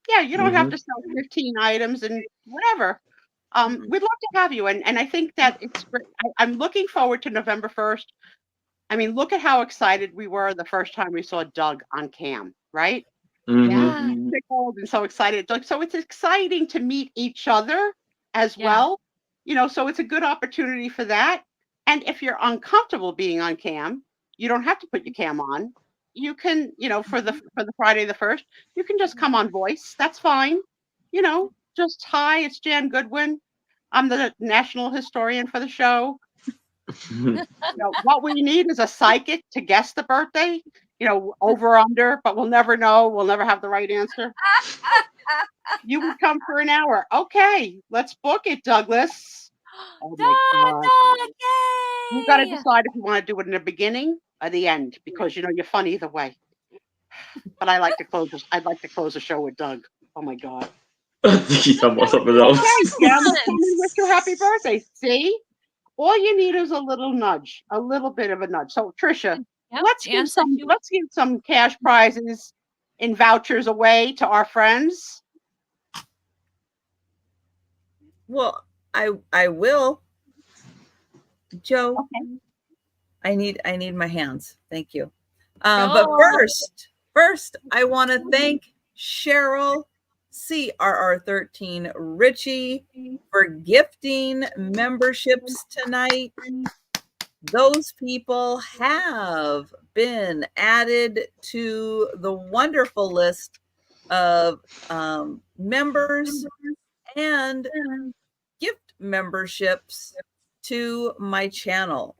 B: Yeah, you don't have to sell 15 items and whatever. We'd love to have you. And I think that it's great. I'm looking forward to November 1st. I mean, look at how excited we were the first time we saw Doug on cam, right?
C: Yeah.
B: Tickled and so excited. So it's exciting to meet each other as well. So it's a good opportunity for that. And if you're uncomfortable being on cam, you don't have to put your cam on. You can, for the Friday the 1st, you can just come on voice. That's fine. Just hi, it's Jan Goodwin. I'm the national historian for the show. What we need is a psychic to guess the birthday, over under, but we'll never know. We'll never have the right answer. You would come for an hour. Okay, let's book it, Douglas. Oh my God. You got to decide if you want to do it in the beginning or the end, because you're fun either way. But I'd like to close the show with Doug. Oh my God.
A: I think he's talking about something else.
B: Okay, Jam, let's come and wish you happy birthday. See? All you need is a little nudge, a little bit of a nudge. So Trisha, let's give some cash prizes and vouchers away to our friends.
D: Well, I will. Joe, okay. I need my hands. Thank you. But first, I want to thank Cheryl CRR13 Richie for gifting memberships tonight. Those people have been added to the wonderful list of members and gift memberships to my channel.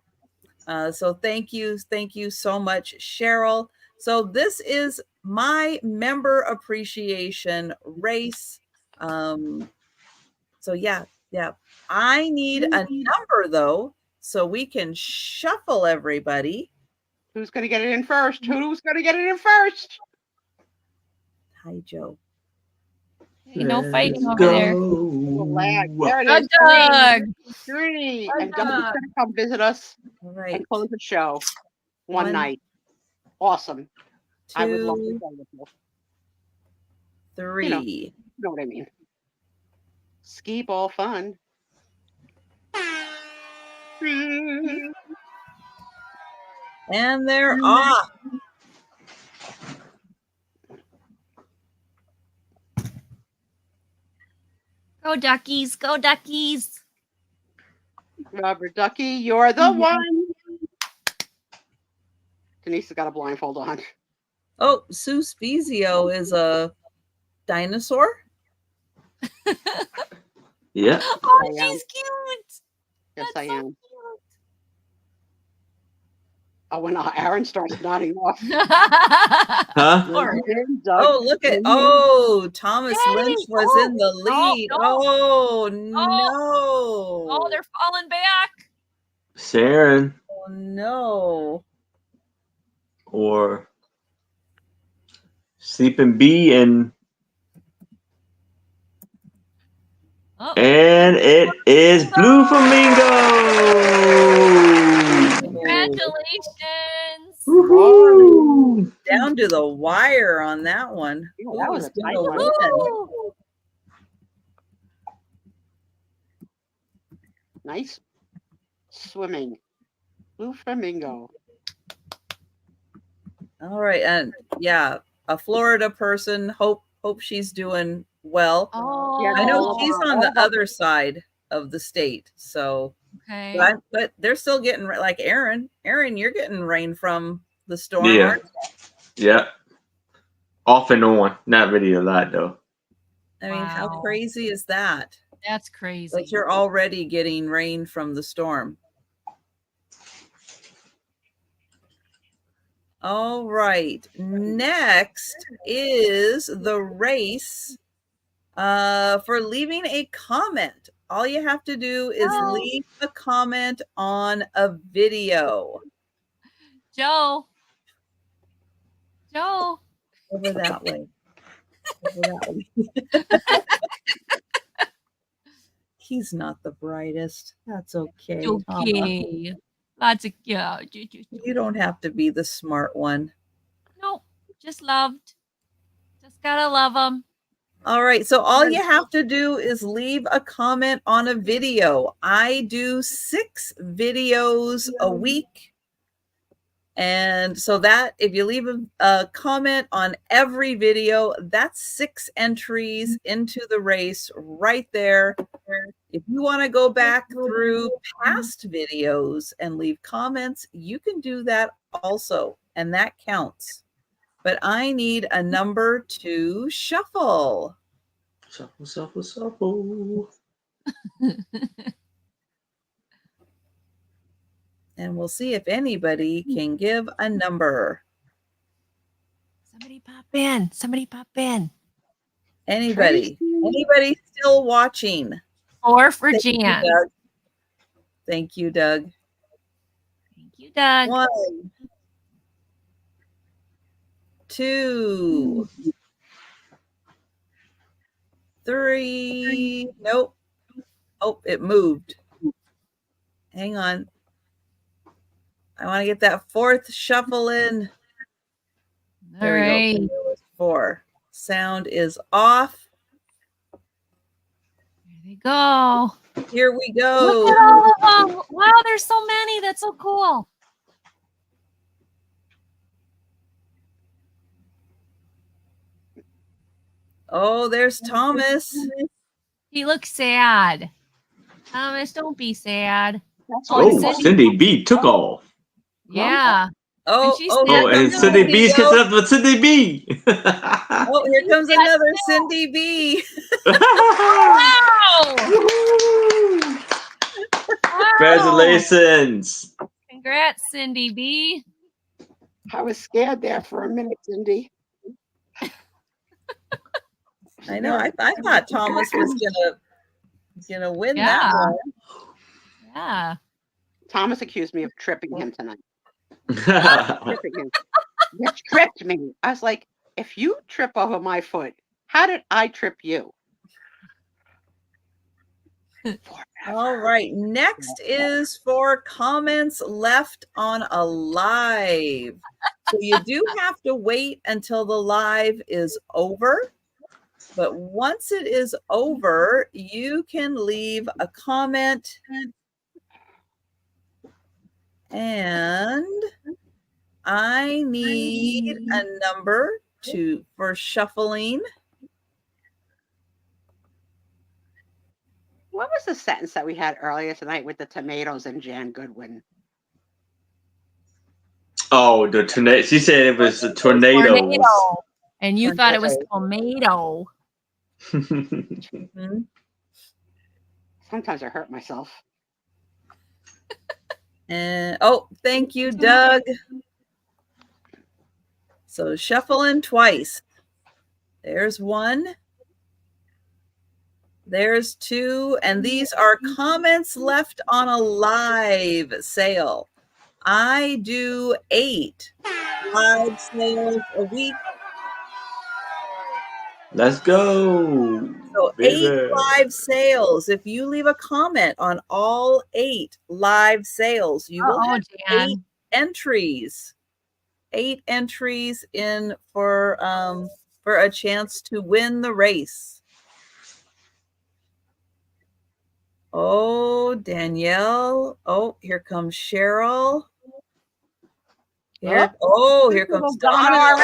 D: So thank you so much, Cheryl. So this is my member appreciation race. So yeah. I need a number though, so we can shuffle everybody.
B: Who's going to get it in first? Who's going to get it in first?
D: Hi, Joe.
C: No fighting over there.
B: There it is.
C: Doug.
B: Three. And Doug's going to come visit us and close the show one night. Awesome. I would love to go with you.
D: 3.
B: You know what I mean. Ski ball fun.
D: And they're off.
C: Go Duckies, go Duckies.
B: Rubber Ducky, you're the one. Denise has got a blindfold on.
D: Oh, Sue Spezio is a dinosaur?
A: Yeah.
C: Oh, she's cute.
B: Yes, I am. Oh, when Aaron starts nodding off.
A: Huh?
D: Oh, look at Thomas Lynch was in the lead. Oh, no.
C: Oh, they're falling back.
A: Sharon.
D: Oh, no.
A: Or Sleeping Bee and it is Blue Flamingo.
C: Congratulations.
A: Woo-hoo.
D: Down to the wire on that one.
B: Yeah, that was a tight
D: gonna
B: one.
D: win?
B: Nice swimming. Blue Flamingo.
D: All right, and yeah, a Florida person. Hope she's doing well.
C: Oh,
B: Yeah,
D: I know she's on the other side of the state, so
C: okay.
D: but they're still getting like Aaron. Aaron, you're getting rain from the storm.
A: Yeah.
D: aren't you?
A: Yeah. Off and on. Not really a lot though.
D: I mean, how
C: Wow.
D: crazy is that?
C: That's crazy.
D: That you're already getting rain from the storm. All right. Next is the race for leaving a comment. All you have to do is leave a comment on a video.
C: Joe. Joe.
D: Over that way. Over that way. He's not the brightest. That's okay.
C: It's
D: Tama.
C: okay. Lots of yeah.
D: You don't have to be the smart one.
C: No, just loved. Just gotta love them.
D: All right. So all you have to do is leave a comment on a video. I do 6 videos a week. And so that if you leave a comment on every video, that's 6 entries into the race right there. If you want to go back through past videos and leave comments, you can do that also, and that counts. But I need a number to shuffle.
A: Shuffle, shuffle, shuffle.
D: And we'll see if anybody can give a number.
C: Somebody pop in. Somebody pop in.
D: Anybody? Anybody still watching?
C: 4 for
D: Thank you,
C: Jan.
D: Doug. Thank you, Doug.
C: Thank you, Doug.
D: 1, 2, 3. Nope. Oh, it moved. Hang on. I want to get that 4th shuffle in.
C: All
D: There we
C: right.
D: go. There was 4. Sound is off.
C: There they go.
D: Here we
C: Look
D: go.
C: at all of them. Wow, there's so many. That's so cool.
D: Oh, there's Thomas.
C: He looks sad. Thomas, don't be sad.
B: That's
C: Oh,
A: Oh,
C: Cindy.
A: Cindy B took off.
C: Yeah.
D: Oh,
C: And she's
D: oh,
A: Oh,
D: here
A: and
D: comes
A: Cindy
D: the
A: B's
D: video.
A: kissing up with Cindy B.
D: Oh, here comes another Cindy B.
C: Wow.
A: Woohoo!
C: Wow.
A: Congratulations.
C: Congrats, Cindy B.
B: I was scared there for a minute, Cindy.
D: I know. I thought Thomas was gonna win
C: Yeah.
D: that one.
C: Yeah.
B: Thomas accused me of tripping him tonight. Tripping him. You tripped me. I was like, if you trip over my foot, how did I trip you?
D: All right. Next is for comments left on a live. So you do have to wait until the live is over. But once it is over, you can leave a comment. And I need a number for shuffling.
B: What was the sentence that we had earlier tonight with the tomatoes and Jan Goodwin?
A: Oh, the tornado. She said it was the tornadoes.
C: Tornado. And you thought it was tomato.
D: Mhm.
B: Sometimes I hurt myself.
D: And oh, thank you, Doug. So shuffling twice. There's 1. There's 2. And these are comments left on a live sale. I do 8 live sales a week.
A: Let's go.
D: So
A: Baby.
D: 8 live sales. If you leave a comment on all 8 live sales, you will
C: Oh,
D: have
C: Jan.
D: 8 entries. 8 entries in for a chance to win the race. Oh, Danielle. Oh, here comes Cheryl. Here, here comes Donna.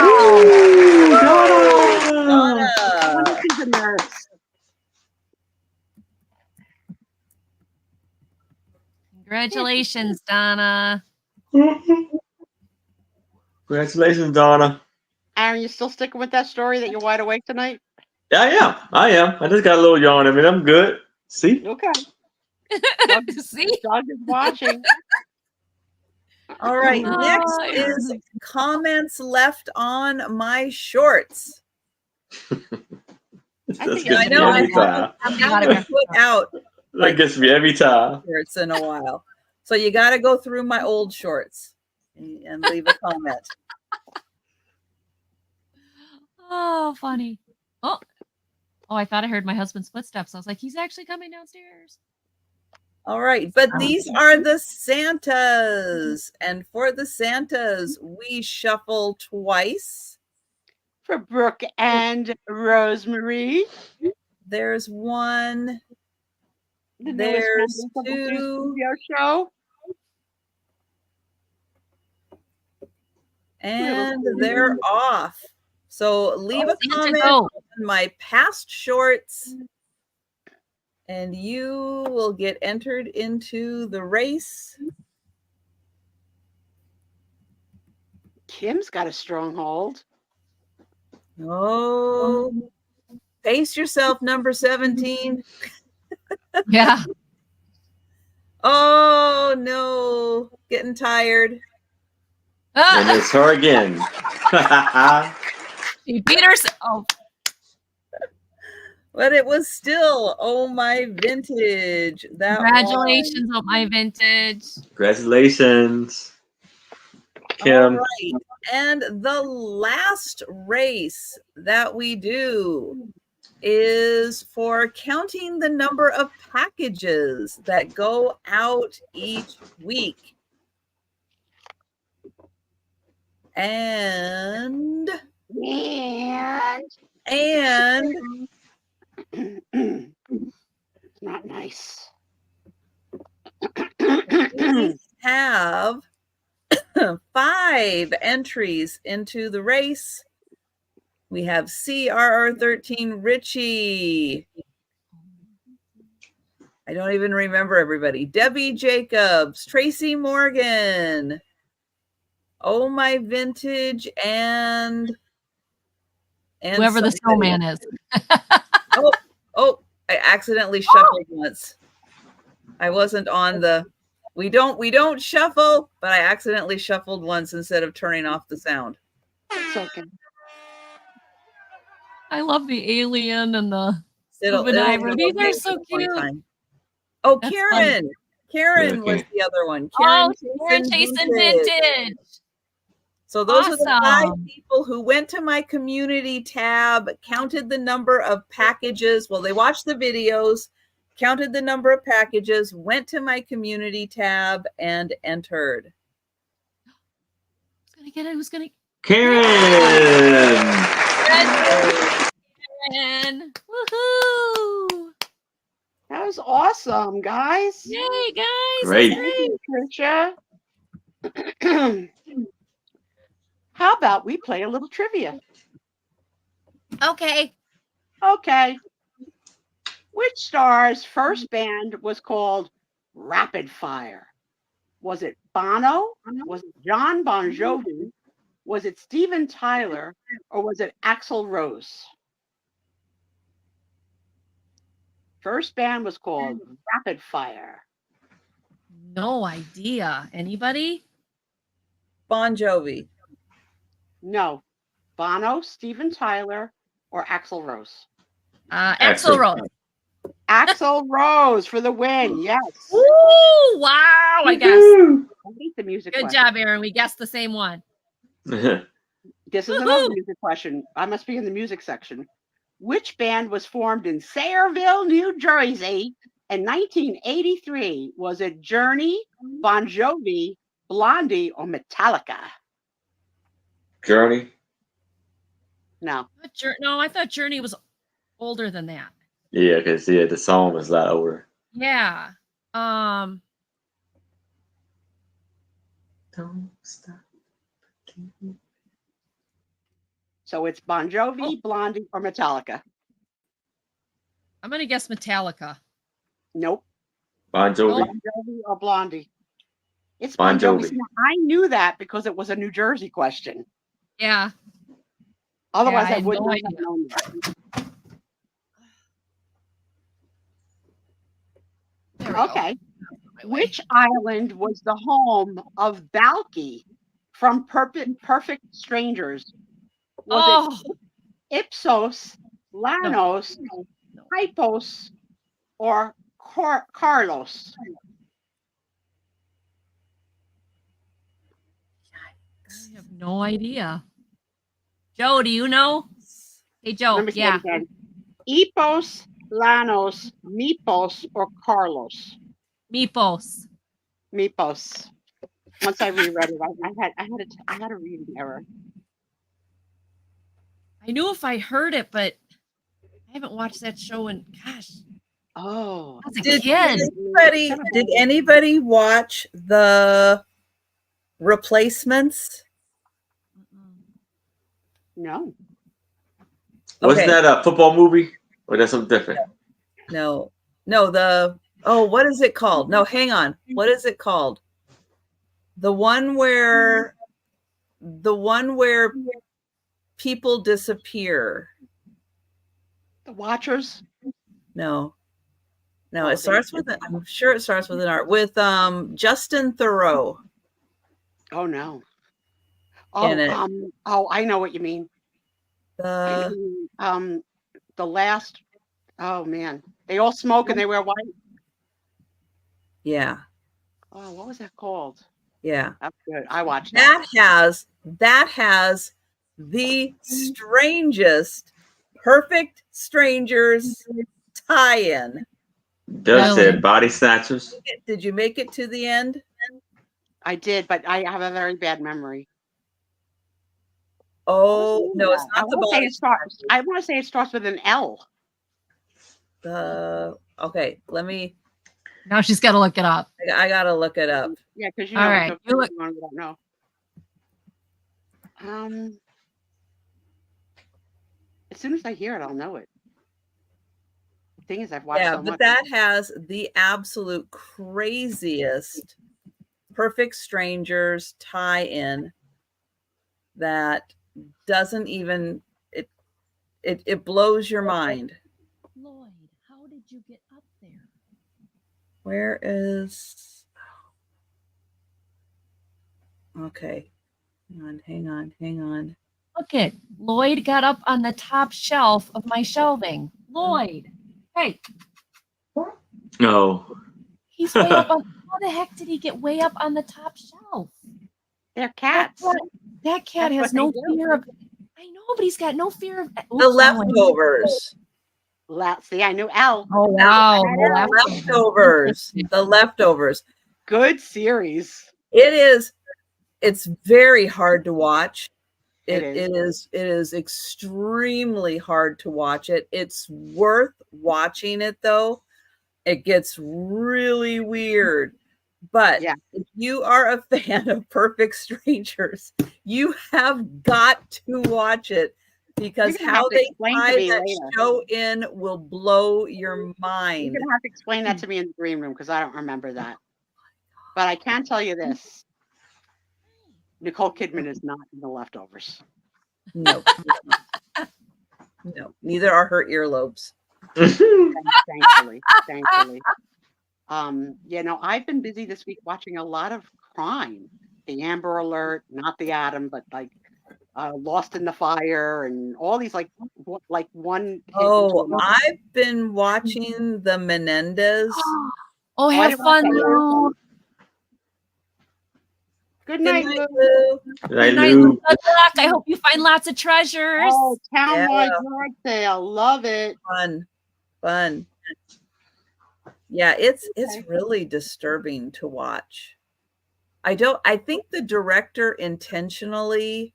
A: Ooh,
D: Donna.
B: I wonder if she's a nurse.
C: Congratulations, Donna.
A: Congratulations, Donna.
B: Aaron, you still sticking with that story that you're wide awake tonight?
A: Yeah, I am. I just got a little yawn. I mean, I'm good. See?
B: Okay.
C: See?
B: Doug is watching.
D: All right,
C: Oh,
D: next
C: yeah.
D: is comments left on my shorts.
A: That's
B: think
A: gets
D: I
A: me
D: know,
A: every time.
D: I haven't put out
A: That gets me every time.
D: shorts in a while. So you got to go through my old shorts and leave a comment.
C: Oh, funny. Oh, I thought I heard my husband's footsteps. I was like, he's actually coming downstairs.
D: All right, but these are the Santas. And for the Santas, we shuffle twice.
B: For Brooke and Rosemary.
D: There's one.
B: The
D: There's
B: newest member of the
D: two.
B: Studio Show.
D: And they're off. So leave a
C: Santa
D: comment
C: go.
D: on my past shorts, and you will get entered into the race.
B: Kim's got a stronghold.
D: Oh, pace yourself, number 17.
C: Yeah.
D: Oh, no. Getting tired.
A: And it's her again.
C: She beat herself. Oh,
D: But it was still, oh, my vintage. That
C: congratulations on my vintage.
A: Congratulations,
D: All
A: Kim.
D: right. And the last race that we do is for counting the number of packages that go out each week. And
B: It's not nice.
D: we have 5 entries into the race. We have CRR13 Richie. I don't even remember everybody. Debbie Jacobs, Tracy Morgan. Oh, my vintage, and
C: Whoever the
D: somebody.
C: snowman is.
D: Oh, I accidentally shuffled once. I wasn't on the we don't shuffle, but I accidentally shuffled once instead of turning off the sound.
B: It's okay.
C: I love the alien and the
D: It'll
C: Rubenaiver. These are
D: take
C: so
D: me one
C: cute.
D: time. Oh,
C: That's
D: Karen. Karen was
A: Okay.
D: the other one.
C: Oh,
D: Karen
C: Karen Chasing
D: Vintage.
C: Vintage.
D: So those are the 5
C: Awesome.
D: people who went to my community tab, counted the number of packages. Well, they watched the videos, counted the number of packages, went to my community tab, and entered.
C: Who's gonna get it? Who's gonna
A: Karen.
C: Karen? Woohoo!
B: That was awesome, guys.
C: Yay, guys!
A: Great.
C: That's great.
B: Trisha. How about we play a little trivia?
C: Okay.
B: Okay. Which star's first band was called Rapid Fire? Was it Bono? Was it John Bon Jovi? Was it Steven Tyler? Or was it Axl Rose? First band was called Rapid Fire.
C: No idea. Anybody?
D: Bon Jovi.
B: No. Bono, Steven Tyler, or Axl Rose?
C: Axl Rose.
B: Axl Rose for the win. Yes.
C: Ooh, wow! I guess.
B: I hate the music.
C: Good
B: question.
C: job, Aaron. We guessed the same one.
B: This is
C: Woohoo!
B: another music question. I must be in the music section. Which band was formed in Sayreville, New Jersey in 1983? Was it Journey, Bon Jovi, Blondie, or Metallica?
A: Journey.
B: No.
C: No, I thought Journey was older than that.
A: Yeah, because the song was a lot older.
C: Yeah.
A: Don't stop.
B: So it's Bon Jovi, Blondie, or Metallica?
C: I'm gonna guess Metallica.
B: Nope.
A: Bon Jovi.
B: Bon Jovi or Blondie? It's
A: Bon
B: Bon Jovi.
A: Jovi.
B: See, I knew that because it was a New Jersey question.
C: Yeah.
B: Otherwise,
C: Yeah, I
B: I
C: had
B: wouldn't
C: no
B: have
C: idea.
B: known that.
C: There we go.
B: Okay.
C: My way.
B: Which island was the home of Balky from Perfect Strangers? Was
C: Oh,
B: it Ipsos, Lanos,
C: no.
B: Hypos, or Carlos?
C: I have no idea. Joe, do you know? Hey, Joe.
B: Let me say it
C: Yeah.
B: again. Epos, Lanos, Mipos, or Carlos?
C: Meepos.
B: Mipos. Once I reread it, I had a reading error.
C: I knew if I heard it, but I haven't watched that show in, gosh,
B: Oh,
C: I was a
D: Did
C: kid.
D: anybody watch the Replacements?
B: no.
A: Wasn't
D: Okay.
A: that a football movie? Or that's something different?
D: No, what is it called? No, hang on. What is it called? The one where people disappear.
B: The Watchers.
D: No,
B: Oh,
D: it starts with I'm sure it starts with an R with Justin Theroux.
B: Oh no.
D: In it.
B: I know what you mean. I know, the last. Oh man, they all smoke and they wear white.
D: Yeah.
B: Oh, what was that called?
D: Yeah.
B: That's good. I watched that.
D: That has the strangest Perfect Strangers tie-in.
A: Doug
C: Really?
A: said Body Snatchers.
D: Did you make it to the end?
B: I did, but I have a very bad memory.
D: Oh no, it's not the Body.
B: I want to say it starts with an L.
D: Okay, let me.
C: Now she's got to look it up.
D: I gotta look it up.
B: Yeah, because
C: All right,
B: you look. We don't know. As soon as I hear it, I'll know it. The thing is, I've watched so much.
D: But that has the absolute craziest Perfect Strangers tie-in that doesn't even it blows your mind.
C: Lloyd, how did you get up there?
D: Where is? Okay, hang on.
C: Look it. Lloyd got up on the top shelf of my shelving. Lloyd, hey,
A: No.
C: he's way up on. How the heck did he get way up on the top shelf?
B: They're cats.
C: That cat
B: That's
C: has
B: what
C: no
B: they do.
C: fear of. I know, but he's got no fear of
D: The Leftovers.
B: See, I knew L.
C: Oh wow,
D: The Leftovers.
B: Good series.
D: It is. It's very hard to watch.
B: It
D: is extremely hard to watch it. It's worth watching it though. It gets really weird. But if you are a fan of Perfect Strangers, you have got to watch it because how they tie that show in will blow your mind.
B: You're gonna have to explain that to me in the green room because I don't remember that. But I can tell you this: Nicole Kidman is not in The Leftovers.
D: No, no. Neither are her earlobes.
B: Thankfully. I've been busy this week watching a lot of crime. The Amber Alert, not the Atom, but like Lost in the Fire, and all these like one.
D: Oh, I've been watching the Menendez.
C: Oh, have fun, Lou.
B: Good night, Lou.
A: Good night, Lou.
C: Good luck. I hope you find lots of treasures.
B: Oh, townwide yard sale. Love it.
D: Fun. Yeah, it's really disturbing to watch. I think the director intentionally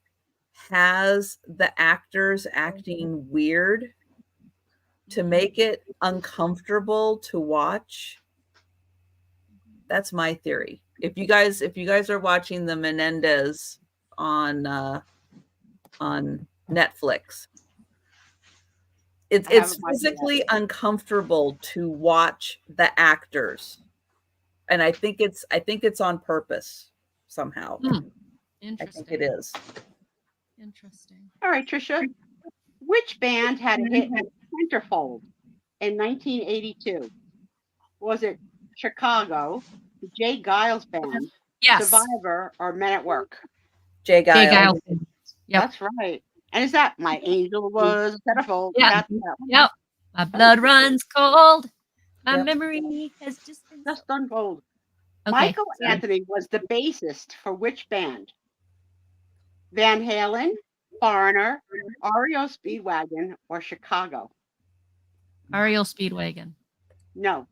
D: has the actors acting weird to make it uncomfortable to watch. That's my theory. If you guys are watching the Menendez on Netflix, it's physically uncomfortable to watch the actors, and I think it's on purpose somehow.
C: Interesting.
D: I think it is.
C: Interesting.
B: All right, Trisha. Which band had a hit at Centerfold in 1982? Was it Chicago, the Jay Giles Band,
C: Yes.
B: Survivor, or Men at Work?
D: Jay Giles.
C: Yep.
B: That's right. And is that My Angel Was a Centerfold?
C: Yeah. Yep. My blood runs cold. My memory has just
B: done cold.
C: Okay.
B: Michael Anthony was the bassist for which band? Van Halen, Foreigner, REO Speedwagon, or Chicago?
C: Ariel Speedwagon.
B: No.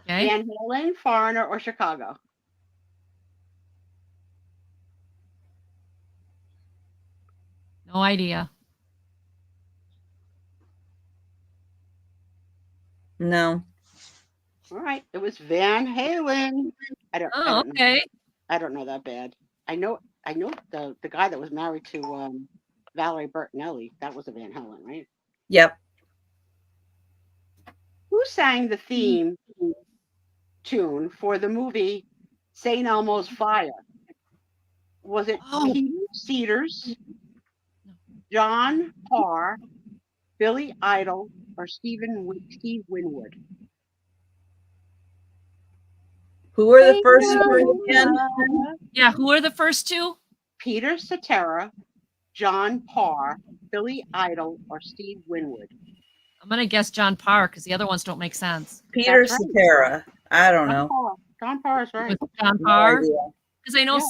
C: Okay.
B: Van Halen, Foreigner, or Chicago?
C: No idea.
D: No.
B: All right, it was Van Halen. I
C: Oh,
B: don't know.
C: okay.
B: I don't know that bad. I know the guy that was married to Valerie Bertinelli. That was a Van Halen, right?
D: Yep.
B: Who sang the theme tune for the movie St. Elmo's Fire? Was it
C: Oh.
B: Peter Cedars, John Parr, Billy Idol, or Steve Winwood?
D: Who are the first two again?
C: Yeah, who are the first two?
B: Peter Cetera, John Parr, Billy Idol, or Steve Winwood?
C: I'm gonna guess John Parr because the other ones don't make sense.
D: Peter
B: That's right.
D: Cetera. I don't know.
B: John Parr is right.
C: With John
D: No
C: Parr,
D: idea.
C: because I know.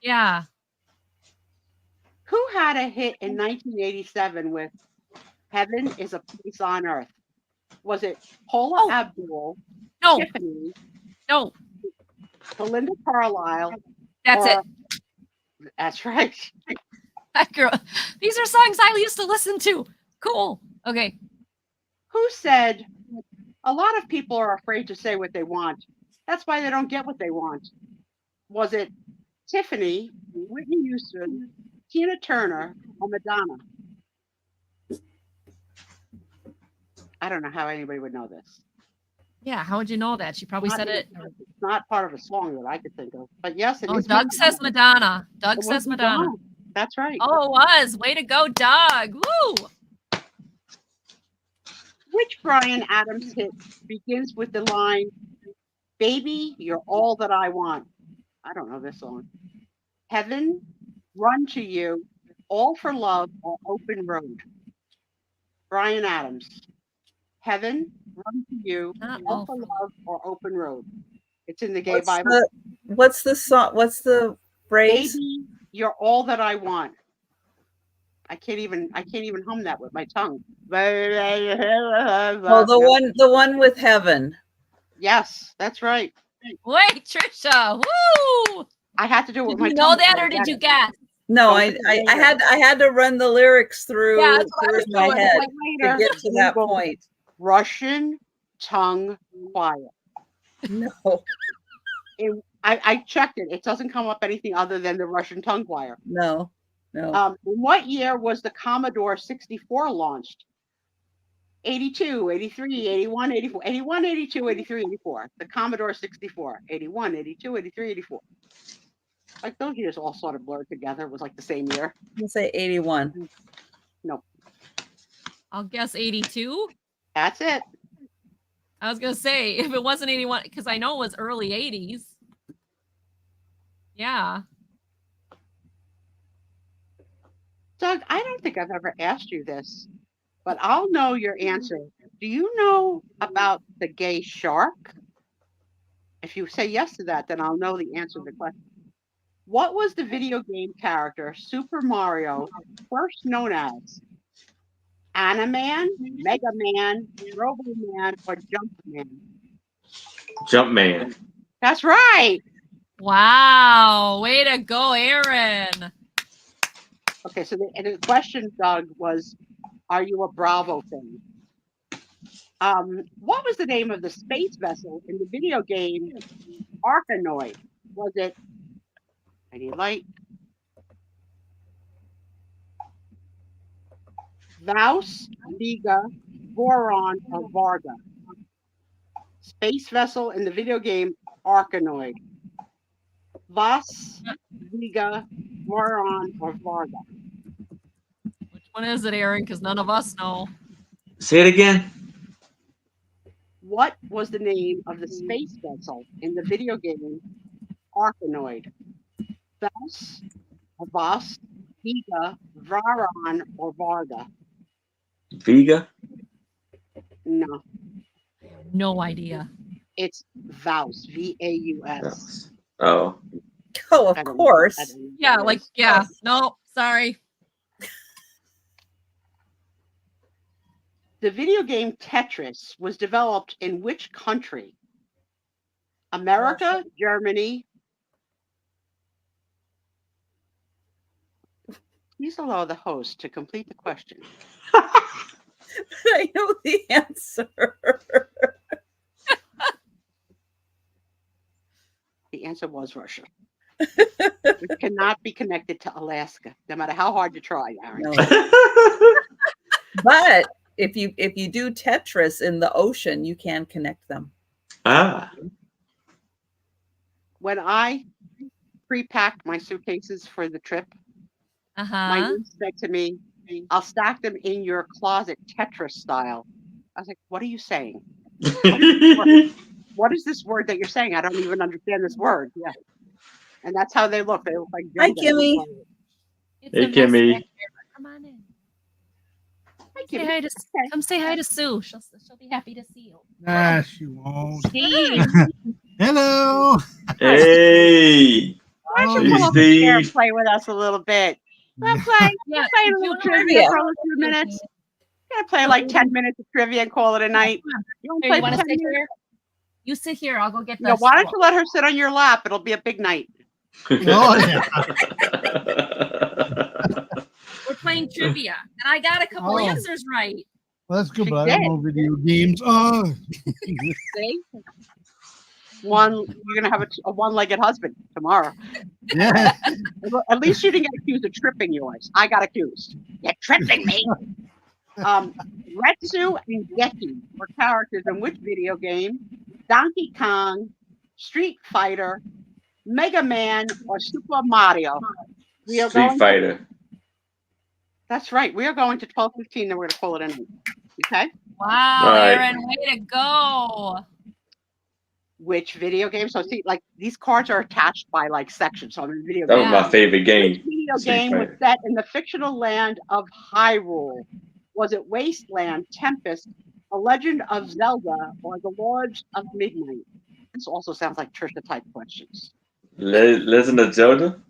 C: Yeah.
B: Who had a hit in 1987 with Heaven is a Place on Earth? Was it Paula Abdul,
C: No,
B: Tiffany,
C: no,
B: Belinda Carlisle?
C: that's
B: or-
C: it.
B: That's right.
C: That girl. These are songs I used to listen to. Cool. Okay.
B: Who said a lot of people are afraid to say what they want? That's why they don't get what they want. Was it Tiffany, Whitney Houston, Tina Turner, or Madonna? I don't know how anybody would know this.
C: Yeah. How would you know that? She probably said it.
B: It's not part of a song that I could think of. But yes, it
C: Oh,
B: is.
C: Doug says Madonna. Doug
B: It was
C: says Madonna.
B: That's right.
C: Oh, it was. Way to go, Doug. Woo.
B: Which Bryan Adams hit begins with the line, "Baby, you're all that I want"? I don't know this song. Heaven, Run to You, All for Love, or Open Road? Bryan Adams. Heaven, Run to You,
C: Not
B: All
C: all
B: for
C: for
B: Love, or Open Road? It's in the Gay Bible.
D: What's the song? What's the phrase?
B: Baby, you're all that I want. I can't even hum that with my tongue.
D: Oh, the one with Heaven.
B: Yes, that's right.
C: Wait, Trisha. Woo.
B: I had to do it with
C: Did
B: my
C: you know
B: tongue
C: that,
B: to
C: or did
B: get
C: you
B: it.
C: guess?
D: No,
B: Don't
D: I had to run the lyrics through,
C: Yeah, that's what I was
D: through my
C: doing.
D: head
B: Later,
D: to get to that
B: Google
D: point.
B: Russian tongue choir.
D: No.
B: I checked it. It doesn't come up anything other than the Russian tongue choir.
D: No.
B: In what year was the Commodore 64 launched? 82, 83, 81, 84. 81, 82, 83, 84. The Commodore 64. 81, 82, 83, 84. Like those years all sort of blurred together. It was like the same year.
D: I'll say 81.
B: No,
C: I'll guess 82.
B: that's it.
C: I was gonna say if it wasn't 81, because I know it was early 80s. Yeah.
B: Doug, I don't think I've ever asked you this, but I'll know your answer. Do you know about the gay shark? If you say yes to that, then I'll know the answer to the question. What was the video game character Super Mario first known as? Animan, Mega Man, Robo Man, or Jumpman?
A: Jumpman.
B: That's right.
C: Wow. Way to go, Aaron.
B: Okay, so the question, Doug, was, are you a Bravo fan? What was the name of the space vessel in the video game Arkanoid? Was it any light? Vaus, Vega, Voron, or Varga? Space vessel in the video game Arkanoid. Vaus, Vega, Voron, or Varga?
C: Which one is it, Aaron? Because none of us know.
A: Say it again.
B: What was the name of the space vessel in the video game Arkanoid? Vaus, Vega, Varon, or Varga?
A: Vega.
B: No,
C: No idea.
B: it's Vaus. Vaus.
A: Oh.
D: Oh, of course.
C: Yeah, like, yeah. No, sorry.
B: The video game Tetris was developed in which country? America, Germany. Please allow the host to complete the question.
D: I know the answer.
B: The answer was Russia. It cannot be connected to Alaska, no matter how hard you try, Aaron.
D: No. But if you do Tetris in the ocean, you can connect them.
B: When I pre-packed my suitcases for the trip, my niece said to me, I'll stack them in your closet Tetris style. I was like, what are you saying? What is this word that you're saying? I don't even understand this word. Yeah. And that's how they look. They look like
D: Hi, Kimmy.
A: Hey, Kimmy.
C: Come on in.
B: Hi,
C: Say
B: Kimmy.
C: hi to, come say hi to Sue. She'll be happy to see you.
E: Nah, she won't.
B: Steve,
E: Hello.
A: Hey.
B: why don't
A: Hey,
B: you come over here and
A: Steve.
B: play with us a little bit? We'll play.
C: Yeah,
B: We'll play a
C: if
B: little
C: you
B: trivia
D: trivia.
B: for a few minutes. Gonna play like 10 minutes of trivia and call it a night. You want to
C: Here,
B: play
C: you
B: for
C: want to
B: 10
C: sit
B: minutes?
C: here? You sit here. I'll go get the.
B: No, why don't you let her sit on your lap? It'll be a big night.
E: Oh, yeah.
C: We're playing trivia, and I got a couple
E: Oh.
C: answers right.
E: Well, that's good,
B: She
E: but I don't
B: did.
E: know video games. Oh.
B: See? You're gonna have a one-legged husband tomorrow.
E: Yeah.
B: At least you didn't get accused of tripping yours. I got accused. You're tripping me. Retsu and Geki were characters in which video game? Donkey Kong, Street Fighter, Mega Man, or Super Mario? We are
A: Street
B: going.
A: Fighter.
B: That's right. We are going to 12:15. Then we're gonna call it a night. Okay.
C: Wow,
A: Right.
C: Aaron, way to go!
B: Which video game? So see, like these cards are attached by like sections. So I'm in video
A: That
B: game.
A: was my favorite
B: Which
A: game.
B: video
A: Street
B: game was
A: Fighter.
B: set in the fictional land of Hyrule? Was it Wasteland, Tempest, The Legend of Zelda, or The Lords of Midnight? This also sounds like Trisha type questions.
A: Legend of Zelda.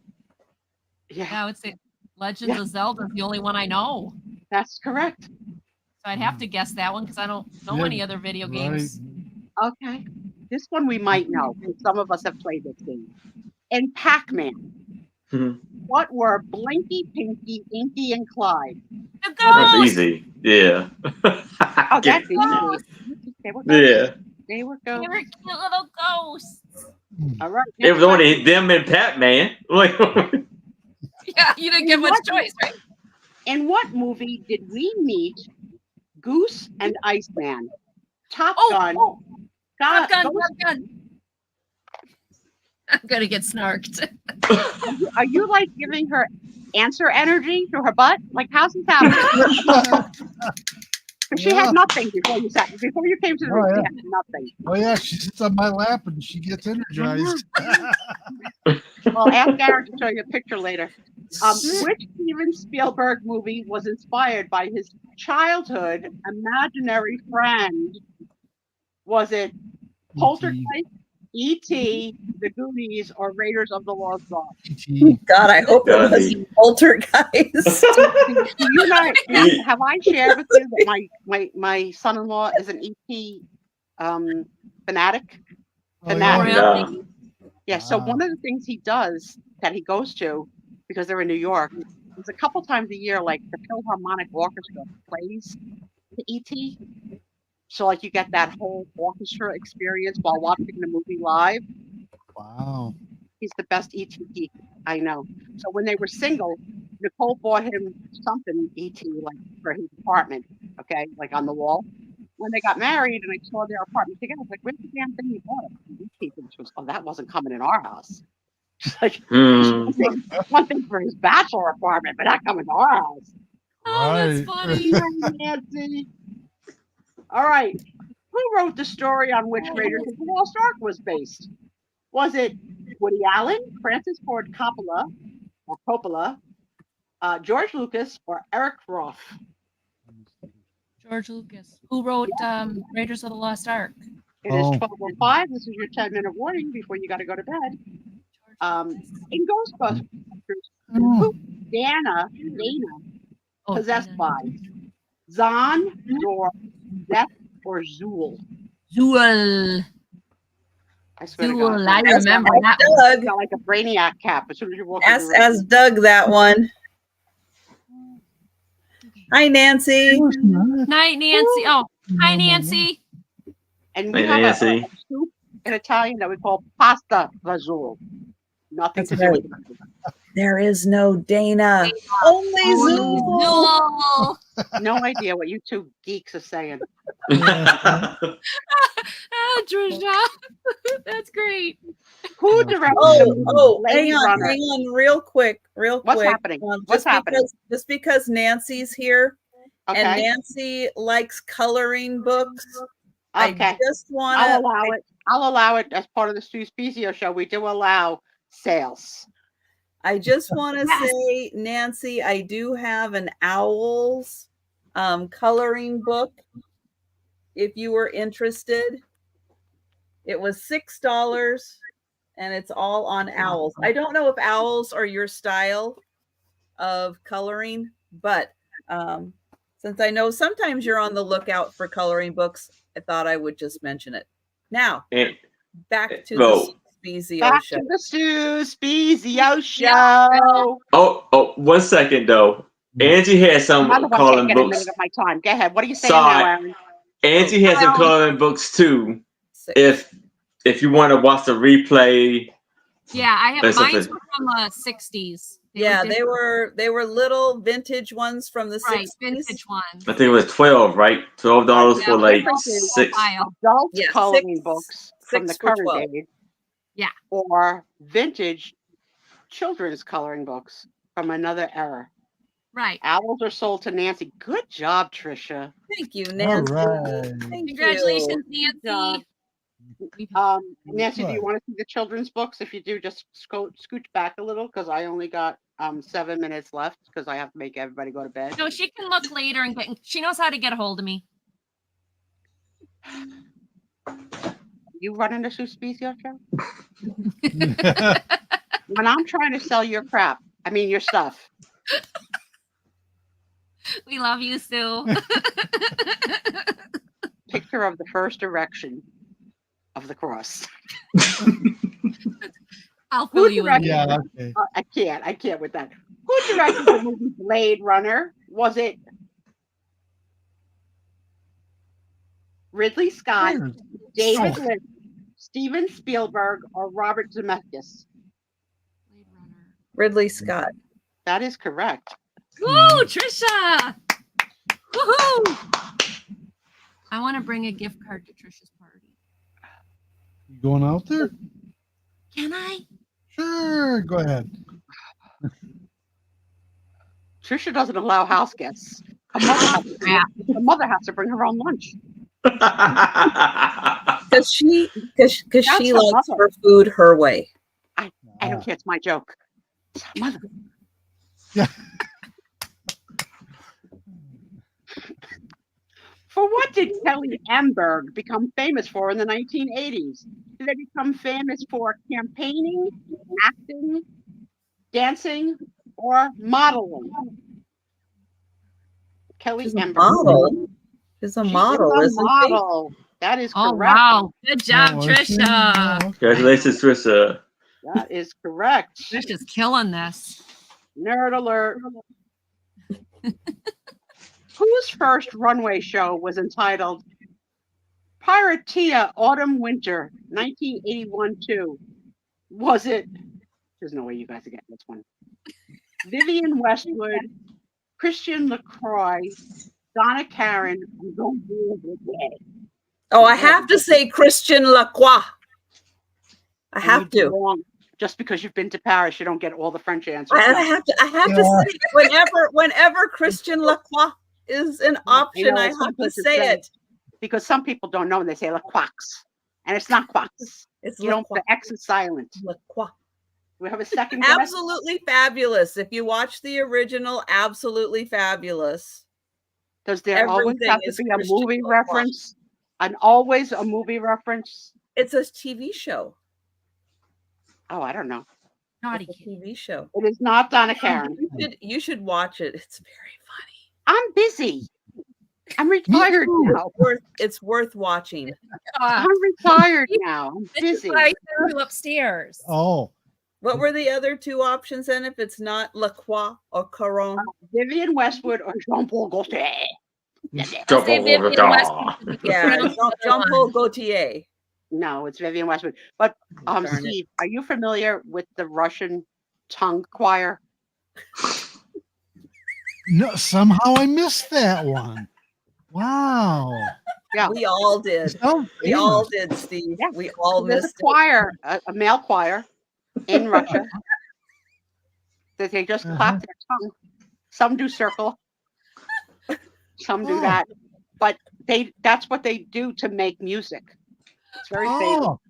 B: Yeah,
C: Yeah, it's Legends of Zelda is the only one I know.
B: that's correct.
C: So I'd have to guess that one because I don't know
E: Yeah,
C: any other video games.
B: Okay. This one we might know because some of us have played this game. In Pac-Man,
A: Mhm.
B: what were Blinky, Pinky, Inky, and Clyde?
C: The
A: That's
C: ghost.
A: easy. Yeah.
B: Oh, that's easy.
C: Ghost.
B: They were ghosts.
A: Yeah.
B: They were
C: They
B: ghosts.
C: were cute little ghosts.
B: All right.
A: It
B: next
A: was only them and Pac-Man. Like,
C: Yeah, you didn't get much choice, right?
B: In what movie did we meet Goose and Iceman? Top Gun.
C: Top Gun,
B: Ghost-
C: Top Gun. I'm gonna get snarked.
B: Are you like giving her answer energy to her butt? Like, how's this happening? She
E: Yeah.
B: had nothing before you came to the
E: Oh,
B: room.
E: yeah.
B: She had nothing.
E: Oh, yeah. She sits on my lap and she gets energized.
B: Well, ask Aaron to show you a picture later. Which Steven Spielberg movie was inspired by his childhood imaginary friend? Was it Poltergeist, E.T., The Goonies, or Raiders of the Lost Ark?
E: E.T.
D: God, I hope it
A: Gotta
D: was Poltergeist.
B: Do you know? Have I shared with you that my son-in-law is an E.T. Fanatic?
E: Oh,
B: Fanatic.
E: yeah.
A: no.
B: Yeah. So
E: Wow.
B: one of the things he does that he goes to because they're in New York is a couple times a year, like the Philharmonic Orchestra plays the E.T. So like you get that whole orchestra experience while watching the movie live.
E: Wow.
B: He's the best E.T. geek I know. So when they were single, Nicole bought him something E.T. like for his apartment, okay, like on the wall. When they got married and I saw their apartment together, I was like, "Where's the damn thing you bought him?" E.T. And she was, "Oh, that wasn't coming in our house." She's like,
A: Hmm.
B: one thing for his bachelor apartment, but not coming to our house.
C: Oh, that's
E: Right.
C: funny.
B: Nancy. All right. Who wrote the story on which Raiders of the Lost Ark was based? Was it Woody Allen, Francis Ford Coppola, George Lucas, or Eric Roth?
C: George Lucas, who wrote Raiders of the Lost Ark.
B: It is
E: Oh.
B: 12:05. This is your 10-minute warning before you got to go to bed. In Ghostbusters,
E: Oh.
B: who Dana
C: Oh,
B: possessed
C: Dana.
B: by? Zahn, Zor, Zeph, or Zool?
C: Zool.
B: I swear to
C: Zool.
B: God.
C: I
B: It's
C: remember
B: got
C: that.
D: Doug,
B: got like a Brainiac cap as soon as you walk in
D: ask,
B: the room.
D: ask Doug that one. Hi, Nancy.
C: Night, Nancy. Oh, hi, Nancy.
B: And we
A: Hey,
B: have a
A: Nancy.
B: soup in Italian that we call pasta fazool. Nothing
D: That's
B: to do
D: right.
B: with it.
D: There is no Dana. Only Zool.
C: Zool.
B: No idea what you two geeks are saying.
C: Ah, Trisha. That's great.
B: Who directed
D: Oh,
B: Blade
D: hang on,
B: Runner?
D: hang on, real quick.
B: What's happening? What's happening?
D: Just because Nancy's here and
B: Okay.
D: Nancy likes coloring books,
B: Okay.
D: I just want
B: I'll
D: to.
B: allow it. I'll allow it as part of the Stu Spezio show. We do allow sales.
D: I just want to
C: Yes.
D: say, Nancy, I do have an owls coloring book. If you were interested, it was $6, and it's all on owls. I don't know if owls are your style of coloring, but since I know sometimes you're on the lookout for coloring books, I thought I would just mention it. Now,
A: And-
D: back to
A: Go.
D: the Spezio
B: Back
D: show.
B: to the Stu Spezio show.
A: Oh, 1 second though. Angie has some
B: Another one
A: coloring
B: taking a
A: books.
B: minute of my time. Go ahead. What are you saying
A: Sorry.
B: now, Aaron?
A: Angie has some coloring books too. If you want to watch the replay,
C: Yeah, I have
A: That's
C: mine
A: something.
C: from the 60s.
D: Yeah,
C: different.
D: they were little vintage ones from the
C: Right,
D: 60s.
C: vintage ones.
A: I think it was 12, right? $12
C: Yeah,
A: for like
B: difference is
A: 6.
C: File.
B: Adult
D: Yeah,
B: coloring
D: six-
B: books from the
D: 6 for
B: current
D: 12.
B: age.
C: Yeah.
B: Or vintage children's coloring books from another era.
C: Right.
B: Owls are sold to Nancy. Good job, Trisha.
D: Thank you,
E: All
D: Nancy.
E: right.
D: Thank
C: Congratulations,
B: job.
C: Nancy.
B: Nancy, do you
E: Right.
B: want to see the children's books? If you do, just scooch back a little because I only got 7 minutes left because I have to make everybody go to bed.
C: No, she can look later and get. She knows how to get a hold of me.
B: You running the Suspizio show? When I'm trying to sell your crap, I mean your stuff.
C: We love you, Sue.
B: Picture of the first erection of the cross.
C: I'll fill you in.
B: directed-
E: Yeah, okay.
B: I can't with that. Who directed the movie Blade Runner? Was it Ridley Scott,
E: Sure.
B: David
E: Oh.
B: Lynch, Steven Spielberg, or Robert Zemeckis?
D: Ridley Scott.
B: That is correct.
C: Woo, Trisha! Woohoo! I want to bring a gift card to Trisha's party.
E: You going out there?
C: Can I?
E: Sure. Go ahead.
B: Trisha doesn't allow house guests. Her mother has to bring her own lunch.
D: Because she
B: That's her
D: likes
B: mother.
D: her food her way.
B: I don't care. It's my joke. It's her mother.
E: Yeah.
B: For what did Kelly Emberg become famous for in the 1980s? Did they become famous for campaigning, acting, dancing, or modeling? Kelly
D: She's a
B: Emberg.
D: model. She's a
B: She
D: model,
B: is a
D: isn't
B: model. That is
C: Oh,
B: correct.
C: wow. Good job,
E: Oh, is she?
C: Trisha.
E: Oh, okay.
A: Congratulations, Trisha.
B: That is correct.
C: Trisha's killing this.
B: Nerd alert. Whose first runway show was entitled Piratea Autumn Winter 1981-2? Was it? There's no way you guys are getting this one. Vivian Westwood, Christian LaCroix, Donna Karen, and
D: she? Oh, I have to say Christian Lacroix. I have to.
B: Just because you've been to Paris, you don't get all the French answers.
D: I have to say it. Whenever Christian Lacroix is an option, I have to say it.
B: Because some people don't know and they say Lacroix. And it's not quox.
D: It's
B: You don't, the X is silent.
D: Lacroix.
B: We have a second guess?
D: Absolutely fabulous. If you watch the original, absolutely fabulous.
B: Does there always
D: Everything
B: have to
D: is
B: be a
D: Christian
B: movie
D: Lacroix.
B: reference? And always a movie reference?
D: It's a TV show.
B: Oh, I don't know.
C: Naughty
D: It's a
C: kid.
D: TV show.
B: It is not Donna Karen.
D: You should watch it. It's very funny.
B: I'm busy. I'm retired
E: too.
B: now.
D: It's worth watching.
C: Ah,
B: I'm retired now. I'm
C: this is
B: busy.
C: why I sent you upstairs.
E: Oh,
D: What were the other two options then? If it's not La Croix or Caron,
B: Vivian Westwood or Jean-Paul Gaultier.
A: Jump
C: Say
A: over
C: Vivian
A: the
C: Westwood,
A: door.
C: you can
D: yeah,
C: pronounce the other
D: Jean Paul
C: one.
D: Gaultier.
B: No, it's Vivian Westwood. But
D: Darn it.
B: Steve, are you familiar with the Russian tongue choir?
E: no, somehow I missed that one. Wow.
B: Yeah.
D: We all did.
E: So
D: We all
E: famous.
D: did, Steve.
B: Yeah.
D: We all
B: There's a
D: missed it.
B: choir, a male choir in Russia that they just clap their tongue. Some do circle, some do
E: Oh.
B: that, but that's what they do to make music. It's very famous.
E: Oh.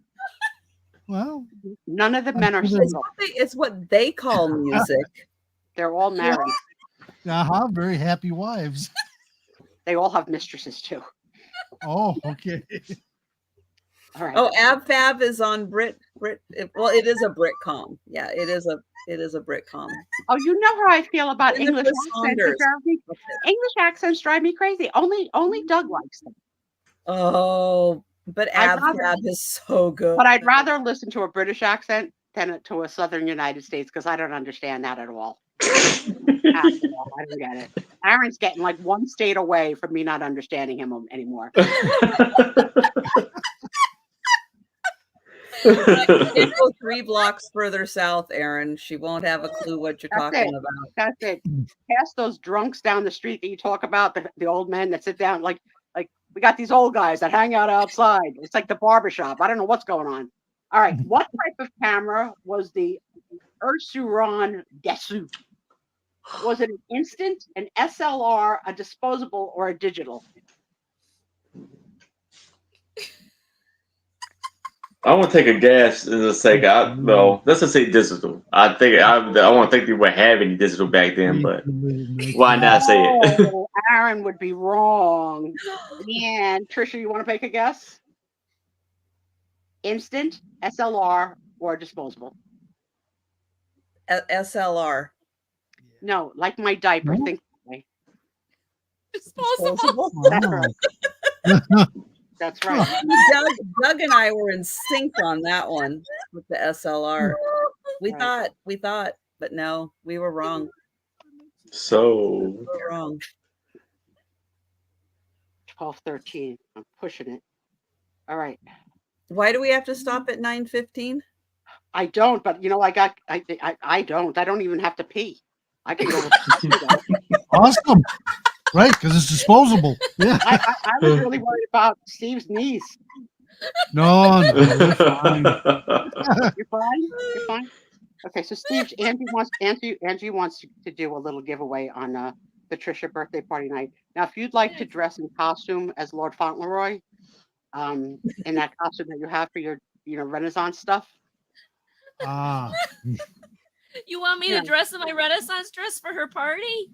E: Well,
B: None of the men are
E: It's
B: single.
D: It's what they call music.
B: They're all married.
E: very happy wives.
B: They all have mistresses too.
E: Oh, okay.
B: All right.
D: Oh, AbFab is on Brit. Well, it is a Britcom. Yeah, it is a Britcom.
B: Oh, you know how I feel about
D: Jennifer
B: English accents.
D: Saunders.
B: English accents drive me crazy. Only Doug likes them.
D: Oh, but
B: I'd rather-
D: AbFab is so good.
B: But I'd rather listen to a British accent than to a Southern United States because I don't understand that at all. I don't get it. Aaron's getting like one state away from me not understanding him anymore.
D: It go 3 blocks further south, Aaron. She won't have a clue what you're
B: That's
D: talking
B: it.
D: about.
B: That's it. Past those drunks down the street that you talk about, the old men that sit down, like we got these old guys that hang out outside. It's like the barbershop. I don't know what's going on. All right. What type of camera was the Ursuron Desu? Was it an instant, an SLR, a disposable, or a digital?
A: I want to take a guess and just say, let's just say digital. I want to think they would have any digital back then, but why not say it?
B: Oh, Aaron would be wrong. And Trisha, you want to make a guess? Instant, SLR, or disposable?
D: SLR.
B: No, like my diaper.
E: No.
B: Think that way.
C: Disposable.
E: Wow.
B: That's right.
D: Doug and I were in sync on that one with the SLR. We
B: Right.
D: thought, but no, we were wrong.
A: So
D: We were wrong.
B: 12:13. I'm pushing it. All right.
D: Why do we have to stop at 9:15?
B: I don't, but I don't. I don't even have to pee. I can go.
E: Awesome. Right, because it's disposable. Yeah.
B: I was really worried about Steve's knees.
E: No, they're fine.
B: You're fine. You're fine. Okay, so Steve, Angie wants to do a little giveaway on the Trisha birthday party night. Now, if you'd like to dress in costume as Lord Fauntleroy, in that costume that you have for your Renaissance stuff.
E: Ah.
C: You want me
B: Yeah.
C: to dress in my Renaissance dress for her party?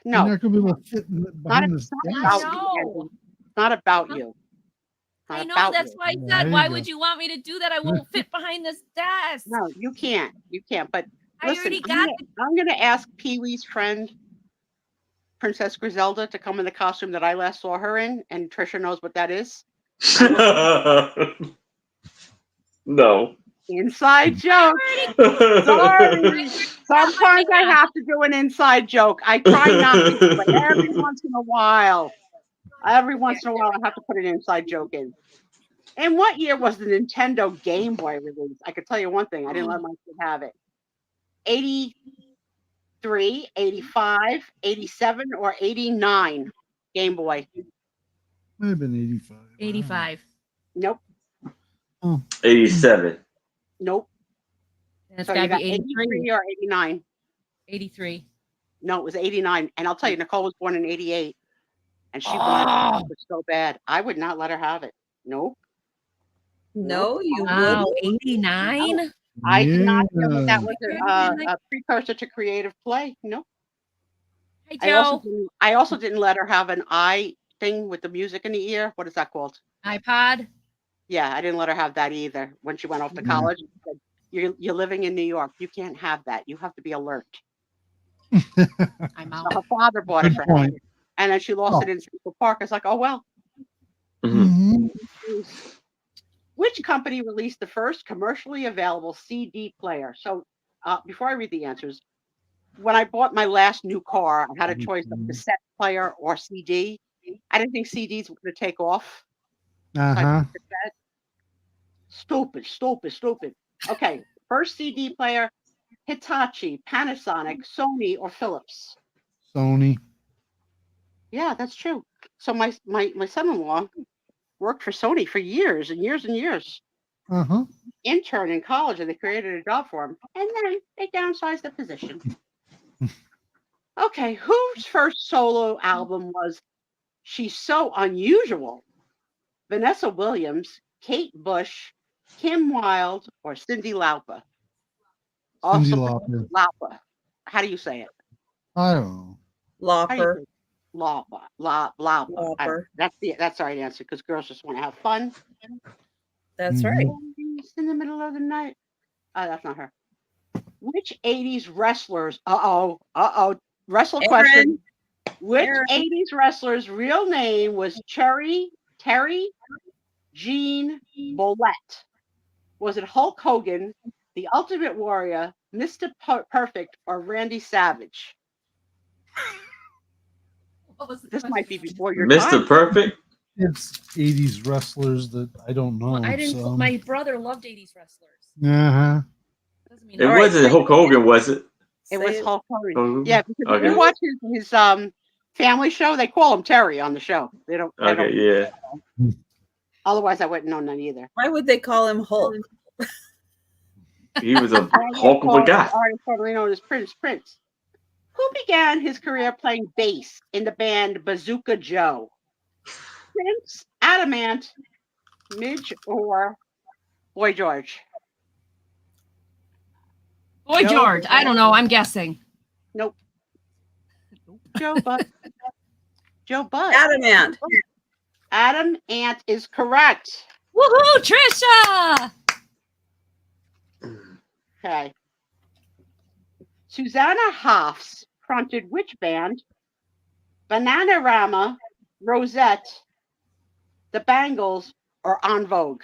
B: No,
E: You're not going to be able to fit
B: not,
E: behind this
B: about
E: desk.
C: I
B: you.
C: know.
B: Angie. It's not about you.
C: I
B: Not
C: know,
B: about
C: that's
B: you.
C: why I
E: There
C: said,
E: you
C: why
E: go.
C: would you want me to do that? I won't fit behind this desk.
B: No, you can't. You can't. But
C: I
B: listen,
C: already got
B: I'm gonna ask Pee Wee's friend, Princess Griselda, to come in the costume that I last saw her in, and Trisha knows what that is.
A: No.
B: Inside joke. Sorry. Sometimes I have to do an inside joke. I try not to, but every once in a while, I have to put an inside joke in. And what year was the Nintendo Game Boy released? I could tell you one thing. I didn't let my kid have it. 83, 85, 87, or 89 Game Boy.
E: Might have been 85.
C: 85.
B: Nope.
A: 87.
B: Nope.
C: That's
B: So you
C: got
B: got
C: to be 83.
B: 83 or 89.
C: 83.
B: No, it was 89. And I'll tell you, Nicole was born in 88. And she wanted it so bad. I would not let her have it. Nope.
D: No, you
C: Wow,
D: wouldn't.
C: 89?
B: I did not feel that
E: Yeah.
B: was a precursor to creative play. No.
C: Hey,
B: I
C: Joe.
B: also didn't let her have an eye thing with the music in the ear. What is that called?
C: iPod?
B: Yeah, I didn't let her have that either when she went off to
E: Yeah.
B: college. She said, You're living in New York. You can't have that. You have to be alert.
C: I'm
B: So
C: out.
B: her father bought it
E: Good
B: for
E: point.
B: her. and then she lost
E: Oh.
B: it in Central Park. I was like, oh well.
A: Mhm.
E: Mhm.
B: Which company released the first commercially available CD player? So before I read the answers, when I bought my last new car, I had a choice of cassette player or CD. I didn't think CDs were going to take off.
E: Uh-huh.
B: Cassette. Stupid. Okay, first CD player, Hitachi, Panasonic, Sony, or Philips.
E: Sony.
B: Yeah, that's true. So my son-in-law worked for Sony for years and years and years.
E: Uh-huh.
B: Intern in college, and they created a job for him, and then they downsized the position. Okay, whose first solo album was She's So Unusual? Vanessa Williams, Kate Bush, Kim Wilde, or Cyndi Lauper?
E: Cyndi
B: Also
E: Lauper.
B: Lauper. How do you say it?
E: I don't know.
B: How do you
D: Lauper.
B: say it? Lauper.
D: Lauper.
B: That's the right answer because girls just want to have fun.
D: That's
E: Mhm.
D: right.
B: In the middle of the night. That's not her. Which 80s wrestlers? Wrestle
D: Aaron.
B: question. Which
D: Aaron.
B: 80s wrestler's real name was Terry Jean Bolette? Was it Hulk Hogan, The Ultimate Warrior, Mr. Perfect, or Randy Savage?
C: What was the
B: This
C: question?
B: might be before your
A: Mr.
B: time.
A: Perfect.
E: It's 80s wrestlers that I don't know.
C: Well, I didn't.
E: so-
C: My brother loved 80s wrestlers.
E: Uh-huh.
C: Doesn't mean
A: It
D: All right.
A: wasn't Hulk Hogan, was it?
B: It
D: Say
B: was Hulk Hogan.
A: Hogan?
B: Yeah, because if
A: Okay.
B: you watch his family show, they call him Terry on the show. They don't.
A: Okay, yeah.
B: Otherwise, I wouldn't know none either.
D: Why would they call him Hulk?
A: He was a Hulk of a guy.
B: Artist formerly known as Prince. Who began his career playing bass in the band Bazooka Joe? Prince, Adamant, Midge, or Boy George?
C: Boy
B: No.
C: George. I don't know. I'm guessing.
B: Nope. Joe Butt. Joe Butt.
D: Adamant.
B: Adam Ant is correct.
C: Woohoo, Trisha!
B: Okay. Susanna Hoffs fronted which band? Bananarama, Rosette, The Bangles, or En Vogue?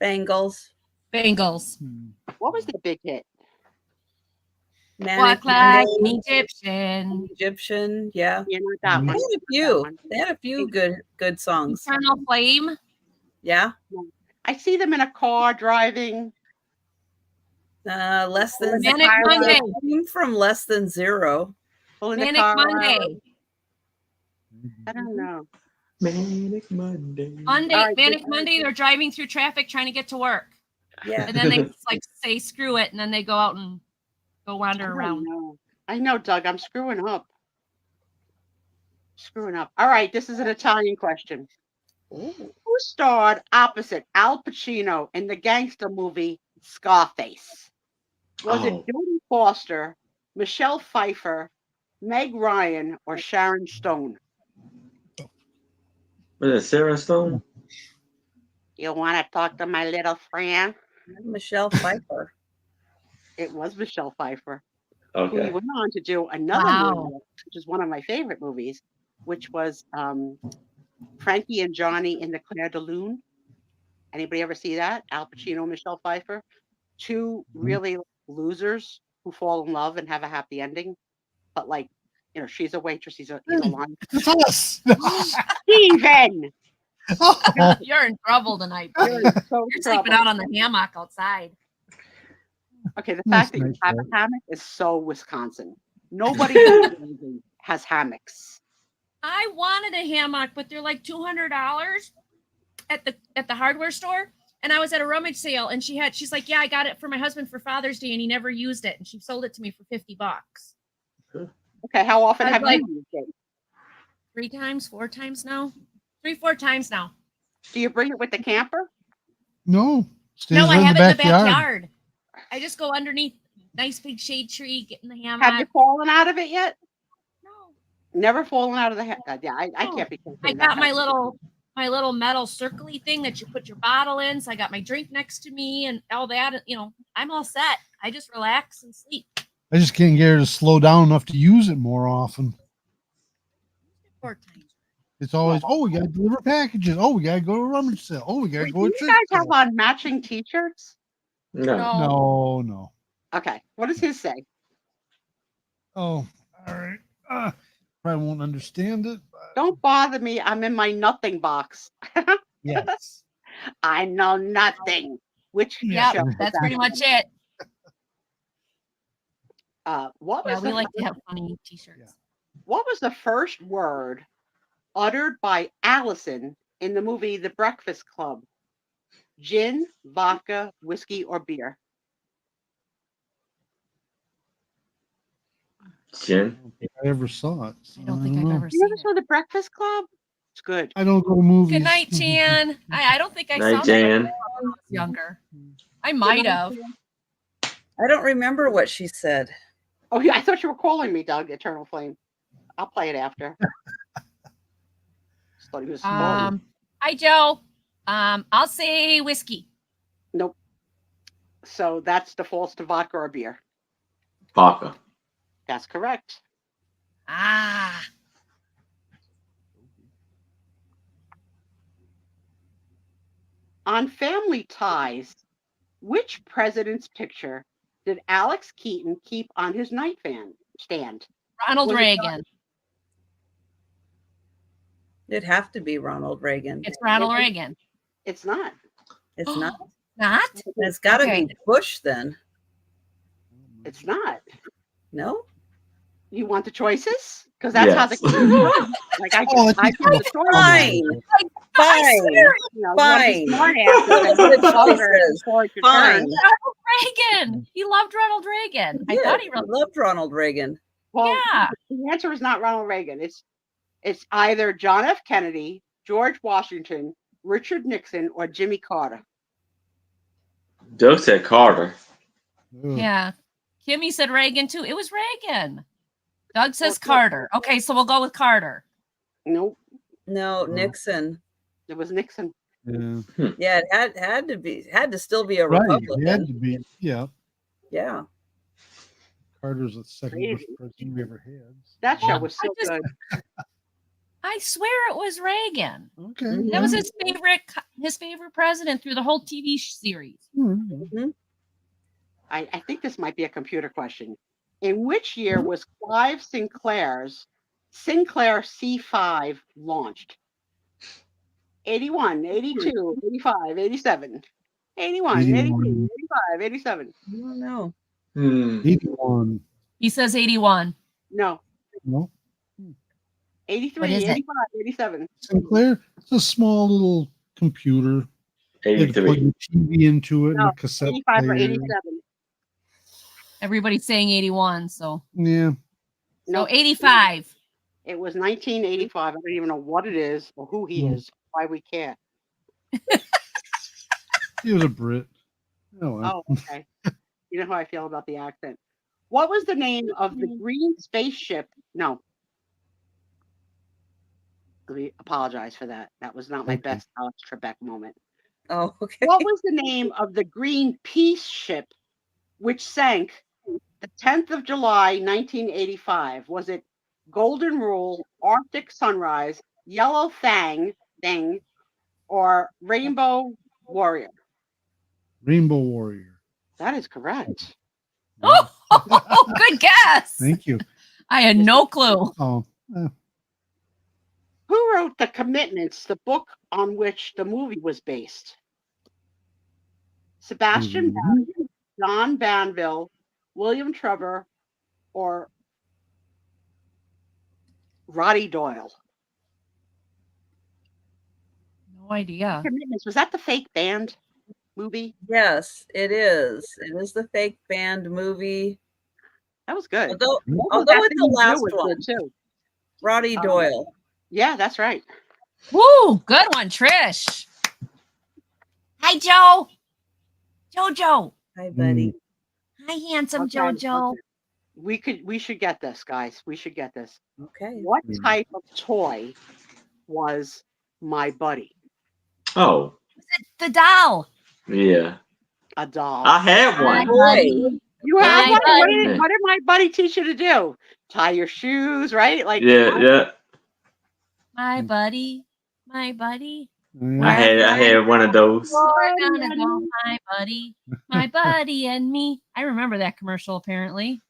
D: Bengals.
C: Bengals.
B: What was the big hit?
C: Walk like an Egyptian.
D: Egyptian. Yeah.
B: Yeah, not that
E: Mhm.
B: one.
D: They had a few. They had a few good songs.
C: Eternal Flame.
D: Yeah.
B: I see them in a car driving.
D: Less than
C: Manic Monday.
D: Came from Less Than Zero.
B: Pulling the
C: Manic
B: car
C: Monday.
B: out. I don't know.
A: Manic Monday.
C: Monday.
B: All right,
C: Manic
B: good.
C: Monday. They're driving through traffic trying to get to work,
D: Yeah.
C: and then they just like say screw it, and then they go out and go wander around.
B: I know, Doug. I'm screwing up. All right, this is an Italian question. Who starred opposite Al Pacino in the gangster movie Scarface? Was it
A: Oh.
B: Jodie Foster, Michelle Pfeiffer, Meg Ryan, or Sharon Stone?
A: Was it Sarah Stone?
B: You want to talk to my little friend?
D: Michelle Pfeiffer.
B: It was Michelle Pfeiffer, who
A: Okay.
B: went on to do another
C: Wow.
B: movie, which is one of my favorite movies, which was Frankie and Johnny in the Clair de Lune. Anybody ever see that? Al Pacino, Michelle Pfeiffer, two really losers who fall in love and have a happy ending, but like, she's a waitress, he's a line.
E: It's us.
B: Steven,
E: Oh,
C: You're in trouble tonight.
B: you're in so
C: You're
B: trouble.
C: sleeping out on the hammock outside.
B: Okay, the
E: Nice,
B: fact that you
E: nice
B: have
E: try.
B: a hammock is so Wisconsin. Nobody in Wisconsin has hammocks.
C: I wanted a hammock, but they're like $200 at the hardware store. And I was at a rummage sale, and she's like, "Yeah, I got it for my husband for Father's Day, and he never used it." And she sold it to me for $50.
B: Okay, how often
C: I was
B: have
C: like-
B: you used it?
C: 3 times, 4 times now. 3-4 times now.
B: Do you bring it with the camper?
E: no. Stays
C: No, I
E: right
C: have it in the
E: backyard.
C: backyard. I just go underneath nice big shade tree, get in the
B: Have you
C: hammock.
B: fallen out of it yet?
C: No.
B: Never fallen out of the hammock. Yeah, I can't be.
C: I got my little metal circly thing that you put your bottle in. So I got my drink next to me and all that. I'm all set. I just relax and sleep.
E: I just can't get her to slow down enough to use it more often. It's always, oh, we got to deliver packages. Oh, we got to go to a rummage sale. Oh, we got to
B: Wait,
E: go
B: do
E: to
B: you
E: a
B: guys have on matching T-shirts?
A: No.
C: No.
E: No.
B: Okay. What does his say?
E: Oh, all right. Probably won't understand it. But
B: Don't bother me. I'm in my nothing box.
E: yes.
B: I know nothing. Which
E: Yeah.
B: show?
C: Yep,
B: was
C: that's
B: that
C: pretty
B: on?
C: much it.
B: What
C: Yeah,
B: was
C: we
B: the
C: like to have funny T-shirts.
E: Yeah.
B: What was the first word uttered by Allison in the movie The Breakfast Club? Gin, vodka, whiskey, or beer?
E: I
A: Gin.
E: don't think I ever saw it. So
C: I don't think I've
E: know.
C: ever
B: You
C: seen
B: never
C: it.
B: saw The Breakfast Club? It's good.
E: I don't go to movies.
C: Good night, Jan. I don't think I saw
A: Night,
C: that
A: Jan.
C: when I was younger. I might have.
D: I don't remember what she said.
B: Oh, yeah, I thought you were calling me, Doug, Eternal Flame. I'll play it after. Just thought he was calling.
C: Hi, Joe. I'll say whiskey.
B: Nope. So that's defaults to vodka or beer.
A: Vodka.
B: That's correct.
C: Ah,
B: On Family Ties, which president's picture did Alex Keaton keep on his nightstand?
C: Ronald
B: Was it
C: Reagan.
D: It'd have to be Ronald Reagan.
C: It's Ronald Reagan.
B: It's not.
D: It's not.
C: Not?
D: It's got to
C: Okay.
D: be Bush then.
B: It's not.
D: No.
B: You want the choices? Because that's how the
A: Yes.
B: like I
E: Oh,
B: I
E: it's
B: give the choices.
D: Fine.
C: I
D: Fine.
C: swear,
B: You know,
D: Fine.
B: smart ass
D: Let's
B: and
D: get
B: then color it
D: choices.
B: before it's your
D: Fine.
B: turn.
C: Ronald Reagan. He loved Ronald Reagan. I thought he
D: I loved Ronald Reagan.
B: Well,
C: Yeah.
B: the answer is not Ronald Reagan. It's either John F. Kennedy, George Washington, Richard Nixon, or Jimmy Carter.
A: Doug said Carter.
E: Ugh.
C: Yeah. Kimmy said Reagan too. It was Reagan. Doug says
B: Well,
C: Carter. Okay, so we'll go with Carter.
B: Nope,
D: No, Nixon.
B: it was Nixon.
E: Yeah.
D: Yeah, it had to still be a
E: Right.
D: Republican.
E: It had to be. Yeah.
D: Yeah.
E: Carter's the second Bush
B: Crazy.
E: president we ever had.
B: That show
C: Well,
B: was so
C: I just-
B: good.
C: I swear it was Reagan.
E: Okay.
C: That was
E: yeah.
C: his favorite president through the whole TV series.
E: Mhm.
B: I think this might be a computer question. In which year was Clive Sinclair's Sinclair C5 launched? 81, 82, 85, 87. 81, 82,
E: 81.
B: 85, 87.
D: I don't know.
E: 81.
C: He says 81.
B: No,
E: No.
B: 83,
C: What is it?
B: 85, 87.
E: Sinclair, it's a small little computer. You had to plug
A: 83.
E: your TV into it and
B: No,
E: a cassette
B: 85 or
E: player.
B: 87.
C: Everybody's saying 81, so
E: Yeah.
C: no 85.
B: It was 1985. I don't even know what it is or who he is, why we care.
E: He was a Brit. Oh, well.
B: Oh, okay. You know how I feel about the accent. What was the name of the green spaceship? No. Let me apologize for that. That was not my
E: Okay.
B: best Alex Trebek moment.
D: Oh, okay.
B: What was the name of the green peace ship which sank the 10th of July, 1985? Was it Golden Rule, Arctic Sunrise, Yellow Thing, or Rainbow Warrior?
E: Rainbow Warrior.
B: That is correct.
C: Oh, good guess.
E: Thank you.
C: I had no clue.
E: Oh,
B: Who wrote The Commitments, the book on which the movie was based? Sebastian Barry, John Banville, William Trevor, or Roddy Doyle?
C: No idea.
B: Commitments, was that the fake band movie?
D: Yes, it is. It is the fake band movie.
B: That was good.
D: I'll go with the last
B: was
D: one.
B: good too.
D: Roddy Doyle.
B: Yeah, that's right.
C: Woo, good one, Trish. Hi, Joe. Jojo.
D: Hi, buddy.
C: Hi, handsome
B: Okay,
C: Jojo.
B: okay. We should get this, guys. We should get this.
D: Okay.
B: What
E: Mm.
B: type of toy was My Buddy?
A: Oh,
C: The doll.
A: yeah.
B: A doll.
A: I had
C: Hi,
A: one.
C: buddy.
B: You have
C: My
B: one?
C: Buddy.
B: What did My Buddy teach you to do? Tie your shoes, right? Like
A: Yeah, yeah.
C: My buddy. My buddy.
E: Yeah.
A: I had one of those.
C: We're gonna go, my buddy. My buddy and me. I remember that commercial apparently.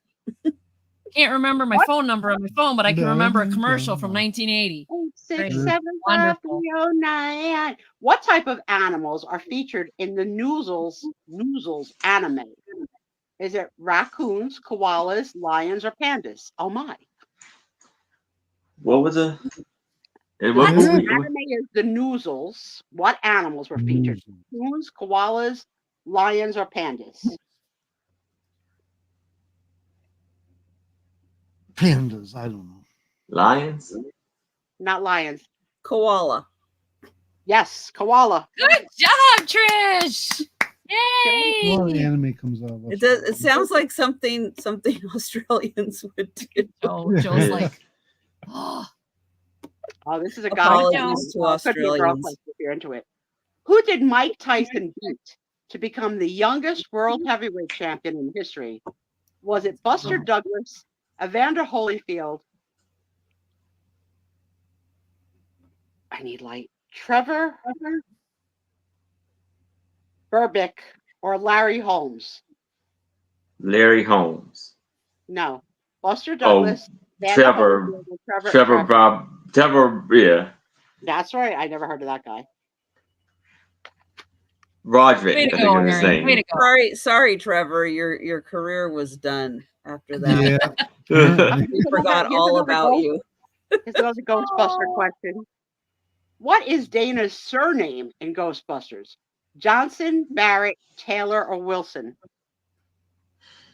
C: Can't remember my phone number on my phone, but I can remember a commercial from 1980.
B: 8675309. What type of animals are featured in the Noozles anime? Is it raccoons, koalas, lions, or pandas? Oh my.
A: What was it? And
B: The
A: what movie?
B: anime is the Noozles. What animals were featured? Raccoons, koalas, lions, or pandas?
E: Pandas. I don't know.
A: Lions?
B: Not lions.
D: Koala.
B: Yes, koala.
C: Good job, Trish.
E: A lot of
C: Yay.
E: anime comes out of
D: It does. It sounds like something Australians would do.
C: Joe's like, oh,
B: Oh, this is a guy.
D: Apologies to
B: Could be a girl
D: Australians.
B: place if you're into it. Who did Mike Tyson beat to become the youngest world heavyweight champion in history? Was it Buster Douglas, Evander Holyfield? I need light. Trevor Burbick or Larry Holmes?
A: Larry Holmes.
B: No. Buster Douglas. Evander
A: Trevor.
B: Holyfield, or
A: Trevor, yeah.
B: That's right. I never heard of that guy.
A: Roderick,
C: way
A: I
C: to
A: think
C: go,
A: is his
C: Aaron.
A: name.
C: Way to go.
D: Sorry, Trevor. Your career was done after that.
E: Yeah.
D: We forgot
B: Here's
D: all
B: another
D: about
B: ghost-
D: you.
B: Here's another Ghostbuster question. What is Dana's surname in Ghostbusters? Johnson, Barrett, Taylor, or Wilson?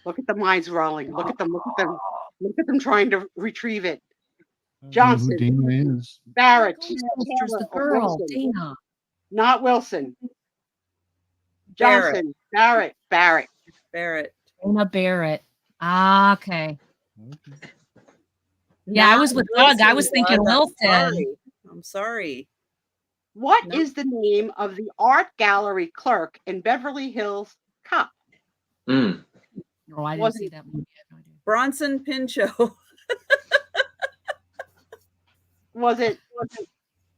B: Look at the minds rolling. Look at them. Look at them. Look at them trying to retrieve it. Johnson.
E: I don't know who Dana is.
B: Barrett,
C: Ghostbusters,
B: Taylor,
C: the
B: or
C: girl,
B: Wilson?
C: Dana.
B: Not Wilson.
D: Barrett.
B: Johnson, Barrett.
D: Barrett.
C: Dana Barrett. Ah, okay.
E: Okay.
C: Yeah, I was with Doug. I was
D: Wilson,
C: thinking
D: Doug.
C: Wilson.
D: I'm sorry.
B: What
D: No.
B: is the name of the art gallery clerk in Beverly Hills Cop?
A: Mm.
C: No, I didn't
B: Was
C: see
B: it-
C: that movie. I have no idea.
D: Bronson Pinchot.
B: Was it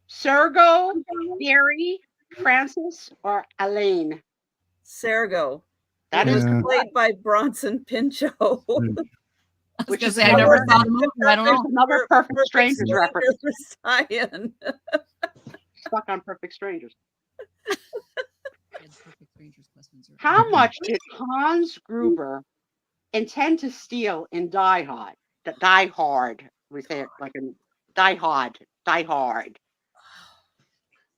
B: Sergo, Gary, Francis, or Elaine?
D: Sergo.
B: That
D: It
B: is
E: Yeah.
D: was played by Bronson Pinchot.
C: I was
B: Which
C: gonna
B: is
C: say I never
B: another-
C: saw the movie. I don't
B: There's
C: know.
B: another Perfect Strangers reference.
D: Ryan.
B: Stuck on Perfect Strangers.
C: Perfect Strangers questions are-
B: How much did Hans Gruber intend to steal in Die Hard? Die Hard. We say it like in Die Hard. Die Hard.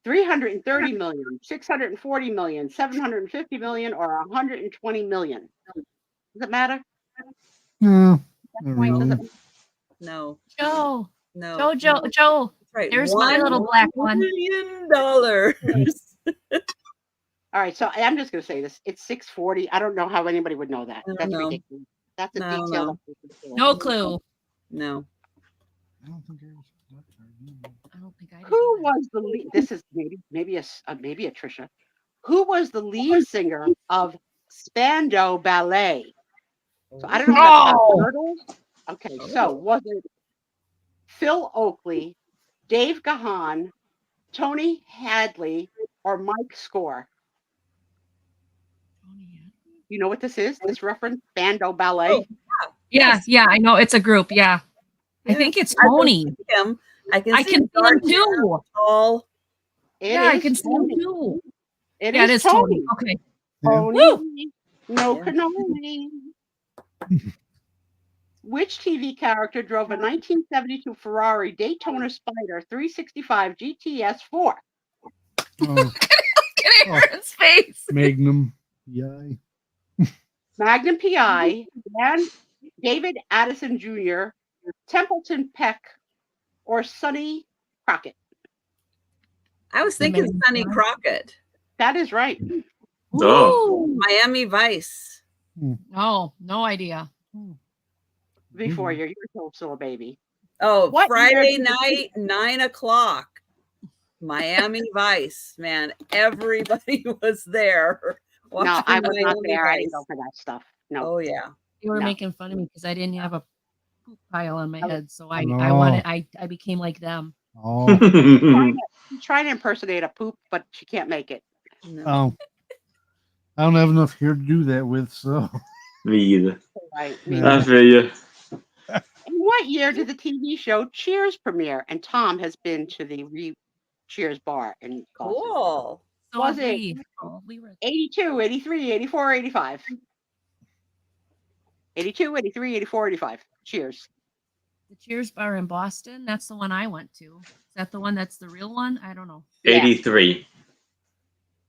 B: 330 million, 640 million, 750 million, or 120 million. Does it matter?
E: No, not
B: Point, does
E: really.
B: it-
D: No.
C: Joe.
D: No.
C: Joe.
D: That's right.
C: There's my little black one.
D: $1 million.
B: All right, so I'm just going to say this. It's 640. I don't know how anybody would know that.
D: I don't
B: That's
D: know.
B: ridiculous. That's a
D: No,
B: detail.
D: no.
B: that people feel.
C: No clue.
D: No.
E: I don't think I ever saw that.
C: I don't think I did.
B: Who
C: either.
B: was the lead? This is maybe a Trisha. Who was the lead singer of Spandau Ballet? So I don't know. If that's
C: Oh.
B: about Turtles. Okay, so was it Phil Oakley, Dave Gahan, Tony Hadley, or Mike Score? You know what this is? This reference, Spandau Ballet.
D: Oh.
C: Yeah, I know. It's a group. Yeah. I think it's
D: I can
C: Tony.
D: see him. I can
C: I
D: see
C: can see him
D: dark hair,
C: too.
D: tall.
B: It
C: Yeah, I
B: is
C: can see him
B: Tony.
C: too.
B: It
C: Yeah, it
B: is
C: is
B: Tony.
C: Tony. Okay.
B: Tony. No
D: Yeah.
B: cannoli. Which TV character drove a 1972 Ferrari Daytona Spider 365 GTS 4?
E: Oh,
C: Look at Aaron's face.
E: Magnum. Yay.
B: Magnum PI, David Addison Jr., Templeton Peck, or Sonny Crockett?
D: I was thinking
C: Amazing.
D: Sonny Crockett.
B: That is right.
A: Oh.
C: Ooh.
D: Miami Vice.
C: No, no idea.
B: Before you're still a baby.
D: Oh,
B: What
D: Friday
B: year did
D: night, 9:00. Miami Vice, man. Everybody was there.
B: No, I was not
D: Miami
B: there. I didn't
D: Vice.
B: go for that stuff. No.
D: Oh yeah.
C: You were
B: No.
C: making fun of me because I didn't have a poop pile on my
B: Oh.
C: head, so I
E: No.
C: wanted I became like them.
E: Oh,
B: She's trying to impersonate a poop, but she can't make it.
D: No.
E: oh. I don't have enough hair to do that with, so.
A: Me either.
B: Right.
E: Yeah.
A: I feel you.
B: In what year did the TV show Cheers premiere? And Tom has been to the Cheers bar in Boston.
D: Cool.
C: So
B: Was
C: have
B: it-
C: we. Oh, we were
B: 82, 83, 84, 85. 82, 83, 84, 85. Cheers.
C: the Cheers bar in Boston. That's the one I went to. Is that the one that's the real one? I don't know.
B: Yeah.
A: 83.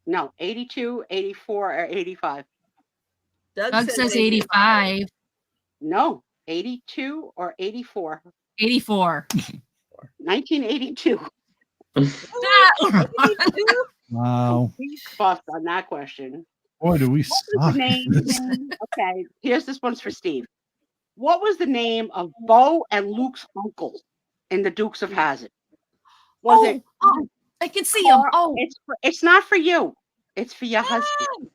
B: No, 82, 84, or 85.
C: Doug says 85.
B: No, 82 or 84.
C: 84.
B: 1982.
E: Wow.
B: Buffed on that question.
E: Boy, do we
B: What was
E: suck.
B: the name? Okay, here's this one's for Steve. What was the name of Bo and Luke's uncle in the Dukes of Hazzard? Was it?
C: Oh, I can see him. Oh,
B: It's not for you. It's for your husband.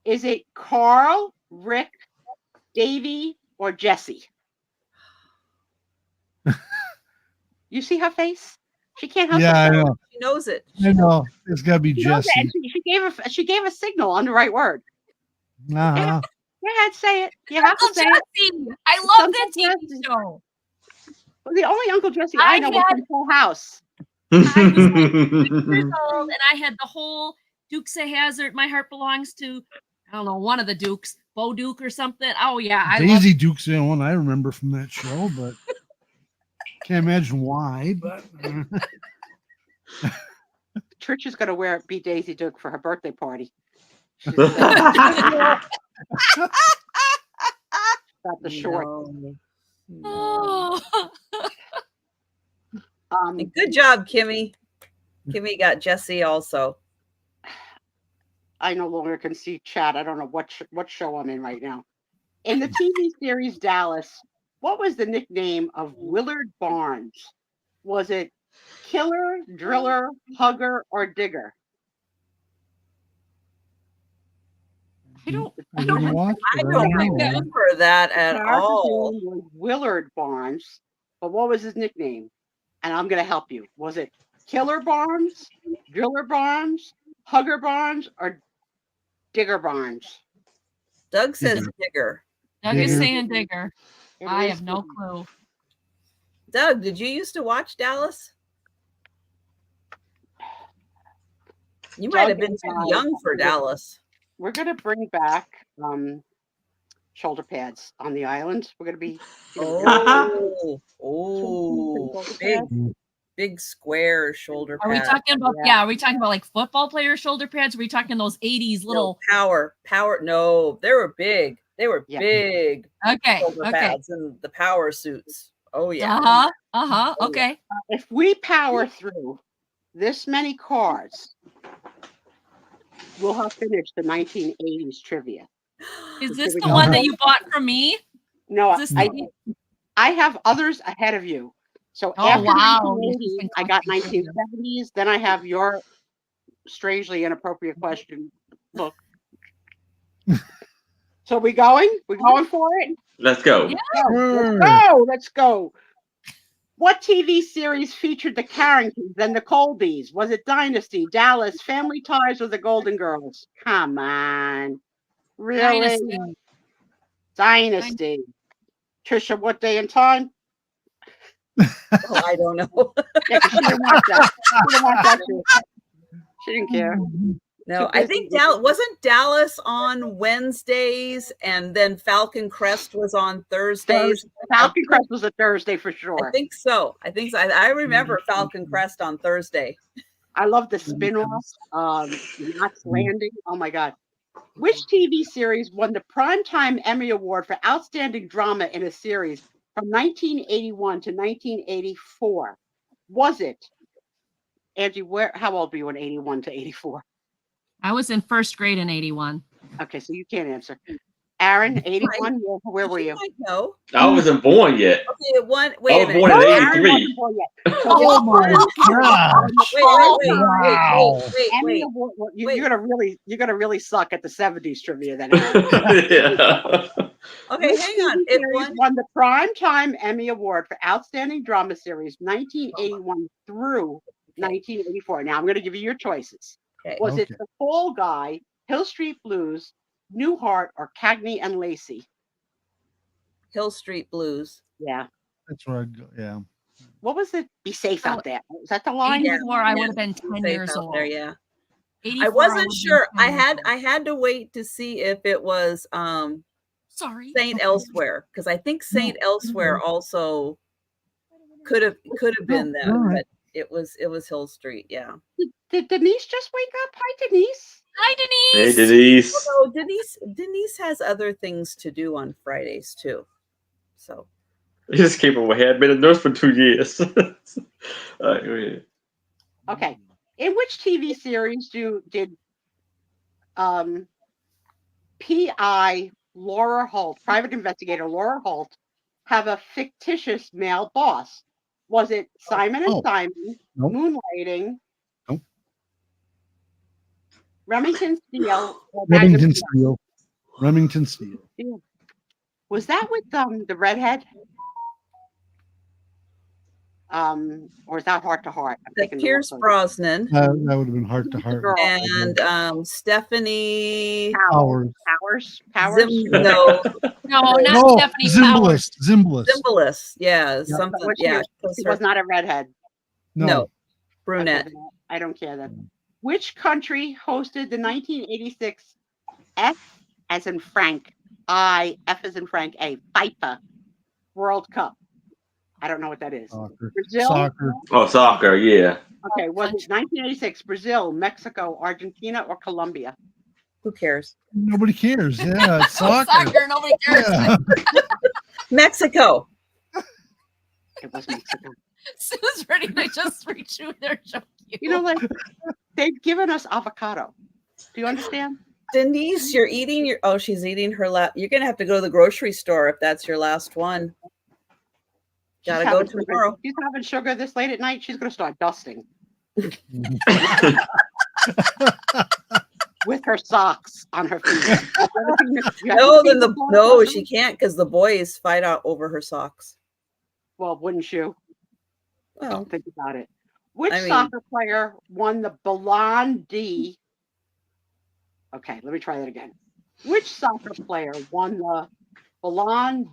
B: Is it Carl, Rick, Davy, or Jesse? You see her face? She can't help
E: Yeah, I
B: herself.
E: know.
D: She knows it.
E: I know. It's got to be
B: She knows it,
E: Jesse.
B: and she gave a signal on the right word.
E: Uh-huh.
B: Go ahead, say it. You have to
C: Uncle
B: say it.
C: Jesse. I love that
B: Uncle
C: TV
B: Jesse.
C: show.
B: Well, the only Uncle Jesse I
C: I
B: know was
C: had-
B: from Full House.
C: I was like 6 years old, and I had the whole Dukes of Hazzard. My heart belongs to, I don't know, one of the Dukes, Bo Duke or something. Oh yeah, I love.
E: Daisy Duke's the only one I remember from that show, but can't imagine why. But
B: Trish is going to be Daisy Duke for her birthday party. She's got the short.
D: No.
C: Oh.
D: Good job, Kimmy. Kimmy got Jesse also.
B: I no longer can see chat. I don't know what show I'm in right now. In the TV series Dallas, what was the nickname of Willard Barnes? Was it Killer, Driller, Hugger, or Digger?
C: I don't.
E: I
C: I don't.
E: didn't watch
D: I
E: it.
D: don't
E: know.
D: remember that at
B: Character's
D: all.
B: name was Willard Barnes, but what was his nickname? And I'm going to help you. Was it Killer Barnes, Driller Barnes, Hugger Barnes, or Digger Barnes?
D: Doug says Digger.
C: Doug is
E: Digger.
C: saying Digger.
B: It
C: I
B: is
C: have no
B: Digger.
C: clue.
D: Doug, did you used to watch Dallas? You might have
B: Doug
D: been
B: and
D: too
B: I-
D: young for Dallas.
B: We're going to bring back shoulder pads on the island. We're going to be.
D: Big square shoulder
C: Are we
D: pad.
C: talking about?
B: Yeah.
C: Yeah. Are we talking about like football player shoulder pads? Are we talking those '80s little?
D: power. No, they were big. They were
B: Yeah.
D: big
C: Okay.
D: shoulder
C: Okay.
D: pads and the power suits. Oh yeah.
C: Uh huh. Uh huh.
D: Oh,
C: Okay.
B: If we power through this many cards, we'll have finished the 1980s trivia.
C: Is this
B: we
C: the
B: go.
C: one that you bought from me?
B: No,
C: Is this
B: I have others ahead of you. So
C: Oh,
B: after
C: wow.
B: 1980, I got 1970s. Then I have your strangely inappropriate question book. So we going? We going for it?
A: Let's go.
C: Yeah.
E: Sure.
B: Let's go. What TV series featured the Carringtons and the Colbys? Was it Dynasty, Dallas, Family Ties, or the Golden Girls? Come on. Really?
C: Dynasty.
B: Dynasty. Trisha, what day and time?
D: Oh, I don't know.
B: Yeah, 'cause she didn't watch that. She didn't watch that shit. She didn't care.
D: No, I think Dallas on Wednesdays and then Falcon Crest was on Thursdays.
B: Falcon Crest was a Thursday for
D: I
B: sure.
D: think so. I remember Falcon Crest on Thursday.
B: I love the spin-off. Knots Landing. Oh my God. Which TV series won the Primetime Emmy Award for Outstanding Drama in a Series from 1981 to 1984? Was it, Angie, how old were you in 81 to 84?
C: I was in first grade in '81.
B: Okay, so you can't answer. Aaron, 81, where were you?
D: I know.
A: I wasn't born yet.
D: Okay, wait
A: I
D: a
A: was
D: minute.
A: born in
B: Aaron
A: 83.
B: wasn't born yet. So
E: Oh
B: the
E: my gosh.
D: Wait.
B: Emmy Award, you're gonna really suck at the 70s trivia then. Aaron.
A: Yeah.
D: Okay,
B: Which
D: hang on.
B: TV
D: It
B: series
D: won.
B: won the Primetime Emmy Award for Outstanding Drama Series 1981 through 1984. Now I'm going to give you your choices.
D: Okay.
B: Was it
E: Okay.
B: The Fall Guy, Hill Street Blues, Newhart, or Cagney and Lacey?
D: Hill Street Blues.
B: Yeah.
E: That's where I'd go. Yeah.
B: What was it? Be safe
C: Oh,
B: out there. Is that the line?
C: 84, I
D: Yeah,
C: would have been 10
D: Safe
C: years
D: out
C: old.
D: there, yeah.
C: 84,
D: I wasn't
C: would've been
D: sure.
C: 10 years old.
D: I had to wait to see if it was
C: Sorry.
D: Saint Elsewhere, because I think Saint Elsewhere also could have been that,
E: you're right.
D: but it was Hill Street, yeah.
B: Did Denise just wake up? Hi, Denise.
C: Hi,
A: Hey,
C: Denise.
A: Denise.
D: Although Denise has other things to do on Fridays too. So
A: You just came over here. I've been a nurse for 2 years. All right, go ahead.
B: Okay. In which TV series did PI Laura Holt, private investigator Laura Holt, have a fictitious male boss? Was it Simon and
E: Oh.
B: Simon,
E: Nope.
B: Moonlighting,
E: Nope.
B: Remington Steele, or Magnum
E: Remington
B: PI?
E: Steel. Remington Steel.
B: Was that with the redhead? Or is that Heart to Heart? I'm
D: the
B: thinking
D: Pierce
B: also-
D: Brosnan
E: That would have been heart to heart.
B: Girl.
D: and
B: Powers.
D: Stephanie
E: Powers.
D: No,
C: No, not
E: No,
C: Stephanie Powers.
E: Zimbalist.
D: Zimbalist, yeah,
E: Yeah.
D: something,
B: Which
D: yeah.
B: year?
D: close
B: She
D: her-
B: was not a redhead.
D: no,
B: Okay,
D: brunette.
B: then I don't care then. Which country hosted the 1986 F as in Frank, F as in Frank, A, FIFA World Cup? I don't know what that is.
E: Soccer.
B: Brazil?
E: Soccer.
A: Oh, soccer, yeah.
B: Okay, was it 1986 Brazil, Mexico, Argentina, or Colombia?
D: Who cares?
E: Nobody cares. Yeah, it's soccer.
C: Nobody cares.
E: Yeah.
D: Mexico.
B: It was Mexico.
C: Sue's ready to just reach through there and choke you.
B: You know, like they've given us avocado. Do you understand?
D: Denise, you're eating your. Oh, she's eating her last. You're gonna have to go to the grocery store if that's your last one. Gotta
B: She's
D: go
B: having sugar-
D: tomorrow.
B: She's having sugar this late at night. She's going to start dusting with her socks on her feet.
D: No, then no, she can't because the boys fight out over her socks.
B: Well, wouldn't you?
D: Well,
B: Don't think about it. Which
D: I mean-
B: soccer player won the Ballon d'Or? Okay, let me try that again. Which soccer player won the Ballon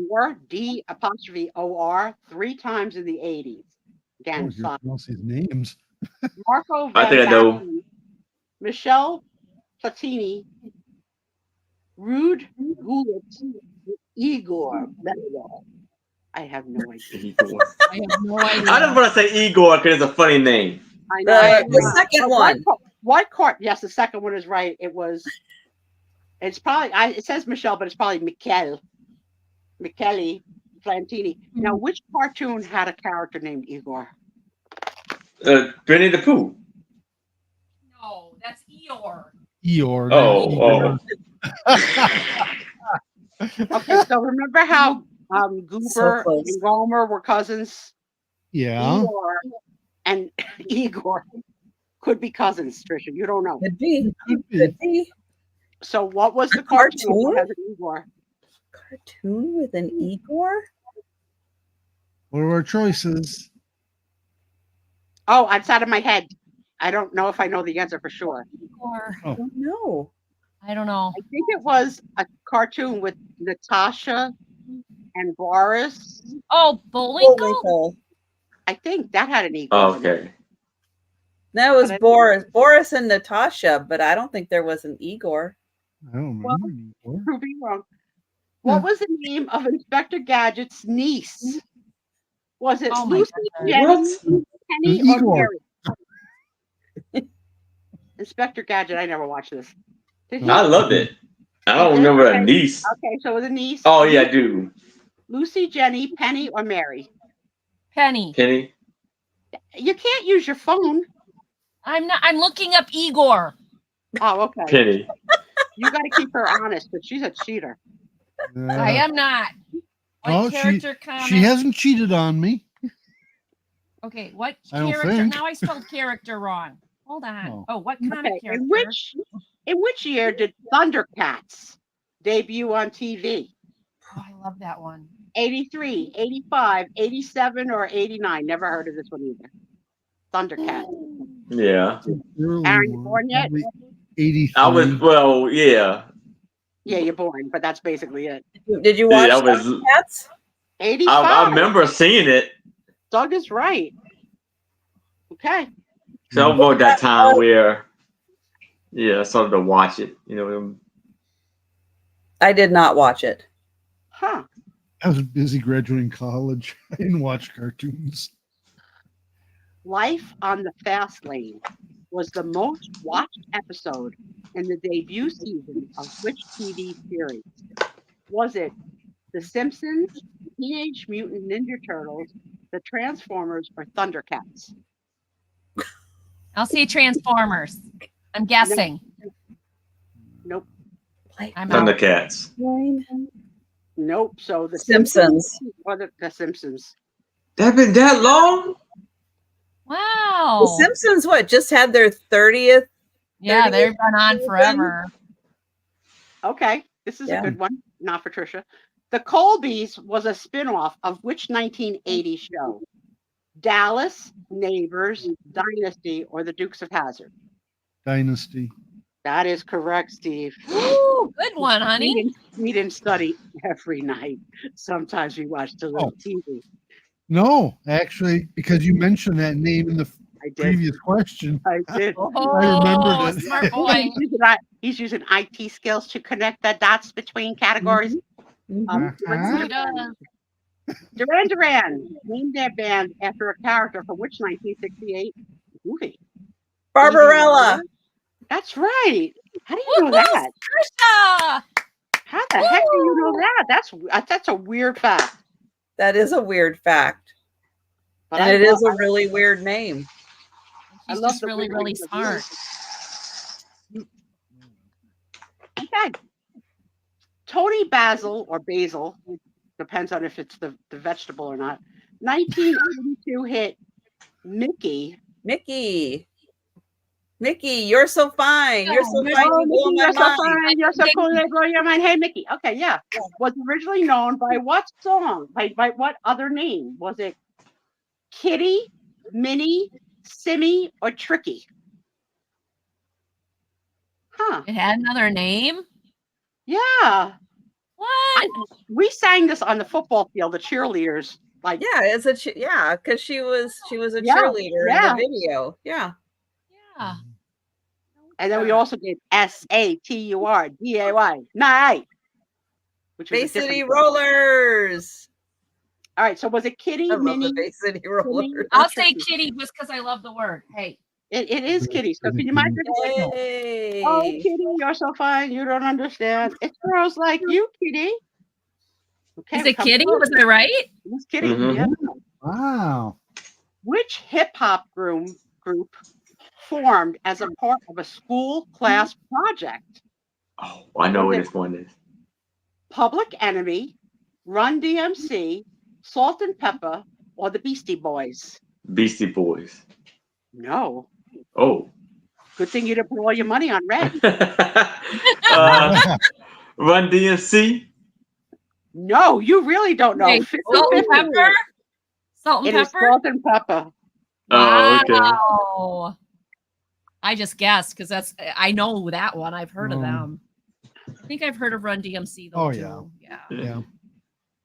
B: d'Or, D''OR, 3 times in the 80s? Again,
E: Oh, you're
B: soccer.
E: pronouncing names.
B: Marco
A: I think I know.
B: Van Basten, Michel Platini, Ruud Gullit, Igor Bello. I have no idea.
A: Igor.
C: I have no idea.
A: I just want to say Igor because it's a funny name.
B: I know.
D: the second one.
B: What court? Yes, the second one is right. It's probably. It says Michelle, but it's probably Michele Plantini. Now, which cartoon had a character named Igor?
A: Benny the Pooh.
C: No, that's Eeyore.
E: Eeyore.
A: Oh,
B: Okay, so remember how Goober
D: close.
B: and Gomer were cousins?
E: Yeah.
B: Igor and Igor could be cousins, Trisha. You don't know.
D: Could be.
E: Could be.
D: Could be.
B: So, what was the
D: Cartoon?
B: cartoon that has an Igor?
D: Cartoon with an Igor?
E: What are our choices?
B: Oh, it's out of my head. I don't know if I know the answer for sure.
C: Eeyore.
D: I don't know.
C: I don't know.
B: I think it was a cartoon with Natasha and Boris.
C: Oh, Bullwinkle?
D: Bullwinkle.
B: I think that had an Igor.
A: oh,
B: in it.
A: okay.
D: That was
B: But I-
D: Boris and Natasha, but I don't think there was an Igor.
E: I don't
B: Well,
E: remember anymore.
B: Could be wrong. What was the name of Inspector Gadget's niece? Was it
C: Oh my
B: Lucy,
C: goodness.
B: Jenny, Penny, or
E: Igor.
B: Mary? Inspector Gadget. I never watched this. Did he?
A: I loved it. I don't remember a niece.
B: Okay, so the niece.
A: Oh, yeah, I do.
B: Lucy, Jenny, Penny, or Mary?
C: Penny.
A: Kenny.
B: You can't use your phone.
C: I'm looking up Igor.
B: Oh, okay.
A: Penny.
B: You got to keep her honest, but she's a cheater.
C: I am not. What
E: Oh,
C: character comment?
E: She hasn't cheated on me.
C: Okay, what
E: I don't
C: character?
E: think.
C: Now I spelled character wrong. Hold on.
E: Oh.
C: Oh, what comic
B: Okay.
C: character?
B: In which year did Thundercats debut on TV?
C: Oh, I love that one.
B: 83, 85, 87, or 89? Never heard of this one either. Thundercat.
A: Yeah.
E: Early
B: Aaron, you
E: one,
B: born yet?
E: probably 83.
A: I was, well, yeah.
B: Yeah, you're born, but that's basically it.
D: Did you watch
A: Yeah, I was.
D: Thundercats?
B: 85.
A: I remember seeing it.
B: Doug is right. Okay.
A: So about that time where, yeah, I started to watch it. You know,
D: I did not watch it.
B: Huh.
E: I was busy graduating college. I didn't watch cartoons.
B: Life on the Fast Lane was the most watched episode in the debut season of which TV series? Was it The Simpsons, Teenage Mutant Ninja Turtles, The Transformers, or Thundercats?
C: I'll say Transformers. I'm guessing.
B: Nope.
C: I'm out.
A: Thundercats.
B: Nope. So The
D: Simpsons.
B: or the Simpsons.
A: That been that long?
C: Wow.
D: The Simpsons, what, just had their 30th?
C: Yeah,
D: 30th
C: they've been on forever.
B: Okay. This is
D: Yeah.
B: a good one. Not for Trisha. The Colbys was a spinoff of which 1980 show? Dallas, Neighbors, Dynasty, or The Dukes of Hazzard?
E: Dynasty.
B: That is correct, Steve.
C: Ooh, good one, honey.
B: We didn't study every night. Sometimes we watched a little TV.
E: No, actually, because you mentioned that name in the
B: I did.
E: previous question.
B: I did.
C: Oh,
E: remembered it.
C: smart boy.
B: He's using IT skills to connect the dots between categories.
E: Uh-huh.
C: He does.
B: Duran Duran named their band after a character from which 1968 movie?
D: Barbarella.
B: That's right. How do you know that?
C: Trisha!
B: How the heck do you know that? That's a weird fact.
D: That is a weird fact.
B: But
D: And
B: I
D: it is
B: love-
D: a really weird name.
C: She's
B: love
C: just
B: the
C: really,
B: weird
C: really
B: names of
C: smart.
B: Okay. Tony Basil or Basil, depends on if it's the vegetable or not. 1982 hit Mickey.
D: Mickey. Mickey, you're so fine. You're so
C: Oh,
D: fine.
B: Oh,
D: You blow
B: Mickey,
D: my
B: you're so
D: mind.
B: fine. You're so cool. They blow your mind. Hey, Mickey. Okay, yeah. Was originally known by what song? By what other name? Was it Kitty, Minnie, Simmy, or Tricky? Huh.
C: It had another name?
B: Yeah.
C: What?
B: We sang this on the football field, the cheerleaders. Like,
D: Yeah, it's a yeah, because she was a
B: Yeah,
D: cheerleader
B: yeah.
D: in the video. Yeah.
C: Yeah.
B: and then we also did SATURDAY, night. Which was
D: Bay
B: a different
D: City
B: thing.
D: Rollers.
B: All right, so was it Kitty,
D: I love
B: Minnie?
D: the Bay City Rollers.
C: I'll say kitty just because I love the word. Hey.
B: It is Kitty. So can you mind?
D: Hey.
B: Oh, Kitty, you're so fine. You don't understand. It's girls like you, Kitty. Okay,
C: Is
B: we
C: it
B: come
C: kitty?
B: forward.
C: Was I right?
B: It's Kitty.
A: Mhm.
B: Yeah.
E: Wow.
B: Which hip hop group formed as a part of a school class project?
A: Oh, I know what this one is.
B: Public Enemy, Run DMC, Salt and Pepper, or the Beastie Boys?
A: Beastie Boys.
B: No.
A: Oh.
B: Good thing you didn't put all your money on red.
A: Run DMC.
B: No, you really don't know.
C: Hey,
B: 50-50.
C: salt and pepper? Salt and
B: It is
C: pepper?
B: Salt and Pepper.
A: Oh, okay.
C: Wow. I just guessed because I know that one. I've heard of
E: Oh.
C: them. I think I've heard of Run DMC though.
E: Oh,
C: too.
E: yeah.
C: Yeah.
E: Yeah.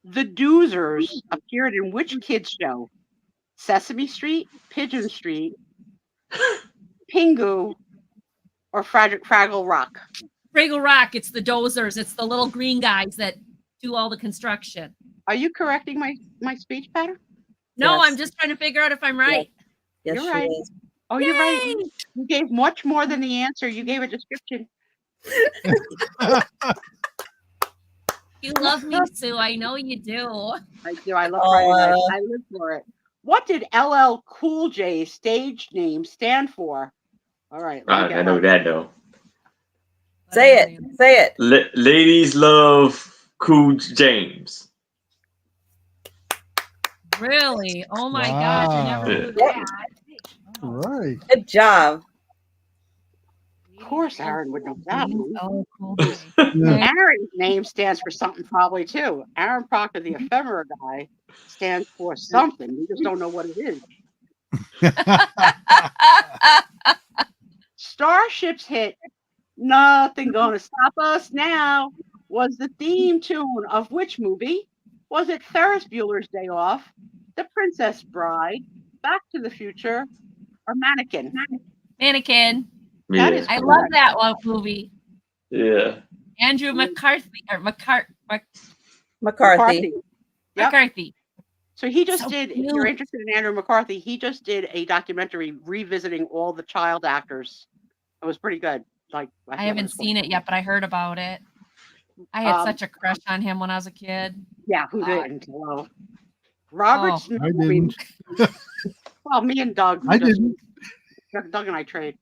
B: The Doozers appeared in which kids show? Sesame Street, Pigeon Street, Pingu, or Fraggle Rock?
C: Fraggle Rock, it's the dozers. It's the little green guys that do all the construction.
B: Are you correcting my speech pattern?
C: No,
D: Yes.
C: I'm just trying to figure out if I'm right.
D: Yes,
B: You're
D: she
B: right.
D: is.
B: Oh, you're right.
C: Yay!
B: You gave much more than the answer. You gave a description.
C: You love me, Sue. I know you do.
B: I do. I love Friday night. I live for it. What did LL Cool J's stage name stand for? All right. let me get
A: I know
B: one.
A: that though.
D: Say it. Say it.
A: Ladies love Cool James.
C: Really? Oh my gosh, I never
E: Wow.
C: knew that.
E: Right.
D: Good job.
B: course, Aaron would know that one.
C: Oh, cool.
E: Yeah.
B: Aaron's name stands for something probably too. Aaron Proctor, the ephemera guy, stands for something. We just don't know what it is. Starship's hit "Nothing Gonna Stop Us Now" was the theme tune of which movie? Was it Ferris Bueller's Day Off, The Princess Bride, Back to the Future, or Mannequin?
C: Mannequin.
B: That
A: Yeah.
B: is
C: I love
B: correct.
C: that one movie.
A: Yeah.
C: Andrew McCarthy or
D: McCarthy.
B: Yep.
C: McCarthy.
B: So he just
C: So
B: did, if you're
C: cute.
B: interested in Andrew McCarthy, he just did a documentary revisiting all the child actors. It was pretty good. Like
C: I haven't seen it yet, but I heard about it. I had such a crush on him when I was a kid.
B: Yeah, who
C: God.
B: didn't? Well, Robert
C: Oh.
B: Smith.
E: I didn't.
B: Well, me and Doug.
E: I didn't.
B: Doug and I trade.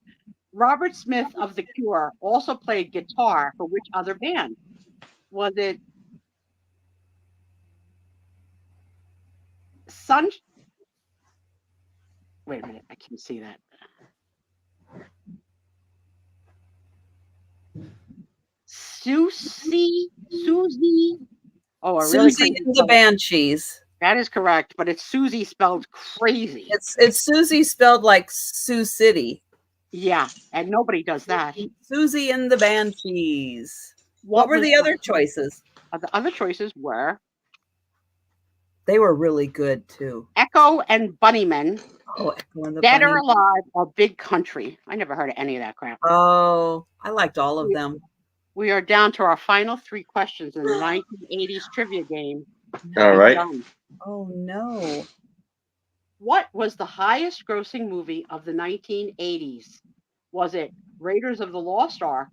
B: Robert Smith of The Cure also played guitar for which other band? Was it Sun? Wait a minute, I can't see that. Susie. Oh, I really
D: Susie
B: couldn't
D: and the
B: spell it.
D: Banshees.
B: That is correct, but it's Susie spelled crazy.
D: It's Susie spelled like Sioux City.
B: Yeah, and nobody does that.
D: Susie and the Banshees. What were
B: was
D: the other choices?
B: The other choices were
D: They were really good too.
B: Echo and Bunnymen,
D: Oh, Echo and the
B: Dead or
D: Bunny.
B: Alive, or Big Country. I never heard of any of that crap.
D: Oh, I liked all of them.
B: We are down to our final three questions in the 1980s trivia game.
A: All right.
B: Done.
D: Oh no.
B: What was the highest grossing movie of the 1980s? Was it Raiders of the Lost Ark,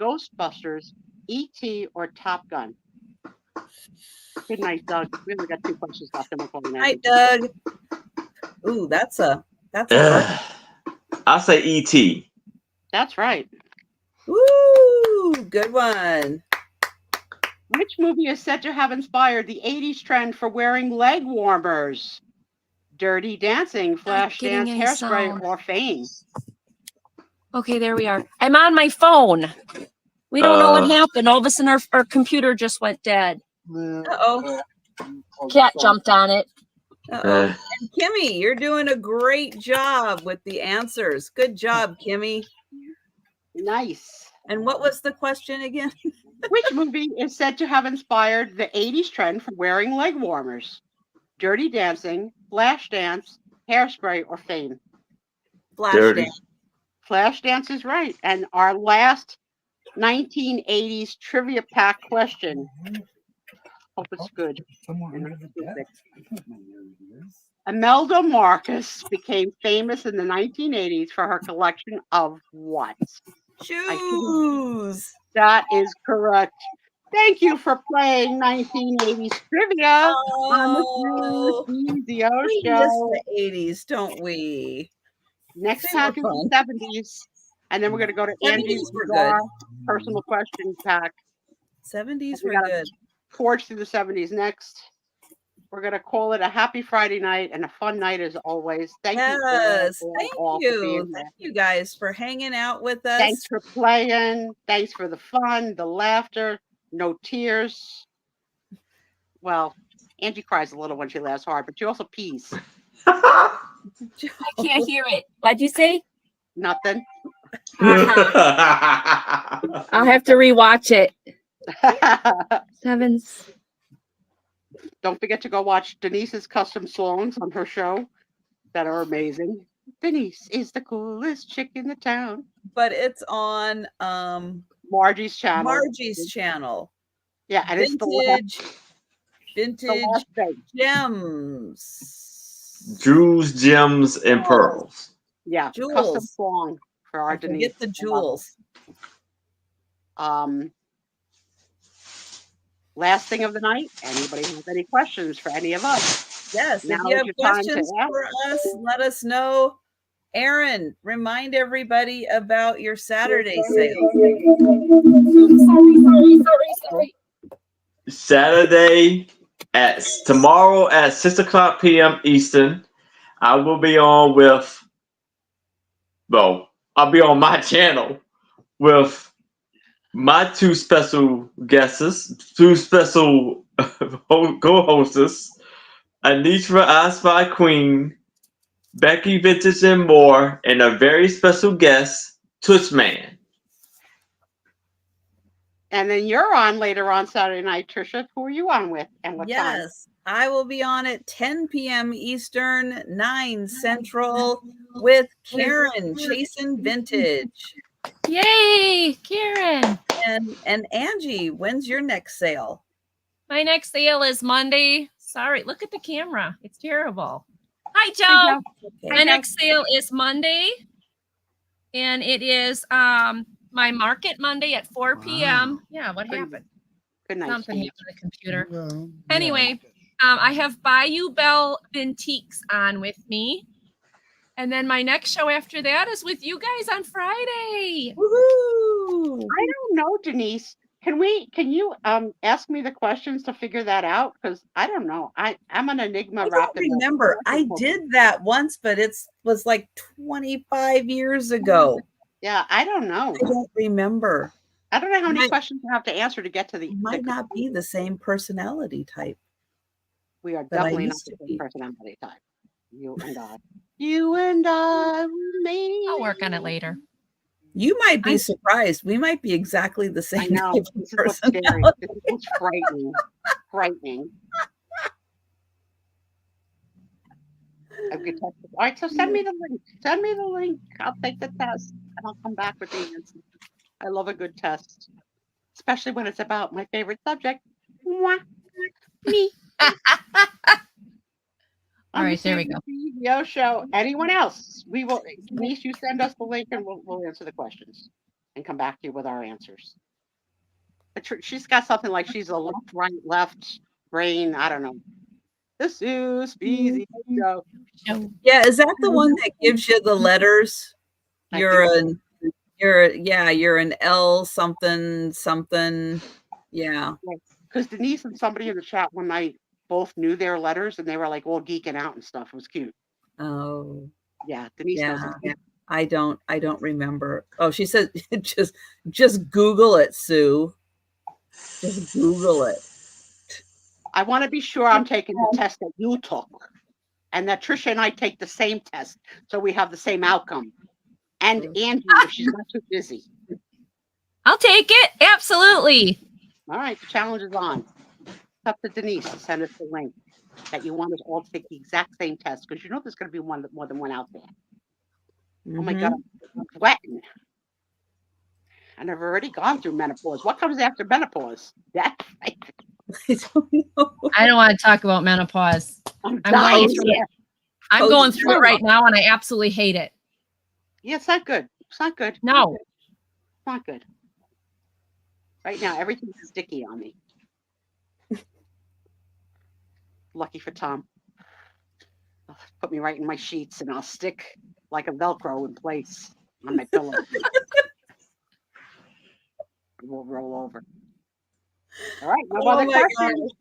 B: Ghostbusters, E.T., or Top Gun? Good night, Doug. We only got 2 questions left. And we're calling it.
D: Night, Doug. Ooh, that's a hard.
A: Ugh. I'll say E.T.
B: That's right.
D: Ooh, good one.
B: Which movie is said to have inspired the 80s trend for wearing leg warmers? Dirty Dancing, Flashdance,
C: getting any
B: Hairspray,
C: sound.
B: or Fame?
C: Okay, there we are. I'm on my phone. We don't know what
A: Uh.
C: happened. All of a sudden, our computer just went dead.
D: Uh-oh.
C: Cat jumped on it.
D: Uh-oh. And Kimmy, you're doing a great job with the answers. Good job, Kimmy.
B: Nice.
D: And what was the question again?
B: Which movie is said to have inspired the 80s trend for wearing leg warmers? Dirty Dancing, Flashdance, Hairspray, or Fame?
A: Dirty.
B: Flashdance is right. And our last 1980s trivia pack question. Hope it's good. Imelda Marcus became famous in the 1980s for her collection of what?
D: Shoes.
B: That is correct. Thank you for playing 1980s trivia
D: Oh,
B: on the Easy
D: we miss
B: Show.
D: the 80s, don't we?
B: Next
D: They
B: pack is
D: were
B: the 70s. And then we're going to go to
D: 70s
B: Angie's
D: were
B: bizarre personal questions pack.
D: 70s
B: We
D: were
B: gotta
D: good.
B: Forge through the 70s next. We're going to call it a happy Friday night and a fun night as always. Thank
D: Yes,
B: you.
D: thank
B: all for
D: you.
B: being here.
D: Thank you guys for hanging out with us.
B: Thanks for playing. Thanks for the fun, the laughter, no tears. Well, Angie cries a little when she laughs hard, but she also pees.
C: I can't hear it. What'd you say?
B: Nothing.
C: I'll have to rewatch it. Sevens.
B: Don't forget to go watch Denise's custom songs on her show that are amazing. Denise is the coolest chick in the town.
D: But it's on
B: Margie's channel.
D: Margie's channel.
B: Yeah, and it's the last
D: Vintage
B: thing.
D: gems.
A: Jewels, gems, and pearls.
B: Yeah,
D: Jewels.
B: custom song for our
D: Don't
B: Denise.
D: forget the jewels.
B: Last thing of the night. Anybody have any questions for any of us?
D: Yes,
B: Now
D: if you
B: is
D: have
B: your time to
D: questions
B: ask.
D: for us, let us know. Aaron, remind everybody about your Saturday sale.
C: Sorry.
A: Saturday tomorrow at 6:00 p.m. Eastern. I will be on with, well, I'll be on my channel with my two special guests, two special co-hosts, Anitra I Spy Queen, Becky Vintage and more, and a very special guest, Tushman.
B: And then you're on later on Saturday night, Trisha. Who are you on with and what time?
D: Yes, I will be on at 10 p.m. Eastern, 9 Central with Karen chasing vintage.
C: Yay, Karen.
D: And Angie, when's your next sale?
C: My next sale is Monday. Sorry, look at the camera. It's terrible. Hi,
B: Hi,
C: Joe.
B: Joe.
D: Okay.
C: My next sale is Monday. And it is my market Monday at 4 p.m. Yeah, what happened?
B: Good night.
C: Something
B: Steve.
C: happened to the computer.
E: Well,
C: Anyway, I have Bayou Bell Vintiques on with me. And then my next show after that is with you guys on Friday.
D: Woohoo!
B: I don't know, Denise. Can you ask me the questions to figure that out? Because I don't know. I'm an enigma
D: I don't
B: wrapped in
D: remember. I did that once, but it was like 25 years ago.
B: Yeah, I don't know.
D: I don't remember.
B: I don't know how many
D: Might-
B: questions you have to answer to get to the.
D: It might not be the same personality type.
B: We are
D: that I
B: definitely not
D: used
B: the
D: to
B: same
D: be.
B: personality type. You and I. You and I. Me.
C: I'll work on it later.
D: You might be surprised. We might be exactly the
B: I
D: same
B: know.
D: type of
B: This is what's scary.
D: personality.
B: This is what's frightening. Frightening. A good test. All right, so send me the link. Send me the link. I'll take the test and I'll come back with the answer. I love a good test, especially when it's about my favorite subject. Mwah. Me.
C: All right, there we go.
B: Yo show. Anyone else? We will. Denise, you send us the link and we'll answer the questions and come back to you with our answers. But she's got something like she's a left, right, left brain. I don't know. The Sue Speezy show.
D: Yeah, is that the one that gives you the letters?
B: I
D: You're
B: think
D: you're an L something something. Yeah.
B: because Denise and somebody in the chat one night both knew their letters and they were like all geeking out and stuff. It was cute.
D: Oh,
B: Yeah, Denise knows
D: yeah.
B: it.
D: I don't remember. Oh, she said just Google it, Sue. Just Google it.
B: I want to be sure I'm taking the test that you took and that Trisha and I take the same test so we have the same outcome. And Angie, if she's not too busy.
C: I'll take it. Absolutely.
B: All right, the challenge is on. It's up to Denise to send us the link that you want us all to take the exact same test because you know there's going to be more than one out there. Oh my God, I'm sweating. And I've already gone through menopause. What comes after menopause? Death.
D: I don't know.
C: I don't want to talk about menopause.
B: I'm
C: I'm
B: dying
C: going through
B: here.
C: it. I'm going through it right now and I absolutely hate it.
B: Yeah, it's not good. It's not good.
C: No.
B: It's not good. Right now, everything's sticky on me. Lucky for Tom. Put me right in my sheets and I'll stick like a Velcro in place on my pillow. We'll roll over. All right, no other
D: my
B: questions.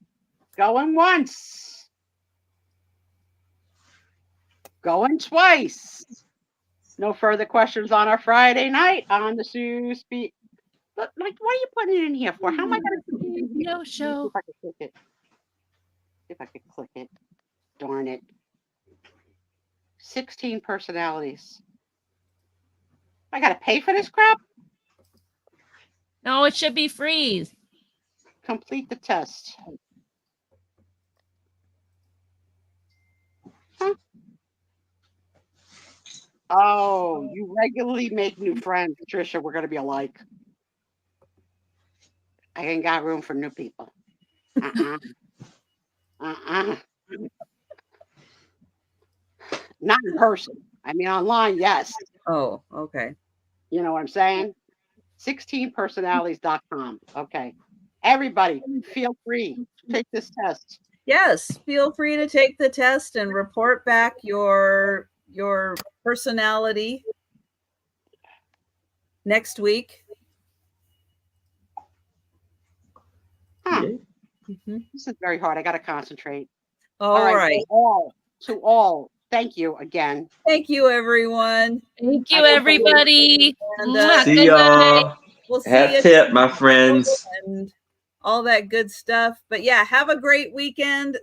B: Going once. Going twice. No further questions on our Friday night on the Sue Speak. But like, what are you putting it in here for? How am I going to put it in here?
C: No show.
B: See if I can click it. See if I can click it. Darn it. 16 personalities. I got to pay for this crap?
C: No, it should be free.
B: Complete the test. Huh? Oh, you regularly make new friends, Trisha. We're going to be alike. I ain't got room for new people. Not in person. I mean, online, yes.
D: Oh, okay.
B: You know what I'm saying? 16personalities.com. Okay. Everybody, feel free to take this test.
D: Yes, feel free to take the test and report back your personality next week.
B: Huh.
D: Mhm.
B: This is very hard. I got to concentrate.
D: All right.
B: To all, thank you again.
D: Thank you, everyone.
C: Thank
B: I
C: you,
B: will
C: everybody.
D: And,
C: Mwah.
A: See
C: Good night.
A: y'all.
D: We'll see
A: Have
D: you
A: tip, my
D: tomorrow
A: friends.
D: and all that good stuff. But yeah, have a great weekend.